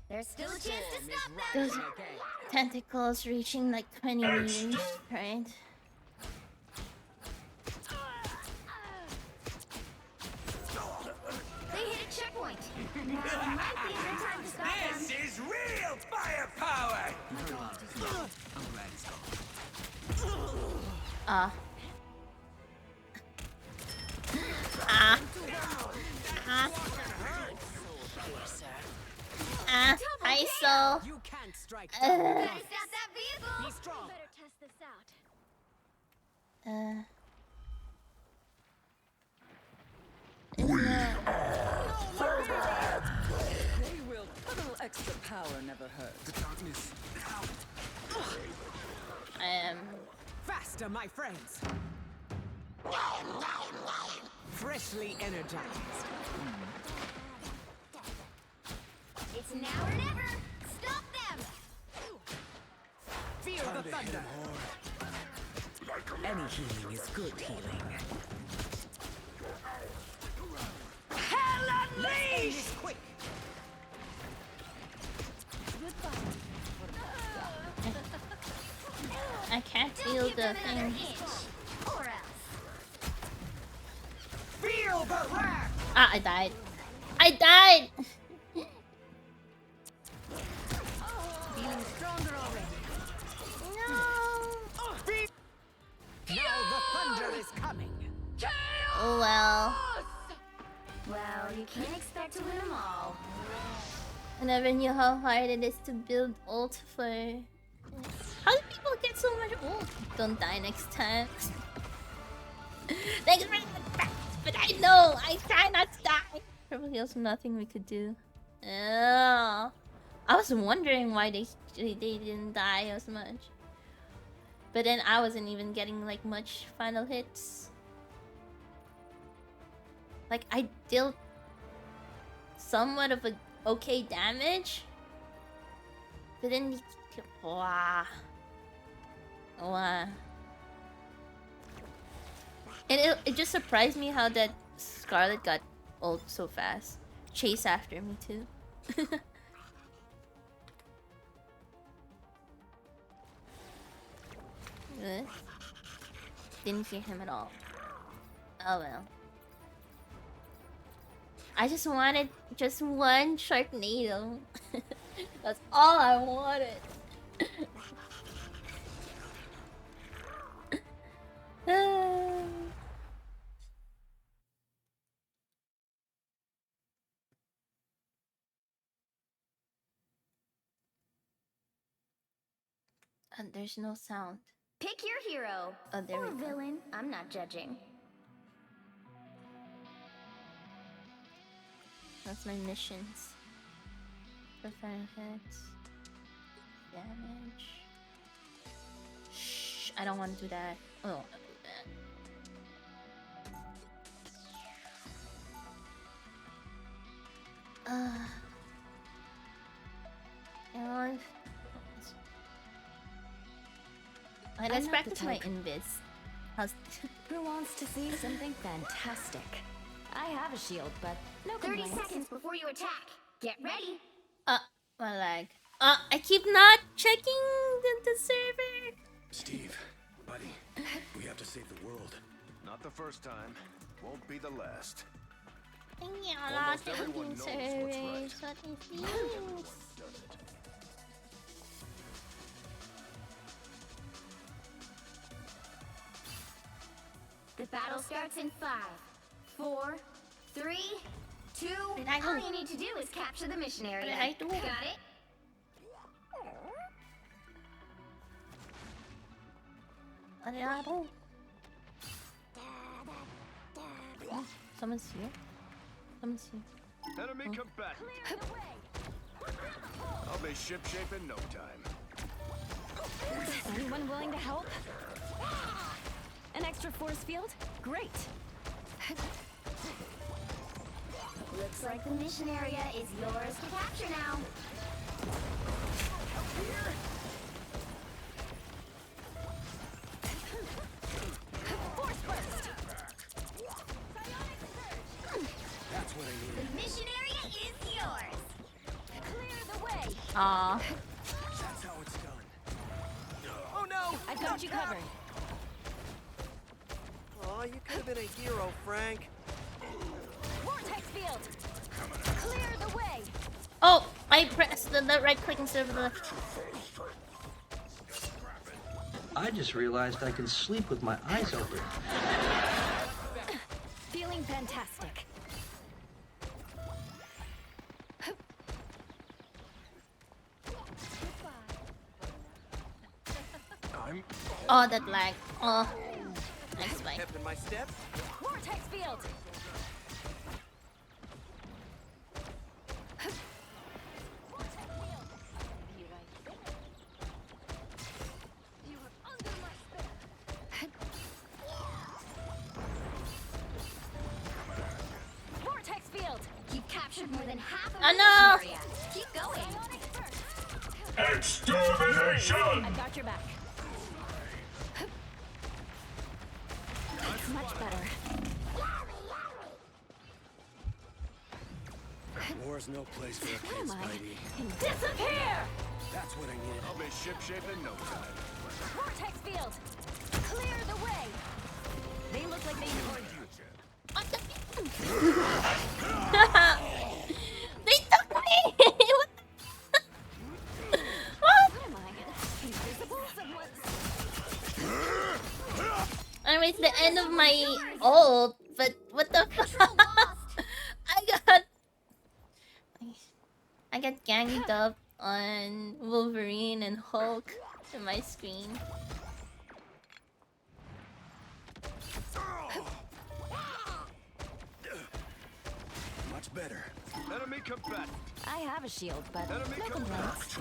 There's still a chance to stop them! Those tentacles reaching like 20 meters, right? They hit a checkpoint. Now might be a good time to stop them. This is real firepower! Ah. ISO. You can't strike. Better stop that vehicle! Be strong. Better test this out. They will. A little extra power never hurt. The darkness. I am Faster, my friends. Freshly energized. It's now or never! Stop them! Feel the thunder. Any healing is good healing. Hell unleashed! Quick. I can't feel the thing. Or else. Feel the wrath! Ah, I died. I died! Feeling stronger already. No! Now the thunder is coming. Oh well. Well, you can't expect to win them all. I never knew how hard it is to build ult for... How do people get so much ult? Don't die next time. Thanks for the fact, but I know I try not to die. Probably also nothing we could do. Oh, I was wondering why they didn't die as much. But then I wasn't even getting like much final hits. Like I dealt somewhat of a okay damage, but then wow. And it just surprised me how that Scarlet got ult so fast. Chase after me too. Good. Didn't hear him at all. Oh well. I just wanted just one Sharknado. That's all I wanted. There's no sound. Pick your hero Oh, there or we go. villain. I'm not judging. That's my missions. Prevent hits. Damage. Shh, I don't want to do that. I don't want to do that. And alright, let's I'm not the practice my type. invis. How's Who wants to see something fantastic? I have a shield, but no 30 complaints. seconds before you attack. Get ready. my lag. I keep not checking the server. Steve, buddy, we have to save the world. Not the first time. Won't be the last. Almost everyone knows what's right. What is Not this? everyone does it. The battle starts in 5, 4, 3, 2. Did I All do? you need to do is capture the mission area. did I do? Got it? What did I do? Oh, someone's here. Someone's here. Enemy combatant. I'll be shipshape in no time. Anyone willing to help? An extra force field? Great. Looks like the mission area is yours to capture now. Force burst. That's what I The needed. mission area is yours. Clear the way. Aw. That's how it's done. Oh no! I've got you covered. Oh, you could have been a hero, Frank. Vortex field. Clear the way. Oh, I pressed the right click instead of the left. I just realized I can sleep with my eyes open. Feeling fantastic. I'm Oh, that lag. Oh, nice bye. Pep in my step. Vortex field. Vortex field. You've captured more than half of Oh, the no. mission area. Keep going. Extermination! I've got your back. That's much better. War's no place for a Where kid, am I? Spidey. Disappear! That's what I needed. I'll be shipshape in no time. Vortex field. Clear the way. They look like they need They took me! What am I? Invisible? I mean, it's the end of my ult, but what the fuck? I got ganged up on Wolverine and Hulk in my screen. Much better. Enemy combatant. I have a shield, but Enemy no complaints.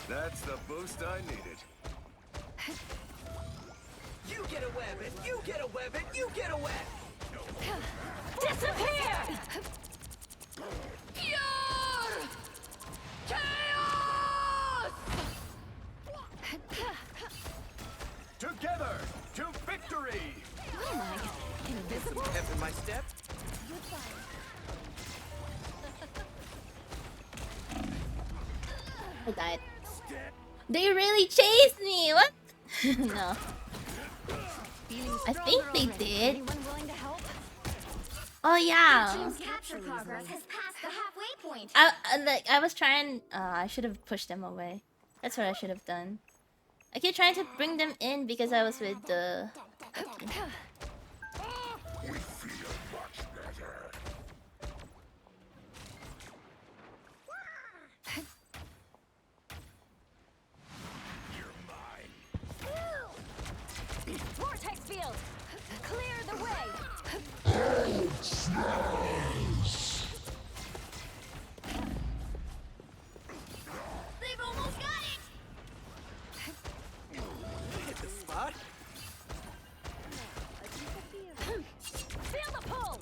That's the boost I needed. You get a weapon. You get a weapon. You get a weapon. Disappear! Pure chaos! Together to victory. Oh my. Invisible? Pep in my step. I died. They really chased me! What? No. I think they did. Anyone willing to help? Oh yeah. Team's capture progress has passed the halfway point. I was trying. I should have pushed them away. That's what I should have done. I keep trying to bring them in because I was with the. We feel much better. You're mine. field. Clear the way. They've almost got it. Hit the spot. Feel the pull.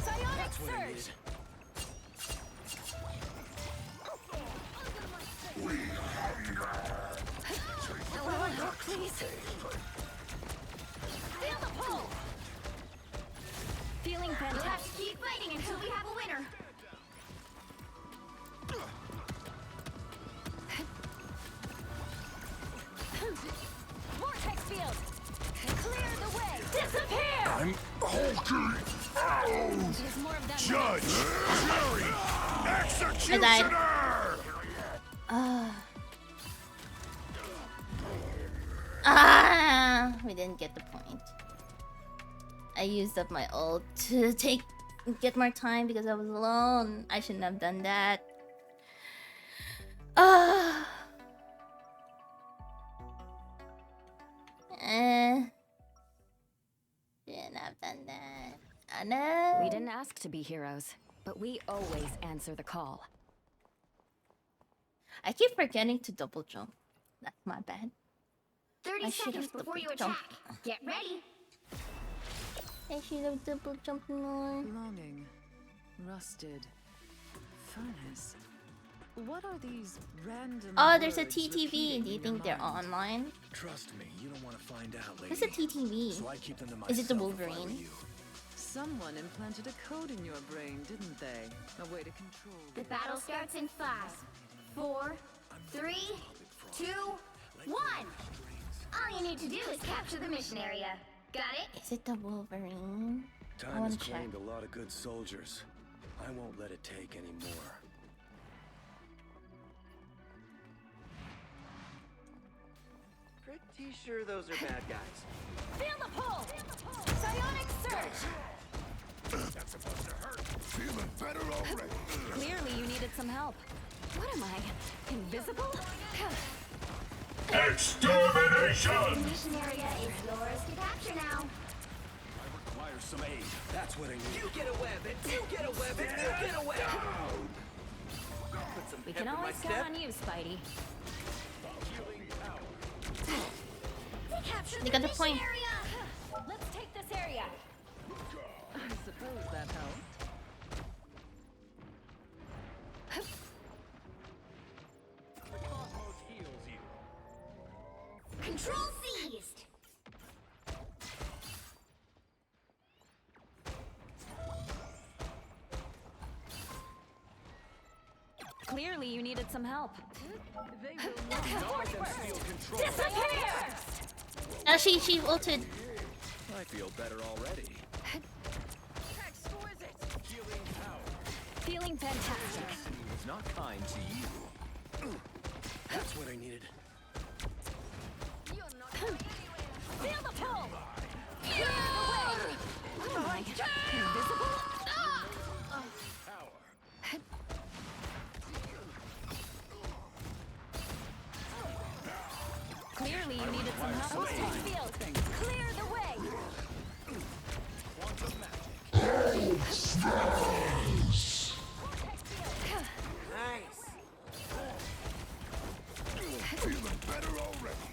Psionic surge. Please. Feel the pull. Feeling fantastic. We'll have to keep fighting until we have a winner. Vortex field. Clear the way. Disappear. I'm hulking out. There's more of that. Judge, jury, executioner. We didn't get the point. I used up my ult to get more time because I was alone. I shouldn't have done that. Shouldn't have done that. I know. We didn't ask to be heroes, but we always answer the call. I keep forgetting to double jump. That's my bad. 30 seconds before you attack. Get ready. I should have double jumped more. Longing. Rusted. Furnace. What are these random Oh, there's a words TTV. repeating Do you in think your they're mind? online? Trust me, you don't want to find out, lady. What's a TTV? So I keep them to myself. Is it the if I were Wolverine? you. Someone implanted a code in your brain, didn't they? A way to control The you. battle starts in 5, 4, 3, 2, 1. All you need to do is capture the mission area. Got it? Is it the Wolverine? I Time wanna has check. claimed a lot of good soldiers. I won't let it take any more. Pretty sure those are bad guys. Feel the pull. Psionic surge. That's supposed to hurt. Feeling better already. Clearly you needed some help. What am I? Invisible? Extermination! Mission area is yours to capture now. I require some aid. That's what I need. You get a web, and you get a web, and you get a web. Put some We pep can in my always step. count on you, Spidey. They captured They the got the mission point. area. Let's take this area. I suppose that helped. Control seized. Clearly you needed some help. They will not Disappear. She ulted. I feel better already. Feeling fantastic. It's not kind to you. That's what I needed. Feel the pull. What am I? Invisible? Clearly you needed some help. Vortex field. Clear the way. Nice. Feeling better already.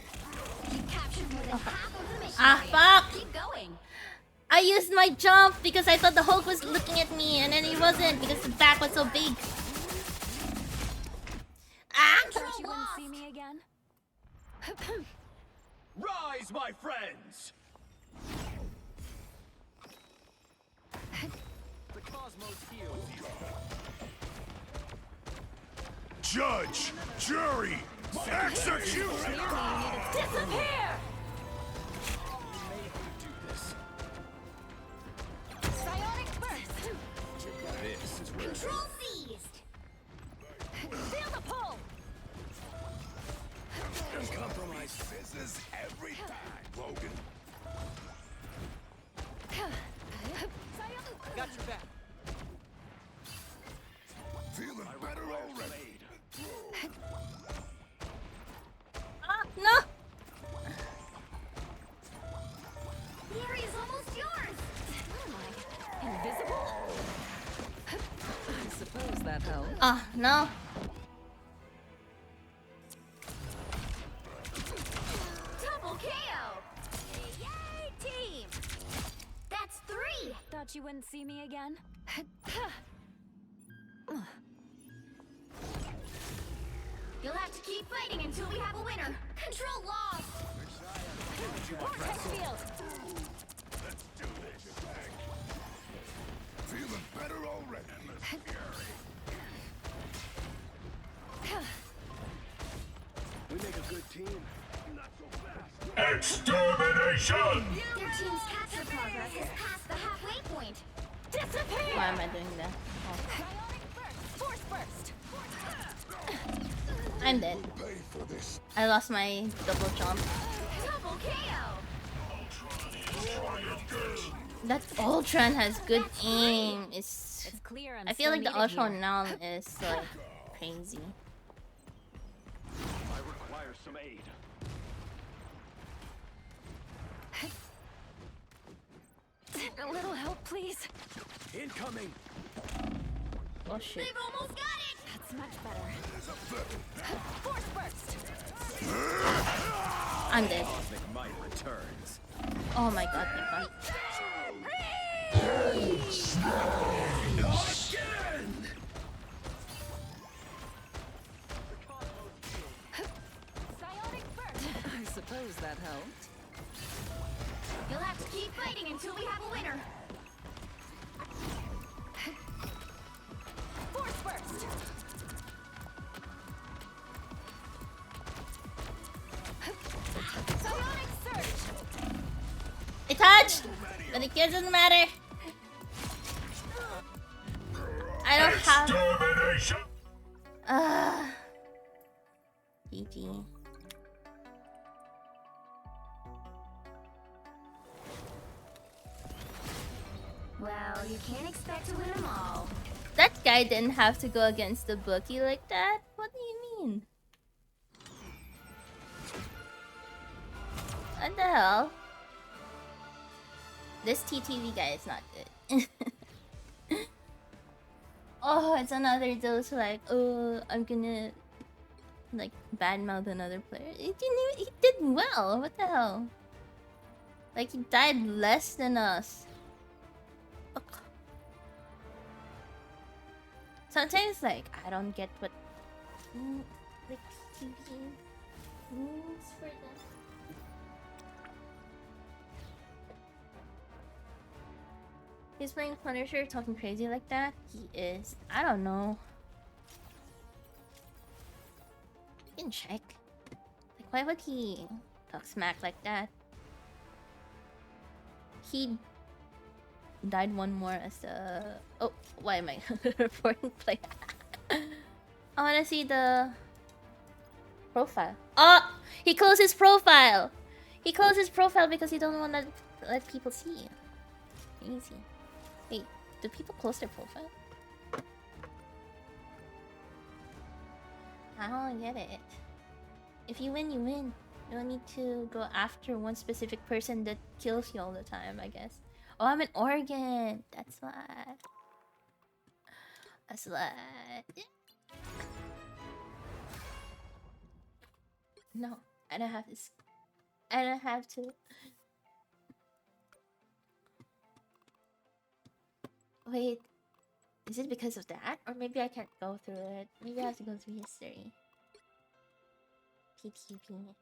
You captured more than half of the mission Ah, area. fuck. Keep going. I used my jump because I thought the Hulk was looking at me, and then he wasn't because the back was so big. Ah! Thought you wouldn't see me again? Rise, my friends! The cosmos heals you. Judge, jury, executioner. Disappear. Psionic burst. This is where Control seized. Feel the pull. Compromise fizzes every time, Logan. Got your back. Feeling better already. Ah, no! The that help. Oh, no. Double KO! Yay, team! That's 3! Thought you wouldn't see me again? You'll have to keep fighting until we have a winner. Control loss! Vortex field! Let's do this. Feeling better already. We make a good team. Not so fast. Extermination! Your team's capture progress has passed the halfway point. Disappear! Why am I doing that? Oh. Force burst! I'm dead. I lost my double jump. Double KO! That Ultron has good aim. It's clear I'm I feel still like the needed Ultron here. now is like crazy. I require some aid. A little help, please. Incoming. Oh shit. They've almost got it! That's much better. Force burst! I'm dead. Cosmic might returns. Oh my god, thank god. Psionic burst! I suppose that helped. You'll have to keep fighting until we have a winner. Force burst! Psionic surge! It touched! But it doesn't matter. I don't have... GG. Well, you can't expect to win them all. That guy didn't have to go against the bookie like that? What do you mean? What the hell? This TTV guy is not good. Oh, it's another dose like, oh, I'm gonna like badmouth another player. He did well. What the hell? Like he died less than us. Ugh. Sometimes like I don't get what like TV means for them. He's playing Punisher, talking crazy like that? He is. I don't know. You can check. Like, why would he talk smack like that? He died one more as the... Oh, why am I reporting play? I wanna see the profile. Oh! He closed his profile! He closed his profile because he don't wanna let people see. Easy. Wait, do people close their profile? I don't get it. If you win, you win. You don't need to go after one specific person that kills you all the time, I guess. Oh, I'm an organ. That's why. That's why. No, I don't have this. I don't have to. Wait, is it because of that? Or maybe I can't go through it. Maybe I have to go through history. PTP.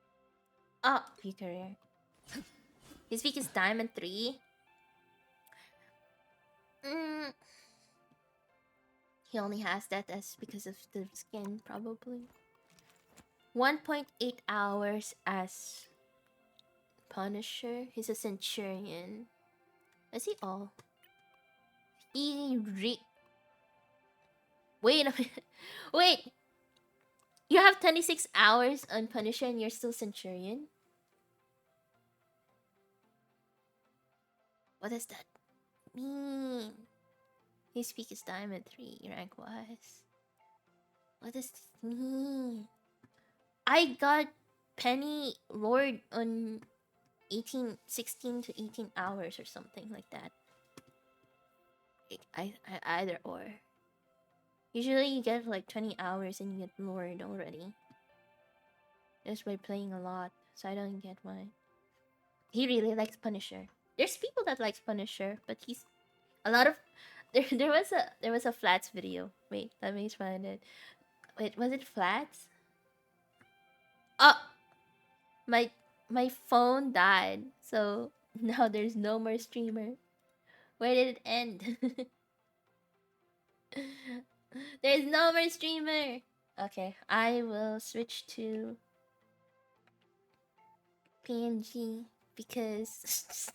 Oh, view career. His peak is Diamond 3. He only has that as because of the skin, probably. 1.8 hours as Punisher. He's a Centurion. Is he all? Wait a minute. Wait. You have 26 hours on Punisher and you're still Centurion? What does that mean? His peak is Diamond 3, rank wise. What does this mean? I got Penny Lord on 16 to 18 hours or something like that. I either or. Usually you get like 20 hours and you get Lord already. Just by playing a lot, so I don't get why. He really likes Punisher. There's people that likes Punisher, but he's a lot of there was a Flats video. Wait, let me find it. Wait, was it Flats? Oh, my phone died, so now there's no more streamer. Where did it end? There's no more streamer. Okay, I will switch to PNG because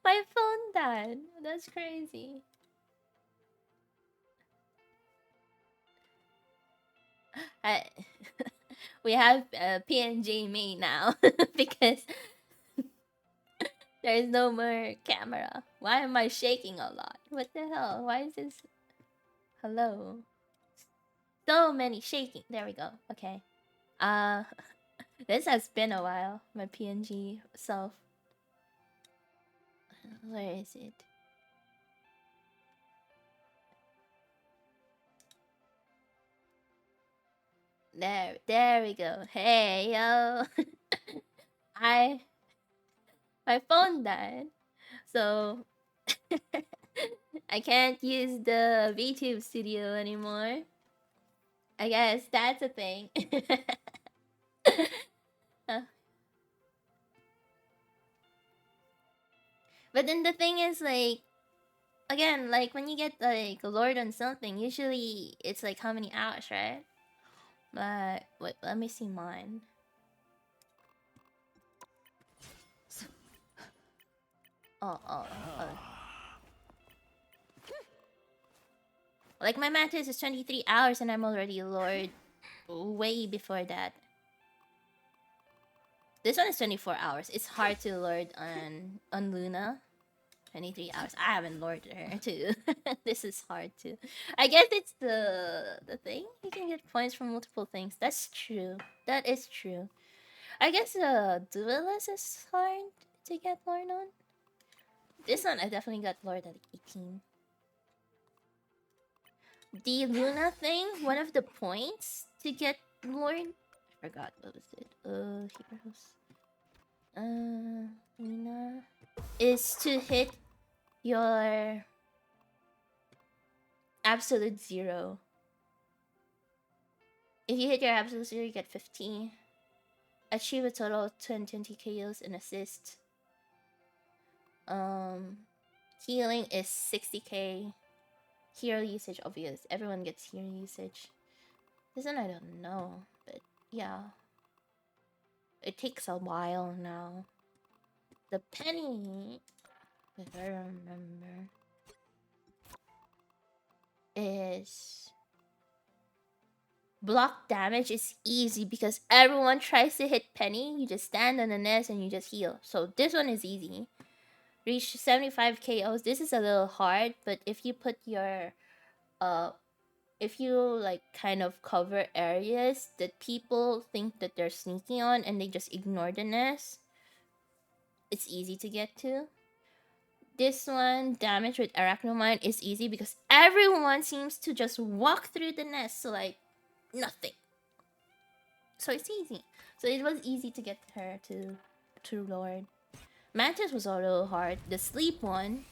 my phone died. That's crazy. We have PNG me now because there is no more camera. Why am I shaking a lot? What the hell? Why is this? Hello. So many shaking. There we go. Okay. This has been a while. My PNG self. Where is it? There we go. Hey yo. My phone died, so I can't use the VTube studio anymore. I guess that's a thing. But then the thing is, like, again, like when you get like a Lord on something, usually it's like how many hours, right? But wait, let me see mine. Oh. Like my Mantis is 23 hours and I'm already a Lord way before that. This one is 24 hours. It's hard to Lord on Luna. 23 hours. I haven't Lorded her too. This is hard too. I guess it's the thing. You can get points from multiple things. That's true. That is true. I guess Duelist is hard to get Lord on. This one I definitely got Lord at 18. The Luna thing, one of the points to get Lord, I forgot what was it. Heroes. Luna is to hit your absolute 0. If you hit your absolute 0, you get 15. Achieve a total of 20 KOs and assists. Healing is 60k. Hero usage, obvious. Everyone gets hero usage. This one I don't know, but yeah. It takes a while now. The penny, if I remember, is block damage is easy because everyone tries to hit penny. You just stand on the nest and you just heal. So this one is easy. Reach 75 KOs. This is a little hard, but if you put your if you like kind of cover areas that people think that they're sneaking on and they just ignore the nest, it's easy to get to. This one, damage with Arachnomine, is easy because everyone seems to just walk through the nest like nothing. So it's easy. So it was easy to get her to Lord. Mantis was a little hard. The sleep one,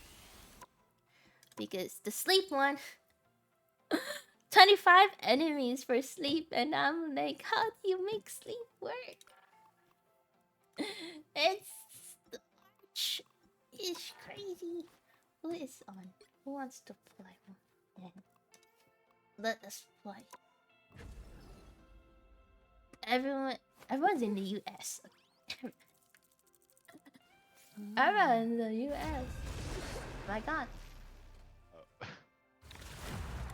because the sleep one 25 enemies for sleep, and I'm like, how do you make sleep work? It's crazy. Who is on? Who wants to play? Let us play. Everyone's in the US. Everyone's in the US. My God.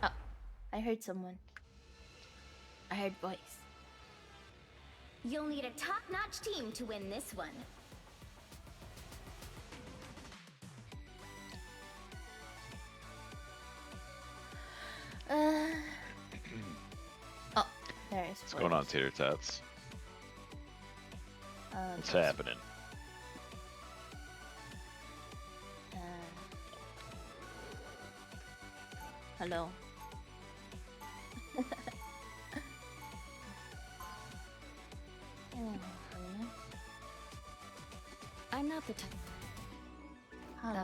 Oh, I heard someone. I heard voice. You'll need a top-notch team to win this one. Oh, there is. What's going on, Tater Tots? What's happening? Hello.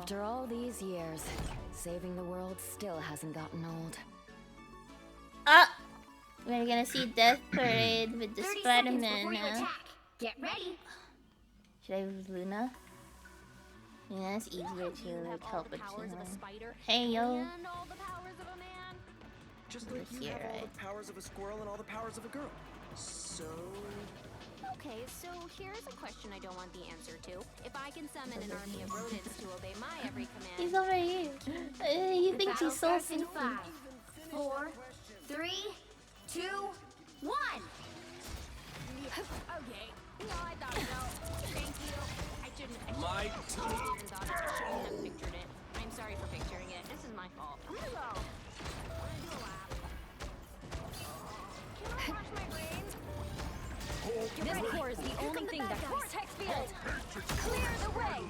After all these years, saving the world still hasn't gotten old. Ah! We're gonna see Death Parade with the 30 Spider-Man seconds before you now. attack. Get ready. Should I use Luna? Yeah, it's easier to like help a team. Hey yo! Just like you have all the powers of a squirrel and all the powers of a girl. So... Okay, so here's a question I don't want the answer to. If I can summon an army of rodents to obey my every command... He's over here. He thinks he's so in 5, 4, 3, 2, 1. Okay. No, I thought so. Thank you. I shouldn't have pictured it. I'm sorry for picturing it. This is my fault. I'm gonna go. Can I wash my brains? This core is the only thing that Vortex Field! Clear the way!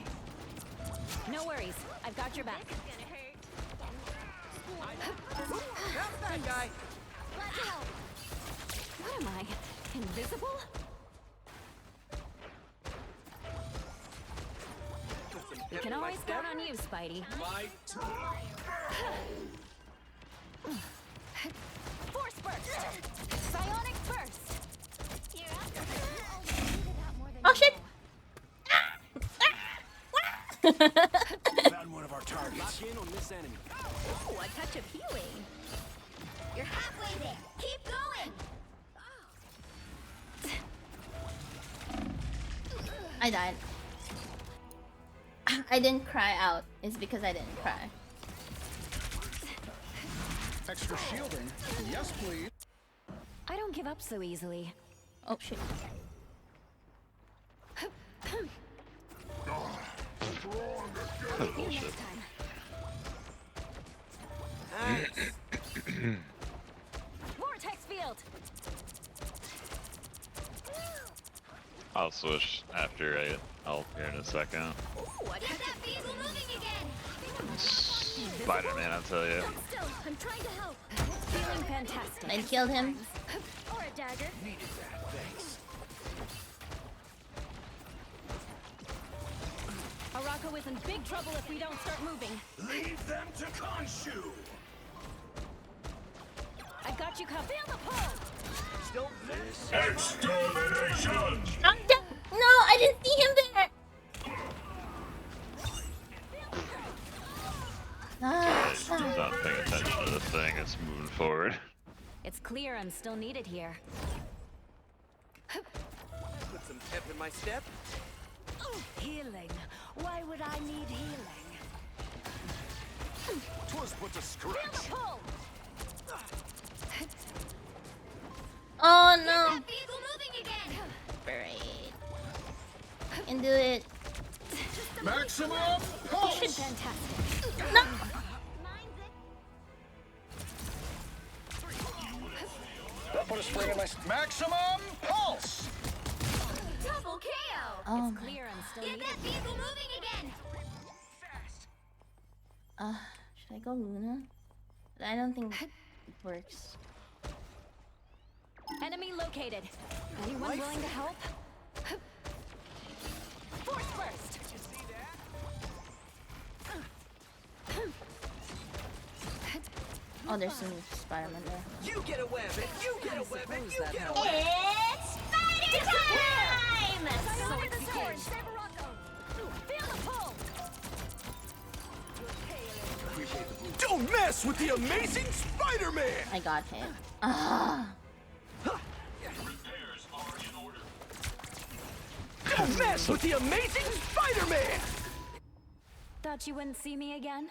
No worries, I've got your back. That's that guy. What am I? Invisible? We can always count on you, Spidey. Force burst! Psionic burst! Oh shit! Found one of our targets. Lock in on this enemy. Ooh, a touch of healing. You're halfway there. Keep going. I died. I didn't cry out. It's because I didn't cry. Extra shielding. Yes, please. I don't give up so easily. Oh shit. Bullshit. Vortex Field! I'll switch after I get help here in a second. What is that beetle moving again? Spider-Man, I'll tell you. Still, I'm trying to help. Feeling fantastic. I killed him. Or a dagger. Needed that. Thanks. Arako is in big trouble if we don't start moving. Leave them to Khonshu. I've got you covered. Feel the pull! Still Extermination! I'm dead. No, I didn't see him there. He's not paying attention to the thing, it's moving forward. It's clear I'm still needed here. put some pep in my step. Healing. Why would I need healing? 'Twas but a Feel stretch. the pull! Oh no. Beetle moving again. Parade. I can do it. Maximum Mission pulse! fantastic. No. That put a spring in my maximum pulse! Double KO. Oh It's my. clear I'm still Get needed. that beetle moving again. Should I go Luna? I don't think it works. Enemy located. Anyone willing to help? Force burst! Oh, there's some Spider-Man there. You get a web and you get a web and you get a web. It's spider time! Psionic sword! Save Arako! Feel the pull! Don't mess with the amazing Spider-Man! I got him. Ah. Don't mess with the amazing Spider-Man! Thought you wouldn't see me again?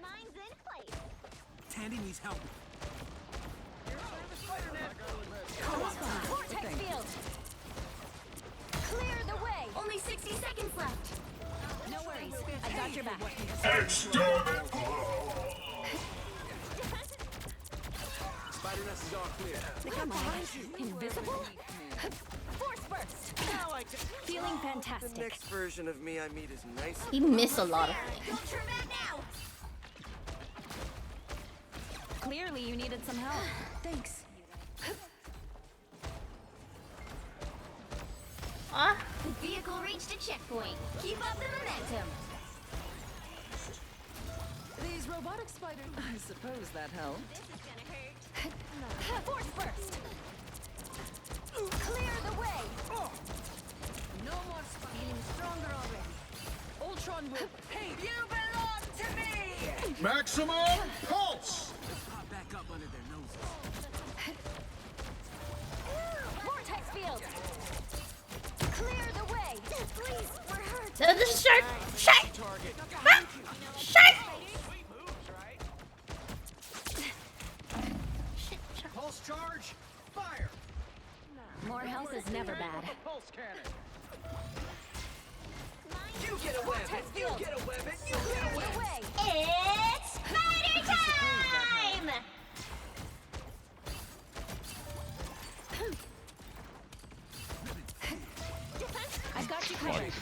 Mine's in place. Tandy needs help. Vortex field! Clear the way! Only 60 seconds left. No worries, I got your back. Spider-Nest is all clear. Come on, invisible? Force burst! Now I can... Feeling The fantastic. next version of me I meet is nice. He missed a lot of things. Don't turn back now. Clearly, you needed some help. Thanks. Ah, The vehicle reached a checkpoint. Keep up the momentum. These robotic spiders. I suppose that helped. This is gonna hurt. Force burst. Clear the way. No more feeling stronger already. Ultron will. Hey, you belong to me! Maximum pulse! Pop back up under their noses. Vortex field. Clear the way. Please, we're hurt. so this is shark. Shark. Target. Ah, shark. Shit, shark. Pulse charge, fire! More health is never bad. Pulse cannon. You get a weapon. You get a weapon. You get a Clear the weapon. way. It's spider time! I've got you covered.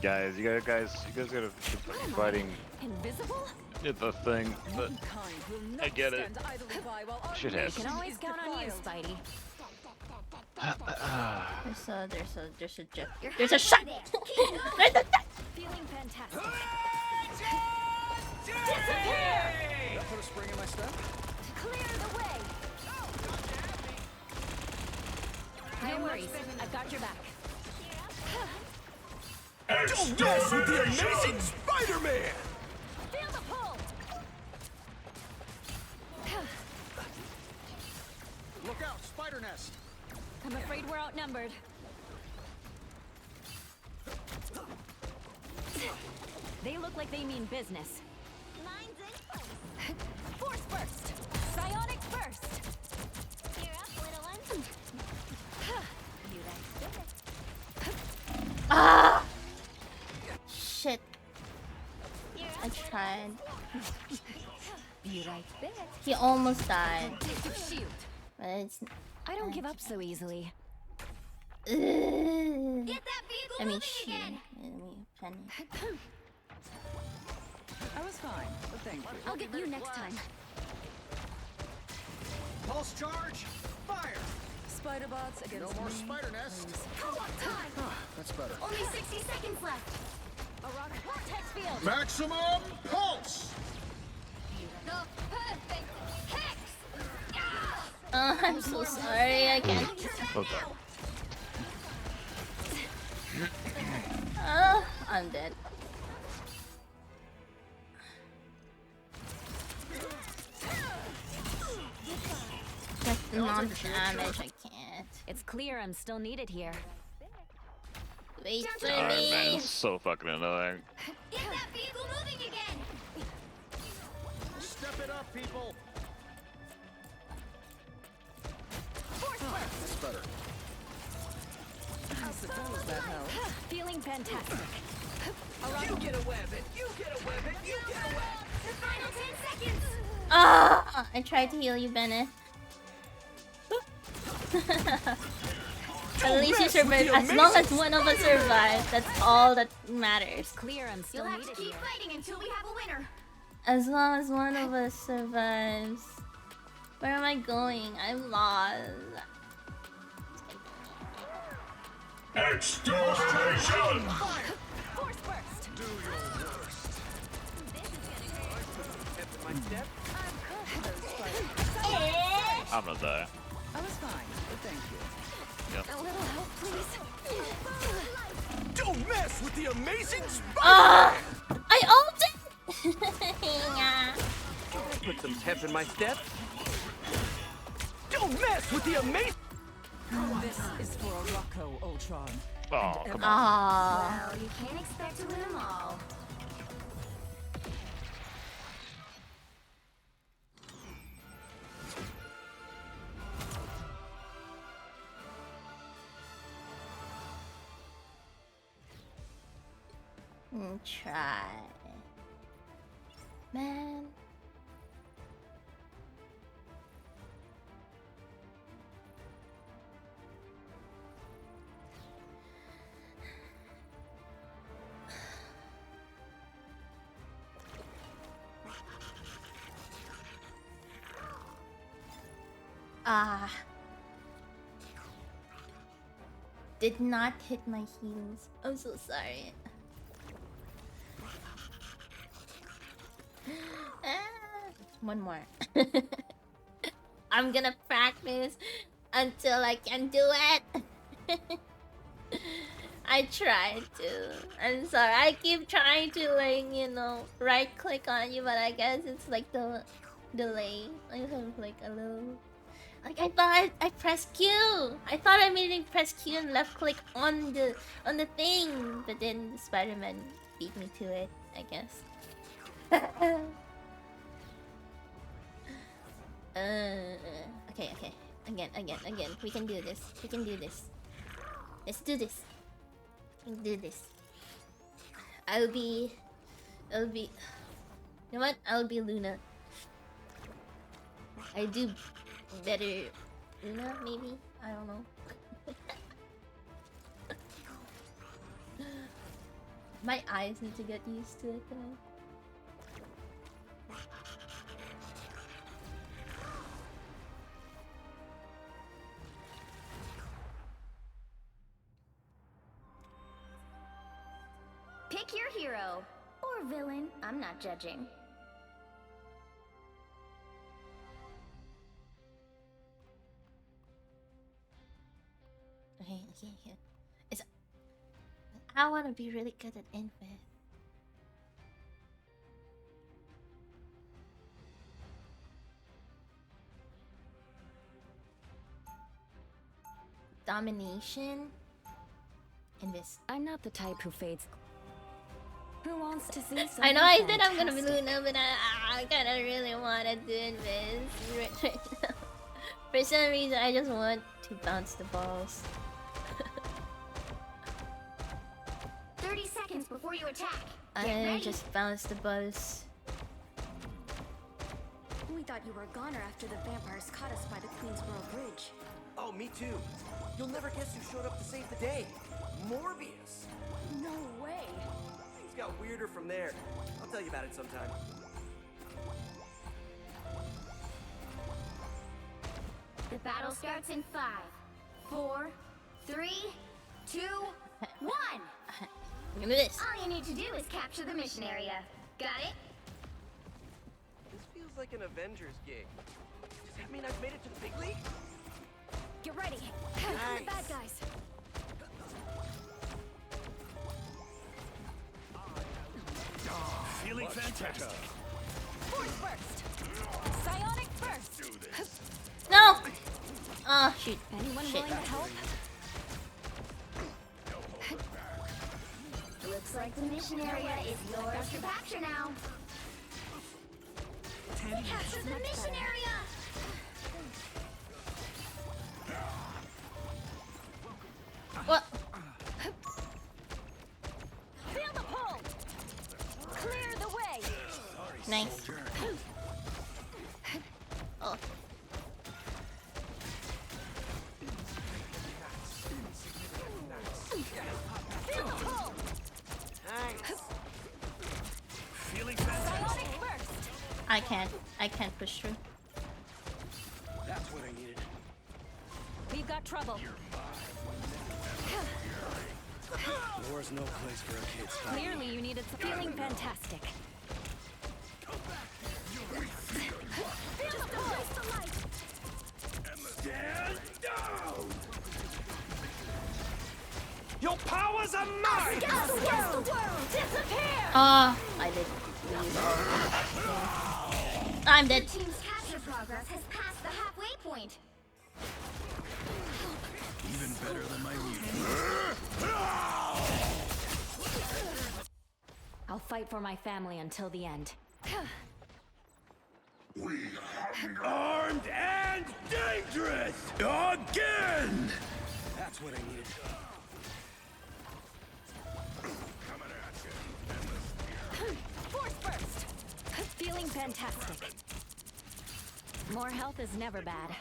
Guys, you guys gotta keep fucking fighting. Invisible? It's a thing, but Mankind will not I get it. stand idly by while our Shit We happens. can always count on you, Spidey. There's a shark. There's a shark. Feeling fantastic. Disappear! That put a spring in my step? Clear the way. No worries. I've got your back. Don't mess with the amazing Spider-Man! Feel the pull! Look out, spider nest! I'm afraid we're outnumbered. They look like they mean business. Mine's in place. Force burst! Psionic burst! Cheer up, little one. You like it. Ah! Shit. Cheer I up, tried. You right there. He almost died. Protective shield. But it's. I don't give up so easily. Ugh. Get that vehicle I mean, moving she. again. I mean, Penny. I was fine, but thank you. I'll get you next time. Pulse charge, fire! Spider bots against No more me. spider nest. Come on, time. That's better. Only 60 seconds left. Aurora vortex field. Maximum pulse! The perfect hex. Oh, I'm so sorry. I can't. Okay. Oh, I'm dead. Just the non-damage. I can't. It's clear I'm still needed here. Wait for Alright, me. man, it's so fucking annoying. Get that vehicle moving again. Step it up, people! Force burst. That's better. I suppose that helped. Feeling fantastic. You get a weapon. You get a weapon. You get a weapon. The final 10 seconds. Ah! I tried to heal you, Bennett. At least you survived. As long as one of us survives, that's all that matters. Clear I'm still You'll have to needed keep here. fighting until we have a winner. As long as one of us survives. Where am I going? I'm lost. Extermination! Force burst. Do your worst. My step. I'm gonna die. I was fine, but thank you. Yep. A little help, please. Don't mess with the amazing Spider-Man! Ah! I ulted! Yeah. Put some pep in my step. Don't mess with the amazing. This is for Rocco Ultron. Oh, come on. Ah. Well, you can't expect to win them all. Try. Man. Ah. Did not hit my heels. I'm so sorry. One more. I'm gonna practice until I can do it. I tried to. I'm sorry. I keep trying to, like, you know, right click on you, but I guess it's like the delay. I have like a little. Like I thought I pressed Q. I thought I made it press Q and left click on the thing, but then Spider-Man beat me to it, I guess. Okay. Again. We can do this. Let's do this. I'll be. You know what? I'll be Luna. I do better. Luna, maybe? I don't know. My eyes need to get used to it though. Pick your hero. Or villain. I'm not judging. Okay. I want to be really good at Invis. Domination. Invis. I'm not the type who fades. Who wants to see something I know I said I'm gonna be fantastic? Luna, but I kind of really want to do Invis right now. For some reason, I just want to bounce the balls. 30 seconds before you attack. Get I ready. just bounced the balls. We thought you were a goner after the vampires caught us by the Queensboro Bridge. Oh, me too. You'll never guess who showed up to save the day. Morbius. No way. Things got weirder from there. I'll tell you about it sometime. The battle starts in 5, 4, 3, 2, 1. Look at this. All you need to do is capture the mission area. Got it? This feels like an Avengers gig. Does that mean I've made it to the big league? Get ready. Nice. The bad guys. Feeling fantastic. Force burst. Psionic burst. No. Oh shoot. Anyone Shit. willing to help? Looks like the mission area is yours to capture now. Capture the mission area! What? Feel the pull. Clear the way. Nice. Oh. Feel the pull. Nice. Feeling fantastic. Psionic burst. I can't push through. That's what I needed. We've got trouble. War's no place for a kid's time. Clearly, you needed some feeling fantastic. Feel the pull. Stand down! Your powers are mine! Against the world. Disappear. Oh, I did. I'm dead. The team's capture progress has passed the halfway point. Even better than my I'll fight for my family until the end. Armed and dangerous! Again! That's what I needed. Force burst. Feeling fantastic. More health is never bad.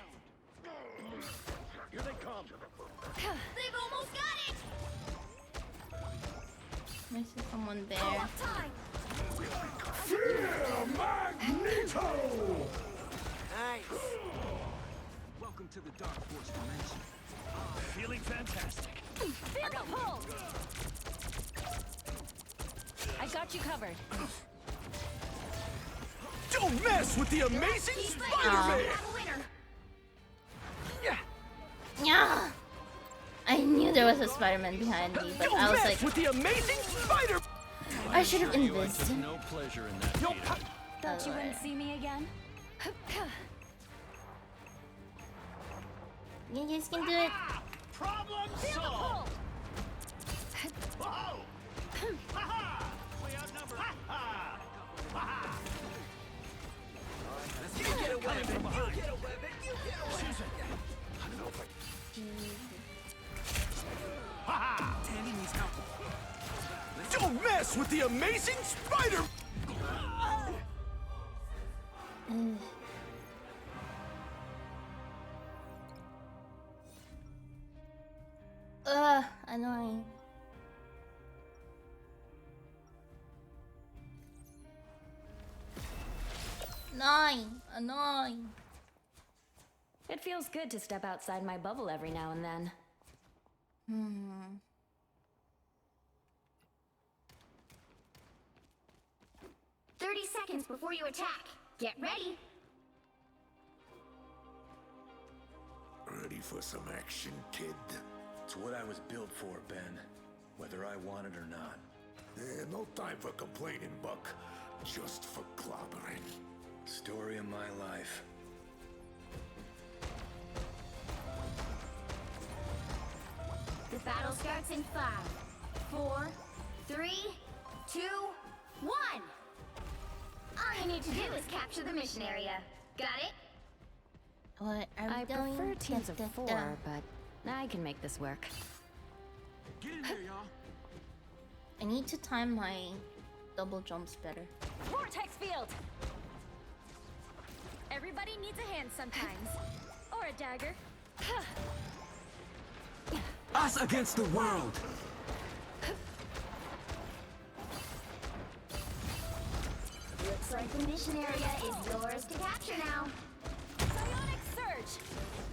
Here they come. They've almost got it! I see someone there. Fear Magneto! Nice. Feeling fantastic. Feel the pull! I got you covered. Don't mess with the amazing Spider-Man! Yeah. I knew there was a Spider-Man behind me, but I was like, with the amazing Spider. I should have invested. No pleasure in that. Thought you wouldn't see me again? You guys can do it. Problem Feel the pull! Whoa! Ha-ha! We outnumbered. Ha-ha! Ha-ha! You get away from behind. You get away. You get away. Susan. I don't know if I... Ha-ha! Tandy needs help. Don't mess with the amazing Spider. Annoying. Annoying. It feels good to step outside my bubble every now and then. 30 seconds before you attack. Get ready. Ready for some action, kid? It's what I was built for, Ben. Whether I want it or not. No time for complaining, Buck. Just for clobbering. Story of my life. The battle starts in 5, 4, 3, 2, 1. All you need to do is capture the mission area. Got it? What are we I doing? prefer teams of 4, but I can make this work. Get in here, y'all. I need to time my double jumps better. Vortex field! Everybody needs a hand sometimes. Or a dagger. Us against the world. Looks like the mission area is yours to capture now. Psionic surge!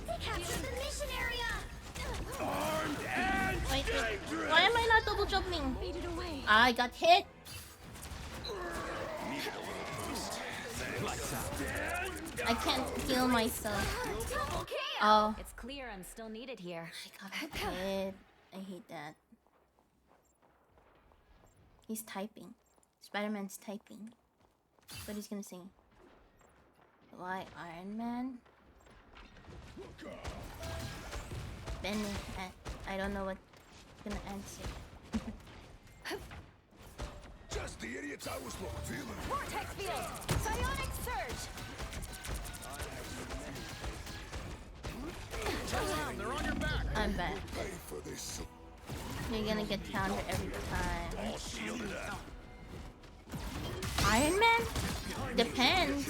They captured the mission area! Armed and Wait, dangerous. why am I not double jumping? Beat it away. I got hit. I can't heal myself. Double KO! Oh, It's clear I'm still needed here. I got hit. I hate that. He's typing. Spider-Man's typing. What he's gonna say? Why Iron Man? Ben, I don't know what I'm gonna answer. Just the idiots I was feeling. Vortex field! Psionic surge! They're on your back. I'm back. Pay for this. You're gonna get countered every time. All shielded up. Iron Man? Depends.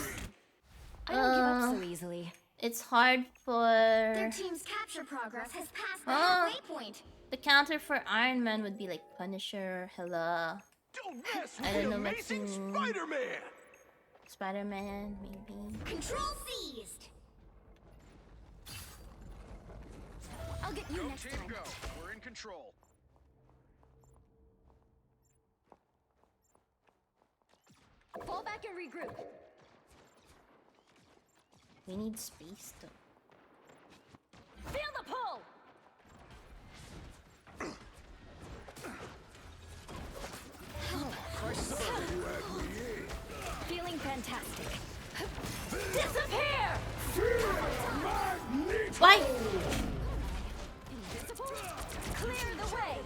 I don't give up so easily. It's hard Their for... team's capture progress has passed the Oh. halfway point. The counter for Iron Man would be like Punisher, Hela, Don't mess I with don't the know amazing what's in- Spider-Man. Spider-Man, maybe. Control seized. I'll get you next time. We're in control. Fall back and regroup. We need space though. Feel the pull! Feeling fantastic. Disappear! Why? Invisible? Clear the way!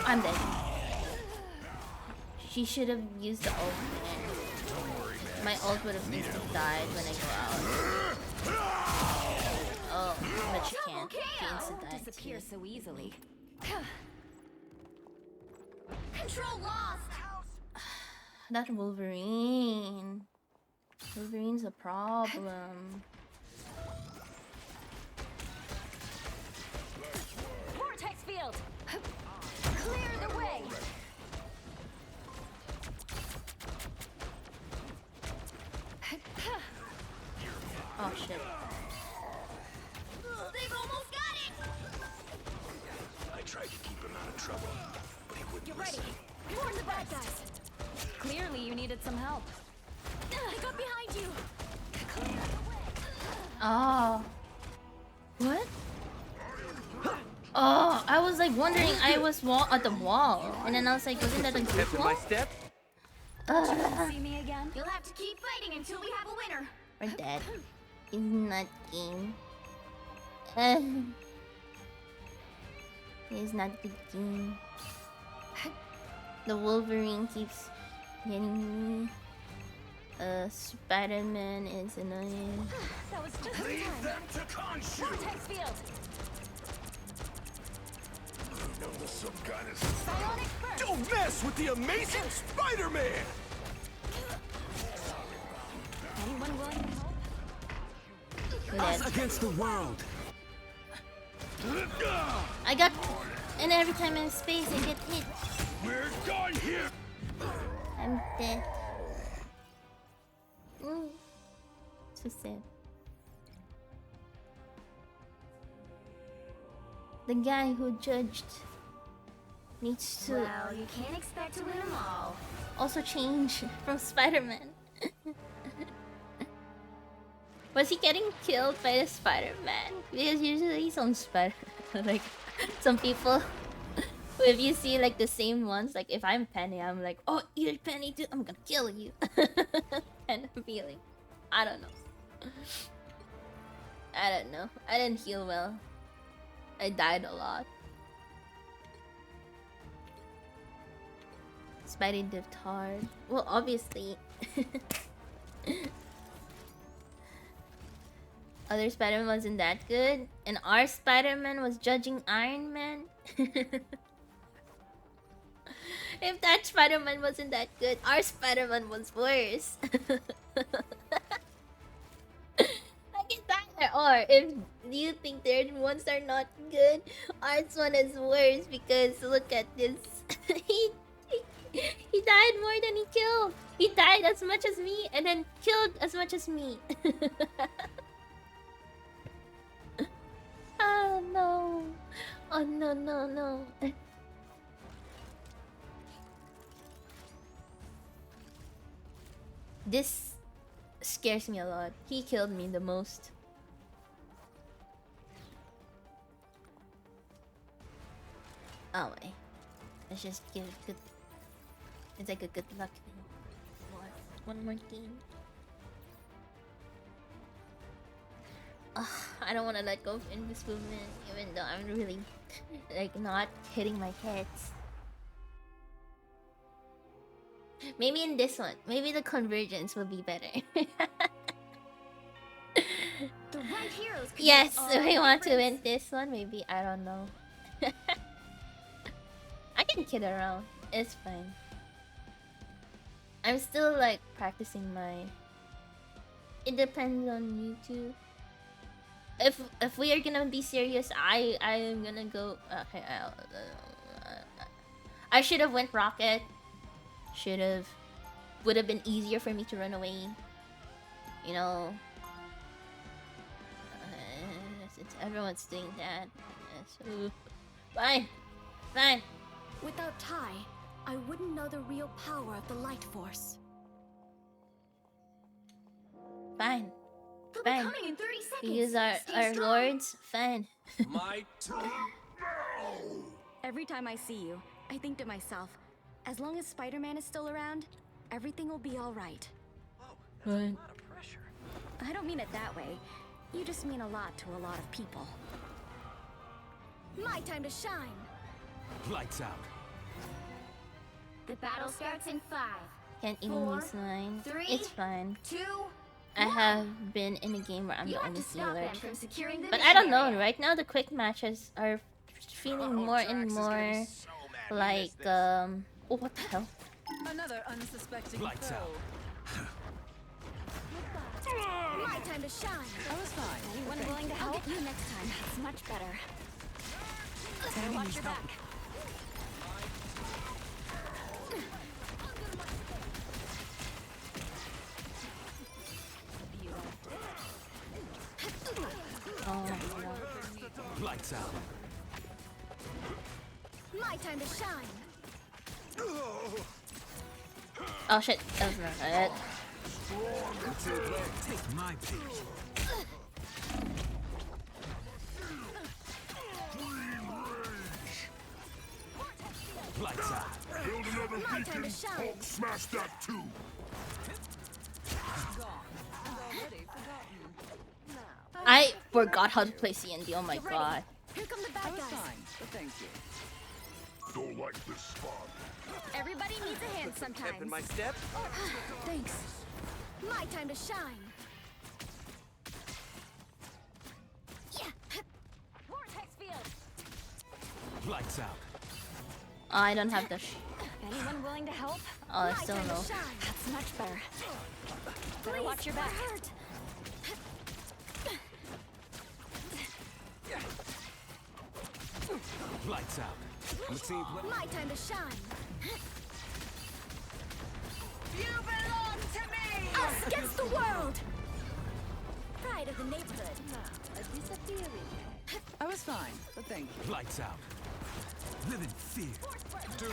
I'm dead. She should have used the ult, man. My ult would have instantly died when I go out. Oh, but you can't. She instant died. Disappear so easily. Control lost. That Wolverine. Wolverine's a problem. Vortex field! Clear the way! Oh shit. I was at the wall, and then I was like, wasn't that a group wall? step. See me again? You'll have to keep fighting until we have a winner. We're dead. It's not game. It's not the game. The Wolverine keeps getting me. Spider-Man is annoying. That was just in time. Vortex field. Some kind of... Don't mess with the amazing Spider-Man! Anyone willing to help? Us against the world. I got, and every time I'm in space, I get hit. We're done here. I'm dead. So sad. The guy who judged needs to. Well, you can't expect to win them all. Also change from Spider-Man. Was he getting killed by the Spider-Man? Because usually some like some people, if you see like the same ones, like if I'm Penny, I'm like, oh, you're Penny too, I'm gonna kill you. And I'm feeling, I don't know. I don't know. I didn't heal well. I died a lot. Spidey dipped hard. Well, obviously. Other Spider-Man wasn't that good, and our Spider-Man was judging Iron Man. If that Spider-Man wasn't that good, our Spider-Man was worse. I get that. Or if you think their ones are not good, ours one is worse because look at this. He died more than he killed. He died as much as me and then killed as much as me. Oh no. Oh no, no, no. This scares me a lot. He killed me the most. Oh wait. Let's just give it good. It's like a good luck thing. One more game. I don't want to let go of Invis movement, even though I'm really like not hitting my heads. Maybe in this one, maybe the convergence will be better. The right heroes. Yes, we want to win this one. Maybe, I don't know. I can kid around. It's fine. I'm still like practicing my. It depends on you too. If we are gonna be serious, I am gonna go. Okay, I should have went rocket. Would have been easier for me to run away. You know. Since everyone's doing that, so fine. Without Tai, I wouldn't know the real power of the light force. Fine. He'll be coming in 30 seconds. We use our strong. lords. Fine. My turn. Every time I see you, I think to myself, as long as Spider-Man is still around, everything will be all right. What? A lot of pressure. I don't mean it that way. You just mean a lot to a lot of people. My time to shine. Lights out. The battle starts in 5. Can't even 4, use mine. 3, It's fine. 2, I have been in a game where I'm You the have only to stop healer. them from securing the But I don't mission know. area. Right now, the quick matches are feeling more and more like Oh, what the hell? Another unsuspecting Lights foe. out. My time to shine. That was fine. Anyone willing to I'll help? get you next time. It's much better. Better watch your back. Oh my god. Lights out. My time to shine. Oh shit. That was not it. Take my pick. Lights out. Build another My time to beacon. shine. Hulk smash that too. I forgot how to play C&D. Oh my god. Here come the bad guys. But thank you. Don't like this spot. Everybody needs a hand sometimes. Pep in my step. Thanks. My time to shine. Yeah. Vortex field. Lights out. I don't have the. Anyone willing to help? Oh, I still know. That's much better. Better Please, watch your that back. hurt. Lights out. Let's see. My time to shine. You belong to me! Us against the world. Pride of the neighborhood. I was fine, but thank you. Lights out. Live in fear.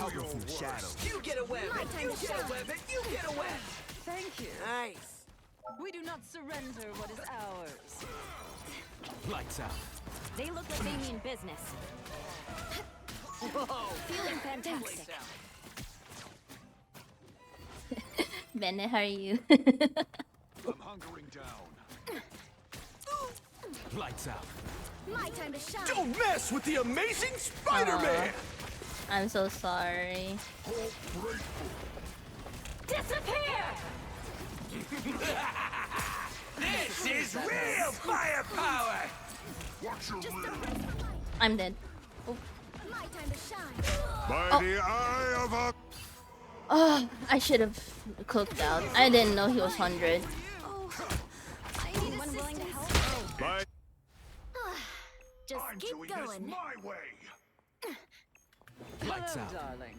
I'll go from the shadows. You get a weapon. My time You to get a shine. weapon. You get a weapon. Thank you. Nice. We do not surrender what is ours. Lights out. They look like they mean business. Whoa. Feeling fantastic. Lights out. Bennett, how are you? I'm hunkering down. Lights out. My time to shine. Don't mess with the amazing Spider-Man. I'm so sorry. Disappear! This is real firepower. Watch your rear. I'm dead. Oh. My time to shine. By the eye of a... Oh, I should have cooked out. I didn't know he was 100. Oh, I need Anyone willing to assistance. help? By... Just I'm keep doing this going. my way. Lights out. darling.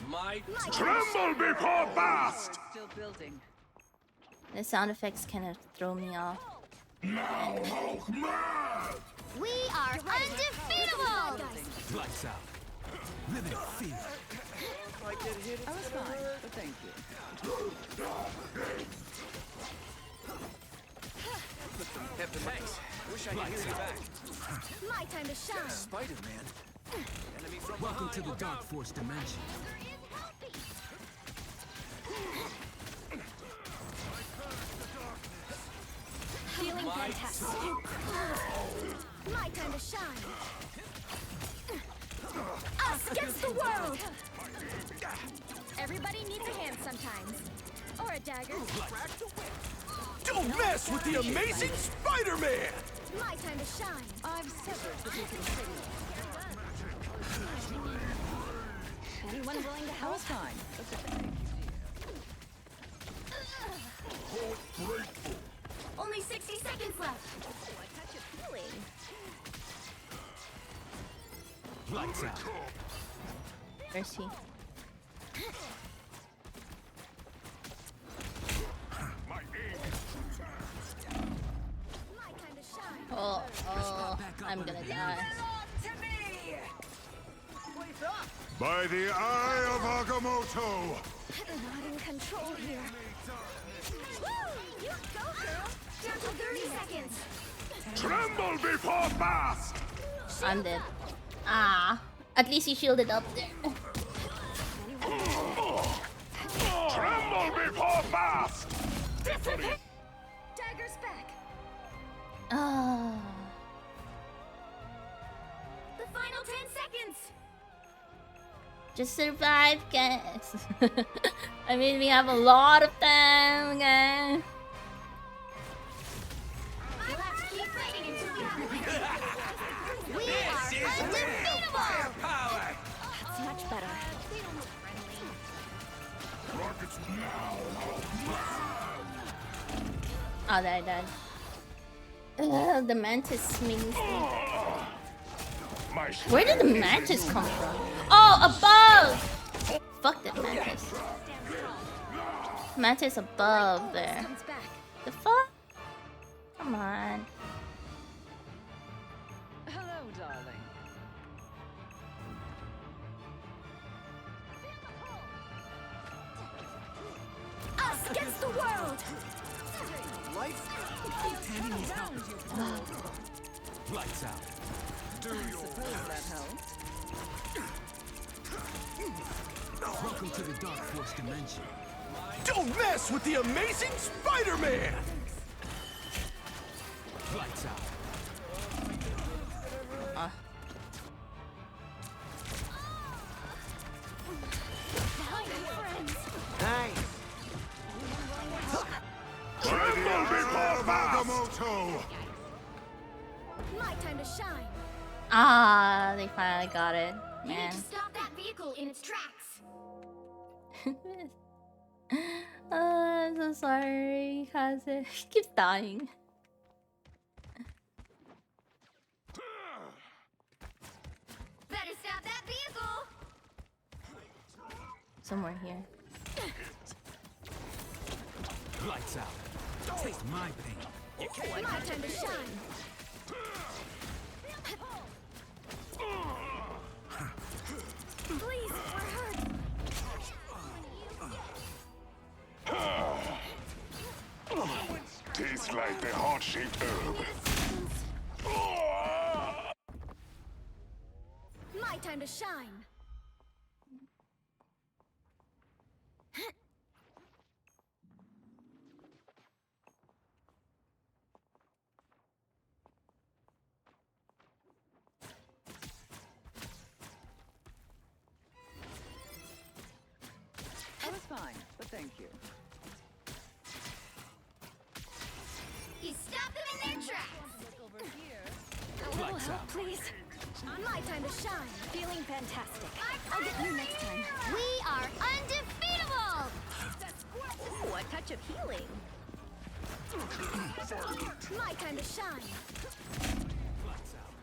My Tremble before blast. Still building. The sound effects kind of throw me off. Now Hulk mad. We are undefeatable. Lights out. Live in fear. I get hit. I was fine, but thank you. Captain Thanks. Wish I could hear you back. My time to shine. Spider-Man. Enemy from Welcome to behind. the Look Dark out. Force dimension. Feeling fantastic. My time to shine. Us against the world. Everybody needs a hand sometimes. Or a dagger. Don't mess with the amazing Spider-Man. My time to shine. I've severed the beacon city. Anyone willing to I help? was fine, but thank you. Only 60 seconds left. Oh, I touch a feeling. Lights out. Where's he? My time to shine. Oh, I'm gonna die. By the eye of Agamotto. Not in control here. Woo! You go, girl. Down to 30 seconds. Tremble before blast. I'm dead. Ah, at least he shielded up there. Tremble before blast. Dagger's back. Ah. The final 10 seconds. Just survive, guys. I mean, we have a lot of time, guys. We'll have to keep fighting until we have it. We are undefeatable. Power. That's much better. Rockets now. Oh, there, died. The mantis makes me sleep. Where did the mantis come from? Oh, above! Fuck that mantis. Mantis above there. Comes back. The fuck? Come on. Hello, darling. Us against the world. Life. Lights out. Do your Suppose that helps. Welcome to the Dark Force dimension. Don't mess with the amazing Spider-Man! Lights out. Nice. Tremble before Agamotto! My time to shine. Ah, they finally got it. You need Man. to stop that vehicle in its tracks. I'm so sorry, Kaze. He keeps dying. Better stop that vehicle. Somewhere here. Lights out. Taste my pain. My time to shine. Please, we're hurt. Tastes like the heart-shaped herb. My time to shine. I was fine, but thank you. You stop them in their tracks. Over here. A little Lights help, out. please. My time to shine. Feeling fantastic. I'll get you next time. We are undefeatable. Ooh, a touch of healing. My time to shine. Lights out.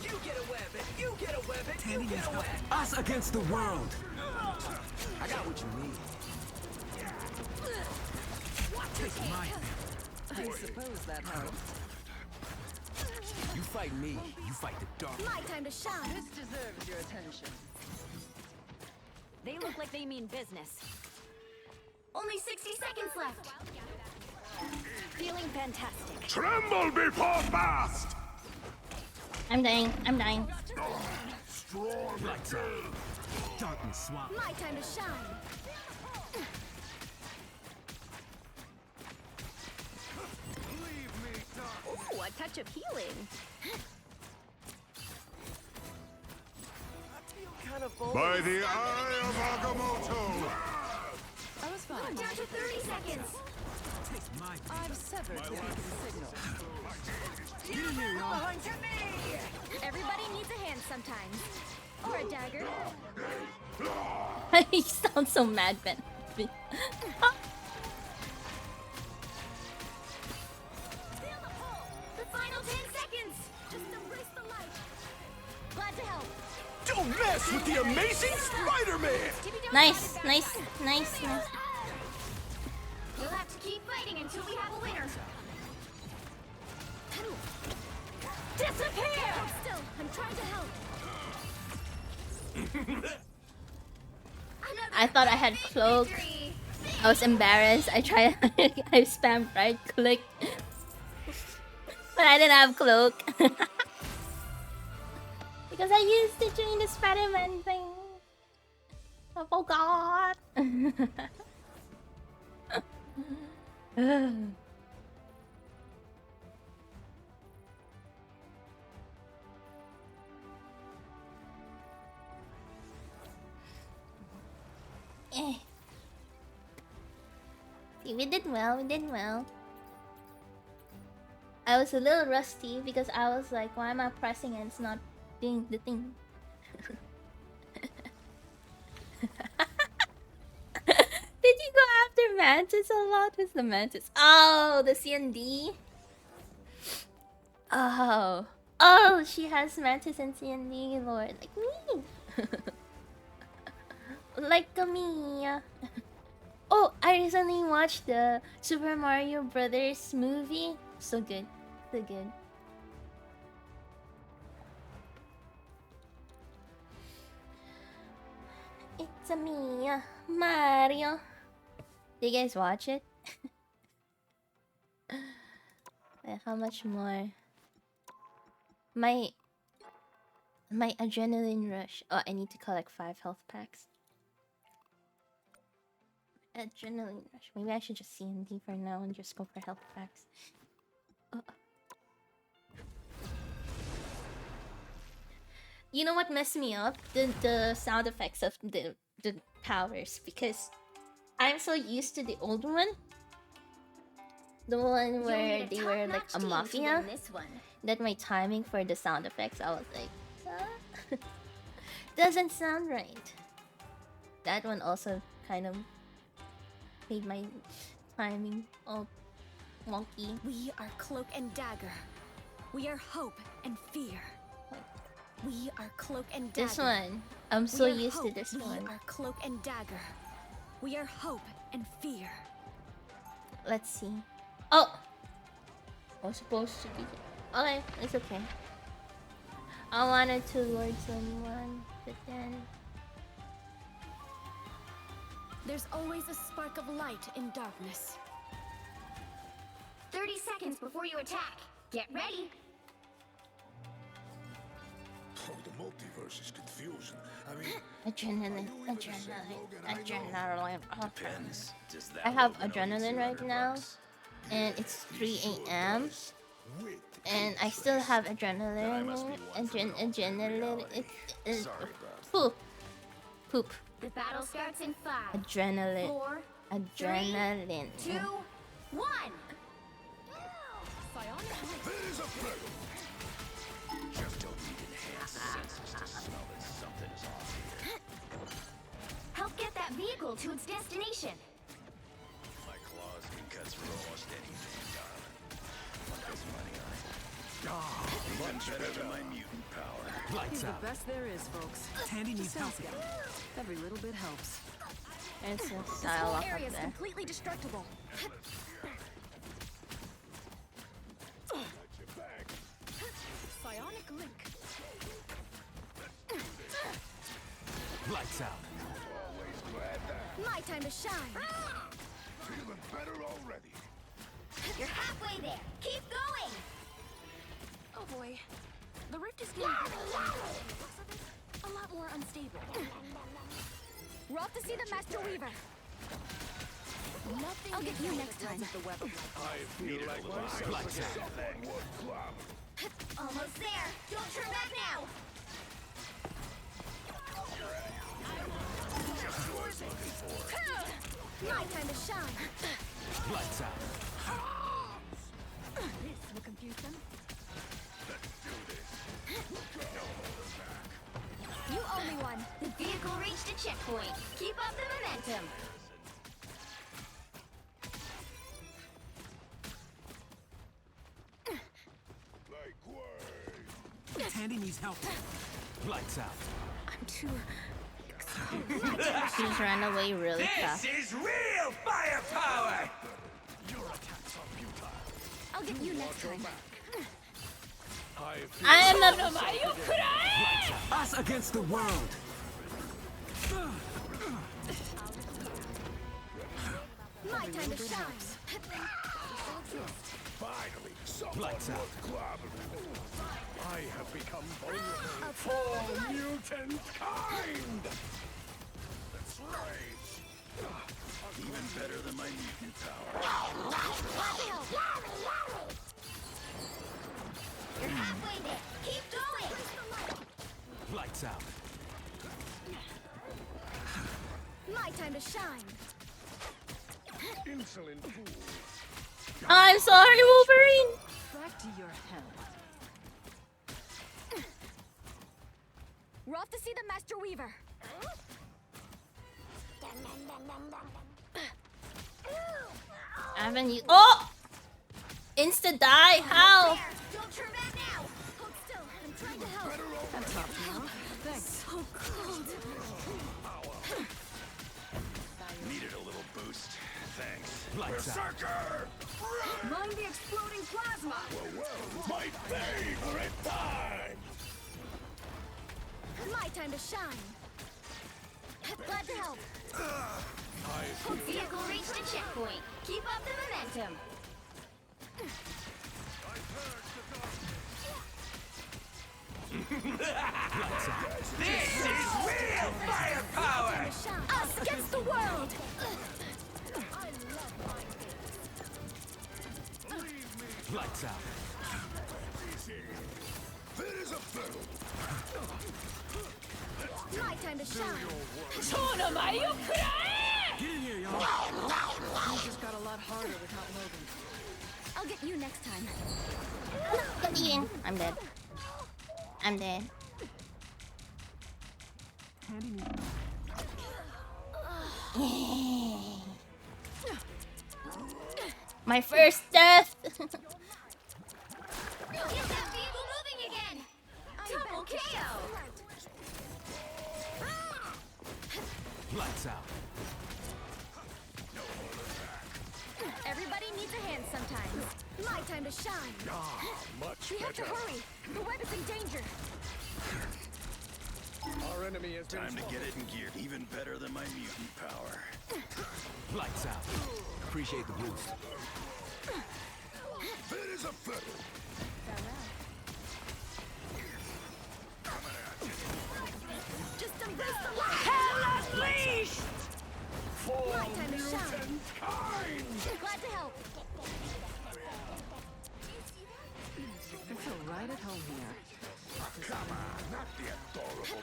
You get a weapon. You get a weapon. Tandy You get needs a help. weapon. Us against the world. I got what you need. Taste my pain. I suppose that helps. You fight me, you fight the dark. My time to shine. This deserves your attention. They look like they mean business. Only 60 seconds left. Feeling fantastic. Tremble before fast! I'm dying. I'm dying. Strong. Lights out. Darkness swamp. My time to shine. Ooh, a touch of healing. By the eye of Agamotto! I was fine. Down to 30 seconds. Taste my pain. I've severed the beacon signal. Get in here, y'all. Everybody needs a hand sometimes. Or a dagger. He sounds so mad, Ben. The final 10 seconds. Just embrace the light. Glad to help. Don't mess with the amazing Spider-Man! Nice, nice, nice, nice. We'll have to keep fighting until we have a winner. Disappear! Hold still. I'm trying to help. I thought I had cloak. I was embarrassed. I tried. I spammed right click, but I didn't have cloak because I used it during the Spider-Man thing. I forgot. Eh. See, we did well, we did well. I was a little rusty because I was like, why am I pressing and it's not doing the thing? Did you go after Mantis a lot? Who's the Mantis? Oh, the CND? Oh. Oh, she has Mantis and CND, Lord. Like me. Like me. Oh, I recently watched the Super Mario Brothers movie. So good. So good. It's a me, Mario. Did you guys watch it? Yeah. how much more? My adrenaline rush. Oh, I need to collect 5 health packs. Adrenaline rush. Maybe I should just CND for now and just go for health packs. You know what messed me up? The sound effects of the powers, because I'm so used to the old one. The one where they were like a mafia. That my timing for the sound effects, I was like, doesn't sound right. That one also kind of made my timing all wonky. We are Cloak and Dagger. We are hope and fear. We are Cloak and Dagger. This one, I'm so used to this one. We are Cloak and Dagger. We are hope and fear. Let's see. Oh! I was supposed to be... Okay, it's okay. I wanted to lord someone, but then... There's always a spark of light in darkness. 30 seconds before you attack. Get ready. Oh, the multiverse is confusing. I mean, Adrenaline. I have adrenaline right now, and it's 3 AM, and I still have adrenaline. Adrenaline. Poop. The battle starts in 5. Adrenaline. 4, Adrenaline. 3, 2, 1. Help get that vehicle to its destination. my claws can cut through almost anything, darling. Put this money on it. Even better than my mutant power. He's the best there is, folks. Tandy needs help. Every little bit helps. It's a This style whole up area is there. completely destructible. Psionic link. Lights out. My time to shine. Feeling better already. You're halfway there. Keep going. Oh boy. The rift is getting a lot more unstable. We're off to see the Master Weaver. Nothing. I'll get you next time. I feel like myself again. Almost there. Don't turn back now. My time to shine. Lights out. This will confuse them. You owe me one. The vehicle reached a checkpoint. Keep up the momentum. Tandy needs help. Lights out. I'm too. She's run away really fast. is real firepower! Your attacks are futile. I'll get you next time. I am not a Mario Cry! Us against the world. My time to shine. Finally, someone worth clobbering. I have become vulnerable For for mutant kind. That's right. Even better than my mutant power. You're halfway there. Keep going. Lights out. My time to shine. Insolent fool. I'm sorry, Wolverine! Back to your hell. We're off to see the Master Weaver. Haven't you? Oh! Insta die? How? Don't turn back now. Hold still. I'm trying to help. I'm top now. Thanks. So cold. Needed a little boost. Thanks. Lights out. Berserker! Mind the exploding plasma. Well, my favorite time! My time to shine. Glad to help. Vehicle reached a checkpoint. Keep up the momentum. This is real firepower! Us against the world! Lights out. My time to shine. Get in here, y'all. You just got a lot harder without Logan. I'll get you next time. Ian, I'm dead. I'm dead. My first death. Get that vehicle moving again. Double KO. Lights out. Everybody needs a hand sometimes. My time to shine. Much We have to hurry. The web is in danger. Our enemy has Time to get it in gear. Even better than my mutant power. Lights out. Appreciate the boost. Fit as a fiddle. Just embrace the light. Hell unleashed! My time to shine. Glad to help. I feel right at home here. Come on, not the adorable.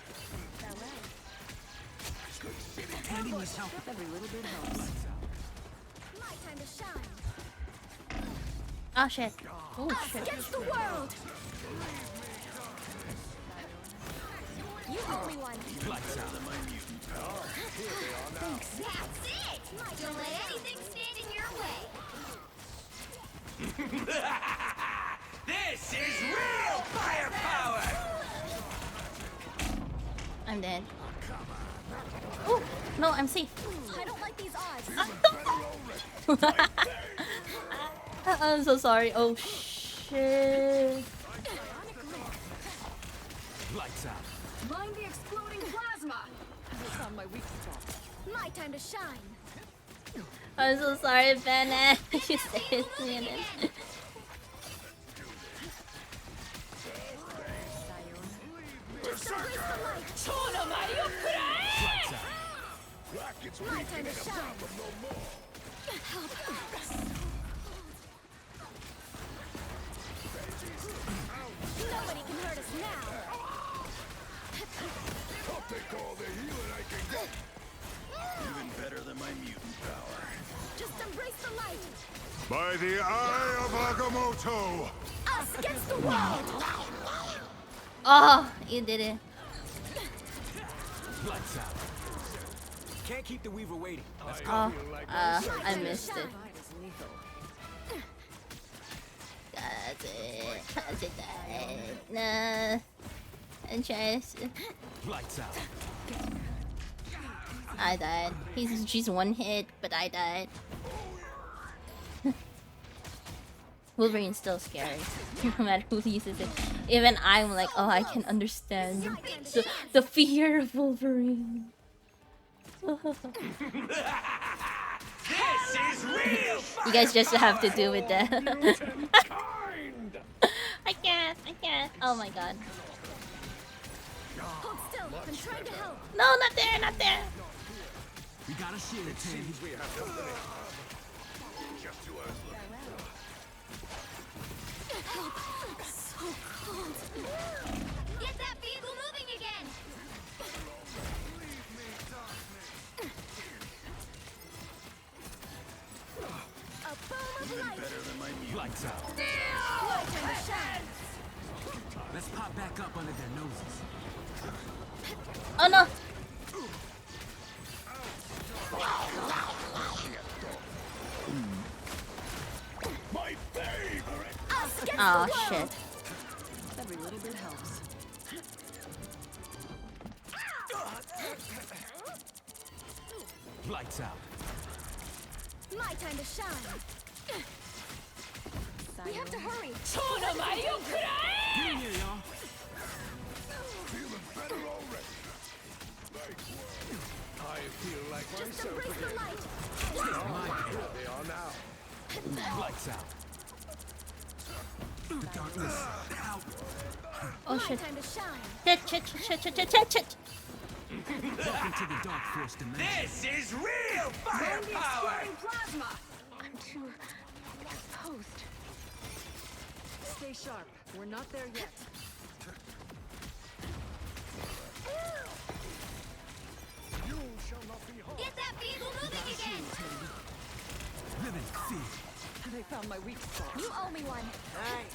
Andy needs help. Every little bit helps. My time to shine. Oh shit. Oh Us shit. against the world. You're the only one. Lights out. That's it. Don't let anything stand in your way. This is real firepower! I'm dead. Oh no, I'm safe. I don't like these odds. I'm so sorry. Oh shit. Lights out. Mind the exploding plasma. That's on my weak spot. My time to shine. I'm so sorry, Bennett. You saved me and then. Just embrace the light. Lights out. Rockets My time to ain't a shine. problem no more. Help. Nobody can hurt us now. I'll take all the healing I can get. Even better than my mutant power. Just embrace the light. By the eye of Agamotto. Us against the world. Oh, you did it. Lights out. Can't keep the Weaver waiting. Let's go. Oh, I missed it. That's it. That's it. Nah. And chase. Lights out. I died. She's one hit, but I died. Wolverine's still scary, no matter who uses it. Even I'm like, oh, I can understand the fear of Wolverine. This is real You guys just have to do with that. I can't. Oh my god. Hold still. I'm trying to help. No, not there, not there. We got a shield, Tandy. We have company. Just to us. So cold. Get that vehicle moving again. A boom of light. Better than my mutant. Lights out. My time to shine. Let's pop back up under their noses. Oh no. My favorite. Us against Oh the world. shit. Every little bit helps. Lights out. My time to shine. We have to hurry. Get in here, y'all. Feeling better already. I feel like Just myself embrace the again. light. Here they are now. Lights out. The darkness out. Oh shit. Time to shine. Shit. Welcome to the Dark Force dimension. This is real firepower! Plasma! I'm too exposed. Stay sharp. We're not there yet. You shall not be harmed. Get that vehicle moving again! Living feet. They found my weak spot. You owe me one. Nice.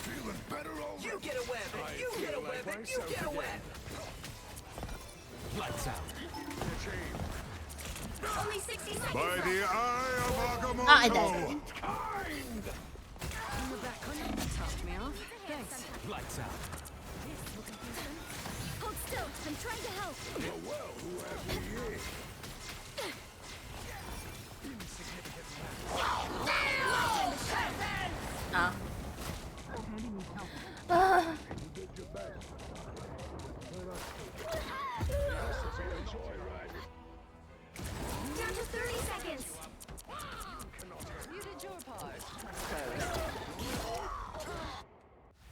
Feeling better already. You get a weapon! You get a weapon! You get a weapon! Lights out. Only 60 seconds By left. the eye of Agamotto. I died. Topped me off. Thanks. Lights out. Hold still. I'm trying to help. Well, whoever he is. Ah. Down to 30 seconds. You did your part.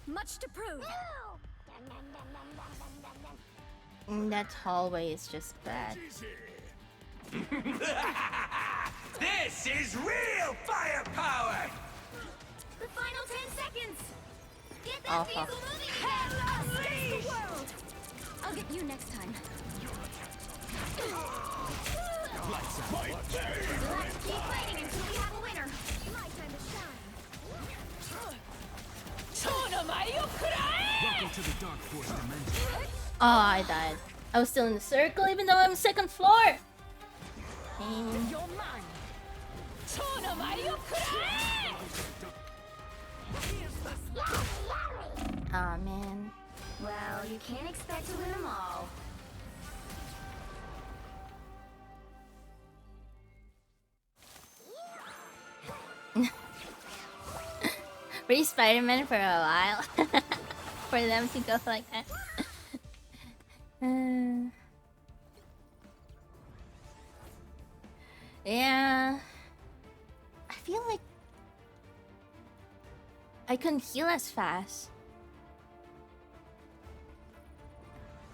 Much to prove. That hallway is just bad. This is real firepower! The final 10 seconds. Get that Oh, vehicle fuck. moving again. Save the world. I'll get you next time. Lights out. We'll have to keep fighting until we have a winner. My time to shine. Welcome to the Dark Force dimension. Oh, I died. I was still in the circle even though I'm on second floor. And You're mine. oh man. Well, you can't expect to win them all. Pretty Spider-Man for a while. For them to go like that. Yeah. I feel like I couldn't heal as fast.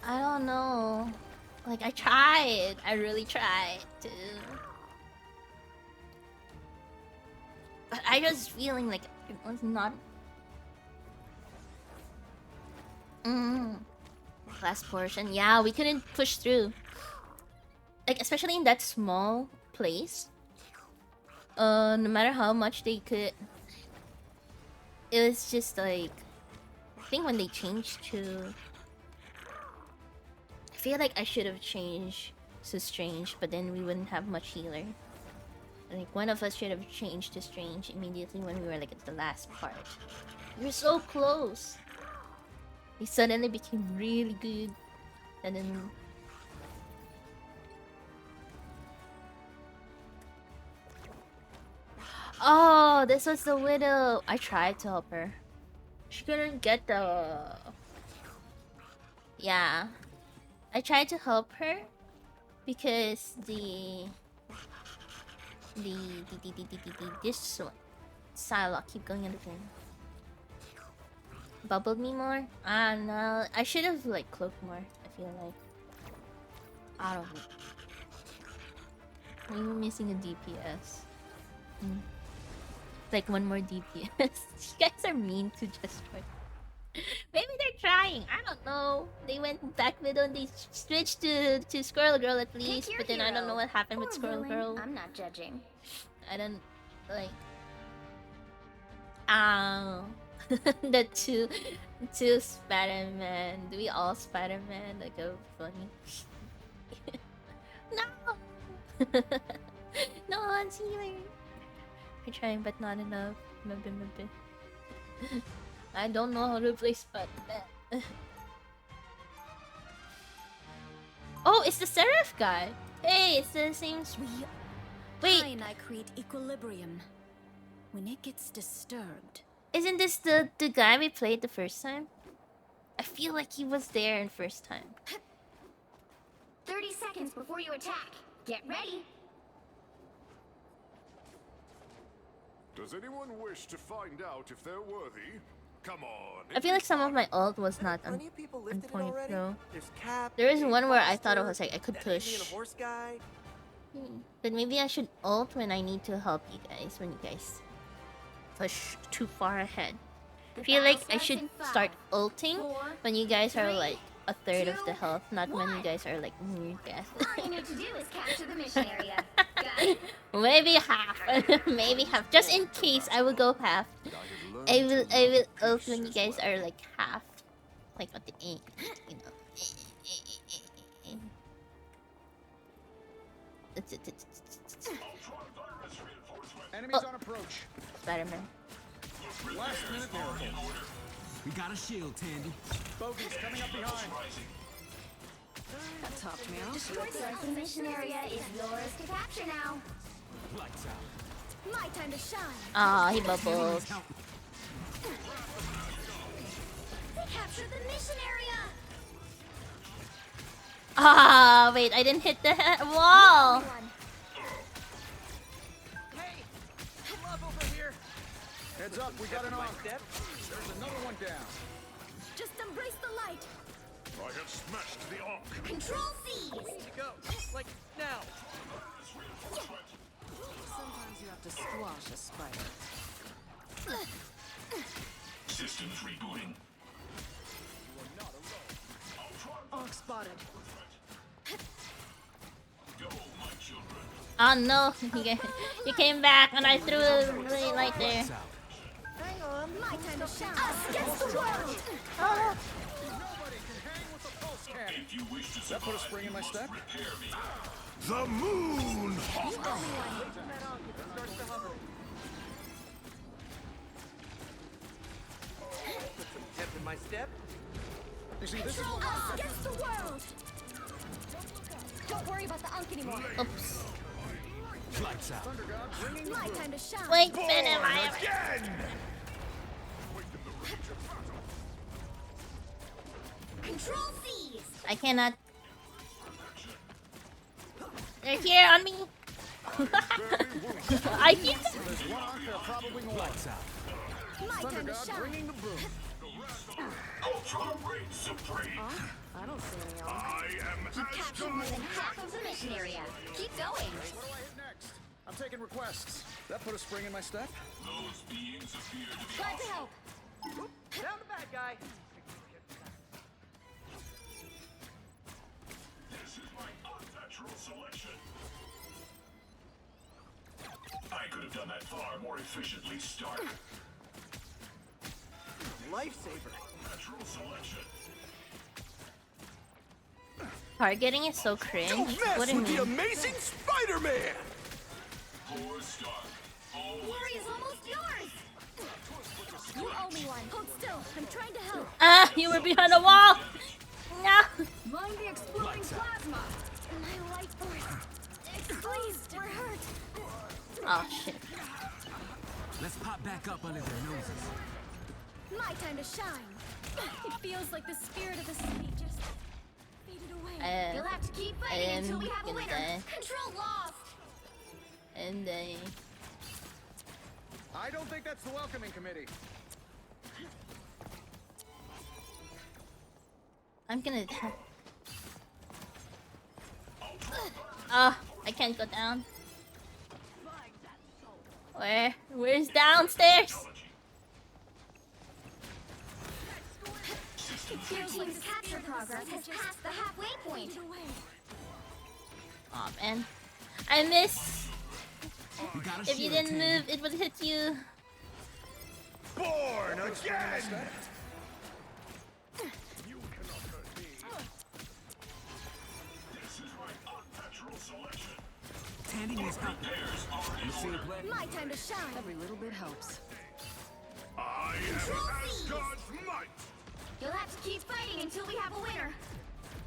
I don't know. Like I tried. I really tried to. But I was feeling like it was not. Last portion. Yeah, we couldn't push through. Like especially in that small place. No matter how much they could. It was just like I think when they changed to I feel like I should have changed to Strange, but then we wouldn't have much healer. Like one of us should have changed to Strange immediately when we were like at the last part. We were so close. We suddenly became really good. And then oh, this was the widow. I tried to help her. She couldn't get the. Yeah, I tried to help her because this one Psylocke keep going in the thing. Bubbled me more. Ah no, I should have like cloaked more. I feel like I don't know. We were missing a DPS. Like one more DPS. You guys are mean to just try. Maybe they're trying. I don't know. They went back middle and they switched to Squirrel Girl at least, but then I don't know what happened with Squirrel Girl. I'm not judging. I don't like. The two Spider-Man. Do we all Spider-Man? Like go funny. No. No one's healing. I'm trying, but not enough. Maybe. I don't know how to play Spider-Man. Oh, it's the Seraph guy. Hey, it's the same. Wait, and I create equilibrium. When it gets disturbed, isn't this the guy we played the first time? I feel like he was there in first time. 30 seconds before you attack. Get ready. Does anyone wish to find out if they're worthy? Come on. I feel like some of my ult was not on point though. There's Cap. There is one where I thought it was like I could that Indian push. horse guy. But maybe I should ult when I need to help you guys, when you guys push too far ahead. I feel like I should start ulting when you guys are like a third of the health, not when you guys are like near death. All you need to do is capture the mission area. Maybe half. Maybe half. Just in case I will go half. I will ult when you guys are like half. Like at the end, you know. Enemies on approach. Spider-Man. Last minute miracle. We got a shield, Tandy. Bogies coming up behind. That topped me off. The mission area is yours to capture now. Lights out. My time to shine. Ah, he bubbles. They captured the mission area. Ah, wait, I didn't hit the wall. Hey, love over here. Heads up, we got an off. There's another one down. Just embrace the light. I have smashed the arc. Control C. Go. Like now. Sometimes you have to squash a spider. Systems rebooting. Arc spotted. Oh no, you came back and I threw a really light there. Hang on. My time to shine. Us against the world. Oh. If you wish to That put a spring in my step. The moon. Pep in my step. You see, this is Control us against the world. Don't worry about the unk anymore. Oops. Lights out. My time to shine. Wait a minute, Again. Control C's. I cannot. They're here on me. I can't. There's one arc there, probably more. Lights out. My Thunder time to God shine. bringing the broom. Ultra reign supreme. I don't see any arc. I am You captured more than half of the mission area. Keep going. What do I hit next? I'm taking requests. That put a spring in my step. Those beings appear to be Glad to help. Down the bad guy. This is my unnatural selection. I could have done that far more efficiently, Stark. Lifesaver. Natural selection. Targeting is so cringe. What do you mean? Amazing Spider-Man! Poor Stark. Glory is almost yours. You owe me one. Hold still. I'm trying to help. Ah, you were behind a wall. No. Mind the exploding plasma. My light force. Please, we're hurt. Oh shit. Let's pop back up under their noses. My time to shine. It feels like the spirit of the city just faded away. You'll have to keep fighting until we have a winner. Control lost. And they. I don't think that's the welcoming committee. I'm gonna. Oh, I can't go down. Where's downstairs? It feels like the capture progress has passed the halfway point. Oh man, I missed. We got a If you shield, didn't Tandy. move, it would hit you. Born again! You cannot hurt me. This is my unnatural selection. Tandy needs help. You see a play? My time to shine. Every little bit helps. I am Asgard's might. You'll have to keep fighting until we have a winner.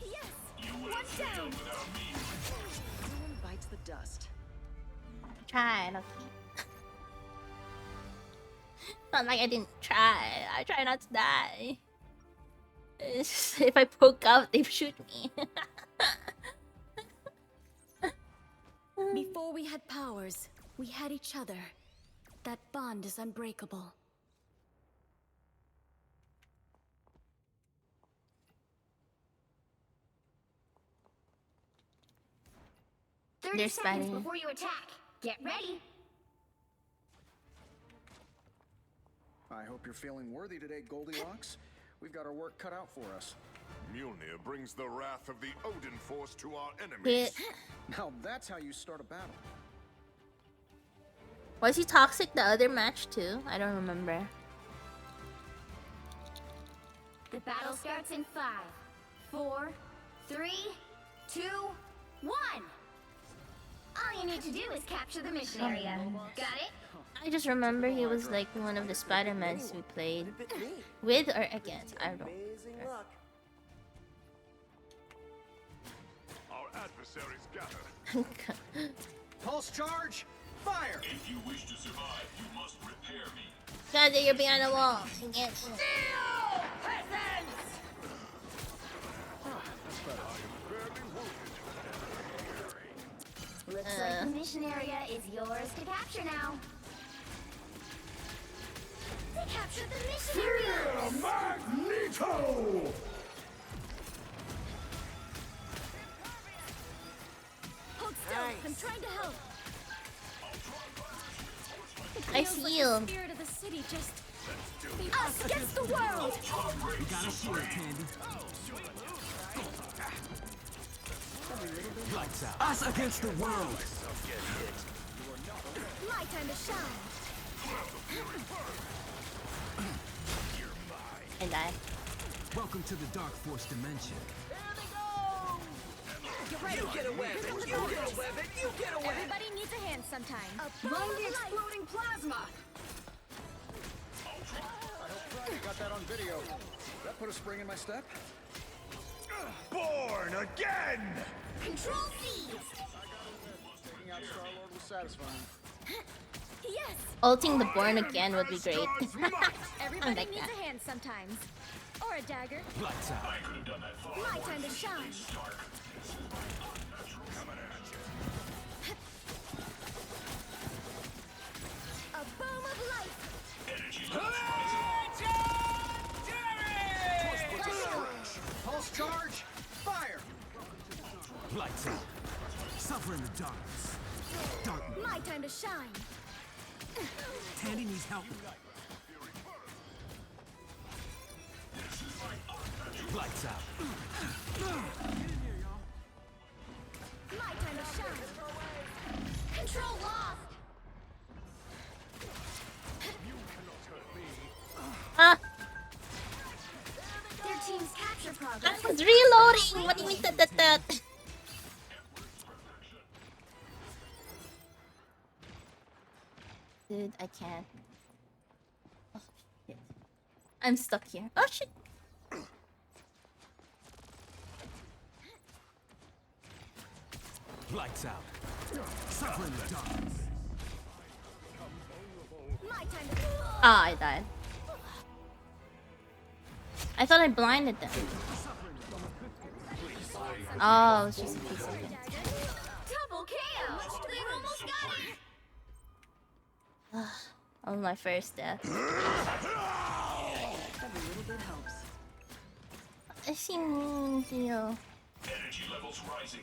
Yes. You will One fail down. without me. No one bites the dust. Try, Lucky. Not like I didn't try. I try not to die. It's just, if I poke out, they shoot me. Before we had powers, we had each other. That bond is unbreakable. There's 30 seconds Spider-Man. before you attack. Get ready. I hope you're feeling worthy today, Goldilocks. We've got our work cut out for us. Mjolnir brings the wrath of the Odin Force to our Hit. enemies. Now that's how you start a battle. Was he toxic the other match too? I don't remember. The battle starts in 5, 4, 3, 2, 1. All you need to do is capture the mission area. Got it? I just remember he was like one of the Spider-Mans we played with or against. I don't know. Our adversaries gather. Pulse charge, fire! If you wish to survive, you must repair me. Guys, you're behind the wall. I can't. Looks like the mission area is yours to capture now. They captured the mission area! Magneto! Hold still, I'm trying to help. I Feels see like you. the spirit of the city just... Us against the world! You got a shield, Tandy. Lights out. Us against the world. My time to shine. And I. Welcome to the Dark Force dimension. You get a weapon! You get a weapon! You get a weapon! Everybody needs a hand sometime. Mind the exploding plasma! I hope Friday got that on video. That put a spring in my step. Born again! Control seized! Taking out Star-Lord was satisfying. Yes! Ulting the Born Again would be great. Everybody like needs that. a hand sometimes. Or a dagger. Lights out. I could have done that far. My time to shine. Stark. Coming at you. A boom of light. Energy Pulse charge, fire! Lights out. Suffer in the darkness. Darkness. My time to shine. Tandy needs help. Lights out. My time to shine. Control lost. Ah, Their team's capture I progress. was reloading. What do you mean that? Dude, I can't. Oh, shit. I'm stuck here. Oh shit. Lights out. Suffer in the darkness. My time to... Ah, I died. I thought I blinded them. Oh, it's just a piece of it. Double KO! They almost got it! Oh, my first death. Every little bit helps. I see mean deal. Energy levels rising.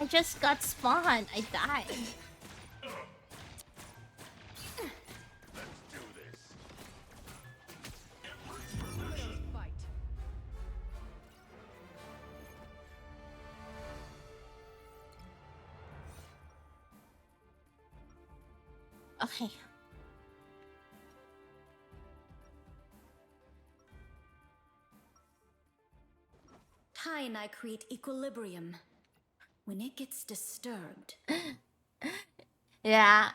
I just got spawned. I died. Let's do this. Fight. Okay. Tai and I create equilibrium. When it gets disturbed, Yeah.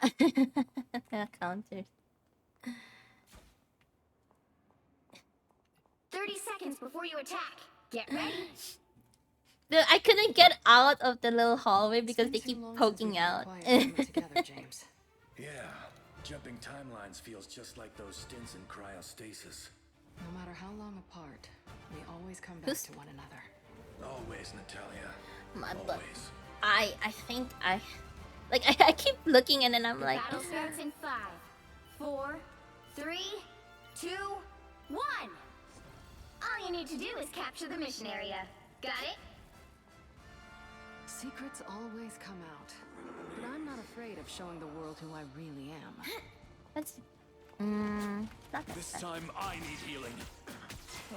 Counters. 30 seconds before you attack. Get ready. Dude, I couldn't get out of the little hallway because they keep poking out. together, James. Yeah, jumping timelines feels just like those stints in cryostasis. No matter how long apart, we always come back Who's- to one another. Always, Natalia. My butt. Always. I think I Like I keep looking and then I'm like, Battle starts in 5, 4, 3, 2, 1. All you need to do is capture the mission area. Got it? Secrets always come out. But I'm not afraid of showing the world who I really am. That's not that This bad. time I need healing.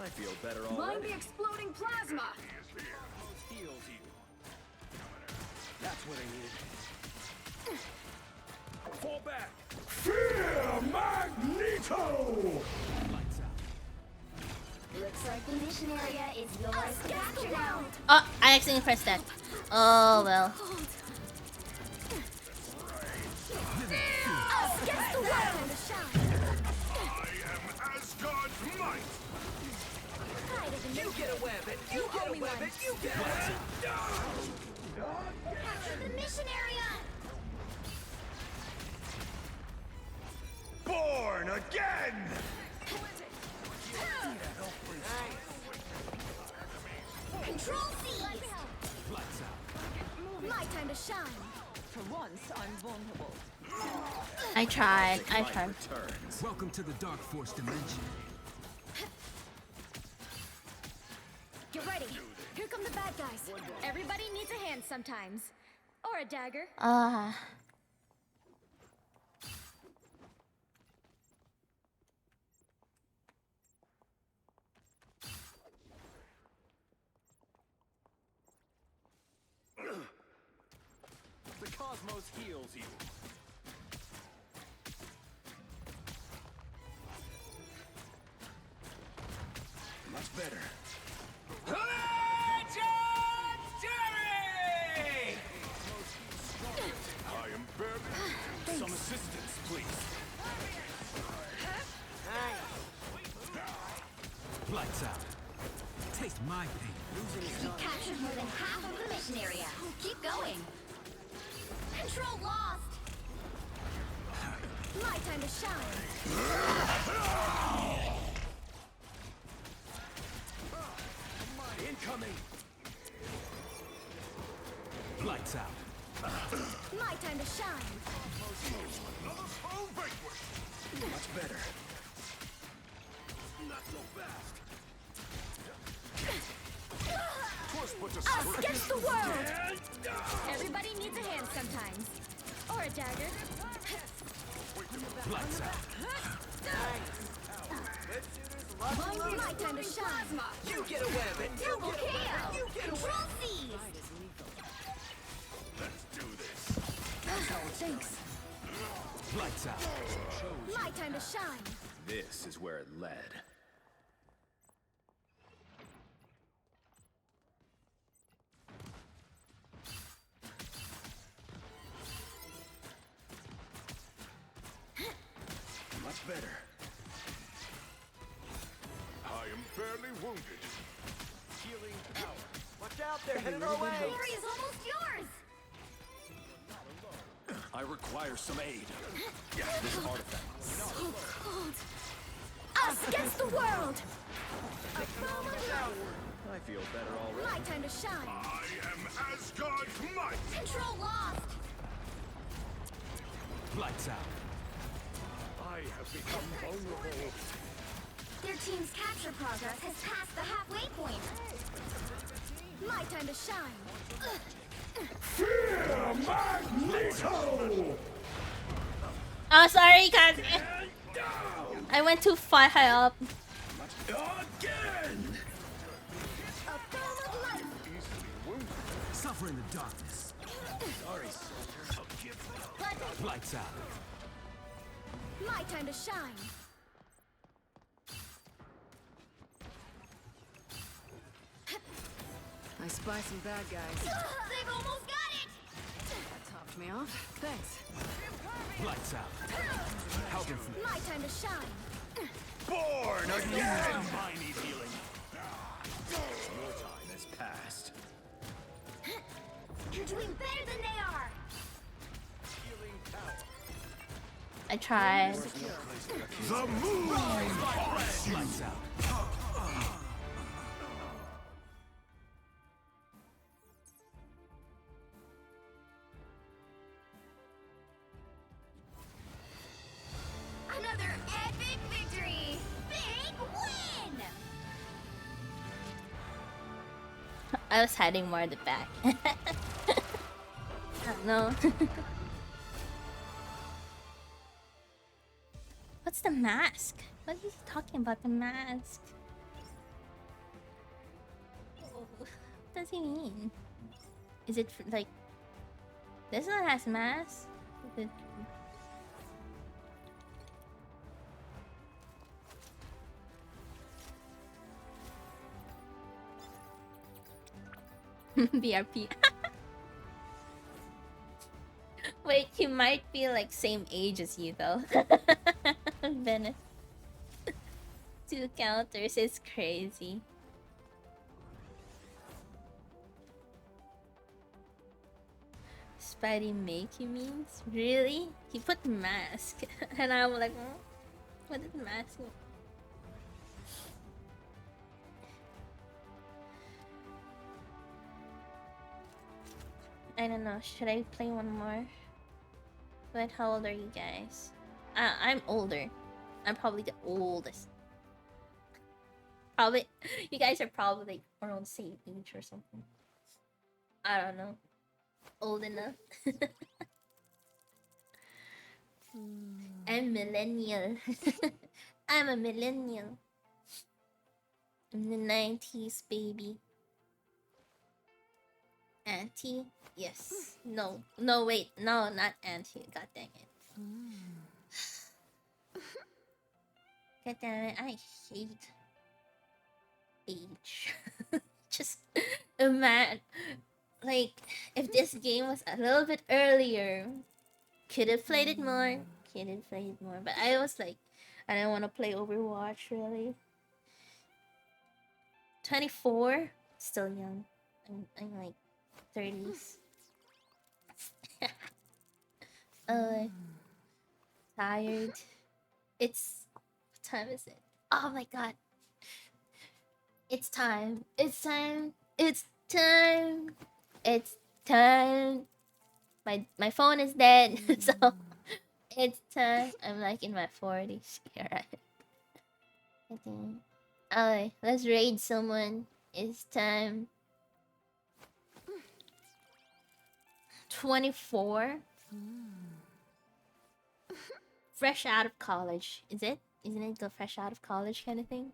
I feel better Mind already. the exploding plasma! Heals you. That's what I need. Fall back. Fear Magneto! Lights out. Looks like the mission area is yours to capture now. Oh, I accidentally pressed that. Oh well. Us against the world! I am Asgard's might! You get a weapon! You get a weapon! You get a weapon! Capture the mission area! Born again! Control C! Lights out. My time to shine. For once, I'm vulnerable. I tried. Welcome to the Dark Force dimension. Get ready. Here come the bad guys. Everybody needs a hand sometimes. Or a dagger. The cosmos heals you. Much better. I am barely. Some assistance, please. Lights out. Taste my pain. You captured more than half of the mission area. Keep going. Control lost. My time to shine. Incoming. Lights out. My time to shine. Much better. Not so fast. Us against the world. Everybody needs a hand sometimes. Or a dagger. Lights out. My time to shine. You get a weapon! You Double get a weapon! KO. You get a Control weapon! C. Let's do this. Thanks. Lights out. My time to shine. This is where it led. Much better. I am barely wounded. Healing power. Watch out, they're headed our way! The area's almost yours. I require some aid. This artifact. So cold. Us against the world. I feel better already. My time to shine. I am Asgard's might! Control lost. Lights out. I have become vulnerable. Their team's capture progress has passed the halfway point. My time to shine. Fear Magneto! Oh, sorry, guys. I went too far high up. Again! A form of life. Suffer in the darkness. Sorry. Lights out. My time to shine. I spy some bad guys. They've almost got it. That topped me off. Thanks. Lights out. Helping from My time to shine. Born again! I need healing. Your time has passed. You're doing better than they are. Healing power. I tried. The moon! Lights out. I was hiding more at the back. I don't know. What's the mask? What is he talking about, the mask? What does he mean? Is it like... This one has mask? Is it... BRP. Wait, he might be like same age as you though. Venice. 2 counters is crazy. Spidey make you means? Really? He put mask. And I'm like, oh, what does mask mean? I don't know. Should I play one more? But how old are you guys? I'm older. I'm probably the oldest. Probably. You guys are probably like around the same age or something. I don't know. Old enough. I'm millennial. I'm a millennial. I'm the 90s baby. Auntie? Yes. No. No, wait. No, not auntie. God dang it. God damn it. I hate age. Just mad. Like, if this game was a little bit earlier, could have played it more. Could have played it more. But I was like, I don't want to play Overwatch, really. 24? Still young. I'm like 30s. Tired. It's... What time is it? Oh my god. It's time. It's time. It's time. It's time. My phone is dead, so it's time. I'm like in my 40s. Yeah, right. Alright, let's raid someone. It's time. 24. Fresh out of college. Is it? Isn't it the fresh out of college kind of thing?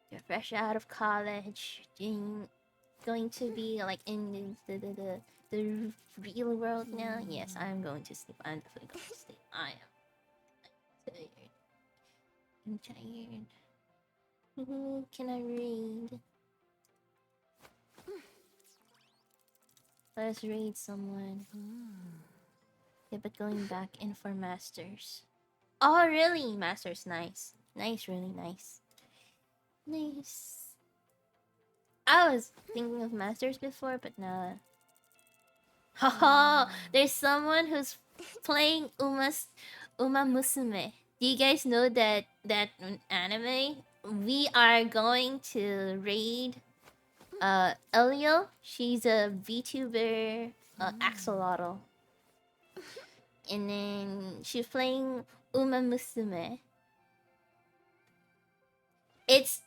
You're fresh out of college. Going to be like in the real world now. Yes, I'm going to sleep. I'm definitely going to sleep. I am tired. I'm tired. Who can I read? Let's read someone. Yeah, but going back in for Masters. Oh, really? Masters, nice. Nice, really nice. Nice. I was thinking of Masters before, but nah. Haha! There's someone who's playing Uma Musume. Do you guys know that anime? We are going to raid Elio. She's a VTuber, Axolotl. And then she's playing Uma Musume. It's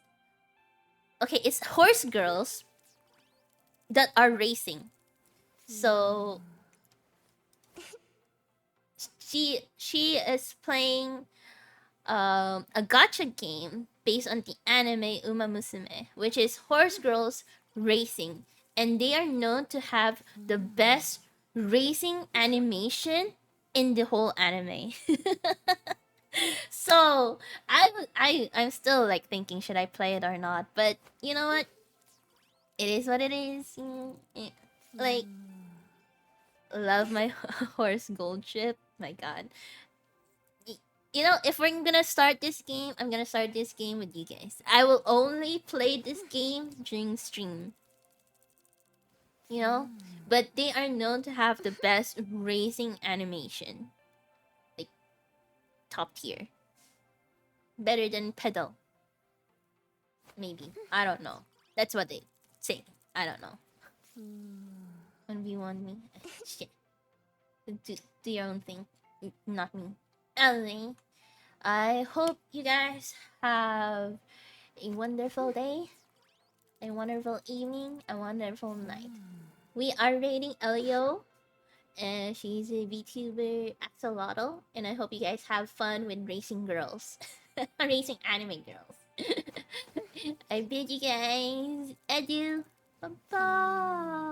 horse girls that are racing. So she is playing a gacha game based on the anime Uma Musume, which is horse girls racing, and they are known to have the best racing animation in the whole anime. So I'm still like thinking, should I play it or not? But you know what? It is what it is. Like, love my horse gold ship. My god. You know, if we're gonna start this game, I'm gonna start this game with you guys. I will only play this game during stream. You know? But they are known to have the best racing animation. Like, top tier. Better than Pedal. Maybe. I don't know. That's what they say. I don't know. 1v1 me. Shit. Do your own thing. Not me. Anyway, I hope you guys have a wonderful day. a wonderful evening, a wonderful night. We are rating Elio, and she's a VTuber axolotl, and I hope you guys have fun with racing girls. Racing anime girls. I bid you guys adieu. Bye-bye.